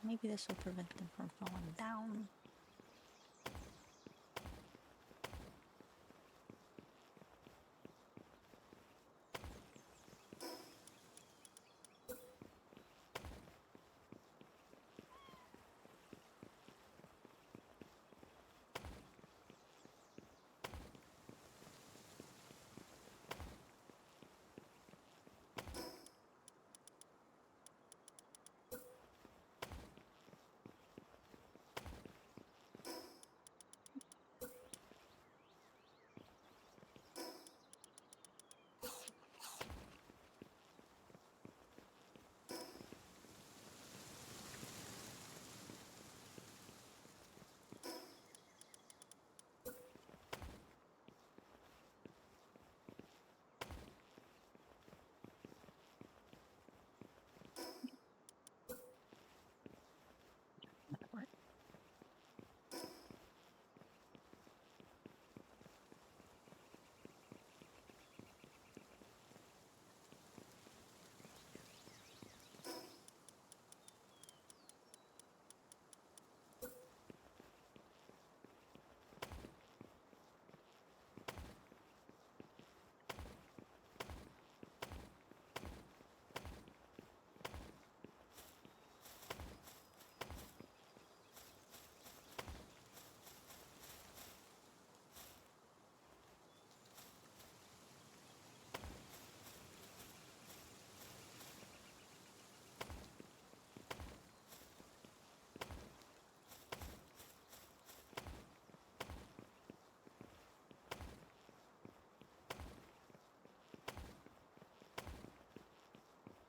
Maybe this will prevent them from falling down.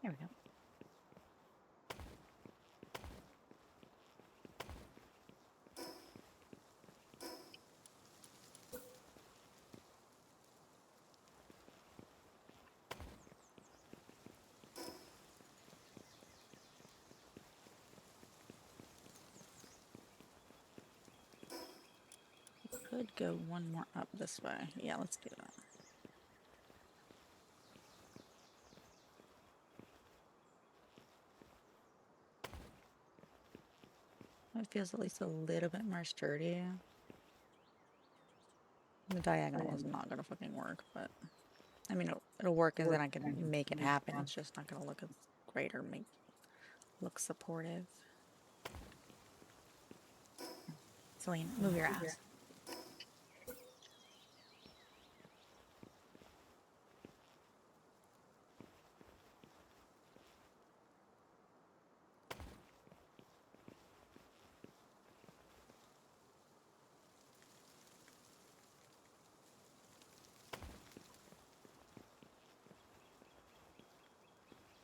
There we go. Could go one more up this way. Yeah, let's do that. It feels at least a little bit more sturdy. The diagonal is not gonna fucking work, but I mean it'll work as in I can make it happen. It's just not gonna look as great or make look supportive. Celine, move your ass.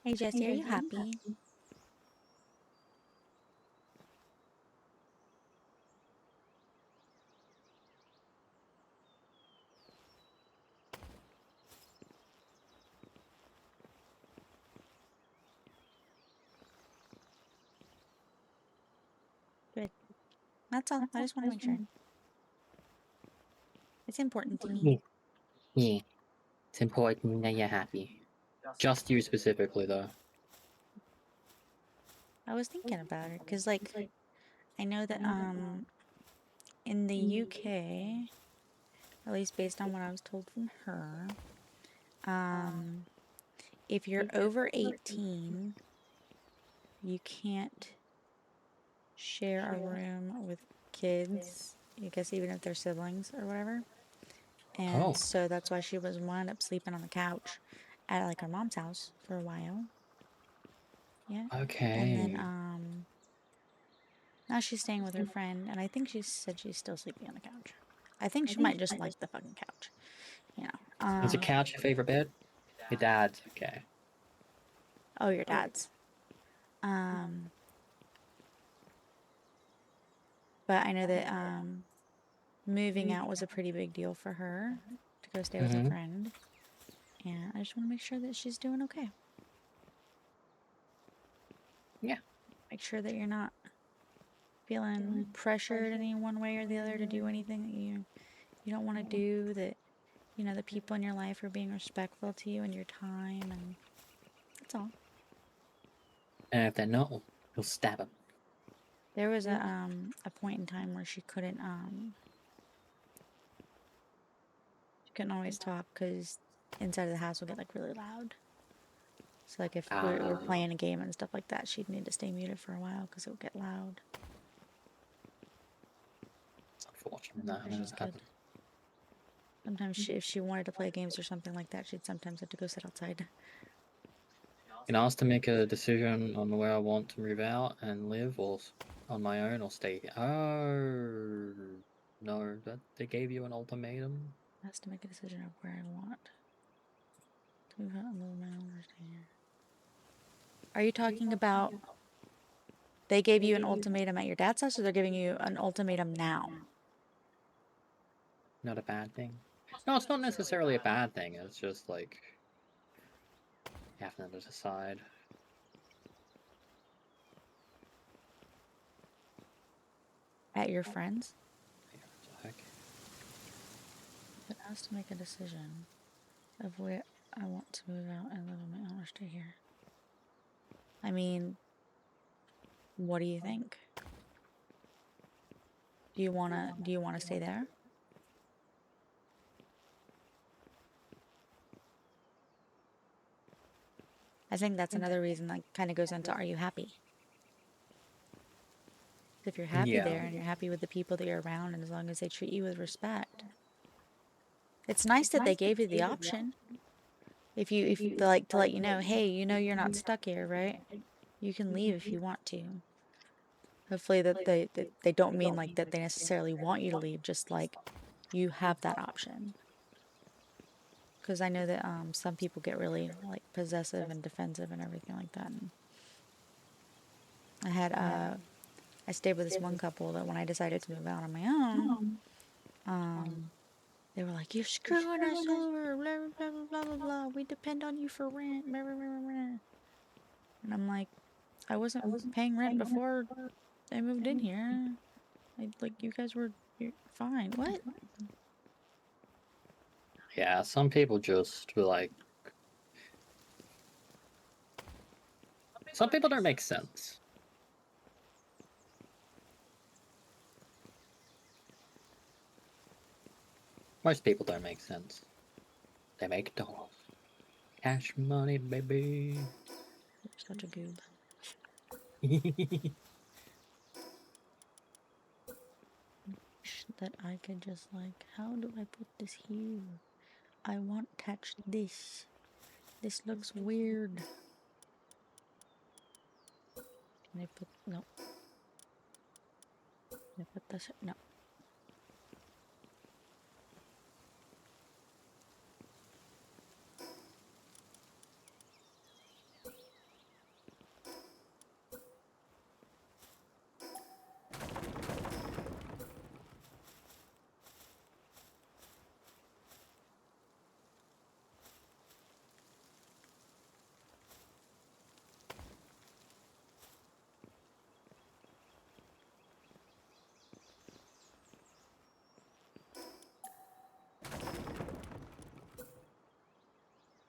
Hey Jesse, are you happy? Good. That's all. I just want to make sure. It's important to me. Yeah. It's important that you're happy. Just you specifically, though. I was thinking about it because, like, I know that in the UK, at least based on what I was told from her, if you're over 18, you can't share a room with kids. I guess even if they're siblings or whatever. And so that's why she was wound up sleeping on the couch at like her mom's house for a while. Yeah. Okay. And then now she's staying with her friend, and I think she said she's still sleeping on the couch. I think she might just like the fucking couch. You know. Is a couch your favorite bed? Your dad's, okay. Oh, your dad's. But I know that moving out was a pretty big deal for her to go stay with her friend. And I just want to make sure that she's doing okay. Yeah. Make sure that you're not feeling pressured any one way or the other to do anything that you don't want to do, that, you know, the people in your life are being respectful to you and your time, and that's all. And if they're not, you'll stab them. There was a point in time where she couldn't always talk because inside of the house would get like really loud. So like if we're playing a game and stuff like that, she'd need to stay muted for a while because it would get loud. Unfortunate that She's good. happened. Sometimes if she wanted to play games or something like that, she'd sometimes have to go sit outside. You know, I was to make a decision on where I want to move out and live, or on my own, or stay. Oh no, that they gave you an ultimatum. I have to make a decision of where I want to move out and live my own or stay here. Are you talking about they gave you an ultimatum at your dad's house, or they're giving you an ultimatum now? Not a bad thing. No, it's not necessarily a bad thing. It's just like you have to decide. At your friends? Yeah, what the heck? It has to make a decision of where I want to move out and live on my own or stay here. I mean, what do you think? Do you wanna stay there? I think that's another reason that kind of goes into, are you happy? If you're happy there and you're happy with the people that you're around, and as long as they treat you with respect, it's nice that they gave you the option. If they like to let you know, hey, you know you're not stuck here, right? You can leave if you want to. Hopefully that they don't mean like that they necessarily want you to leave, just like you have that option. Because I know that some people get really like possessive and defensive and everything like that. And I stayed with this one couple that when I decided to move out on my own, they were like, "You're screwing us over, blah blah blah blah blah blah. We depend on you for rent, blah blah blah blah." And I'm like, I wasn't paying rent before I moved in here. Like you guys were, you're fine. What? Yeah, some people just be like. Some people don't make sense. Most people don't make sense. They make dollars. Cash money, baby. You're such a goob. That I could just like, how do I put this here? I want touch this. This looks weird. Can I put, no. Can I put this, no.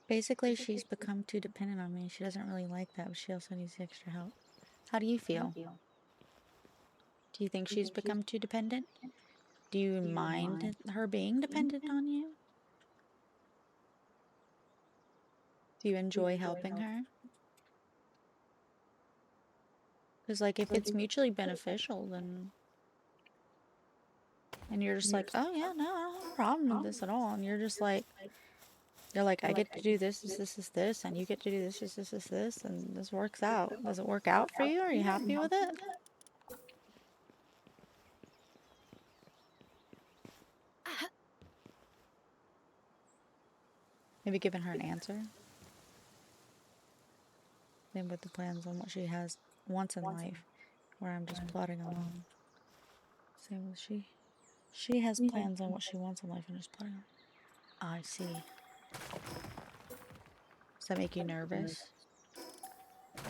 Basically, she's become too dependent on me. She doesn't really like that, but she also needs the extra help. How do you feel? Do you think she's become too dependent? Do you mind her being dependent on you? Do you enjoy helping her? Because, like, if it's mutually beneficial, then... And you're just like, oh, yeah, no, I don't have a problem with this at all. And you're just like... You're like, I get to do this, this, and you get to do this, and this works out. Does it work out for you? Are you happy with it? Maybe giving her an answer. Then with the plans on what she has wants in life, where I'm just plodding along. Same with she. She has plans on what she wants in life and just plodding along. I see. Does that make you nervous? I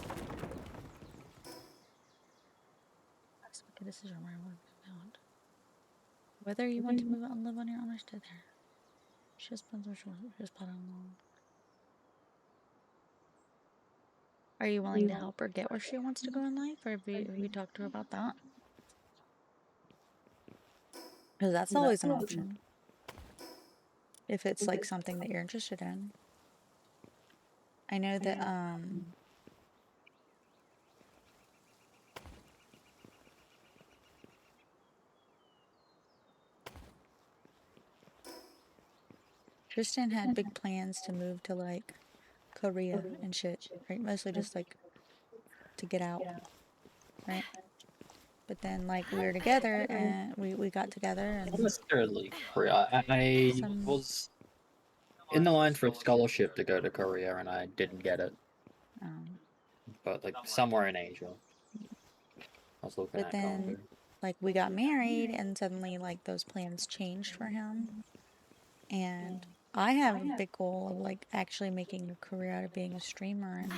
have to make a decision where I want to move out. Whether you want to move out and live on your own or stay there. She has plans on what she wants, just plodding along. Are you willing to help her get where she wants to go in life, or have we talked to her about that? Because that's always an option. If it's like something that you're interested in. I know that Tristan had big plans to move to like Korea and shit, right? Mostly just like to get out, right? But then like we were together and we got together Not and necessarily Korea. I some was in the line for a scholarship to go to Korea and I didn't get it. But like somewhere in Asia. I was looking but at then going. like we got married and suddenly like those plans changed for him. And I have a big goal of like actually making a career out of being a streamer, and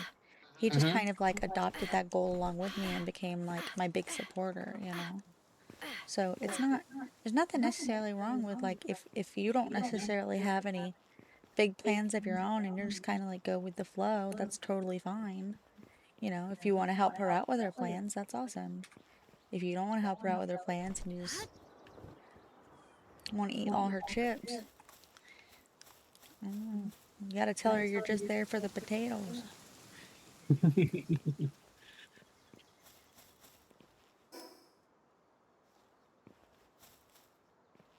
he just kind of like adopted that goal along with me and became like my big supporter, you know. So it's not there's nothing necessarily wrong with like if you don't necessarily have any big plans of your own and you're just kind of like go with the flow, that's totally fine. You know, if you want to help her out with her plans, that's awesome. If you don't want to help her out with her plans and you just want to eat all her chips, you gotta tell her you're just there for the potatoes. The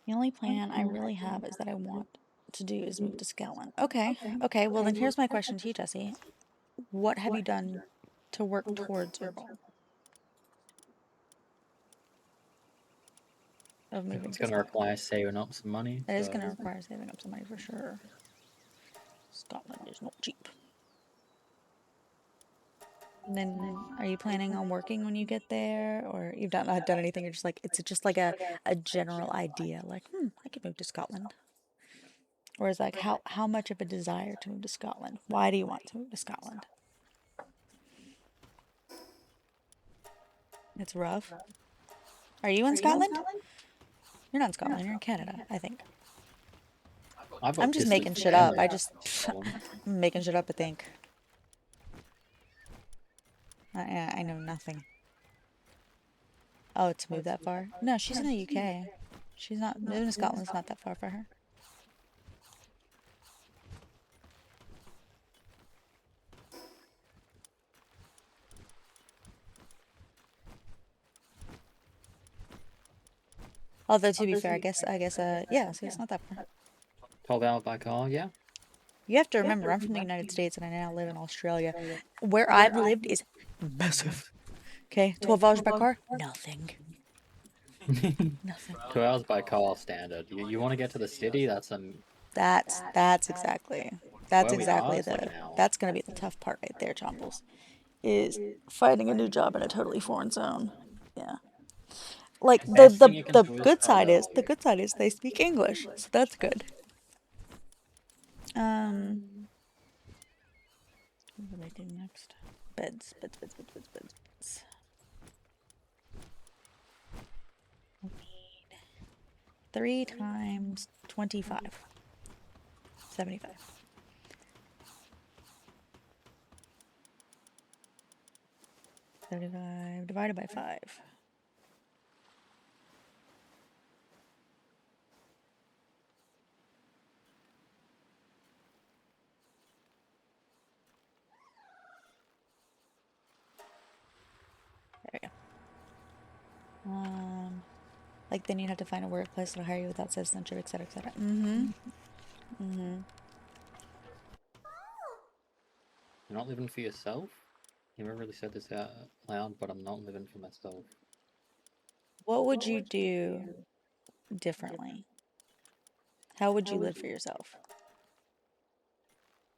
only plan I really have is that I want to do is move to Scotland. Okay, okay, well then here's my question to you, Jesse. What have you done to work towards your goal of moving It's to gonna Scotland? require saving up some money. That is So going to require saving up some money for sure. Scotland is not cheap. And then, are you planning on working when you get there, or you've not done anything? You're just like it's just like a general idea, like I could move to Scotland. Or is like how much of a desire to move to Scotland? Why do you want to move to Scotland? It's rough. Are you in Scotland? You're not in Scotland. You're in Canada, I think. I've I'm got just distant making shit up. family. I'm making shit up. I think. I know nothing. Oh, to move that far? No, she's in the UK. She's not moving to Scotland's not that far for her. Although to be fair, yeah, so it's not that far. 12 hours by car, yeah. You have to remember, I'm from the United States and I now live in Australia. Where I've lived is massive. Okay, 12 hours by car? Nothing. Nothing. 2 hours by car standard. You want to get to the city? That's exactly Where we are. It's like an hour. that's gonna be the tough part right there, Chombles. Is finding a new job in a totally foreign zone. Yeah. Like Best thing you can do is travel. the good side is they speak English, so that's good. What do I do next? Beds. We need 3 times 25. 75. 75 divided by 5. There we go. Like then you'd have to find a workplace that'll hire you without citizenship, etc., etc. You're not living for yourself? You never really said this out loud, but I'm not living for myself. What would you do differently? How would you live for yourself?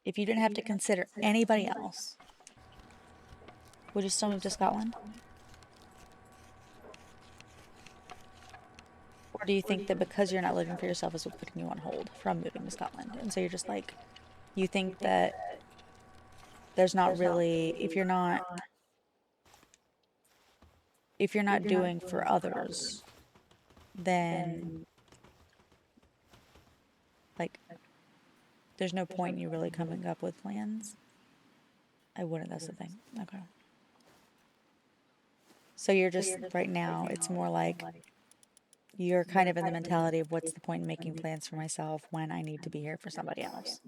If you didn't have to consider anybody else, would you still move to Scotland? Or do you think that because you're not living for yourself is what's putting you on hold from moving to Scotland? And so you're just like, you think that there's not really, if you're not doing for others, then like there's no point in you really coming up with plans. I wouldn't, that's the thing. Okay. So you're just, right now, it's more like you're kind of in the mentality of what's the point in making plans for myself when I need to be here for somebody else.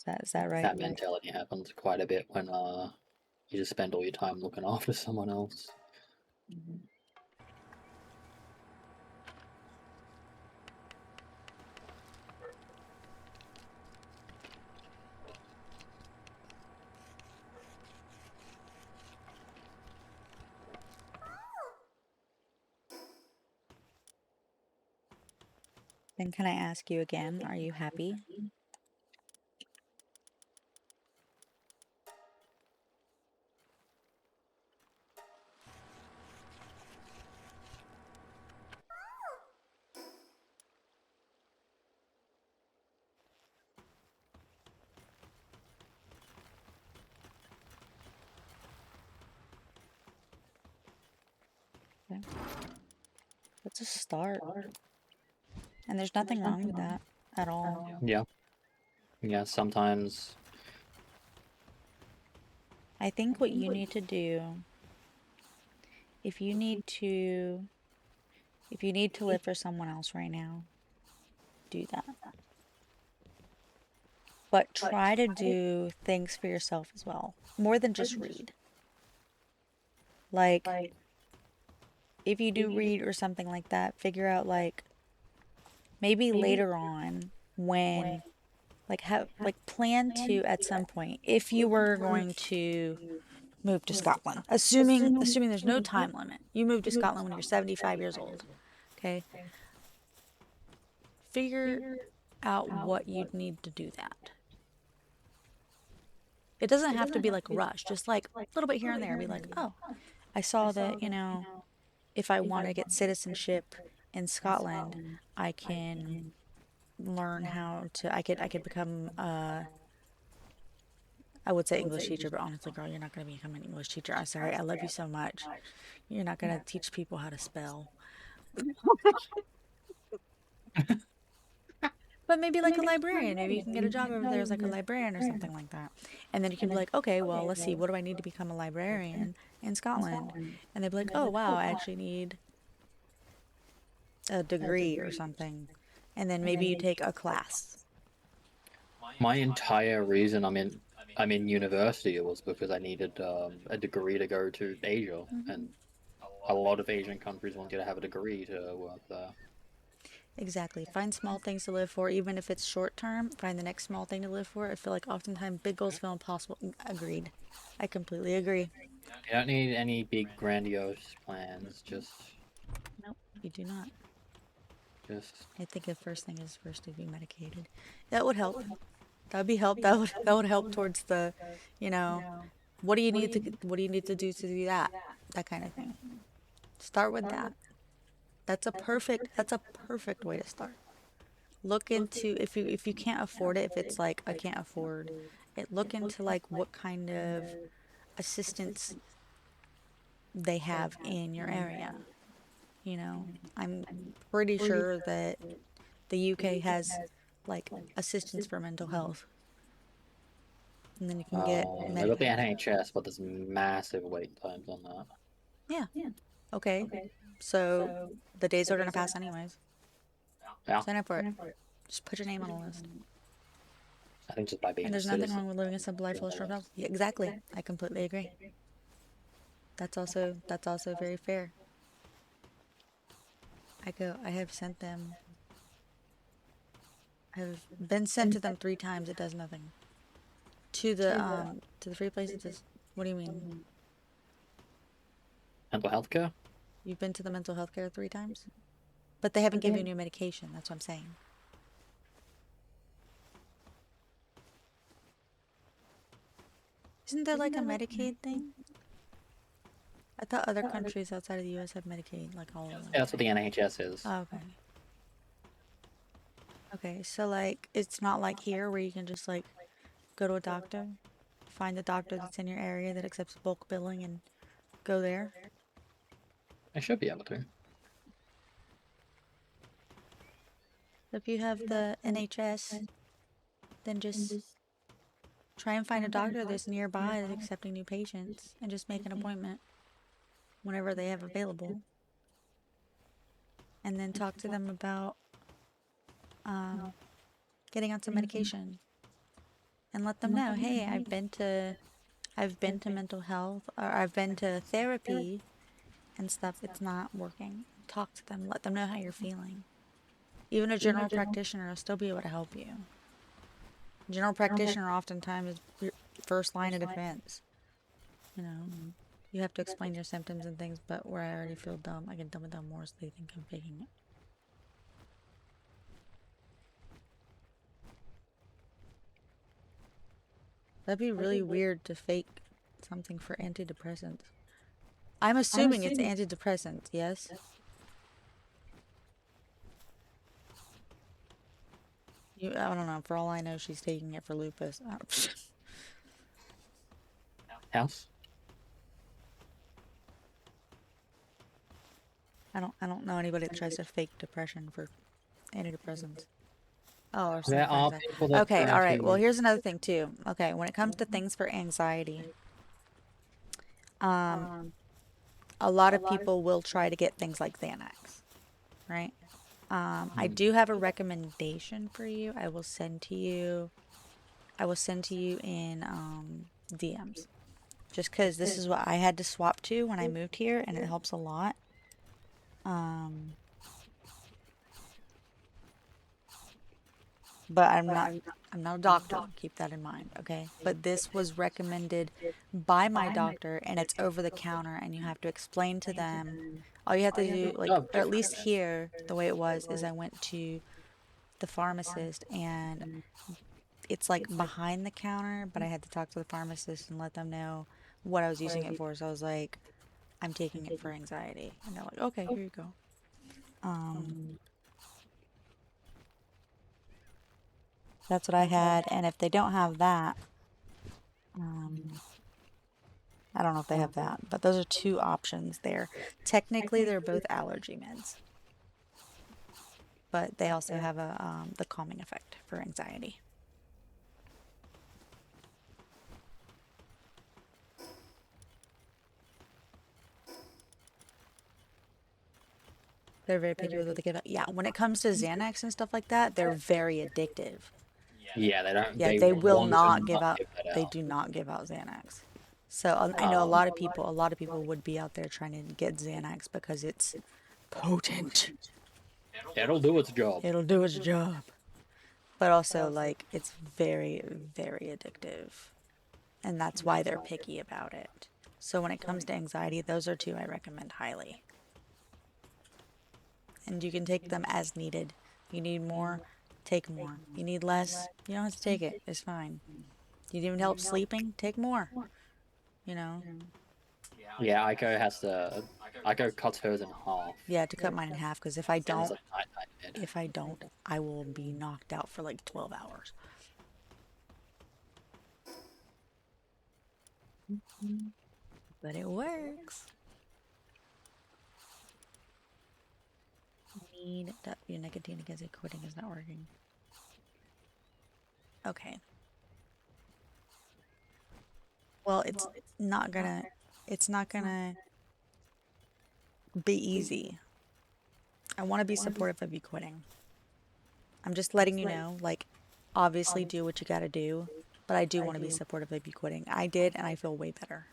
Is that right? That mentality happens quite a bit when you just spend all your time looking after someone else. Then can I ask you again, are you happy? Okay. That's a start. And there's nothing wrong with that at all. Yeah. Yeah, sometimes. I think what you need to do, if you need to live for someone else right now, do that. But try to do things for yourself as well, more than just read. Like, if you do read or something like that, figure out, like, maybe later on when, like, plan to, at some point, if you were going to move to Scotland, assuming there's no time limit, you move to Scotland when you're 75 years old, okay? Figure out what you'd need to do that. It doesn't have to be like a rush, just like a little bit here and there. Be like, oh, I saw that, if I want to get citizenship in Scotland, I can learn how to, I could become, I would say English teacher, but honestly, girl, you're not going to become an English teacher. I'm sorry, I love you so much. You're not going to teach people how to spell. But maybe like a librarian. Maybe you can get a job over there as like a librarian or something like that. And then you can be like, okay, well, let's see, what do I need to become a librarian in Scotland? And they'd be like, oh, wow, I actually need a degree or something. And then maybe you take a class. My entire reason I'm in university was because I needed a degree to go to Asia, and a lot of Asian countries want you to have a degree to work there. Exactly. Find small things to live for, even if it's short term. Find the next small thing to live for. I feel like oftentimes big goals feel impossible. Agreed. I completely agree. You don't need any big grandiose plans. Nope, you do not. Just. I think the first thing is first to be medicated. That would help. That would be help. That would help towards the, what do you need to do that? That kind of thing. Start with that. That's a perfect way to start. Look into, if you can't afford it, if it's like I can't afford it, look into like what kind of assistance they have in your area. I'm pretty sure that the UK has like assistance for mental health. And then you can get They got the medicated. NHS, but there's massive wait times on that. Yeah. Okay. So the days are gonna pass anyways. Yeah. Sign up for it. Just put your name on the list. I think just by being And a there's nothing citizen. wrong with living a simple life full of struggles. Yeah, exactly. I completely agree. That's also very fair. I have sent them. I have been sent to them 3 times. It does nothing. To the free place. It does. What do you mean? Mental health care? You've been to the mental health care 3 times? But they haven't given you medication. That's what I'm saying. Isn't there like a Medicaid thing? I thought other countries outside of the US have Medicaid, like all of them. Yeah, that's what the NHS is. Oh, okay. Okay, so like it's not like here where you can just like go to a doctor, find the doctor that's in your area that accepts bulk billing and go there. I should be able to. So if you have the NHS, then just try and find a doctor that's nearby that's accepting new patients and just make an appointment whenever they have available. And then talk to them about getting on some medication. And let them know, hey, I've been to mental health, or I've been to therapy and stuff. It's not working. Talk to them. Let them know how you're feeling. Even a general practitioner will still be able to help you. General practitioner oftentimes is your first line of defense. You know, you have to explain your symptoms and things, but where I already feel dumb, I can dumb it down more so they think I'm faking it. That'd be really weird to fake something for antidepressants. I'm assuming it's antidepressants, yes? I don't know. For all I know, she's taking it for lupus. House? I don't know anybody that tries to fake depression for antidepressants. Oh, or There something are like that. people that Okay, try all right. Well, to. here's another thing too. Okay, when it comes to things for anxiety, a lot of people will try to get things like Xanax, right? I do have a recommendation for you. I will send to you in DMs. Just because this is what I had to swap to when I moved here, and it helps a lot. But I'm not a doctor. Keep that in mind, okay? But this was recommended by my doctor, and it's over the counter, and you have to explain to them. All you have to do, like, Oh, or at least here, the way it was, is I went to the pharmacist, and it's like behind the counter, but I had to talk to the pharmacist and let them know what I was using it for. So I was like, I'm taking it for anxiety. And they're like, okay, here you go. That's what I had. And if they don't have that, I don't know if they have that, but those are two options there. Technically, they're both allergy meds, but they also have the calming effect for anxiety. They're very picky with what they give out. Yeah, when it comes to Xanax and stuff like that, they're very addictive. Yeah, they don't. Yeah, They they will want to not give not out. give that They out. do not give out Xanax. So I know a lot of people. A lot of people would be out there trying to get Xanax because it's potent. It'll do its job. It'll do its job. But also, like, it's very, very addictive. And that's why they're picky about it. So when it comes to anxiety, those are two I recommend highly. And you can take them as needed. You need more, take more. You need less, you don't have to take it. It's fine. You need help sleeping, take more. You know? Yeah, Aiko cuts hers in half. Yeah, to cut mine in half, because if I Sends don't, a night bed. I will be knocked out for like 12 hours. But it works. Need that your nicotine against it quitting is not working. Okay. Well, it's not gonna be easy. I want to be supportive of you quitting. I'm just letting you know, like, obviously do what you gotta do, but I do want to be supportive of you quitting. I did, and I feel way better.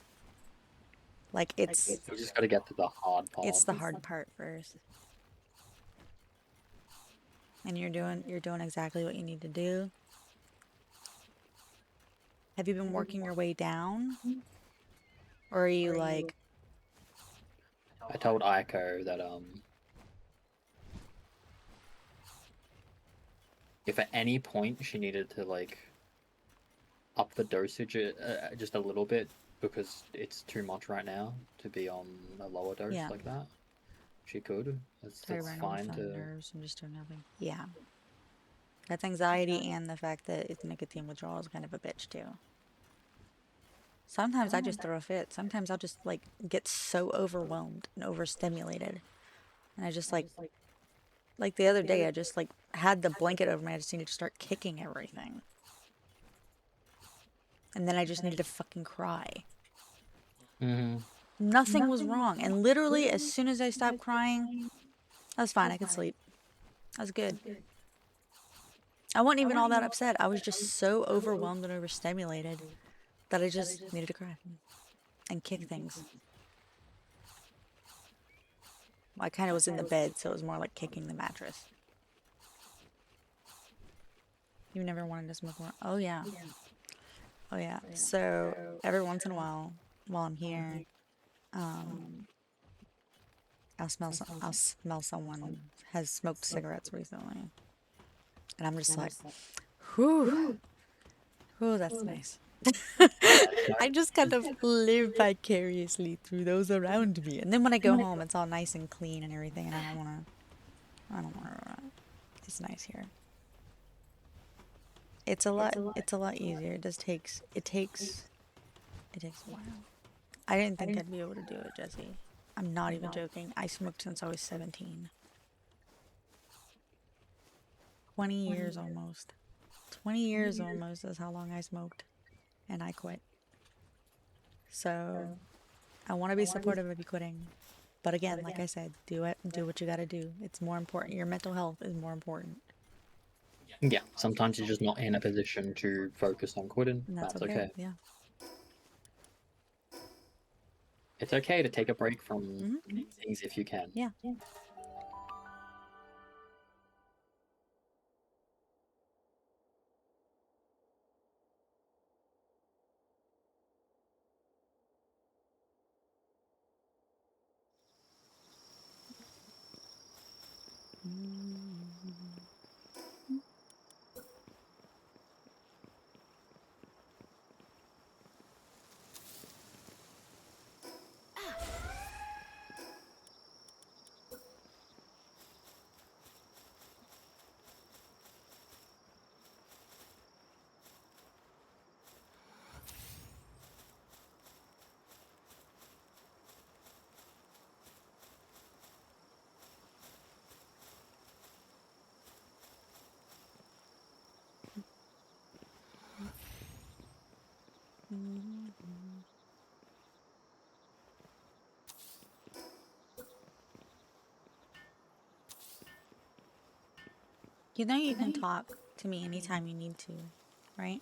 Like, You just gotta get to the hard part. it's the hard part first. And you're doing exactly what you need to do. Have you been working your way down? Or are you like, I told Aiko that if at any point she needed to like up the dosage just a little bit because it's too much right now to be on a lower dose Yeah. like that, she could. It's fine to. nerves and just doing nothing? Yeah. That's anxiety, and the fact that it's nicotine withdrawal is kind of a bitch too. Sometimes I just throw a fit. Sometimes I'll just like get so overwhelmed and overstimulated. And I just like Like the other day, I just like had the blanket over me. I just needed to start kicking everything. And then I just needed to fucking cry. Mm-hmm. Nothing was wrong. And literally, as soon as I stopped crying, I was fine. I could sleep. I was good. I wasn't even all that upset. I was just so overwhelmed and overstimulated that I just needed to cry and kick things. I kind of was in the bed, so it was more like kicking the mattress. You never wanted to smoke more? Oh, yeah. Oh, yeah. So every once in a while I'm here, I'll smell someone has smoked cigarettes recently. And I'm just like, whew, whew, that's nice. I just kind of live vicariously through those around me. And then when I go home, it's all nice and clean and everything, and I don't want to, it's nice here. It's a lot easier. It takes a while. I didn't think I'd be able to do it, Jesse. I'm not even joking. I smoked since I was 17. 20 years almost. 20 years almost is how long I smoked. And I quit. So, I want to be supportive of you quitting. But again, like I said, do it. Do what you gotta do. It's more important. Your mental health is more important. Yeah, sometimes you're just not in a position to focus on quitting. And that's That's okay. Yeah. It's okay to take a break from things if you can. Yeah. You know you can talk to me anytime you need to, right?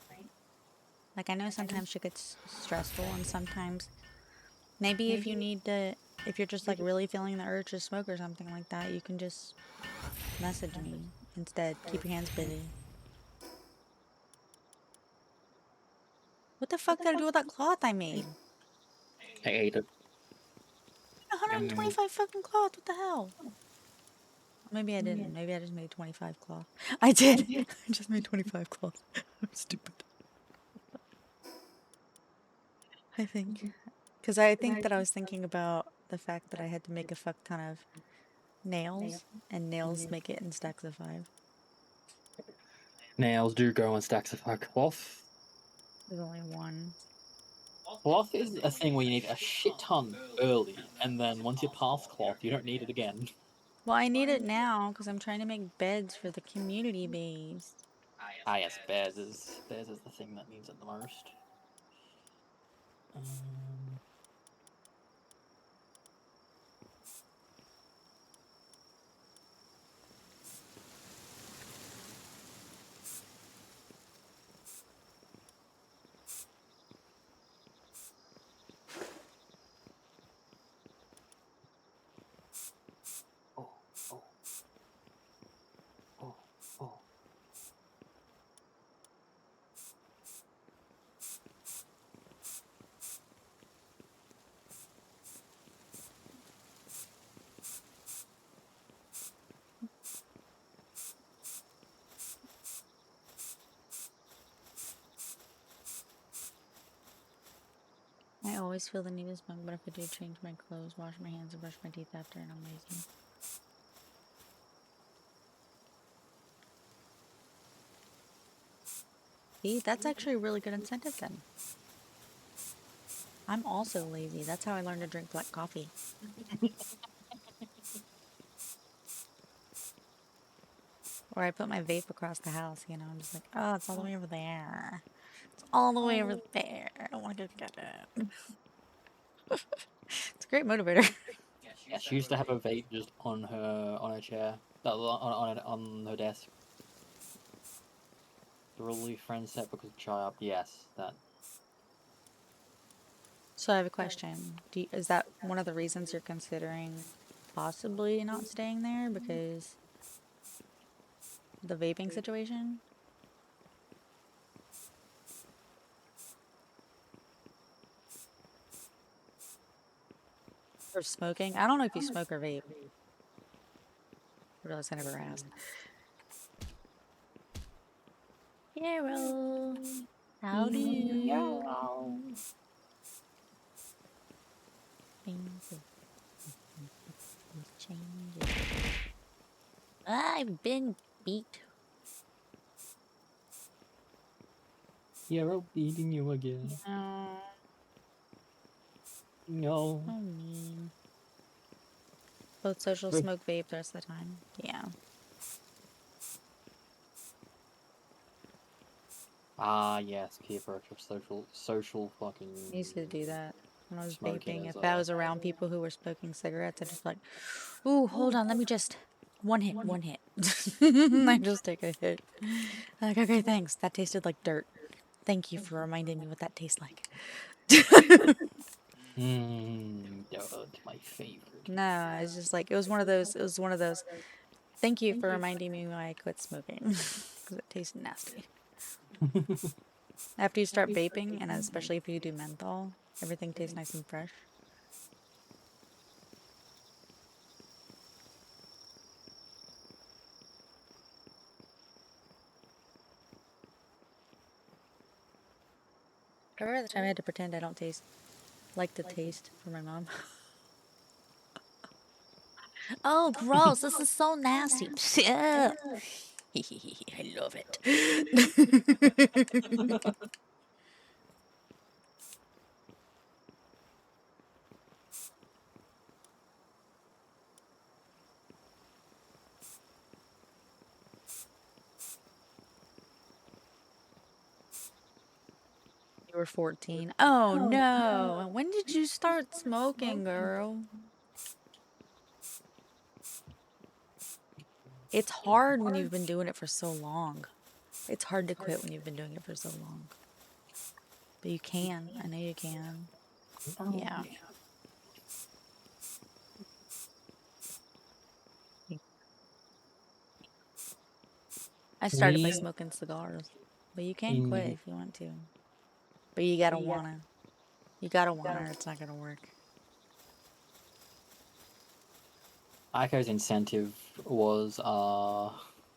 Like I know sometimes shit gets stressful and sometimes maybe if you need to if you're just like really feeling the urge to smoke or something like that, you can just message me instead. Keep your hands busy. What the fuck did I do with that cloth I made? I ate it. 125 fucking cloth, what the hell? Maybe I didn't. Maybe I just made 25 cloth. I did. I just made 25 cloth. I'm stupid. I think. Because I think that I was thinking about the fact that I had to make a fuck ton of nails, and nails make it in stacks of 5. Nails do go in stacks of cloth. There's only one. Cloth is a thing where you need a shit ton early, and then once you're past cloth, you don't need it again. Well, I need it now because I'm trying to make beds for the community babes. Ah, yes, bears is the thing that needs it the most. Oh, oh, oh, oh. I always feel the need to smoke, but if I do change my clothes, wash my hands, and brush my teeth after, and I'm lazy. See, that's actually a really good incentive then. I'm also lazy. That's how I learned to drink black coffee. Or I put my vape across the house, you know, I'm just like, oh, it's all the way over there. It's all the way over there. I don't want to go get it. It's a great motivator. Yeah, she used to have a vape just on her chair, on her desk. The really friend set because chai up. Yes, that. So I have a question. Is that one of the reasons you're considering possibly not staying there because the vaping situation? Or smoking? I don't know if you smoke or vape. I realize I never asked. Hero. Howdy. Changes. I've been beat. Hero beating you again. No. No. So mean. Both social smoke vape the rest of the time. Yeah. Ah, yes, peer pressure, social fucking. I used to do that when I was Smoking vaping. is If I was around people who were smoking cigarettes, I'd just be like, ooh, hold on, let me just one hit. I just take a hit. Like, okay, thanks. That tasted like dirt. Thank you for reminding me what that tastes like. Dirt, my favorite. No, it's just like it was one of those. Thank you for reminding me why I quit smoking because it tasted nasty. After you start vaping, and especially if you do menthol, everything tastes nice and fresh. I remember the time I had to pretend I don't like to taste for my mom. Oh, gross! This is so nasty. I love it. You were 14. Oh no! When did you start smoking, girl? It's hard when you've been doing it for so long. It's hard to quit when you've been doing it for so long. But you can. I know you can. Yeah. I started by smoking cigars. But you can quit if you want to. But you gotta wanna. You gotta wanna or it's not gonna work. Aiko's incentive was,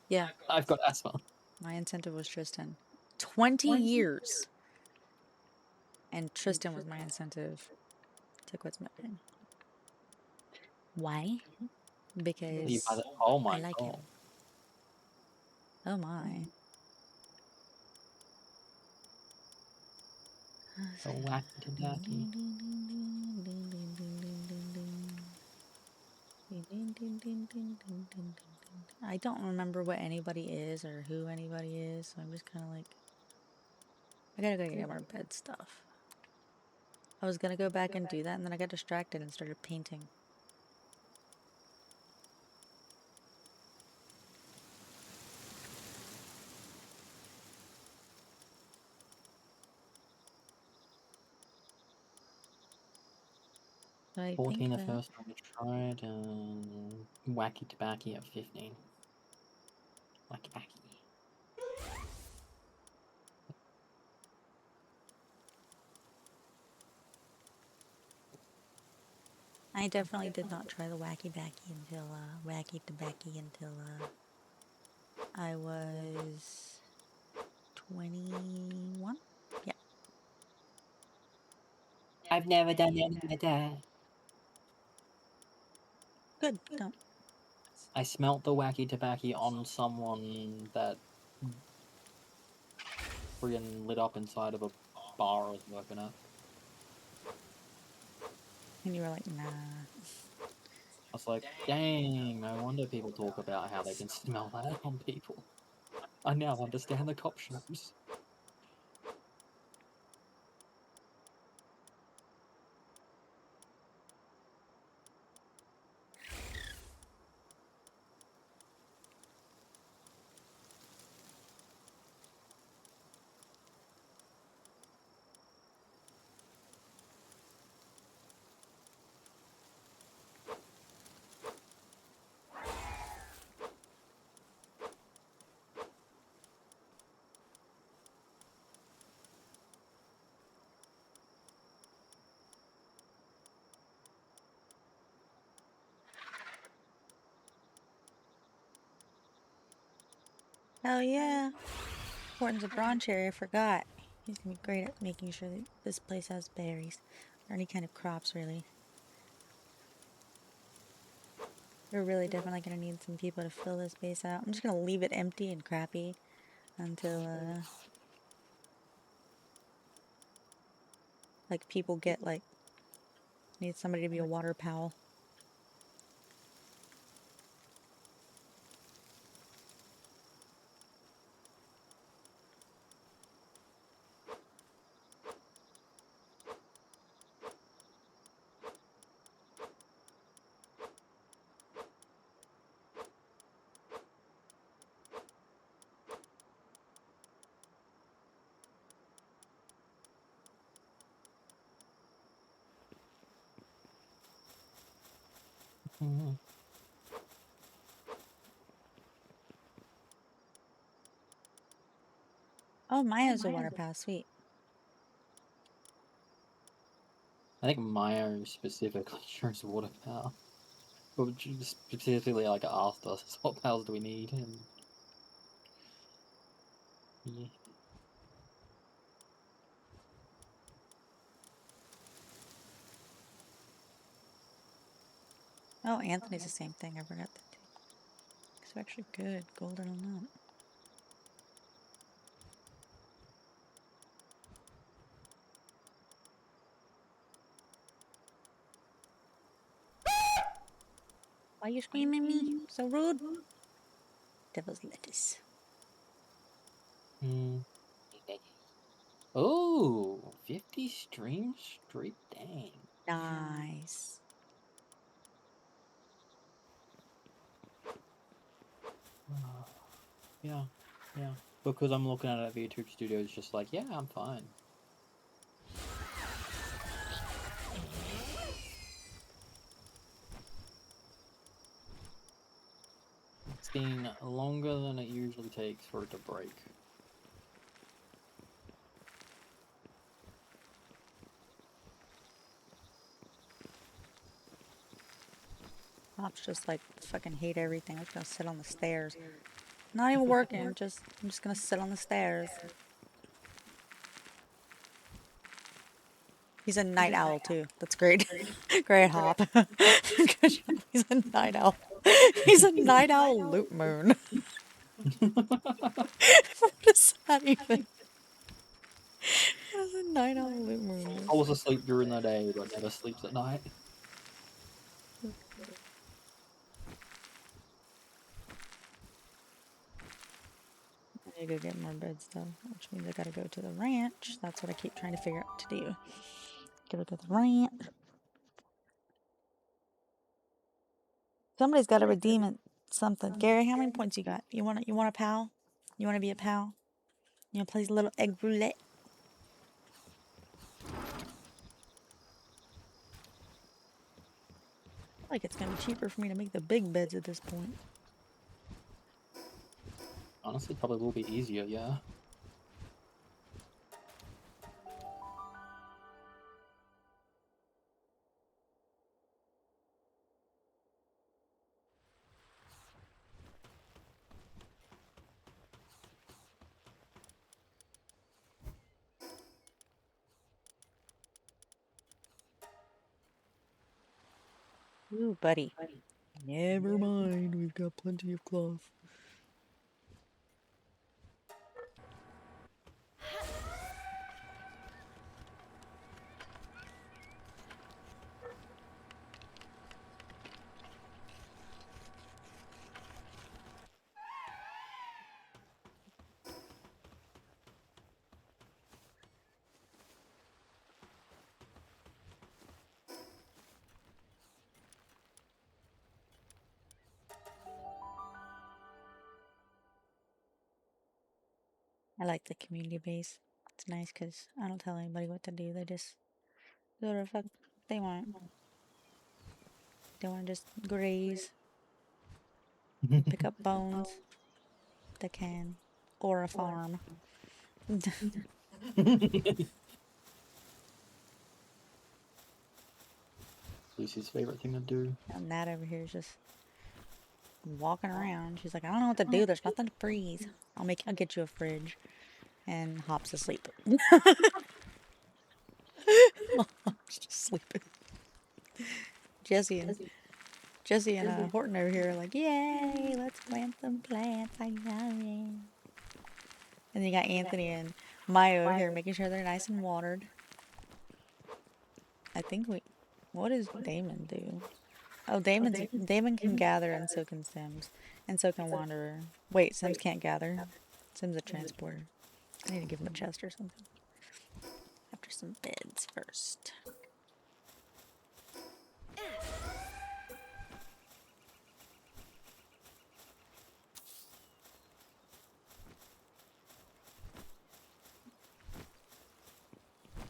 Yeah. I've got asthma. My incentive was Tristan. 20 years. And Tristan was my incentive to quit smoking. Why? Because Oh I my like god. him. Oh my. So wacky to ducky. I don't remember what anybody is or who anybody is, so I'm just kind of like, I gotta go get more bed stuff. I was gonna go back and do that, and then I got distracted and started painting. So I 14 think the that first time I tried, wacky tobacco at 15. Wacky. I definitely did not try the wacky tobacco until I was 21. Yeah. I've never done any of that. Good. Don't. I smelt the wacky tobacco on someone that friggin' lit up inside of a bar I was working at. And you were like, nah. was like, dang, no wonder people talk about how they can smell that on people. I now understand the cop shows. Hell yeah. Importance of Brawn Cherry, I forgot. He's gonna be great at making sure that this place has berries. Or any kind of crops, really. We're really definitely gonna need some people to fill this base out. I'm just gonna leave it empty and crappy until, like, people get, like, need somebody to be a water pal. Mhm. Oh, Maya's a water pal, sweet. I think Maya specifically turns water power. But specifically, like, asked us, what powers do we need? And yeah. Oh, Anthony's the same thing. I forgot that too. It's actually good. Golden on that. Why you screaming at me? So rude. Devil's lettuce. Oh, 50 streams straight, dang. Nice. Yeah, yeah. Because I'm looking at it, VTuber Studios, just like, yeah, I'm fine. It's been longer than it usually takes for it to break. Pop's just like fucking hate everything. I'm just gonna sit on the stairs. Not even working. I'm just gonna sit on the stairs. He's a night owl too. That's great. Great Hop. Good job. He's a night owl. He's a night owl loop moon. What is that even? What is a night owl loop moon? I was asleep during the day, but never sleeps at night. I need to go get more beds though, which means I gotta go to the ranch. That's what I keep trying to figure out to do. Gotta go to the ranch. Somebody's gotta redeem it. Something. Gary, how many points you got? You want a pal? You wanna be a pal? You wanna play a little egg roulette? I feel like it's gonna be cheaper for me to make the big beds at this point. Honestly, probably will be easier, yeah. Ooh, buddy. Never mind, we've got plenty of cloth. I like the community base. It's nice because I don't tell anybody what to do. They just do whatever the fuck they want. They want to just graze, pick up bones. They can. Or a farm. Lucy's favorite thing to do. And Nat over here is just walking around. She's like, I don't know what to do. There's nothing to freeze. I'll get you a fridge. And Hop's asleep. Hop's just sleeping. Jesse and Horton over here are like, yay, let's plant some plants. I love it. And then you got Anthony and Maya over here making sure they're nice and watered. What does Damon do? Oh, Damon can gather and so can Sims. And so can Wanderer. Wait, Sims can't gather. Sims a transporter. I need to give him a chest or something. After some beds first.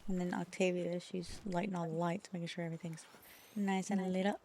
And then Octavia, she's lighting all the lights, making sure everything's nice and lit up.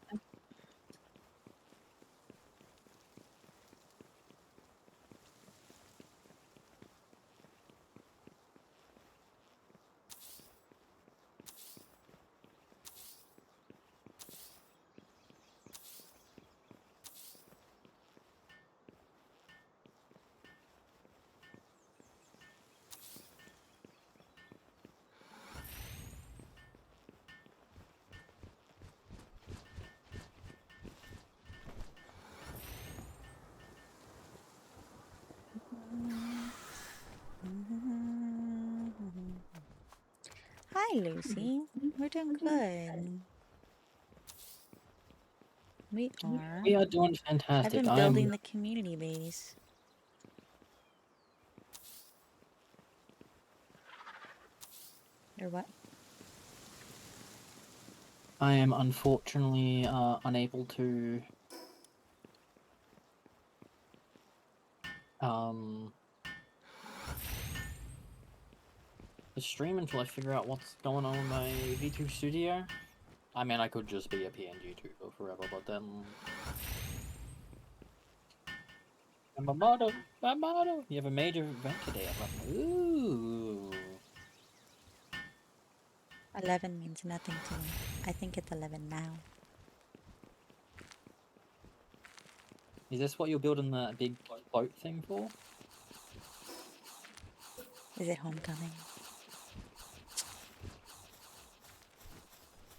Hi, Lucy. We're doing good. We are. We are doing I've fantastic. been building the community base. Or what? I am unfortunately unable to stream until I figure out what's going on with my VTuber studio. I mean, I could just be a PNG YouTuber forever, but then... Mamoto! You have a major event today. Ooh! 11 means nothing to me. I think it's 11 now. Is this what you're building the big boat thing for? Is it homecoming?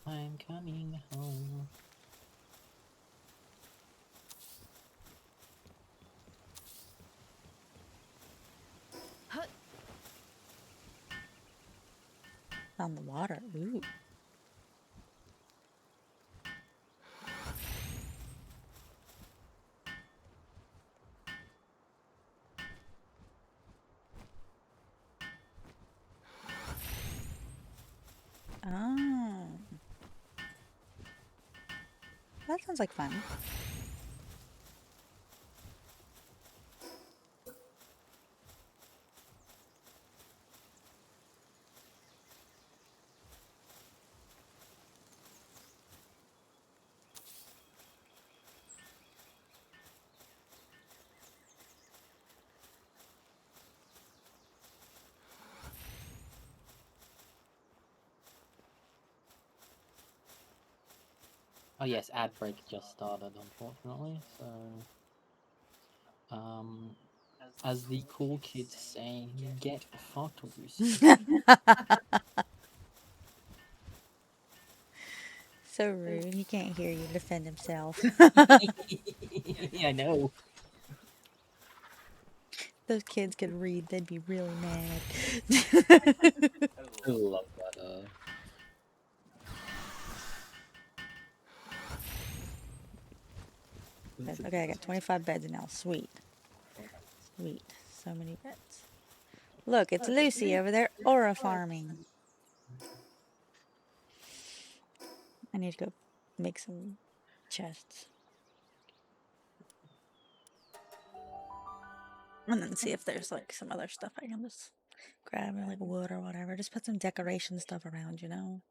I'm coming home. On the water. Ooh. Oh. That sounds like fun. Oh yes, ad break just started, unfortunately, so... as the cool kids say, get fucked, Lucy. So rude. He can't hear you defend himself. Yeah, I know. Those kids could read, they'd be really mad. I love that, Okay, I got 25 beds now. Sweet. Sweet. So many beds. Look, it's Lucy over there, aura farming. I need to go make some chests. And then see if there's like some other stuff I can just grab, or like wood or whatever. Just put some decoration stuff around, you know?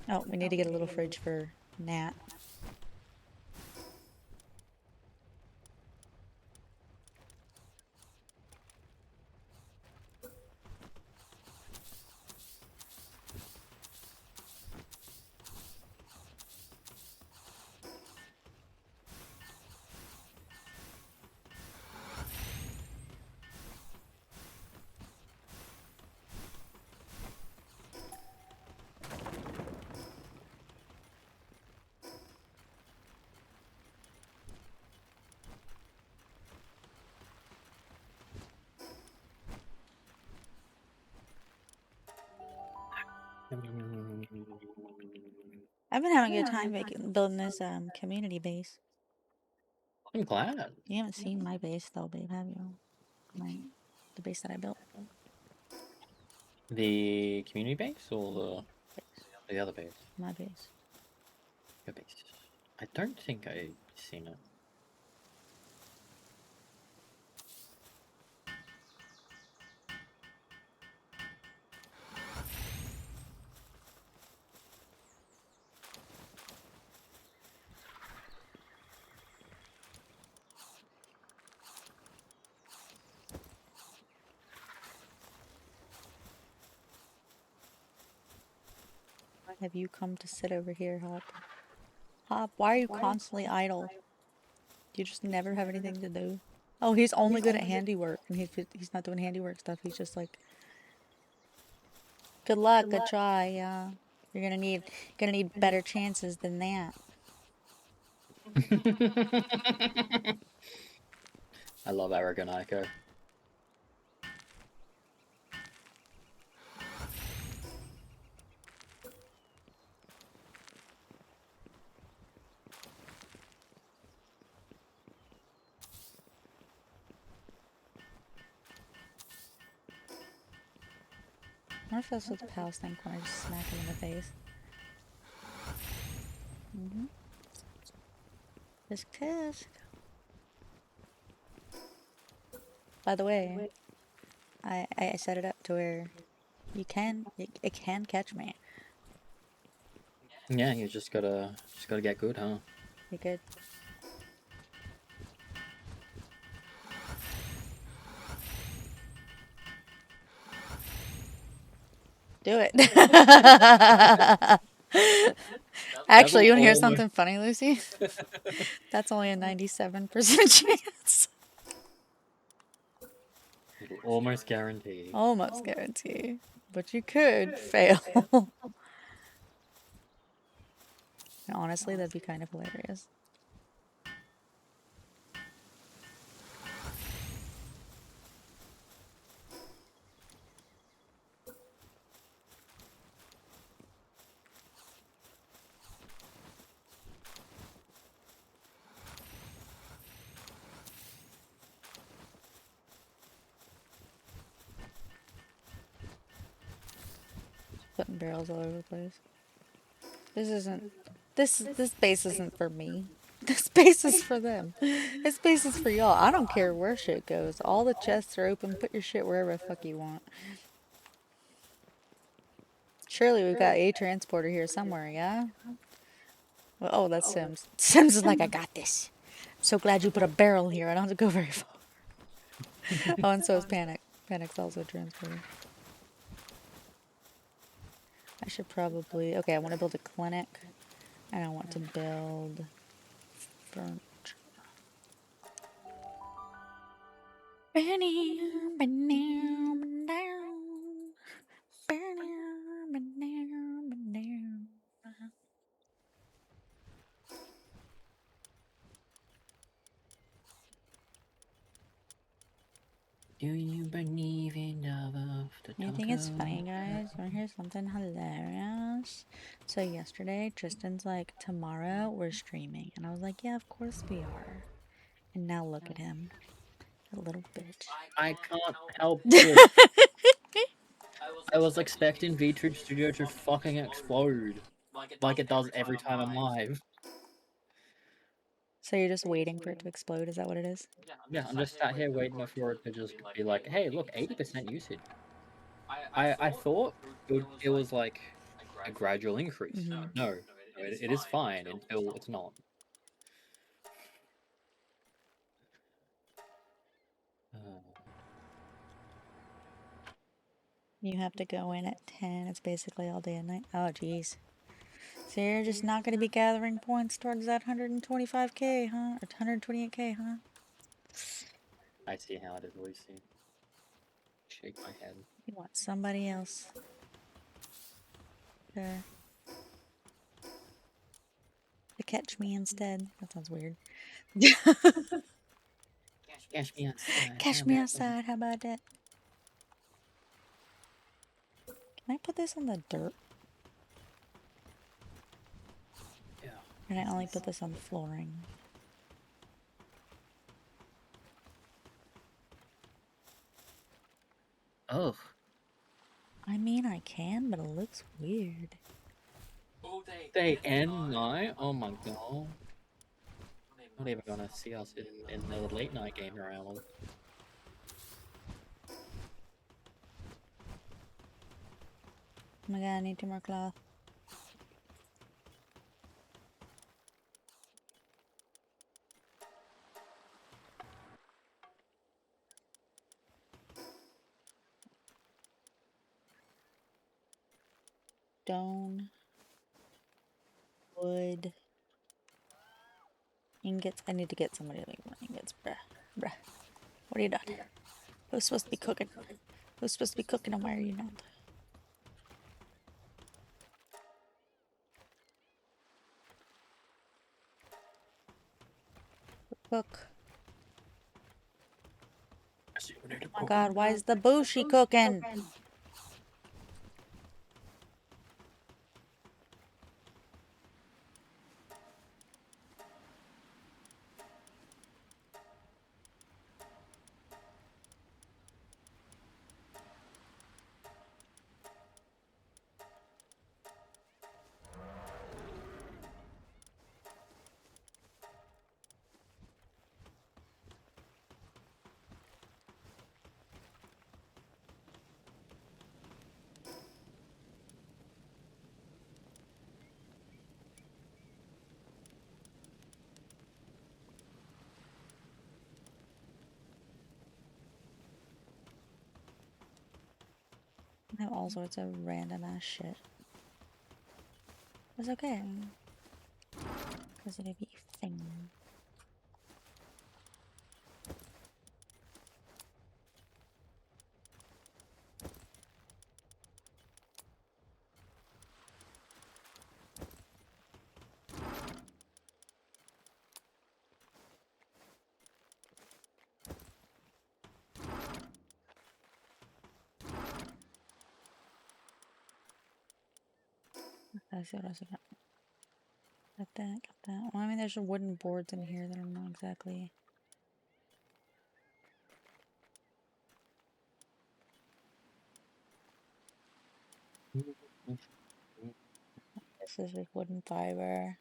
Oh, we need to get a little fridge for Nat. I've been having a good time building this community base. I'm glad. You haven't seen my base though, babe, have you? The base that I built. The community base or the other base? My base. Your base. I don't think I've seen it. Why have you come to sit over here, Hop? Hop, why are you constantly idle? You just never have anything to do. Oh, he's only good at handiwork, and he's not doing handiwork stuff. He's just like, good luck, good try. Yeah, you're gonna need better chances than that. I love arrogant Aiko. I wonder if that's what the pals think when I just smack him in the face. Just 'cause. By the way, I set it up to where it can catch me. Yeah, you just gotta get good, huh? You good? Do it. Actually, you want to hear something funny, Lucy? That's only a 97% chance. Almost guarantee. Almost guarantee. But you could fail. Honestly, that'd be kind of hilarious. Putting barrels all over the place. This base isn't for me. This base is for them. This base is for y'all. I don't care where shit goes. All the chests are open. Put your shit wherever the fuck you want. Surely we've got a transporter here somewhere, yeah? Well, oh, that's Sims. Sims is like, I got this. I'm so glad you put a barrel here. I don't have to go very far. Oh, and so is Panic. Panic's also a transporter. I should probably... Okay, I want to build a clinic. And I want to build... furniture. Do you believe in love You think it's funny, guys? You wanna hear something hilarious? So yesterday, Tristan's like, tomorrow we're streaming. And I was like, yeah, of course we are. And now look at him. A little bitch. I can't help it. I was expecting VTuber Studio to fucking explode. Like it does every time I'm live. So you're just waiting for it to explode? Is that what it is? Yeah, I'm just sat here waiting for it to just be like, hey, look, 80% usage. I thought it was like a gradual increase. Mhm. No, it is fine until it's not. You have to go in at 10. It's basically all day and night. Oh, jeez. So you're just not going to be gathering points towards that 125k, huh? Or 128k, huh? I see how it is, Lucy. Shake my head. You want somebody else to catch me instead. That sounds weird. Catch me outside. Catch me outside. How about that? Can I put this on the dirt? Yeah. Can I only put this on the flooring? Ugh. I mean, I can, but it looks weird. Day and night? Oh my god. Not even gonna see us in the late night game around. Oh my god, I need 2 more cloth. Stone. Wood. Ingots. I need to get somebody to make more ingots. Bruh. Bruh. What are you doing? Who's supposed to be cooking? Who's supposed to be cooking and why are you not? Cook. Oh my god, why is the Bushi cooking? I have all sorts of random ass shit. It's okay. Because it'll be fine. Let's see what else I got. Got that, got that. Well, I mean, there's wooden boards in here that I'm not exactly. This is just wooden fiber.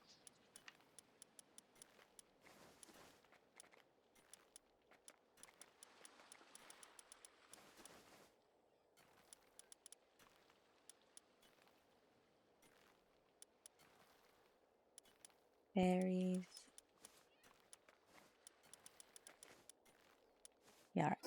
Berries. Yeah, alright.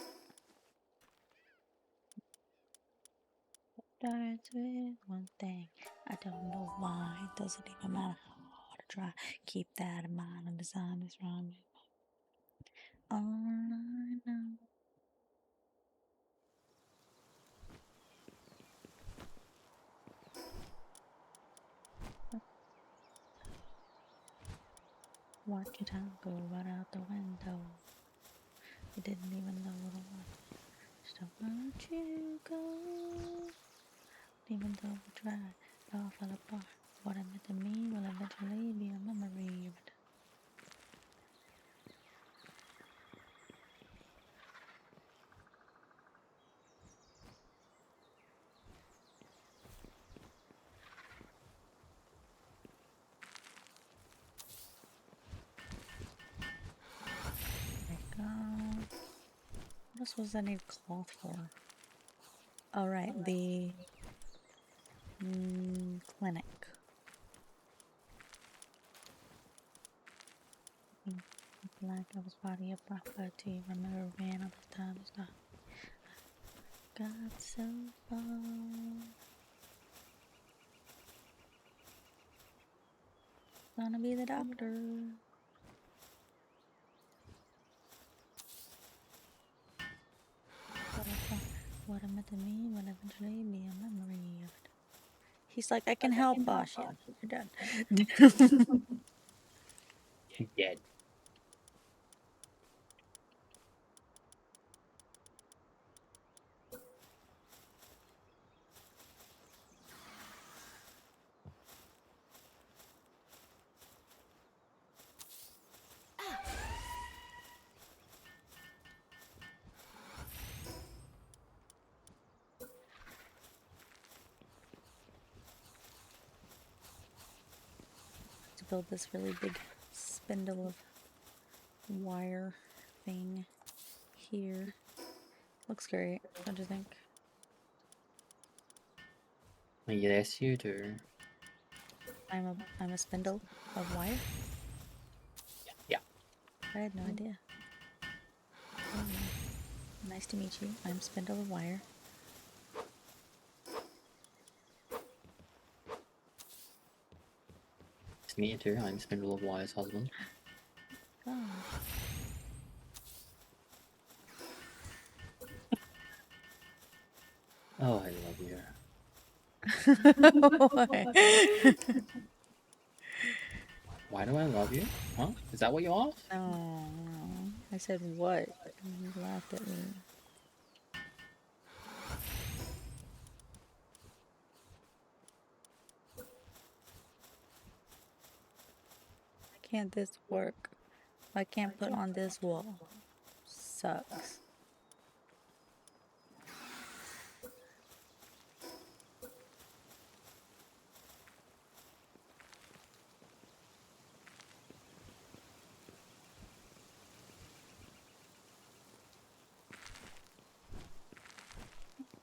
Starts with one thing. I don't know why. It doesn't even matter how hard I try. Keep that in mind and design this rhyme. All I know. Work it out, go right out the window. You didn't even know what I wanted. Still won't you go? Even though we tried, it all fell apart. What it meant to me will eventually be a memory of it. There we go. What else was I need cloth for? Oh, right, the clinic. Like I was body up my to remember when all the time stuff got so far. Gonna be the doctor. What I meant to me will eventually be a memory of it. He's like, I can help, boss. Yeah, you're done. Dead. To build this really big spindle of wire thing here. Looks great. What do you think? Yes, you do. I'm a spindle of wire? Yeah. I had no idea. Nice to meet you. I'm Spindle of Wire. Nice to meet you too. I'm Spindle of Wire's husband. Oh. Oh, I love you. Why do I love you? Huh? Is that what you asked? No, no. I said what? You laughed at me. Why can't this work? I can't put on this wall. Sucks.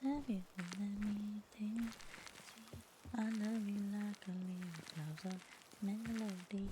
Love you for anything. I love you like a leaf loves a melody.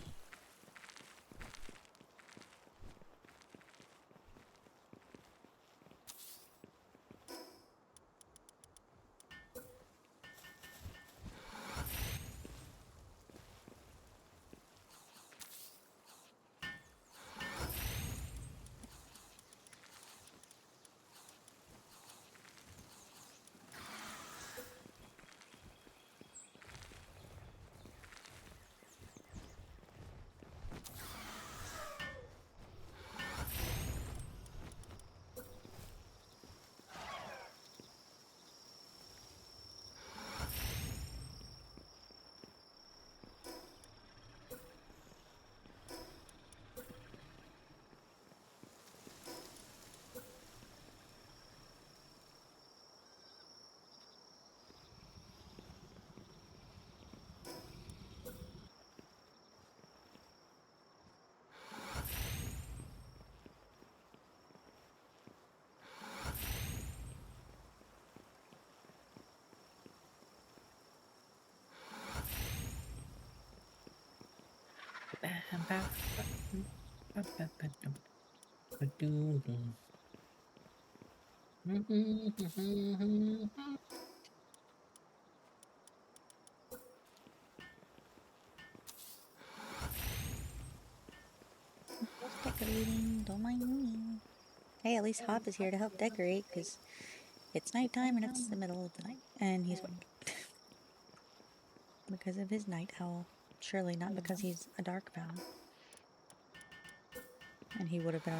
Just decorating, don't mind me. Hey, at least Hop is here to help decorate, because it's nighttime and it's the middle of the night. And he's awake. Because of his night owl. Surely not because he's a dark bound. And he would have been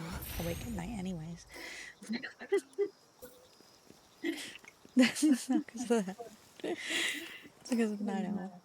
awake at night anyways. It's not because of that. It's because of the night owl.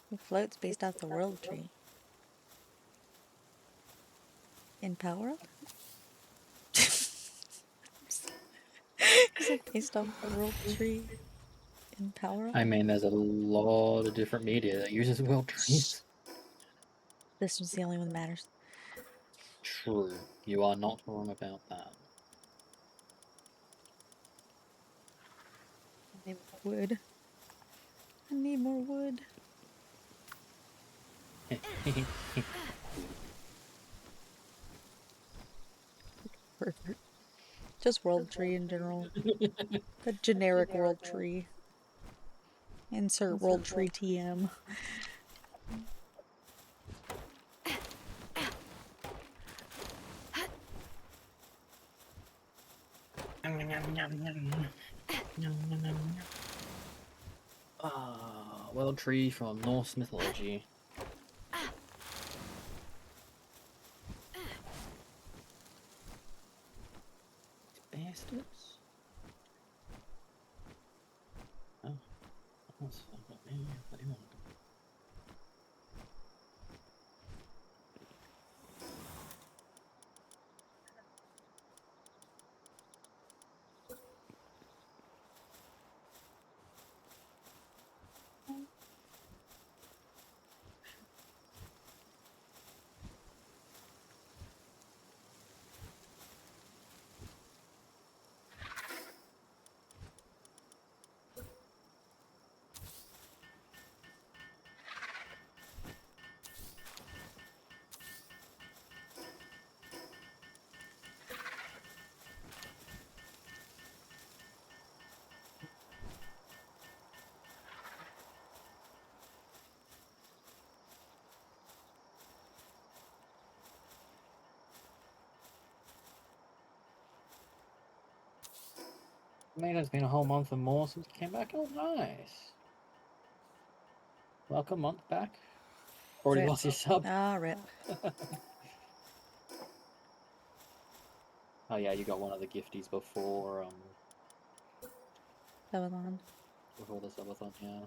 It floats based off the world tree. In Palworld? Is it based off the world tree in Palworld? I mean, there's a lot of different media that uses world trees. This one's the only one that matters. True. You are not wrong about that. I need more wood. I need more wood. Perfect. Just world tree in general. A generic world tree. Insert world tree TM. World tree from Norse mythology. Bastards. Oh, that's what they want. I mean, it's been a whole month and more since you came back. Oh, nice. Welcome, month back. Already Rip. lost your sub. Ah, rip. Oh yeah, you got one of the gifties before Babylon. before the subathon, yeah.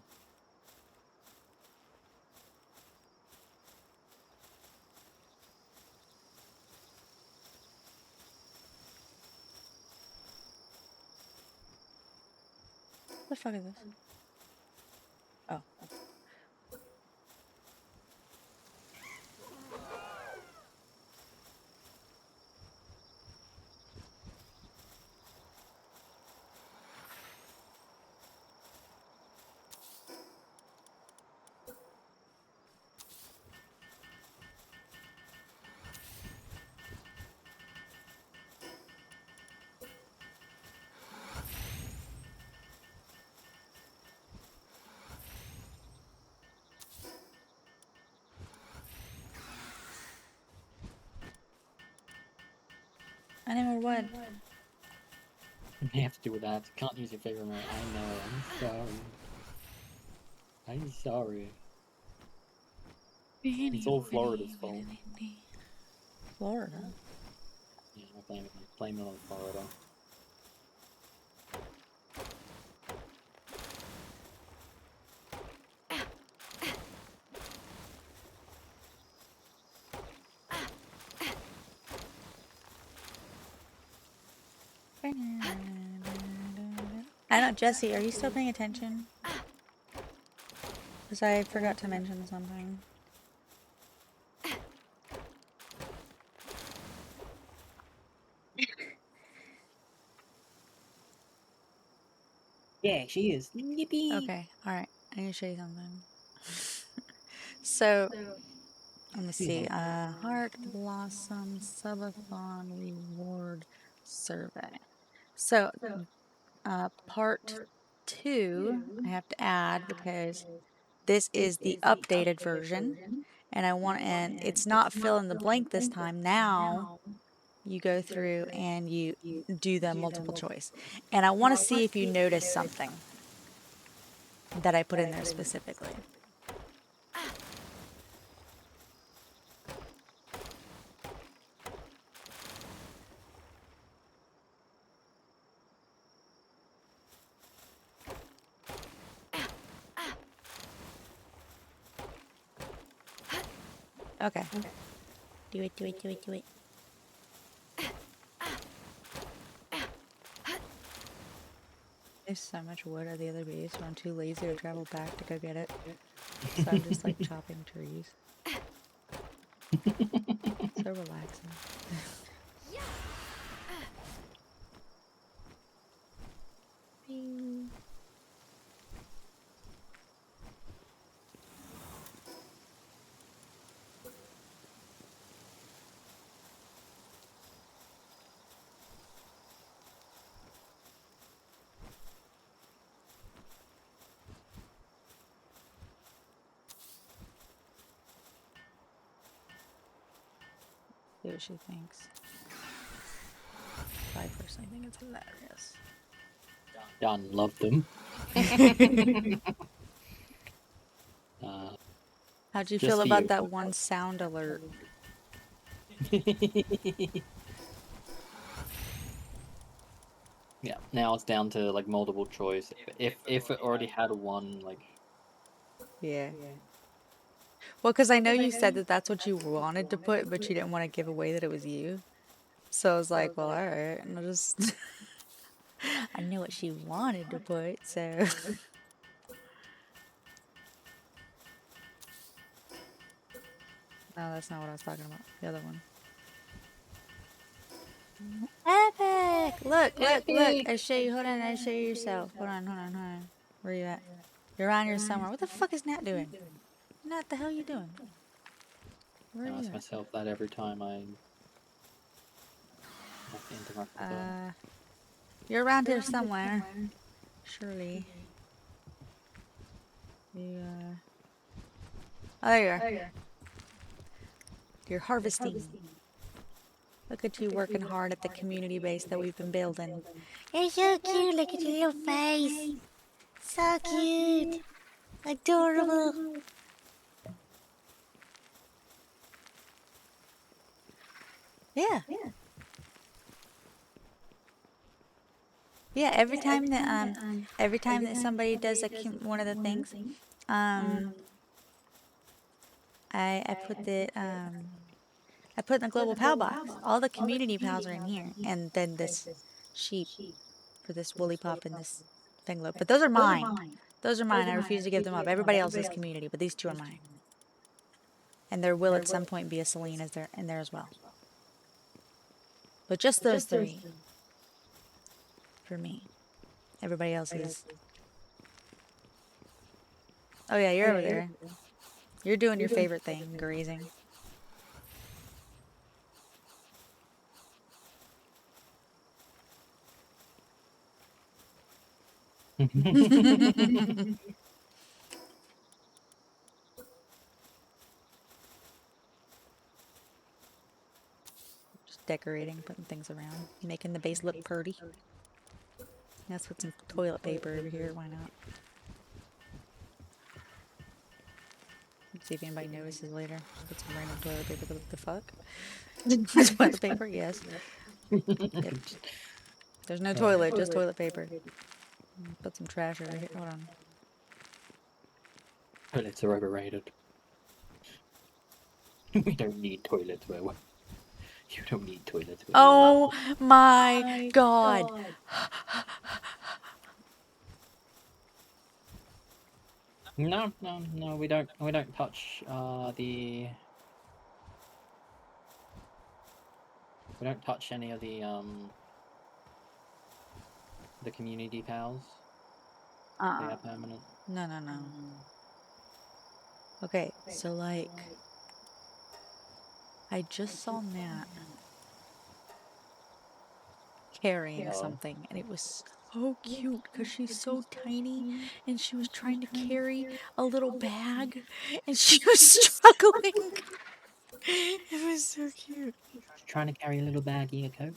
What the fuck is this? Oh. I need more wood. You have to do with that. Can't use your favorite mode. I know. I'm sorry. I'm sorry. It's all Florida's fault. Florida? Yeah, I'm blaming it on Florida. I know, Jesse, are you still paying attention? Because I forgot to mention something. Yeah, she is. Yippee. Okay, alright. I need to show you something. So, let me see. Heartblossom Subathon Reward Survey. So, part 2, I have to add because this is the updated version. And it's not fill in the blank this time. Now, you go through and you do the multiple choice. And I want to see if you notice something that I put in there specifically. Okay. Do it, do it, do it, do it. There's so much wood at the other base, so I'm too lazy to travel back to go get it. So I'm just like chopping trees. So relaxing. See what she thinks. I personally think it's hilarious. Done. Love them. How'd you Just feel for about you. that one sound alert? Yeah. Now it's down to like multiple choice. If it already had one, like. Yeah. Well, because I know you said that that's what you wanted to put, but you didn't want to give away that it was you. So I was like, well, alright. And I'll just. I knew what she wanted to put, so. No, that's not what I was talking about. The other one. Epic! Look, look, look. I show you. Hold on, I show you yourself. Hold on, hold on, hold on. Where you at? You're around here somewhere. What the fuck is Nat doing? Nat, the hell you doing? Where I are you ask at? myself that every time I have to interact with them. You're around here somewhere. Surely. You, Oh, there you are. You're harvesting. Look at you working hard at the community base that we've been building. You're so cute. Look at your little face. So cute. Adorable. Yeah. Yeah, every time that somebody does one of the things, I put I put in the global pal box. All the community pals are in here, and then this sheep for this woolly pup and this finglope. But those are mine. Those are mine. I refuse to give them up. Everybody else is community, but these two are mine. And there will at some point be a Celine in there as well. But just those three for me. Everybody else is. Oh yeah, you're over there. You're doing your favorite thing, grazing. Just decorating, putting things around, making the base look pretty. Let's put some toilet paper over here. Why not? Let's see if anybody notices later. Just put some random toilet paper. What the fuck? Toilet paper? Yes. Yep. There's no toilet, just toilet paper. Put some trash over here. Hold on. Toilets are overrated. We don't need toilets where You don't need toilets. Oh my god. No, we don't touch we don't touch any of the community pals. They are permanent. No. Okay, so like, I just saw Nat carrying something, and it was so cute because she's so tiny, and she was trying to carry a little bag, and she was struggling. It was so cute. Trying to carry a little baggie of Coke.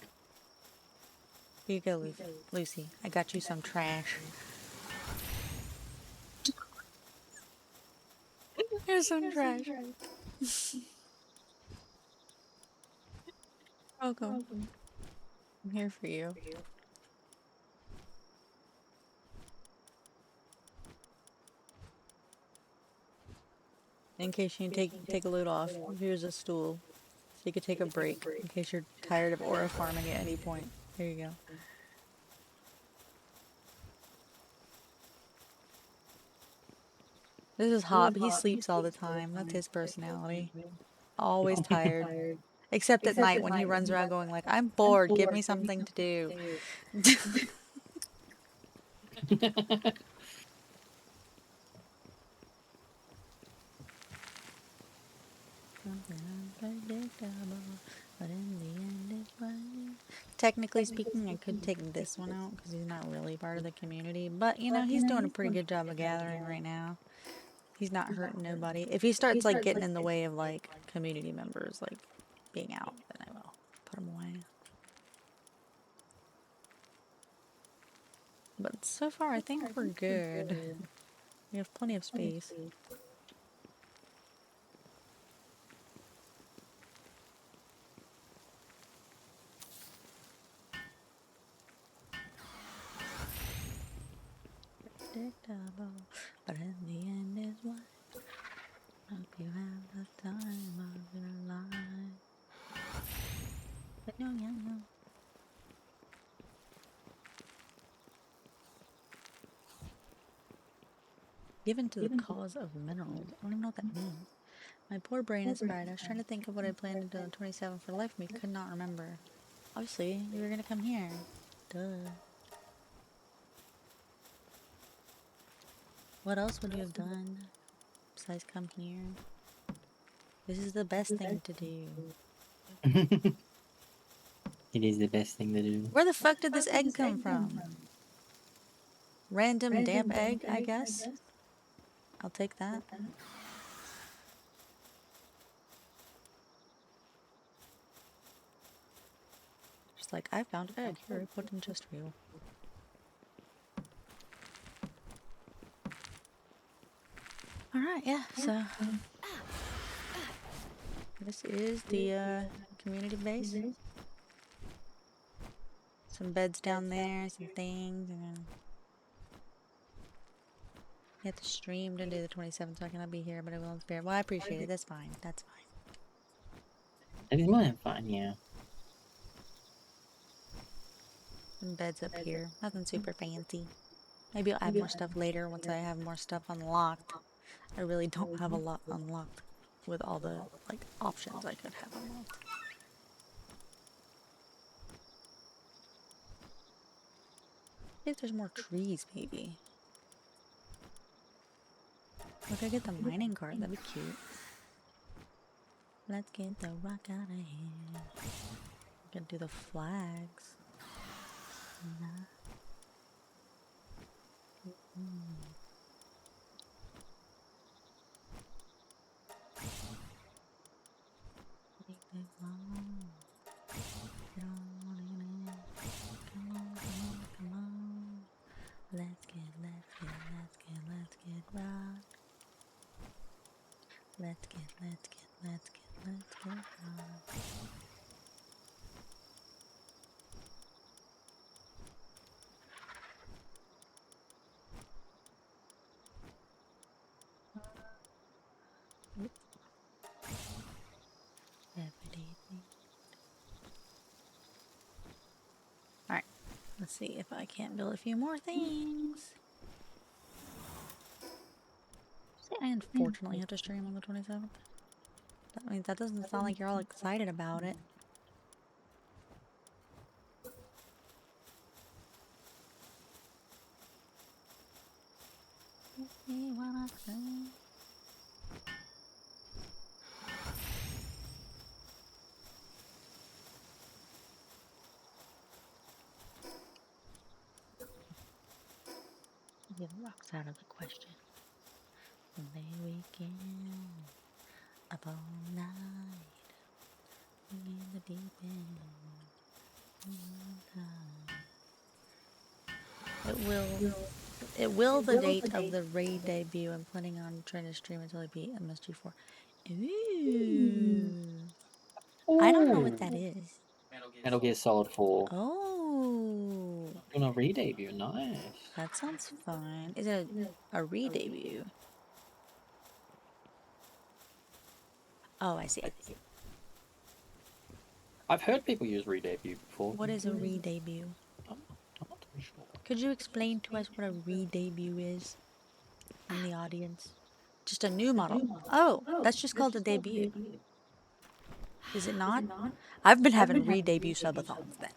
Here you go, Lucy. I got you some trash. Here's some trash. Welcome. I'm here for you. In case you take a load off, here's a stool. So you could take a break in case you're tired of aura farming at any point. Here you go. This is Hop. He sleeps all the time. That's his personality. Always tired. Except at night when he runs around going like, I'm bored, give me something to do. Technically speaking, I could take this one out because he's not really part of the community. But, you know, he's doing a pretty good job of gathering right now. He's not hurting nobody. If he starts, like, getting in the way of, like, community members, like, being out, then I will put him away. But so far, I think we're good. We have plenty of space. Predictable, but in the end is what? Hope you have the time of your life. But no. Given to the cause of minerals. I don't even know what that means. My poor brain is fried. I was trying to think of what I planned to do on 27 for life, and we could not remember. Obviously, you were gonna come here. Duh. What else would you have done besides come here? This is the best thing to do. It is the best thing to do. Where the fuck did this egg come from? Random damp egg, I guess. I'll take that. Just like, I found egg. Here, I put in just for you. Alright, yeah, so... This is the, community base. Some beds down there, some things, and then... You have to stream to do the 27th, so I cannot be here, but I will in spirit. Well, I appreciate it. That's fine. That's fine. That is more than fine, yeah. Some beds up here. Nothing super fancy. Maybe I'll add more stuff later once I have more stuff unlocked. I really don't have a lot unlocked with all the, like, options I could have unlocked. If there's more trees, maybe. Look, I get the mining cart. That'd be cute. Let's get the rock out of here. We can do the flags. Come on. Let's get rock. Let's get rock. Everything. Let's see if I can't build a few more things. See, I unfortunately have to stream on the 27th. I mean, that doesn't sound like you're all excited about it. Get rocks out of the question. And there we go. Up all night. In the deep end. It will the date of the raid debut. I'm planning on trying to stream until I beat MSG4. Ooh. I don't know what that is. Metal Gear Solid 4. Oh. Doing a re-debut, nice. That sounds fun. Is it a re-debut? Oh, I see. I've heard people use re-debut before. What is a re-debut? I'm not too sure. Could you explain to us what a re-debut is in the audience? Just a new model. Oh, that's just called a debut. Is it not? I've been having re-debut subathons then.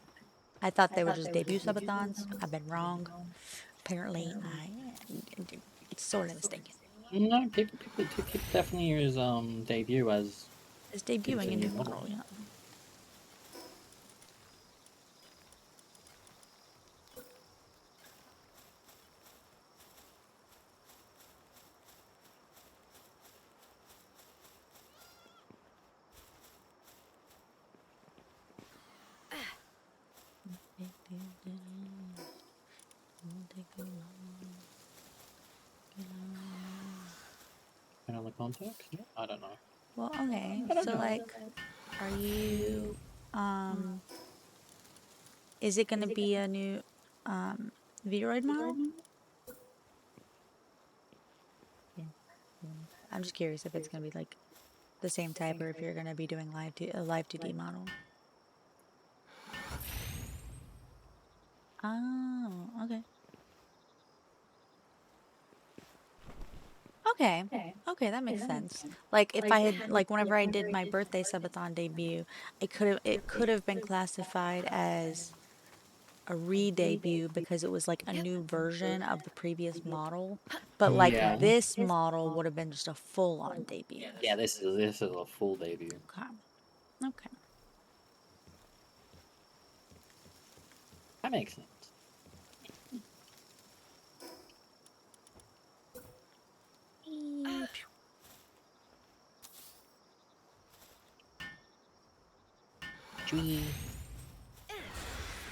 I thought they were just debut subathons. I've been wrong. Apparently, it's sort of mistaken. No, people definitely use debut as It's debuting a new model, yeah. another context. Yeah, I don't know. Well, okay. So, like, are you, is it going to be a new, Vroid model? Yeah. I'm just curious if it's going to be, like, the same type or if you're going to be doing a live 2D model. Oh, okay. Okay, that makes sense. Like if I had like whenever I did my birthday subathon debut, it could have been classified as a re-debut because it was like a new version of the previous model. But like Yeah. this model would have been just a full-on debut. Yeah, this is a full debut. Okay. Okay. That makes sense. Tree.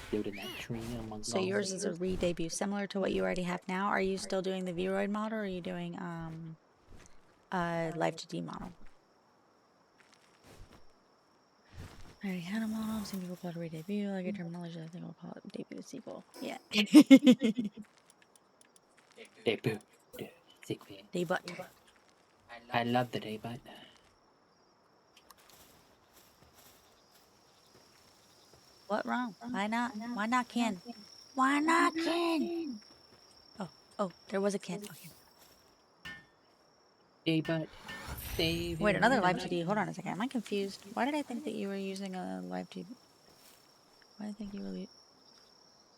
Building that tree among So yours is a re-debut, similar to what you already have now. Are you still doing the Vroid model, or are you doing Live 2D model? I already had a model. Some people call it a re-debut. Like a terminology, I think we'll call it debut sequel. Yeah. debut. Sequel. Debut. I love the debut. What wrong? Why not? Why not Ken? Why not Ken? Oh, there was a Ken. Okay. Debut. Wait, another live 2D. Hold on a second. Am I confused? Why did I think that you were using a live 2D? Why did I think you were...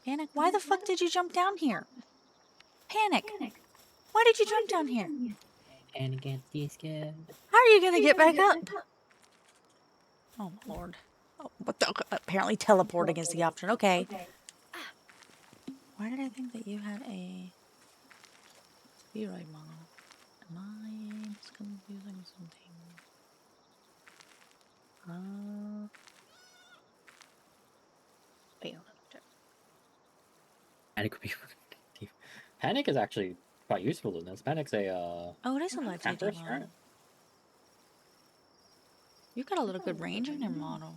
Panic? Why the fuck did you jump down here? Panic! Why did you jump down here? And against the scared. How are you gonna get back up? Oh, my lord. Oh, what the... Apparently teleporting is the option. Okay. Why did I think that you had a... Vroid model? Am I just confusing something? Wait, hold on. Panic would be Panic is actually quite useful in this. Panic's a Oh, it is a live 2D Empress, model. right? You got a little good range in your model.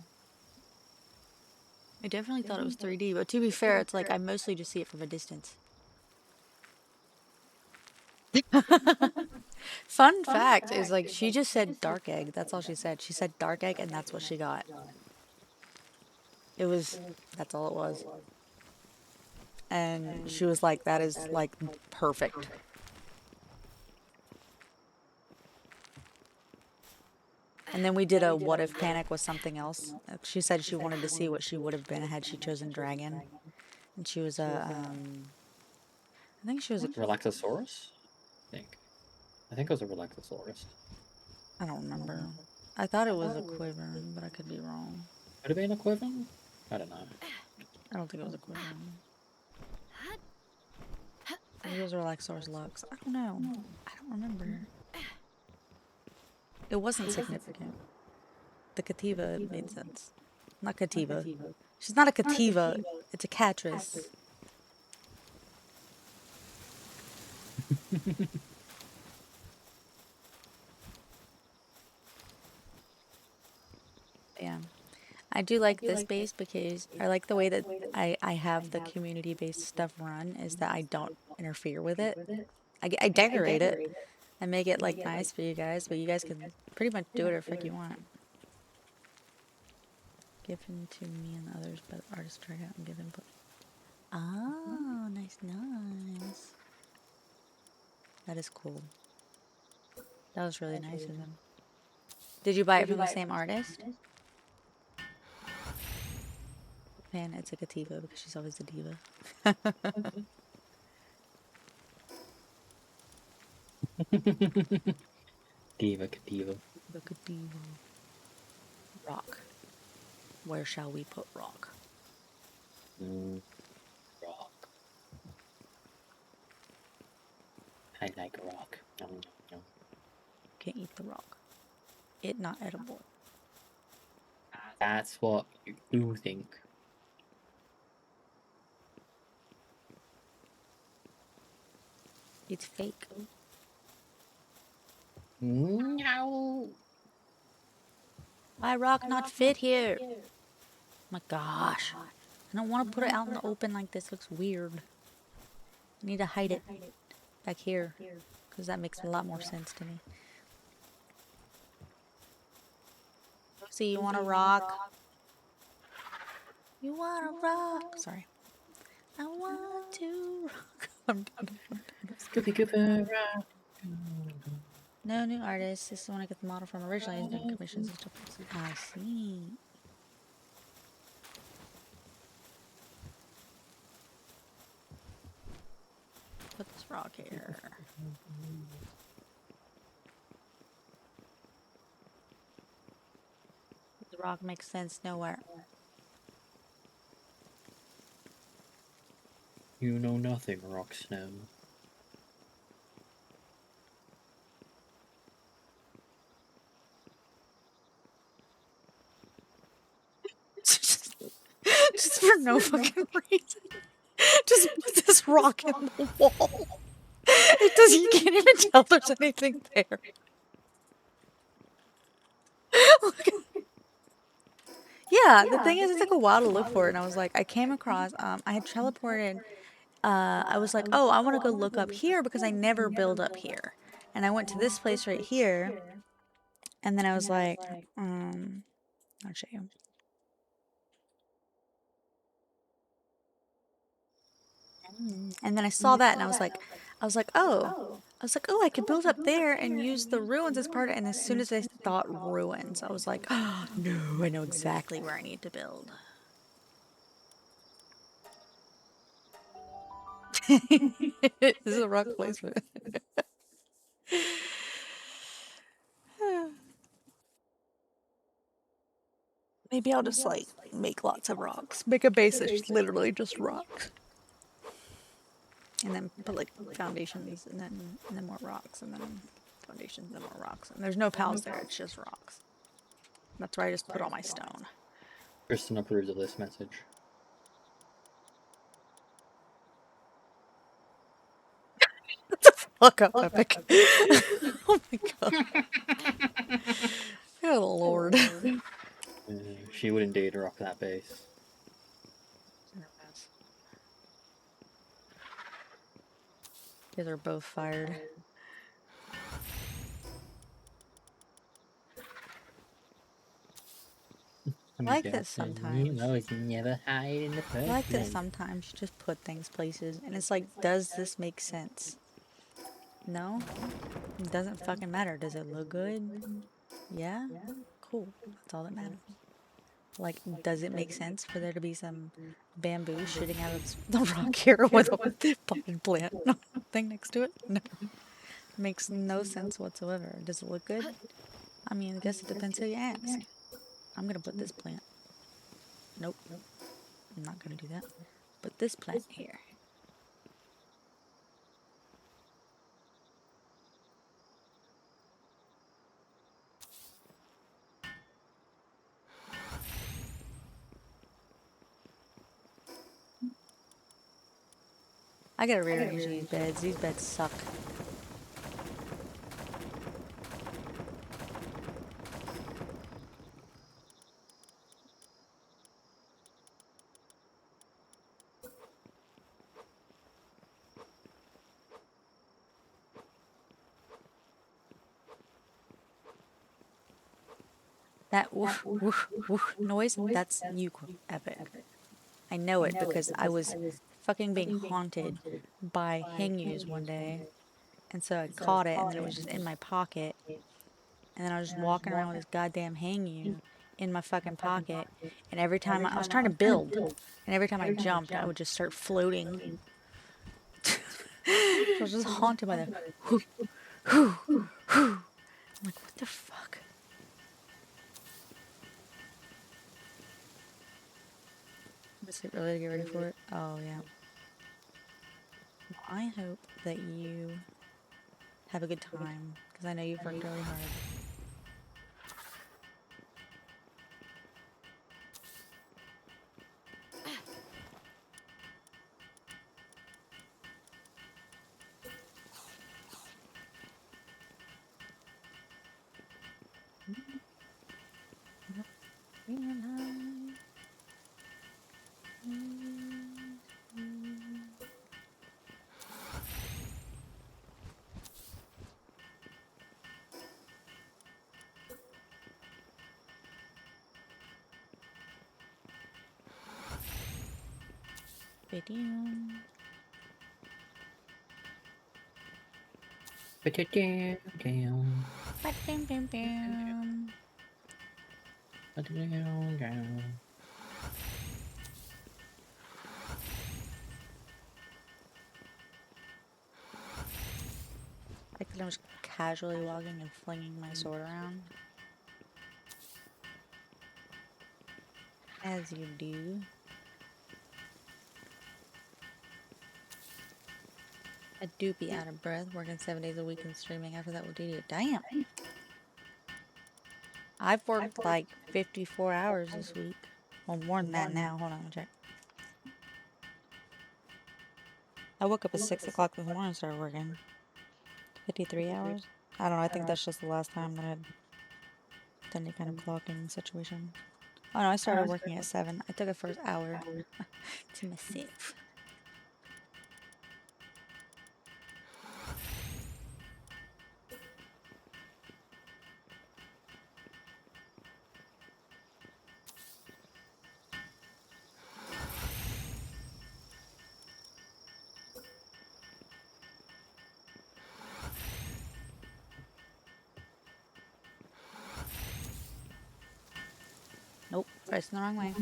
I definitely thought it was 3D, but to be fair, it's like I mostly just see it from a distance. Fun fact is like she just said dark egg. That's all she said. She said dark egg, and that's what she got. That's all it was. and she was like, that is like perfect. And then we did a what if panic with something else. She said she wanted to see what she would have been had she chosen dragon. And she was I think she was a, Relaxosaurus? I think it was a Relaxosaurus. I don't remember. I thought it was a Quiver, but I could be wrong. Could it be an equivalent? I don't know. I don't think it was a Quiver. Maybe it was a Relaxosaurus Lux. I don't know. I don't remember. It wasn't significant. The Cativa made sense. Not Cativa. She's not a Cativa. It's a Catris. Yeah. I do like this base because I like the way that I have the community-based stuff run is that I don't interfere with it. I decorate it and make it like nice for you guys, but you guys can pretty much do whatever the fuck you want. Give him to me and others, but artists try out and give input. Oh, nice. That is cool. That was really nice of him. Did you buy it from the same artist? Man, it's a Cativa because she's always a diva. Diva Cativa. The Cativa. Rock. Where shall we put rock? Rock. I like rock. Can't eat the rock. It not edible. That's what you think. It's fake. No. Why rock not fit here? My gosh. I don't want to put it out in the open like this. It looks weird. I need to hide it back here because that makes a lot more sense to me. See, you want to rock? You want to rock? Sorry. I want to rock. I'm done. No new artist. This is the one I get the model from originally. He's doing commissions and stuff. I see. Put this rock here. The rock makes sense nowhere. You know nothing, Rock Snow. Just for no fucking reason. Just put this rock in the wall. It does. You can't even tell there's anything there. Yeah, the thing is, it took a while to look for it, and I was like, I came across, I had teleported, I was like, oh, I want to go look up here because I never build up here. And I went to this place right here, and then I was like, I'll show you. And then I saw that, and I was like, oh, I could build up there and use the ruins as part of it. And as soon as I thought ruins, I was like, oh, no, I know exactly where I need to build. This is a rock placement. Maybe I'll just like make lots of rocks. Make a base that's literally just rocks. And then put like foundations and then more rocks and then foundations and more rocks. And there's no pals there, it's just rocks. That's where I just put all my stone. Tristan approves of this message. Fuck up, Epic. Oh my god. Good lord. She would indeed rock that base. You guys are both fired. I like that sometimes. You never hide in the I first like that place. sometimes you just put things places and it's like, does this make sense? No? It doesn't fucking matter. Does it look good? Yeah? Cool. That's all that matters. Like, does it make sense for there to be some bamboo shooting out of the rock here with a potted plant thing next to it? No. Makes no sense whatsoever. Does it look good? I mean, I guess it depends who you ask. I'm gonna put this plant. Nope, I'm not gonna do that. Put this plant here. I gotta rearrange these beds. These beds suck. That woof, woof, woof noise, that's you, Epic. I know it because I was fucking being haunted by hangus one day. And so I caught it, and then it was just in my pocket. And then I was just walking around with this goddamn hangu in my fucking pocket. And every time I was trying to build, and every time I jumped, I would just start floating. So I was just haunted by the whoo, whoo, whoo. I'm like, what the fuck? Was it really to get ready for it? Oh, yeah. Well, I hope that you have a good time, because I know you've worked really hard. Video. Bam, bam, bam. Like that I was casually walking and flinging my sword around. As you do. I do be out of breath, working 7 days a week and streaming after that with DD. Damn! I've worked like 54 hours this week. Well, more than that now. Hold on, let me check. I woke up at 6 o'clock this morning and started working. 53 hours? I don't know, I think that's just the last time that I'd done any kind of clocking situation. Oh no, I started working at 7. I took a first hour to myself. Nope, pressing the wrong way.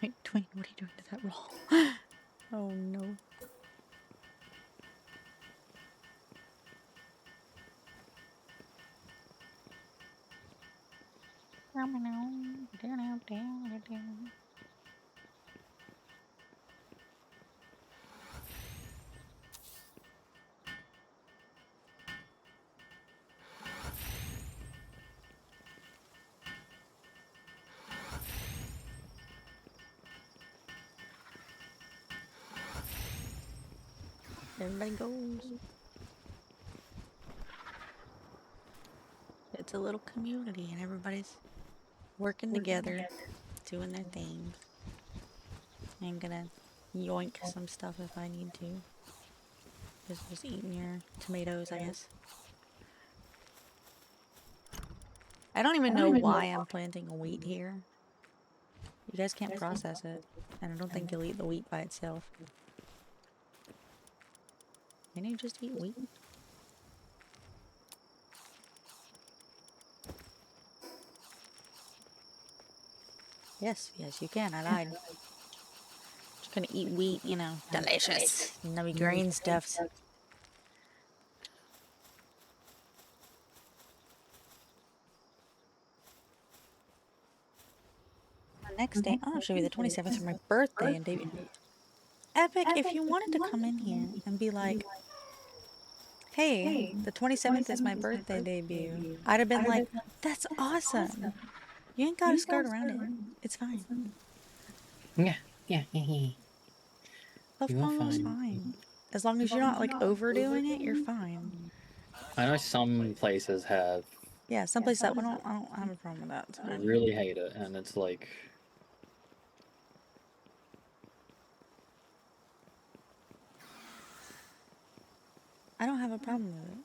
Wait, Dwayne, what are you doing to that roll? Oh no. Everybody goes. It's a little community and everybody's working together, doing their thing. I'm gonna yoink some stuff if I need to. Just eating your tomatoes, I guess. I don't even know why I'm planting wheat here. You guys can't process it. And I don't think you'll eat the wheat by itself. Can you just eat wheat? Yes, yes you can. I lied. Just gonna eat wheat, you know. Delicious. Nubby green stuffs. The next day, oh, should be the 27th for my birthday and debut. Epic, if you wanted to come in here and be like, hey, the 27th is my birthday debut, I'd have been like, that's awesome. You ain't gotta skirt around it. It's fine. Yeah, yeah, yeah. The You are phone's fine. fine. As long as you're not like overdoing it, you're fine. I know some places have. Yeah, someplace that I don't have a problem with that. So. I really hate it, and it's like. I don't have a problem with it.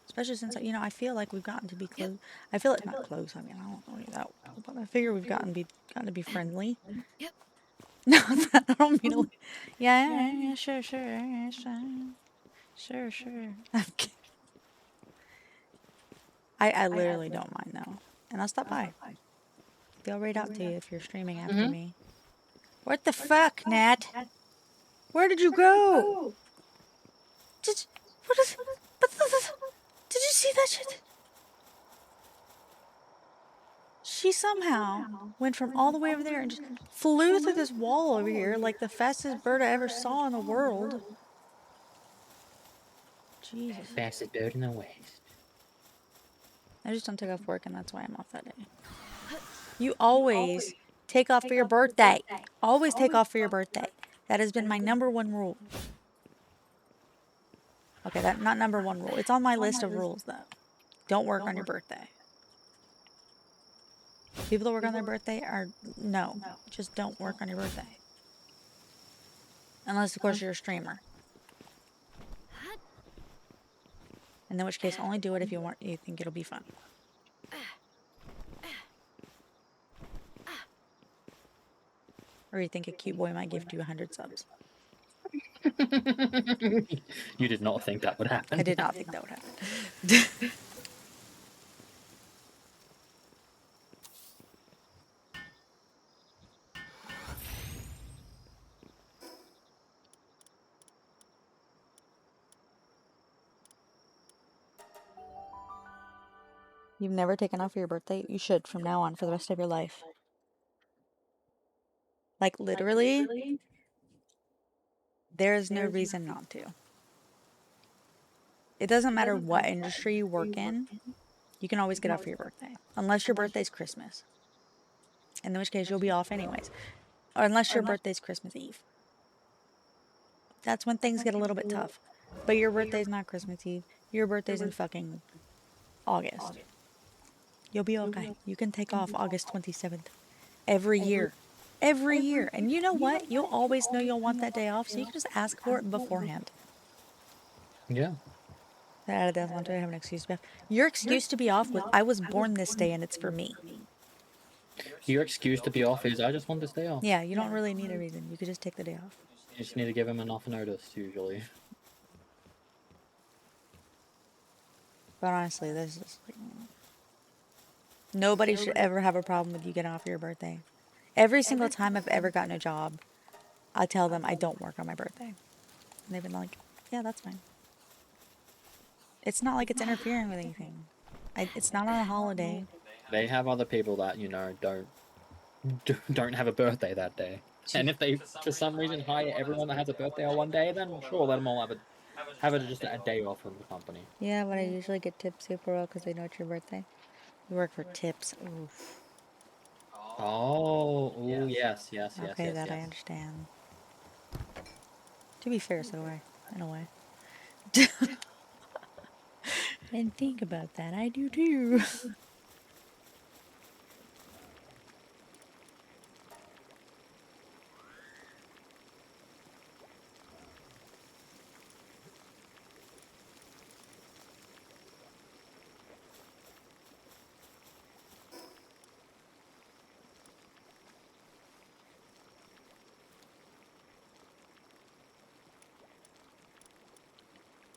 Especially since, you know, I feel like we've gotten to be close. I feel like not close. I mean, I don't know that well, but I figure we've gotten to be friendly. Yep. No, I don't mean to. Yeah, sure, yeah, sure. I'm kidding. I literally don't mind though, and I'll stop by. They'll raid out to you if you're streaming after me. What the fuck, Nat? Where did you go? What is? Did you see that shit? She somehow went from all the way over there and just flew through this wall over here like the fastest bird I ever saw in the world. Jesus. Fastest bird in the West. I just don't take off work and that's why I'm off that day. You always take off for your birthday. Always take off for your birthday. That has been my #1 rule. Okay, that not #1 rule. It's on my list of rules though. Don't work on your birthday. People that work on their birthday are no. Just don't work on your birthday. Unless of course you're a streamer. In which case only do it if you think it'll be fun. Or you think a cute boy might gift you 100 subs. You did not think that would happen. I did not think that would happen. You've never taken off for your birthday? You should from now on for the rest of your life. Like literally, there is no reason not to. It doesn't matter what industry you work in, you can always get off for your birthday. Unless your birthday's Christmas. In which case you'll be off anyways. Or unless your birthday's Christmas Eve. That's when things get a little bit tough. But your birthday's not Christmas Eve. Your birthday's in fucking August. You'll be okay. You can take off August 27th. Every year. Every year. And you know what? You'll always know you'll want that day off, so you can just ask for it beforehand. Yeah. I don't want to have an excuse to be off. Your excuse to be off was, I was born this day and it's for me. Your excuse to be off is, I just want this day off. Yeah, you don't really need a reason. You could just take the day off. You just need to give him enough notice, usually. But honestly, this is like... Nobody should ever have a problem with you getting off for your birthday. Every single time I've ever gotten a job, I tell them I don't work on my birthday. And they've been like, yeah, that's fine. It's not like it's interfering with anything. It's not on a holiday. They have other people that, you know, don't have a birthday that day. And if they, for some reason, hire everyone that has a birthday on one day, then sure, let them all have it just a day off from the company. Yeah, but I usually get tips super well because they know it's your birthday. You work for tips. Oof. Oh, ooh, yes. Okay, that I understand. To be fair, so do I, in a way. And think about that, I do too.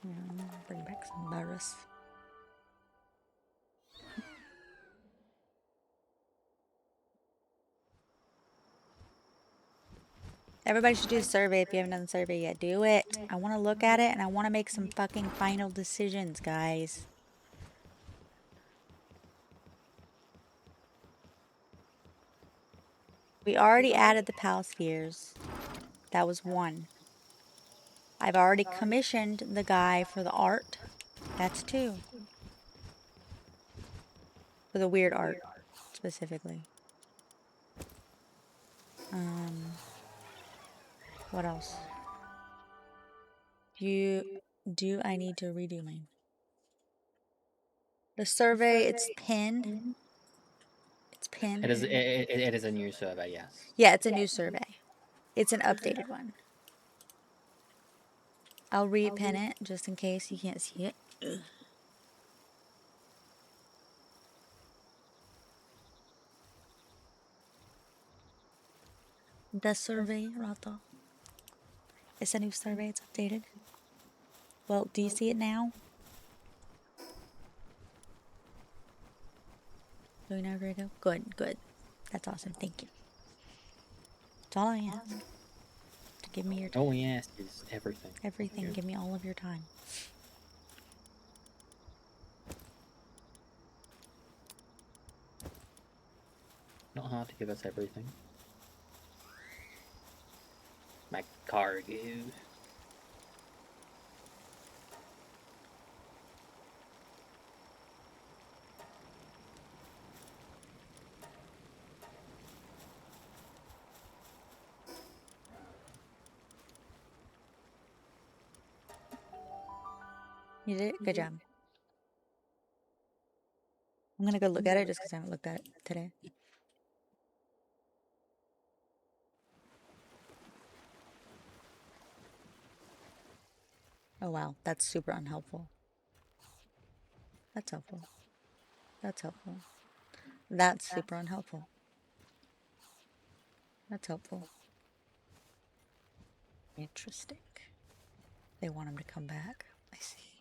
Yeah, bring back some virus. Everybody should do the survey if you haven't done the survey yet. Do it. I want to look at it and I want to make some fucking final decisions, guys. We already added the Palspheres. That was 1. I've already commissioned the guy for the art. That's 2. For the weird art, specifically. What else? Do I need to redo mine? The survey, it's pinned. It's pinned. It is a new survey, yes. Yeah, it's a new survey. It's an updated one. I'll repin it just in case you can't see it. Ugh. The survey, Rata. It's a new survey, it's updated. Well, do you see it now? Do we know where to go? Good, good. That's awesome, thank you. That's all I ask. To give me your time. All we ask is everything. Everything, give me all of your time. Not hard to give us everything. My cargo. You did it? Good job. I'm gonna go look at it just because I haven't looked at it today. Oh wow, that's super unhelpful. That's helpful. That's helpful. That's super unhelpful. That's helpful. Interesting. They want him to come back. I see.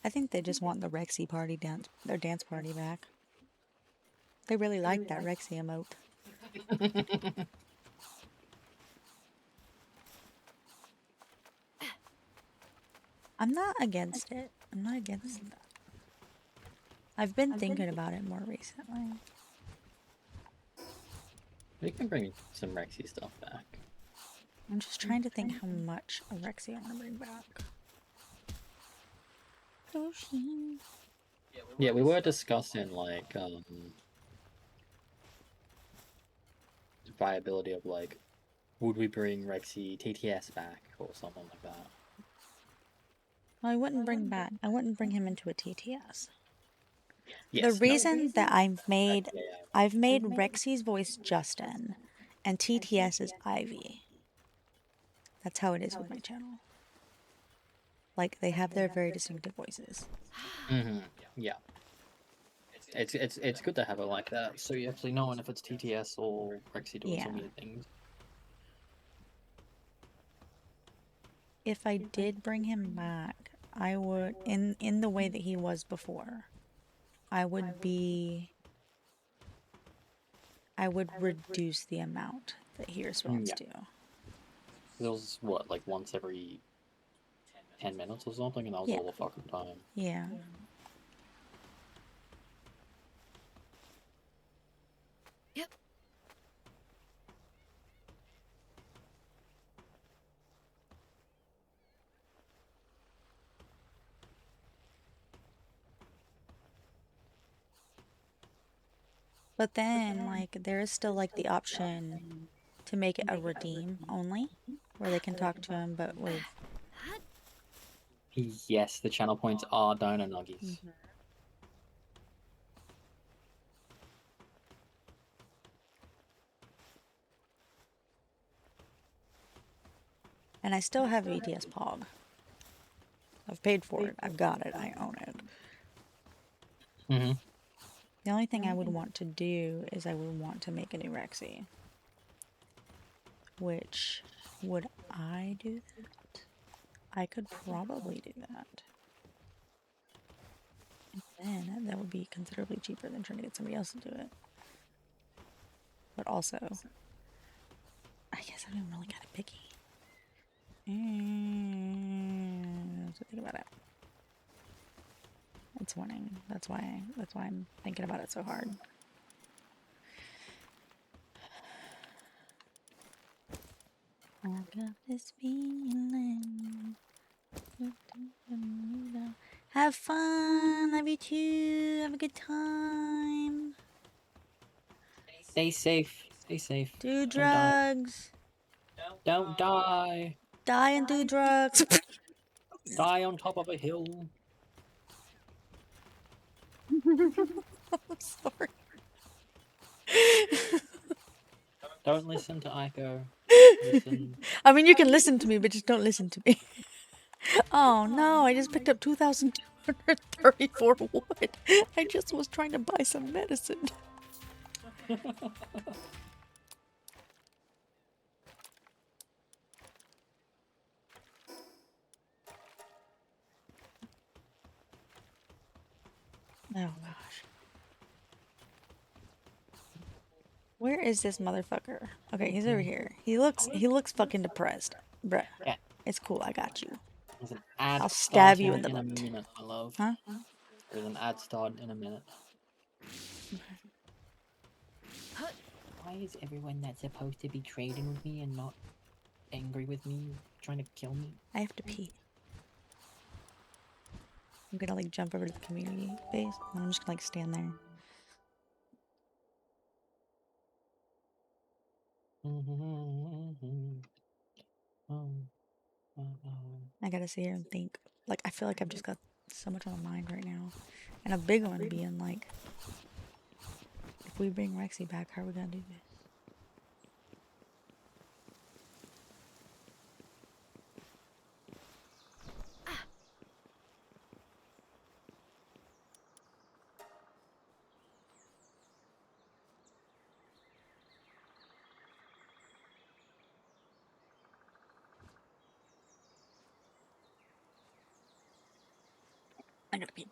I think they just want the Rexy party dance, their dance party back. They really like that Rexy emote. I'm not against it. I'm not against that. I've been thinking about it more recently. We can bring some Rexy stuff back. I'm just trying to think how much of Rexy I want to bring back. Yeah, we were discussing like viability of like, would we bring Rexy TTS back or something like that? Well, I wouldn't bring him into a TTS. Yes, The no. reason that I've made Rexy's voice Justin and TTS is Ivy. That's how it is with my channel. Like, they have their very distinctive voices. Mm-hmm. Yeah. It's good to have it like that, so you actually know if it's TTS or Rexy doing some weird things. If I did bring him back, I would, in the way that he was before, I would reduce the amount that he responds to. It was what, like once every 10 minutes or something, and that was Yeah. all the fucking time. Yeah. Yep. But then, like, there is still, like, the option to make it a redeem only, where they can talk to him, but with... Yes, the channel points are dino nuggies. And I still have VTS Pog. I've paid for it. I've got it. I own it. Mm-hmm. The only thing I would want to do is I would want to make a new Rexy. Which, would I do that? I could probably do that. And then that would be considerably cheaper than trying to get somebody else to do it. But also, I guess I'm really kind of picky. So think about it. It's winning. That's why I'm thinking about it so hard. I got this feeling. Have fun. Love you too. Have a good time. Stay safe. Stay safe. Do Don't die. drugs. Don't die. Die and do drugs. Die on top of a hill. I'm sorry. Don't listen to Aiko. Listen. I mean, you can listen to me, but just don't listen to me. Oh no, I just picked up 2,234 wood. I just was trying to buy some medicine. Oh gosh. Where is this motherfucker? Okay, he's over here. He looks fucking depressed. Bruh. Yeah. It's cool, I got you. There's an ad I'll stab you in starting the a butt. minute, my love. Huh? There's an ad starting in a minute. Why is everyone that's supposed to be trading with me and not angry with me trying to kill me? I have to pee. I'm gonna like jump over to the community base and I'm just gonna like stand there. I gotta sit here and think. Like, I feel like I've just got so much on my mind right now. And a big one being like, if we bring Rexy back, how are we gonna do this? I gotta pee.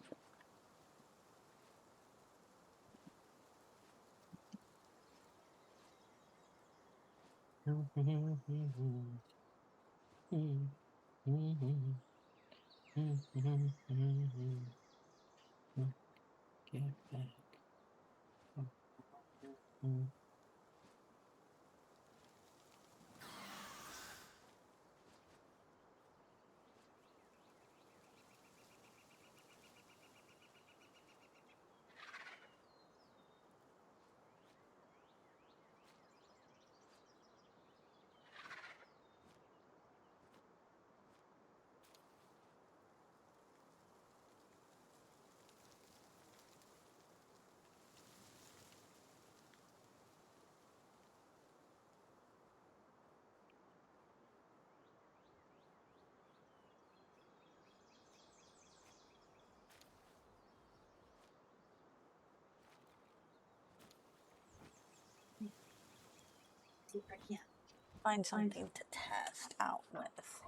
Get back. See if I can find something to test out with.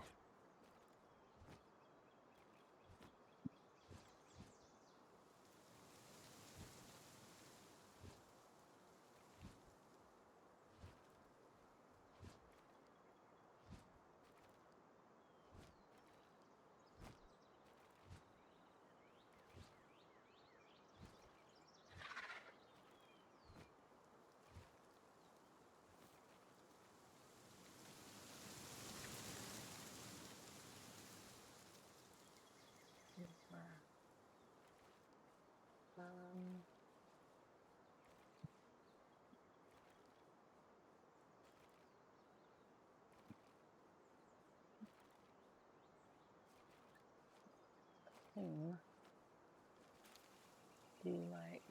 whom do you like?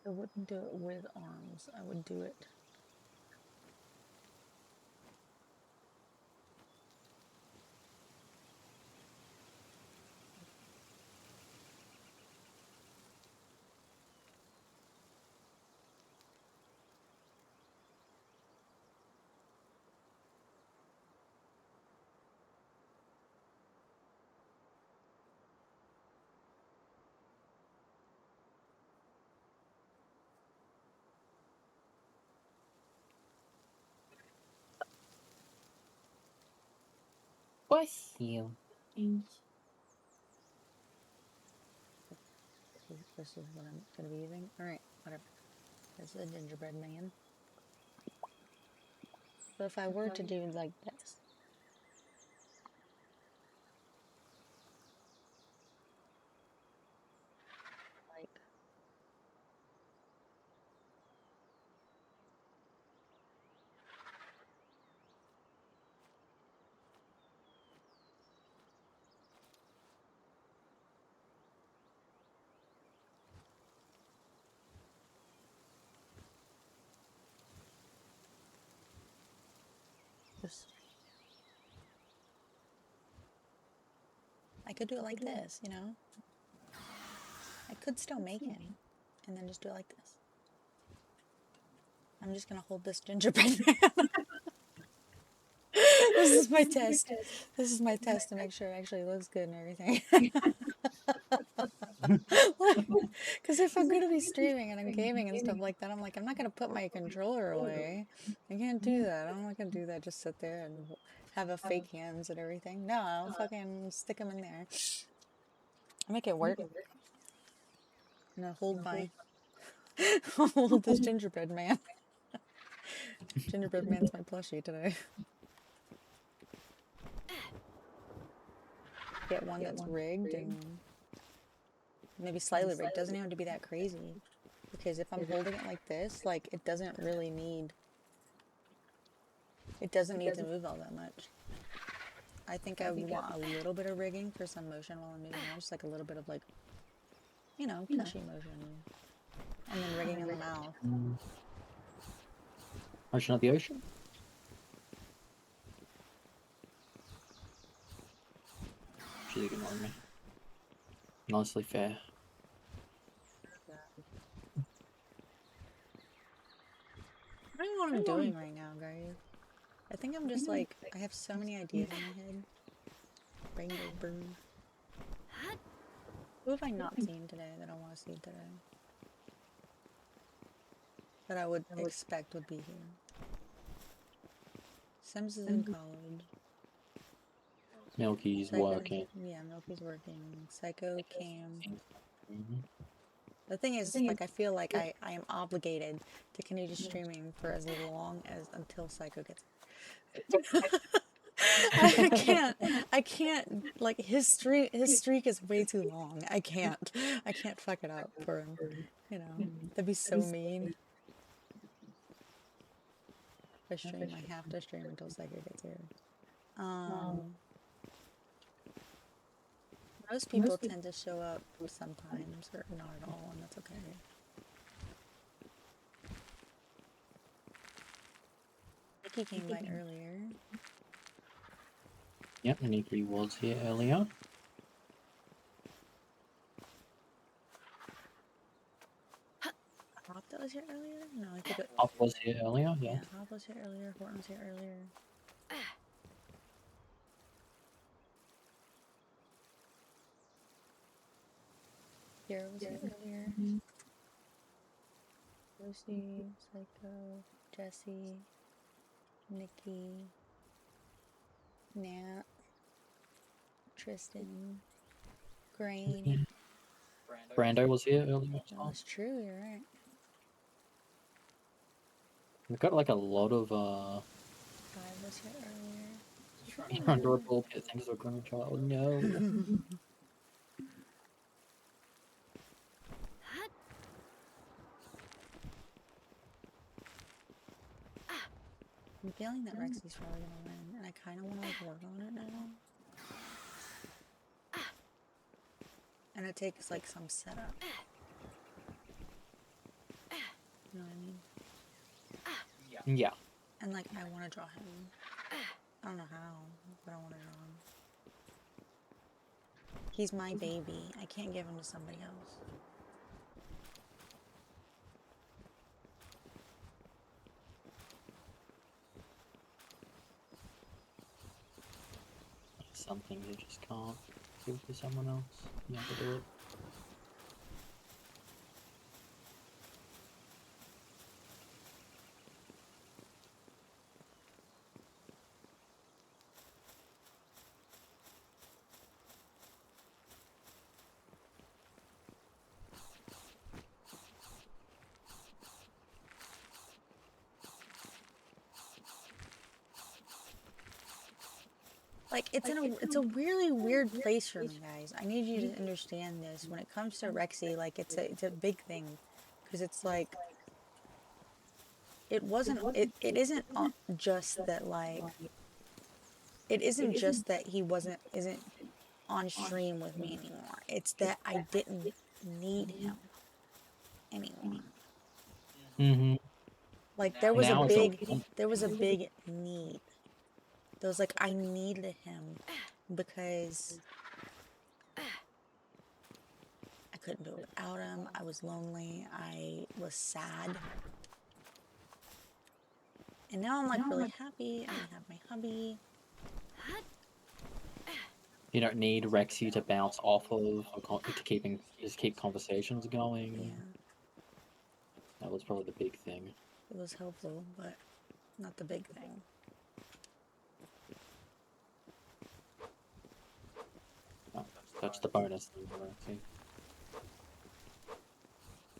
I wouldn't do it with arms. I would do it. Bless you. This is what I'm gonna be using. Alright, whatever. This is a gingerbread man. But if I were to do like this, like this, I could do it like this, you know? I could still make it and then just do it like this. I'm just gonna hold this gingerbread man. This is my test. This is my test to make sure it actually looks good and everything. Because if I'm gonna be streaming and I'm gaming and stuff like that, I'm like, I'm not gonna put my controller away. I can't do that. I'm not gonna do that. Just sit there and have a fake hands and everything. No, I'll fucking stick them in there. I'll make it work. And I'll hold my, I'll hold this gingerbread man. Gingerbread man's my plushie today. Get one that's rigged and maybe slightly rigged. Doesn't have to be that crazy. Because if I'm holding it like this, like it doesn't really need, it doesn't need to move all that much. I think I would want a little bit of rigging for some motion while I'm moving around, just like a little bit of like, you know, pushy motion. And then rigging in the mouth. Motion of the ocean. She's ignoring me. Nicely fair. I don't know what I'm doing right now, guys. I think I'm just like, I have so many ideas in my head. Rainbow bird. Who have I not seen today that I want to see today? That I would expect would be here. Sims is in college. Milky's Psycho, working. yeah, Milky's working. Psycho, Cam. The thing is, like, I feel like I am obligated to continue streaming for as long as until Psycho gets. I can't, like, his streak is way too long. I can't fuck it up for him, you know, that'd be so mean. If I stream, I have to stream until Psycho gets here. Most people tend to show up sometimes, or not at all, and that's okay. Nikki came by earlier. Yep, Nikki was here earlier. Hop that was here earlier? No, I think it... Hop was here earlier, yeah. Yeah, Hop was here earlier, Horton was here earlier. Kira was here earlier. Lucy, Psycho, Jessie, Nikki, Nat, Tristan, Grain. Brando was here earlier. That's true, you're right. We've got like a lot of Guy was here earlier. adorable pet things to a grown child. No. I'm feeling that Rexy's probably gonna win, and I kind of want to like work on it now. And it takes like some setup. You know what I mean? Yeah. And like I want to draw him. I don't know how, but I want to draw him. He's my baby. I can't give him to somebody else. Some things you just can't give to someone else. You have to do it. Like it's a really weird place for me, guys. I need you to understand this. When it comes to Rexy, like it's a big thing, because it's like it isn't just that like it isn't just that he isn't on stream with me anymore. It's that I didn't need him anymore. Mm-hmm. Like there was a big need. There was like I needed him because I couldn't do it without him. I was lonely. I was sad. And now I'm like really happy. I have my hubby. You don't need Rexy to bounce off of or to keep conversations going. Yeah, That was probably the big thing. it was helpful, but not the big thing. Oh, that's the bonus thing for Rexy.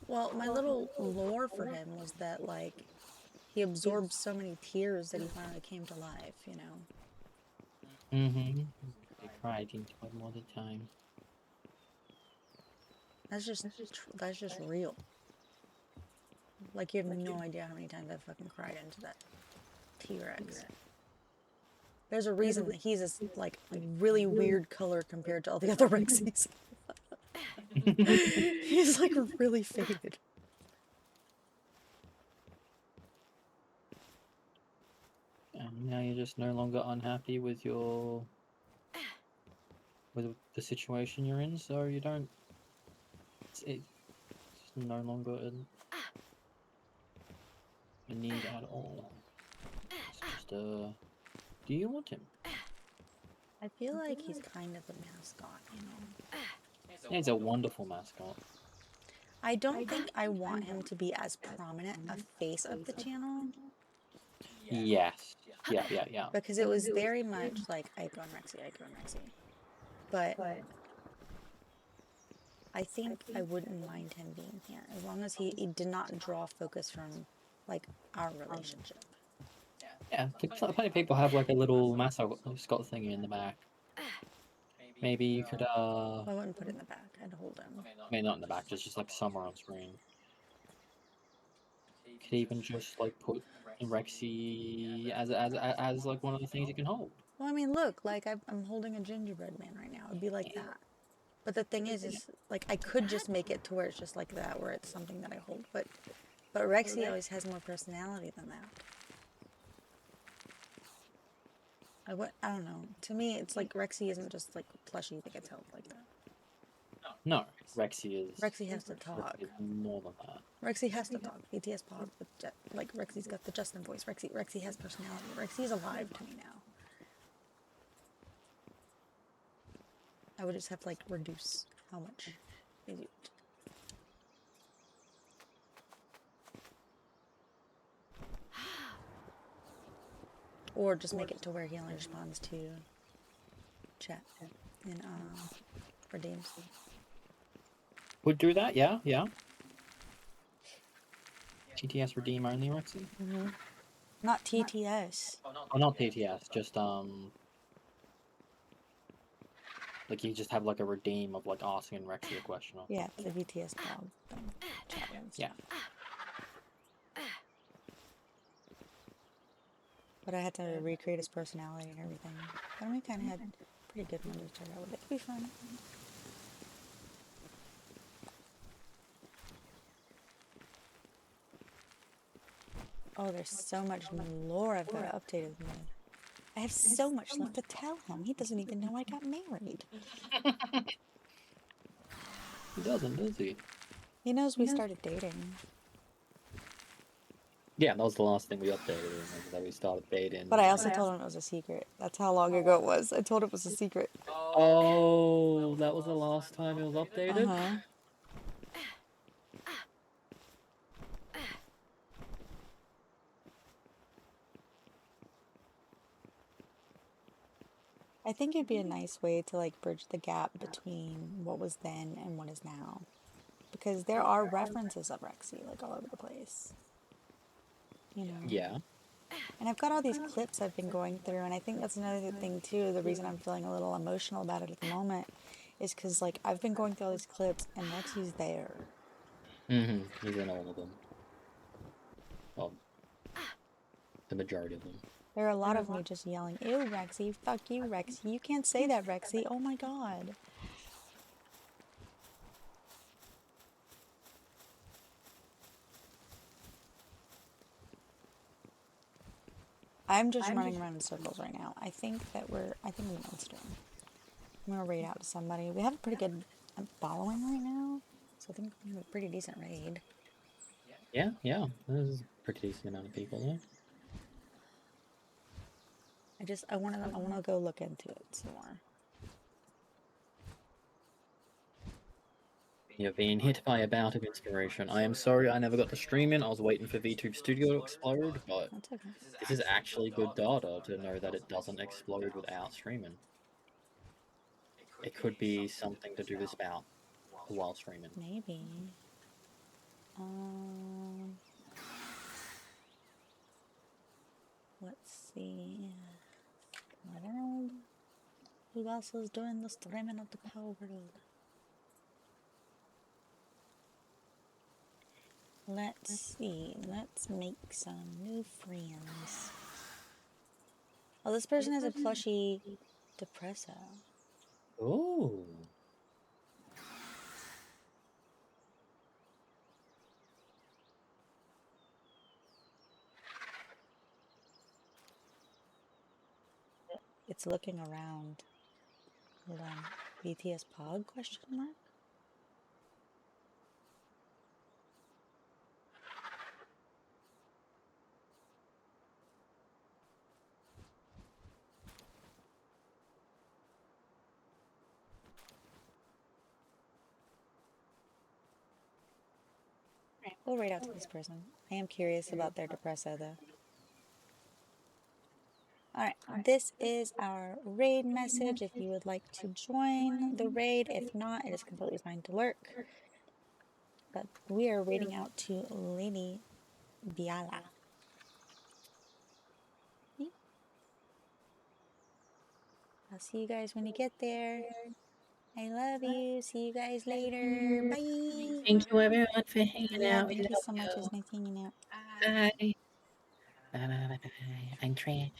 Well, my little lore for him was that like he absorbed so many tears that he finally came to life, you know. Mm-hmm. I cried into it all the time. That's just real. Like you have no idea how many times I fucking cried into that T-Rex. There's a reason that he's this like really weird color compared to all the other Rexies. He's like really faded. And now you're just no longer unhappy with with the situation you're in, so you don't. It's no longer a need at all. It's just do you want him? I feel like he's kind of the mascot, you know. He's a wonderful mascot. I don't think I want him to be as prominent a face of the channel. Yes. Yeah. Because it was very much like Aiko and Rexy. But I think I wouldn't mind him being here as long as he did not draw focus from like our relationship. Yeah, plenty of people have like a little mascot thingy in the back. Maybe you could Well, I wouldn't put it in the back. I'd hold him. I mean, not in the back, just like somewhere on screen. You could even just like put Rexy as like one of the things you can hold. Well, I mean, look, like I'm holding a gingerbread man right now. It'd be like that. But the thing is like I could just make it to where it's just like that, where it's something that I hold. But Rexy always has more personality than that. I don't know. To me, it's like Rexy isn't just like plushie that gets held like that. No, Rexy has to talk. Rexy is more than that. Rexy has to talk. BTS pod, but like Rexy's got the Justin voice. Rexy has personality. Rexy is alive to me now. I would just have to like reduce how much is used. Or just make it to where he only responds to chat in redeems. Would do that, yeah. TTS redeem only, Rexy? Mm-hmm. Not TTS. Oh, not TTS, just like you just have like a redeem of like asking Rexy a question. Yeah, the VTS dog thing. Yeah. But I had to recreate his personality and everything. But we kind of had pretty good ones to start out with. It could be fun. Oh, there's so much lore I've got to update his with. I have so much left to tell him. He doesn't even know I got married. He doesn't, does he? He knows we started dating. Yeah, that was the last thing we updated, that we started dating. But I also told him it was a secret. That's how long ago it was. I told him it was a secret. Oh, that was the last time it was updated? Uh-huh. I think it'd be a nice way to like bridge the gap between what was then and what is now. Because there are references of Rexy like all over the place. You know? Yeah. And I've got all these clips I've been going through, and I think that's another thing too. The reason I'm feeling a little emotional about it at the moment is because like I've been going through all these clips and Rexy's there. Mm-hmm. He's in all of them. Well, the majority of them. There are a lot of me just yelling, "Ew, Rexy, fuck you, Rexy. You can't say that, Rexy. Oh my god." I'm just running around in circles right now. I think we're a monster. I'm gonna raid out to somebody. We have a pretty good following right now, so I think we have a pretty decent raid. Yeah, there's a pretty decent amount of people there. I wanna go look into it some more. You're being hit by a bout of inspiration. I am sorry I never got to stream in. I was waiting for VTube Studio to explode, but That's okay. this is actually good data to know that it doesn't explode without streaming. It could be something to do this bout while streaming. Maybe. Let's see. Palworld. Who else is doing the streaming of the Palworld? Let's see. Let's make some new friends. Oh, this person has a plushie depresso. Oh. It's looking around. Hold on. BTS Pog question mark? We'll raid out to this person. I am curious about their depresso though. Alright, this is our raid message if you would like to join the raid. If not, it is completely fine to lurk. But we are raiding out to Lady Biala. I'll see you guys when you get there. I love you. See you guys later. Bye. Thank you everyone for hanging out. Thank you so much. It's nice hanging out. Bye. Bye. I'm trash.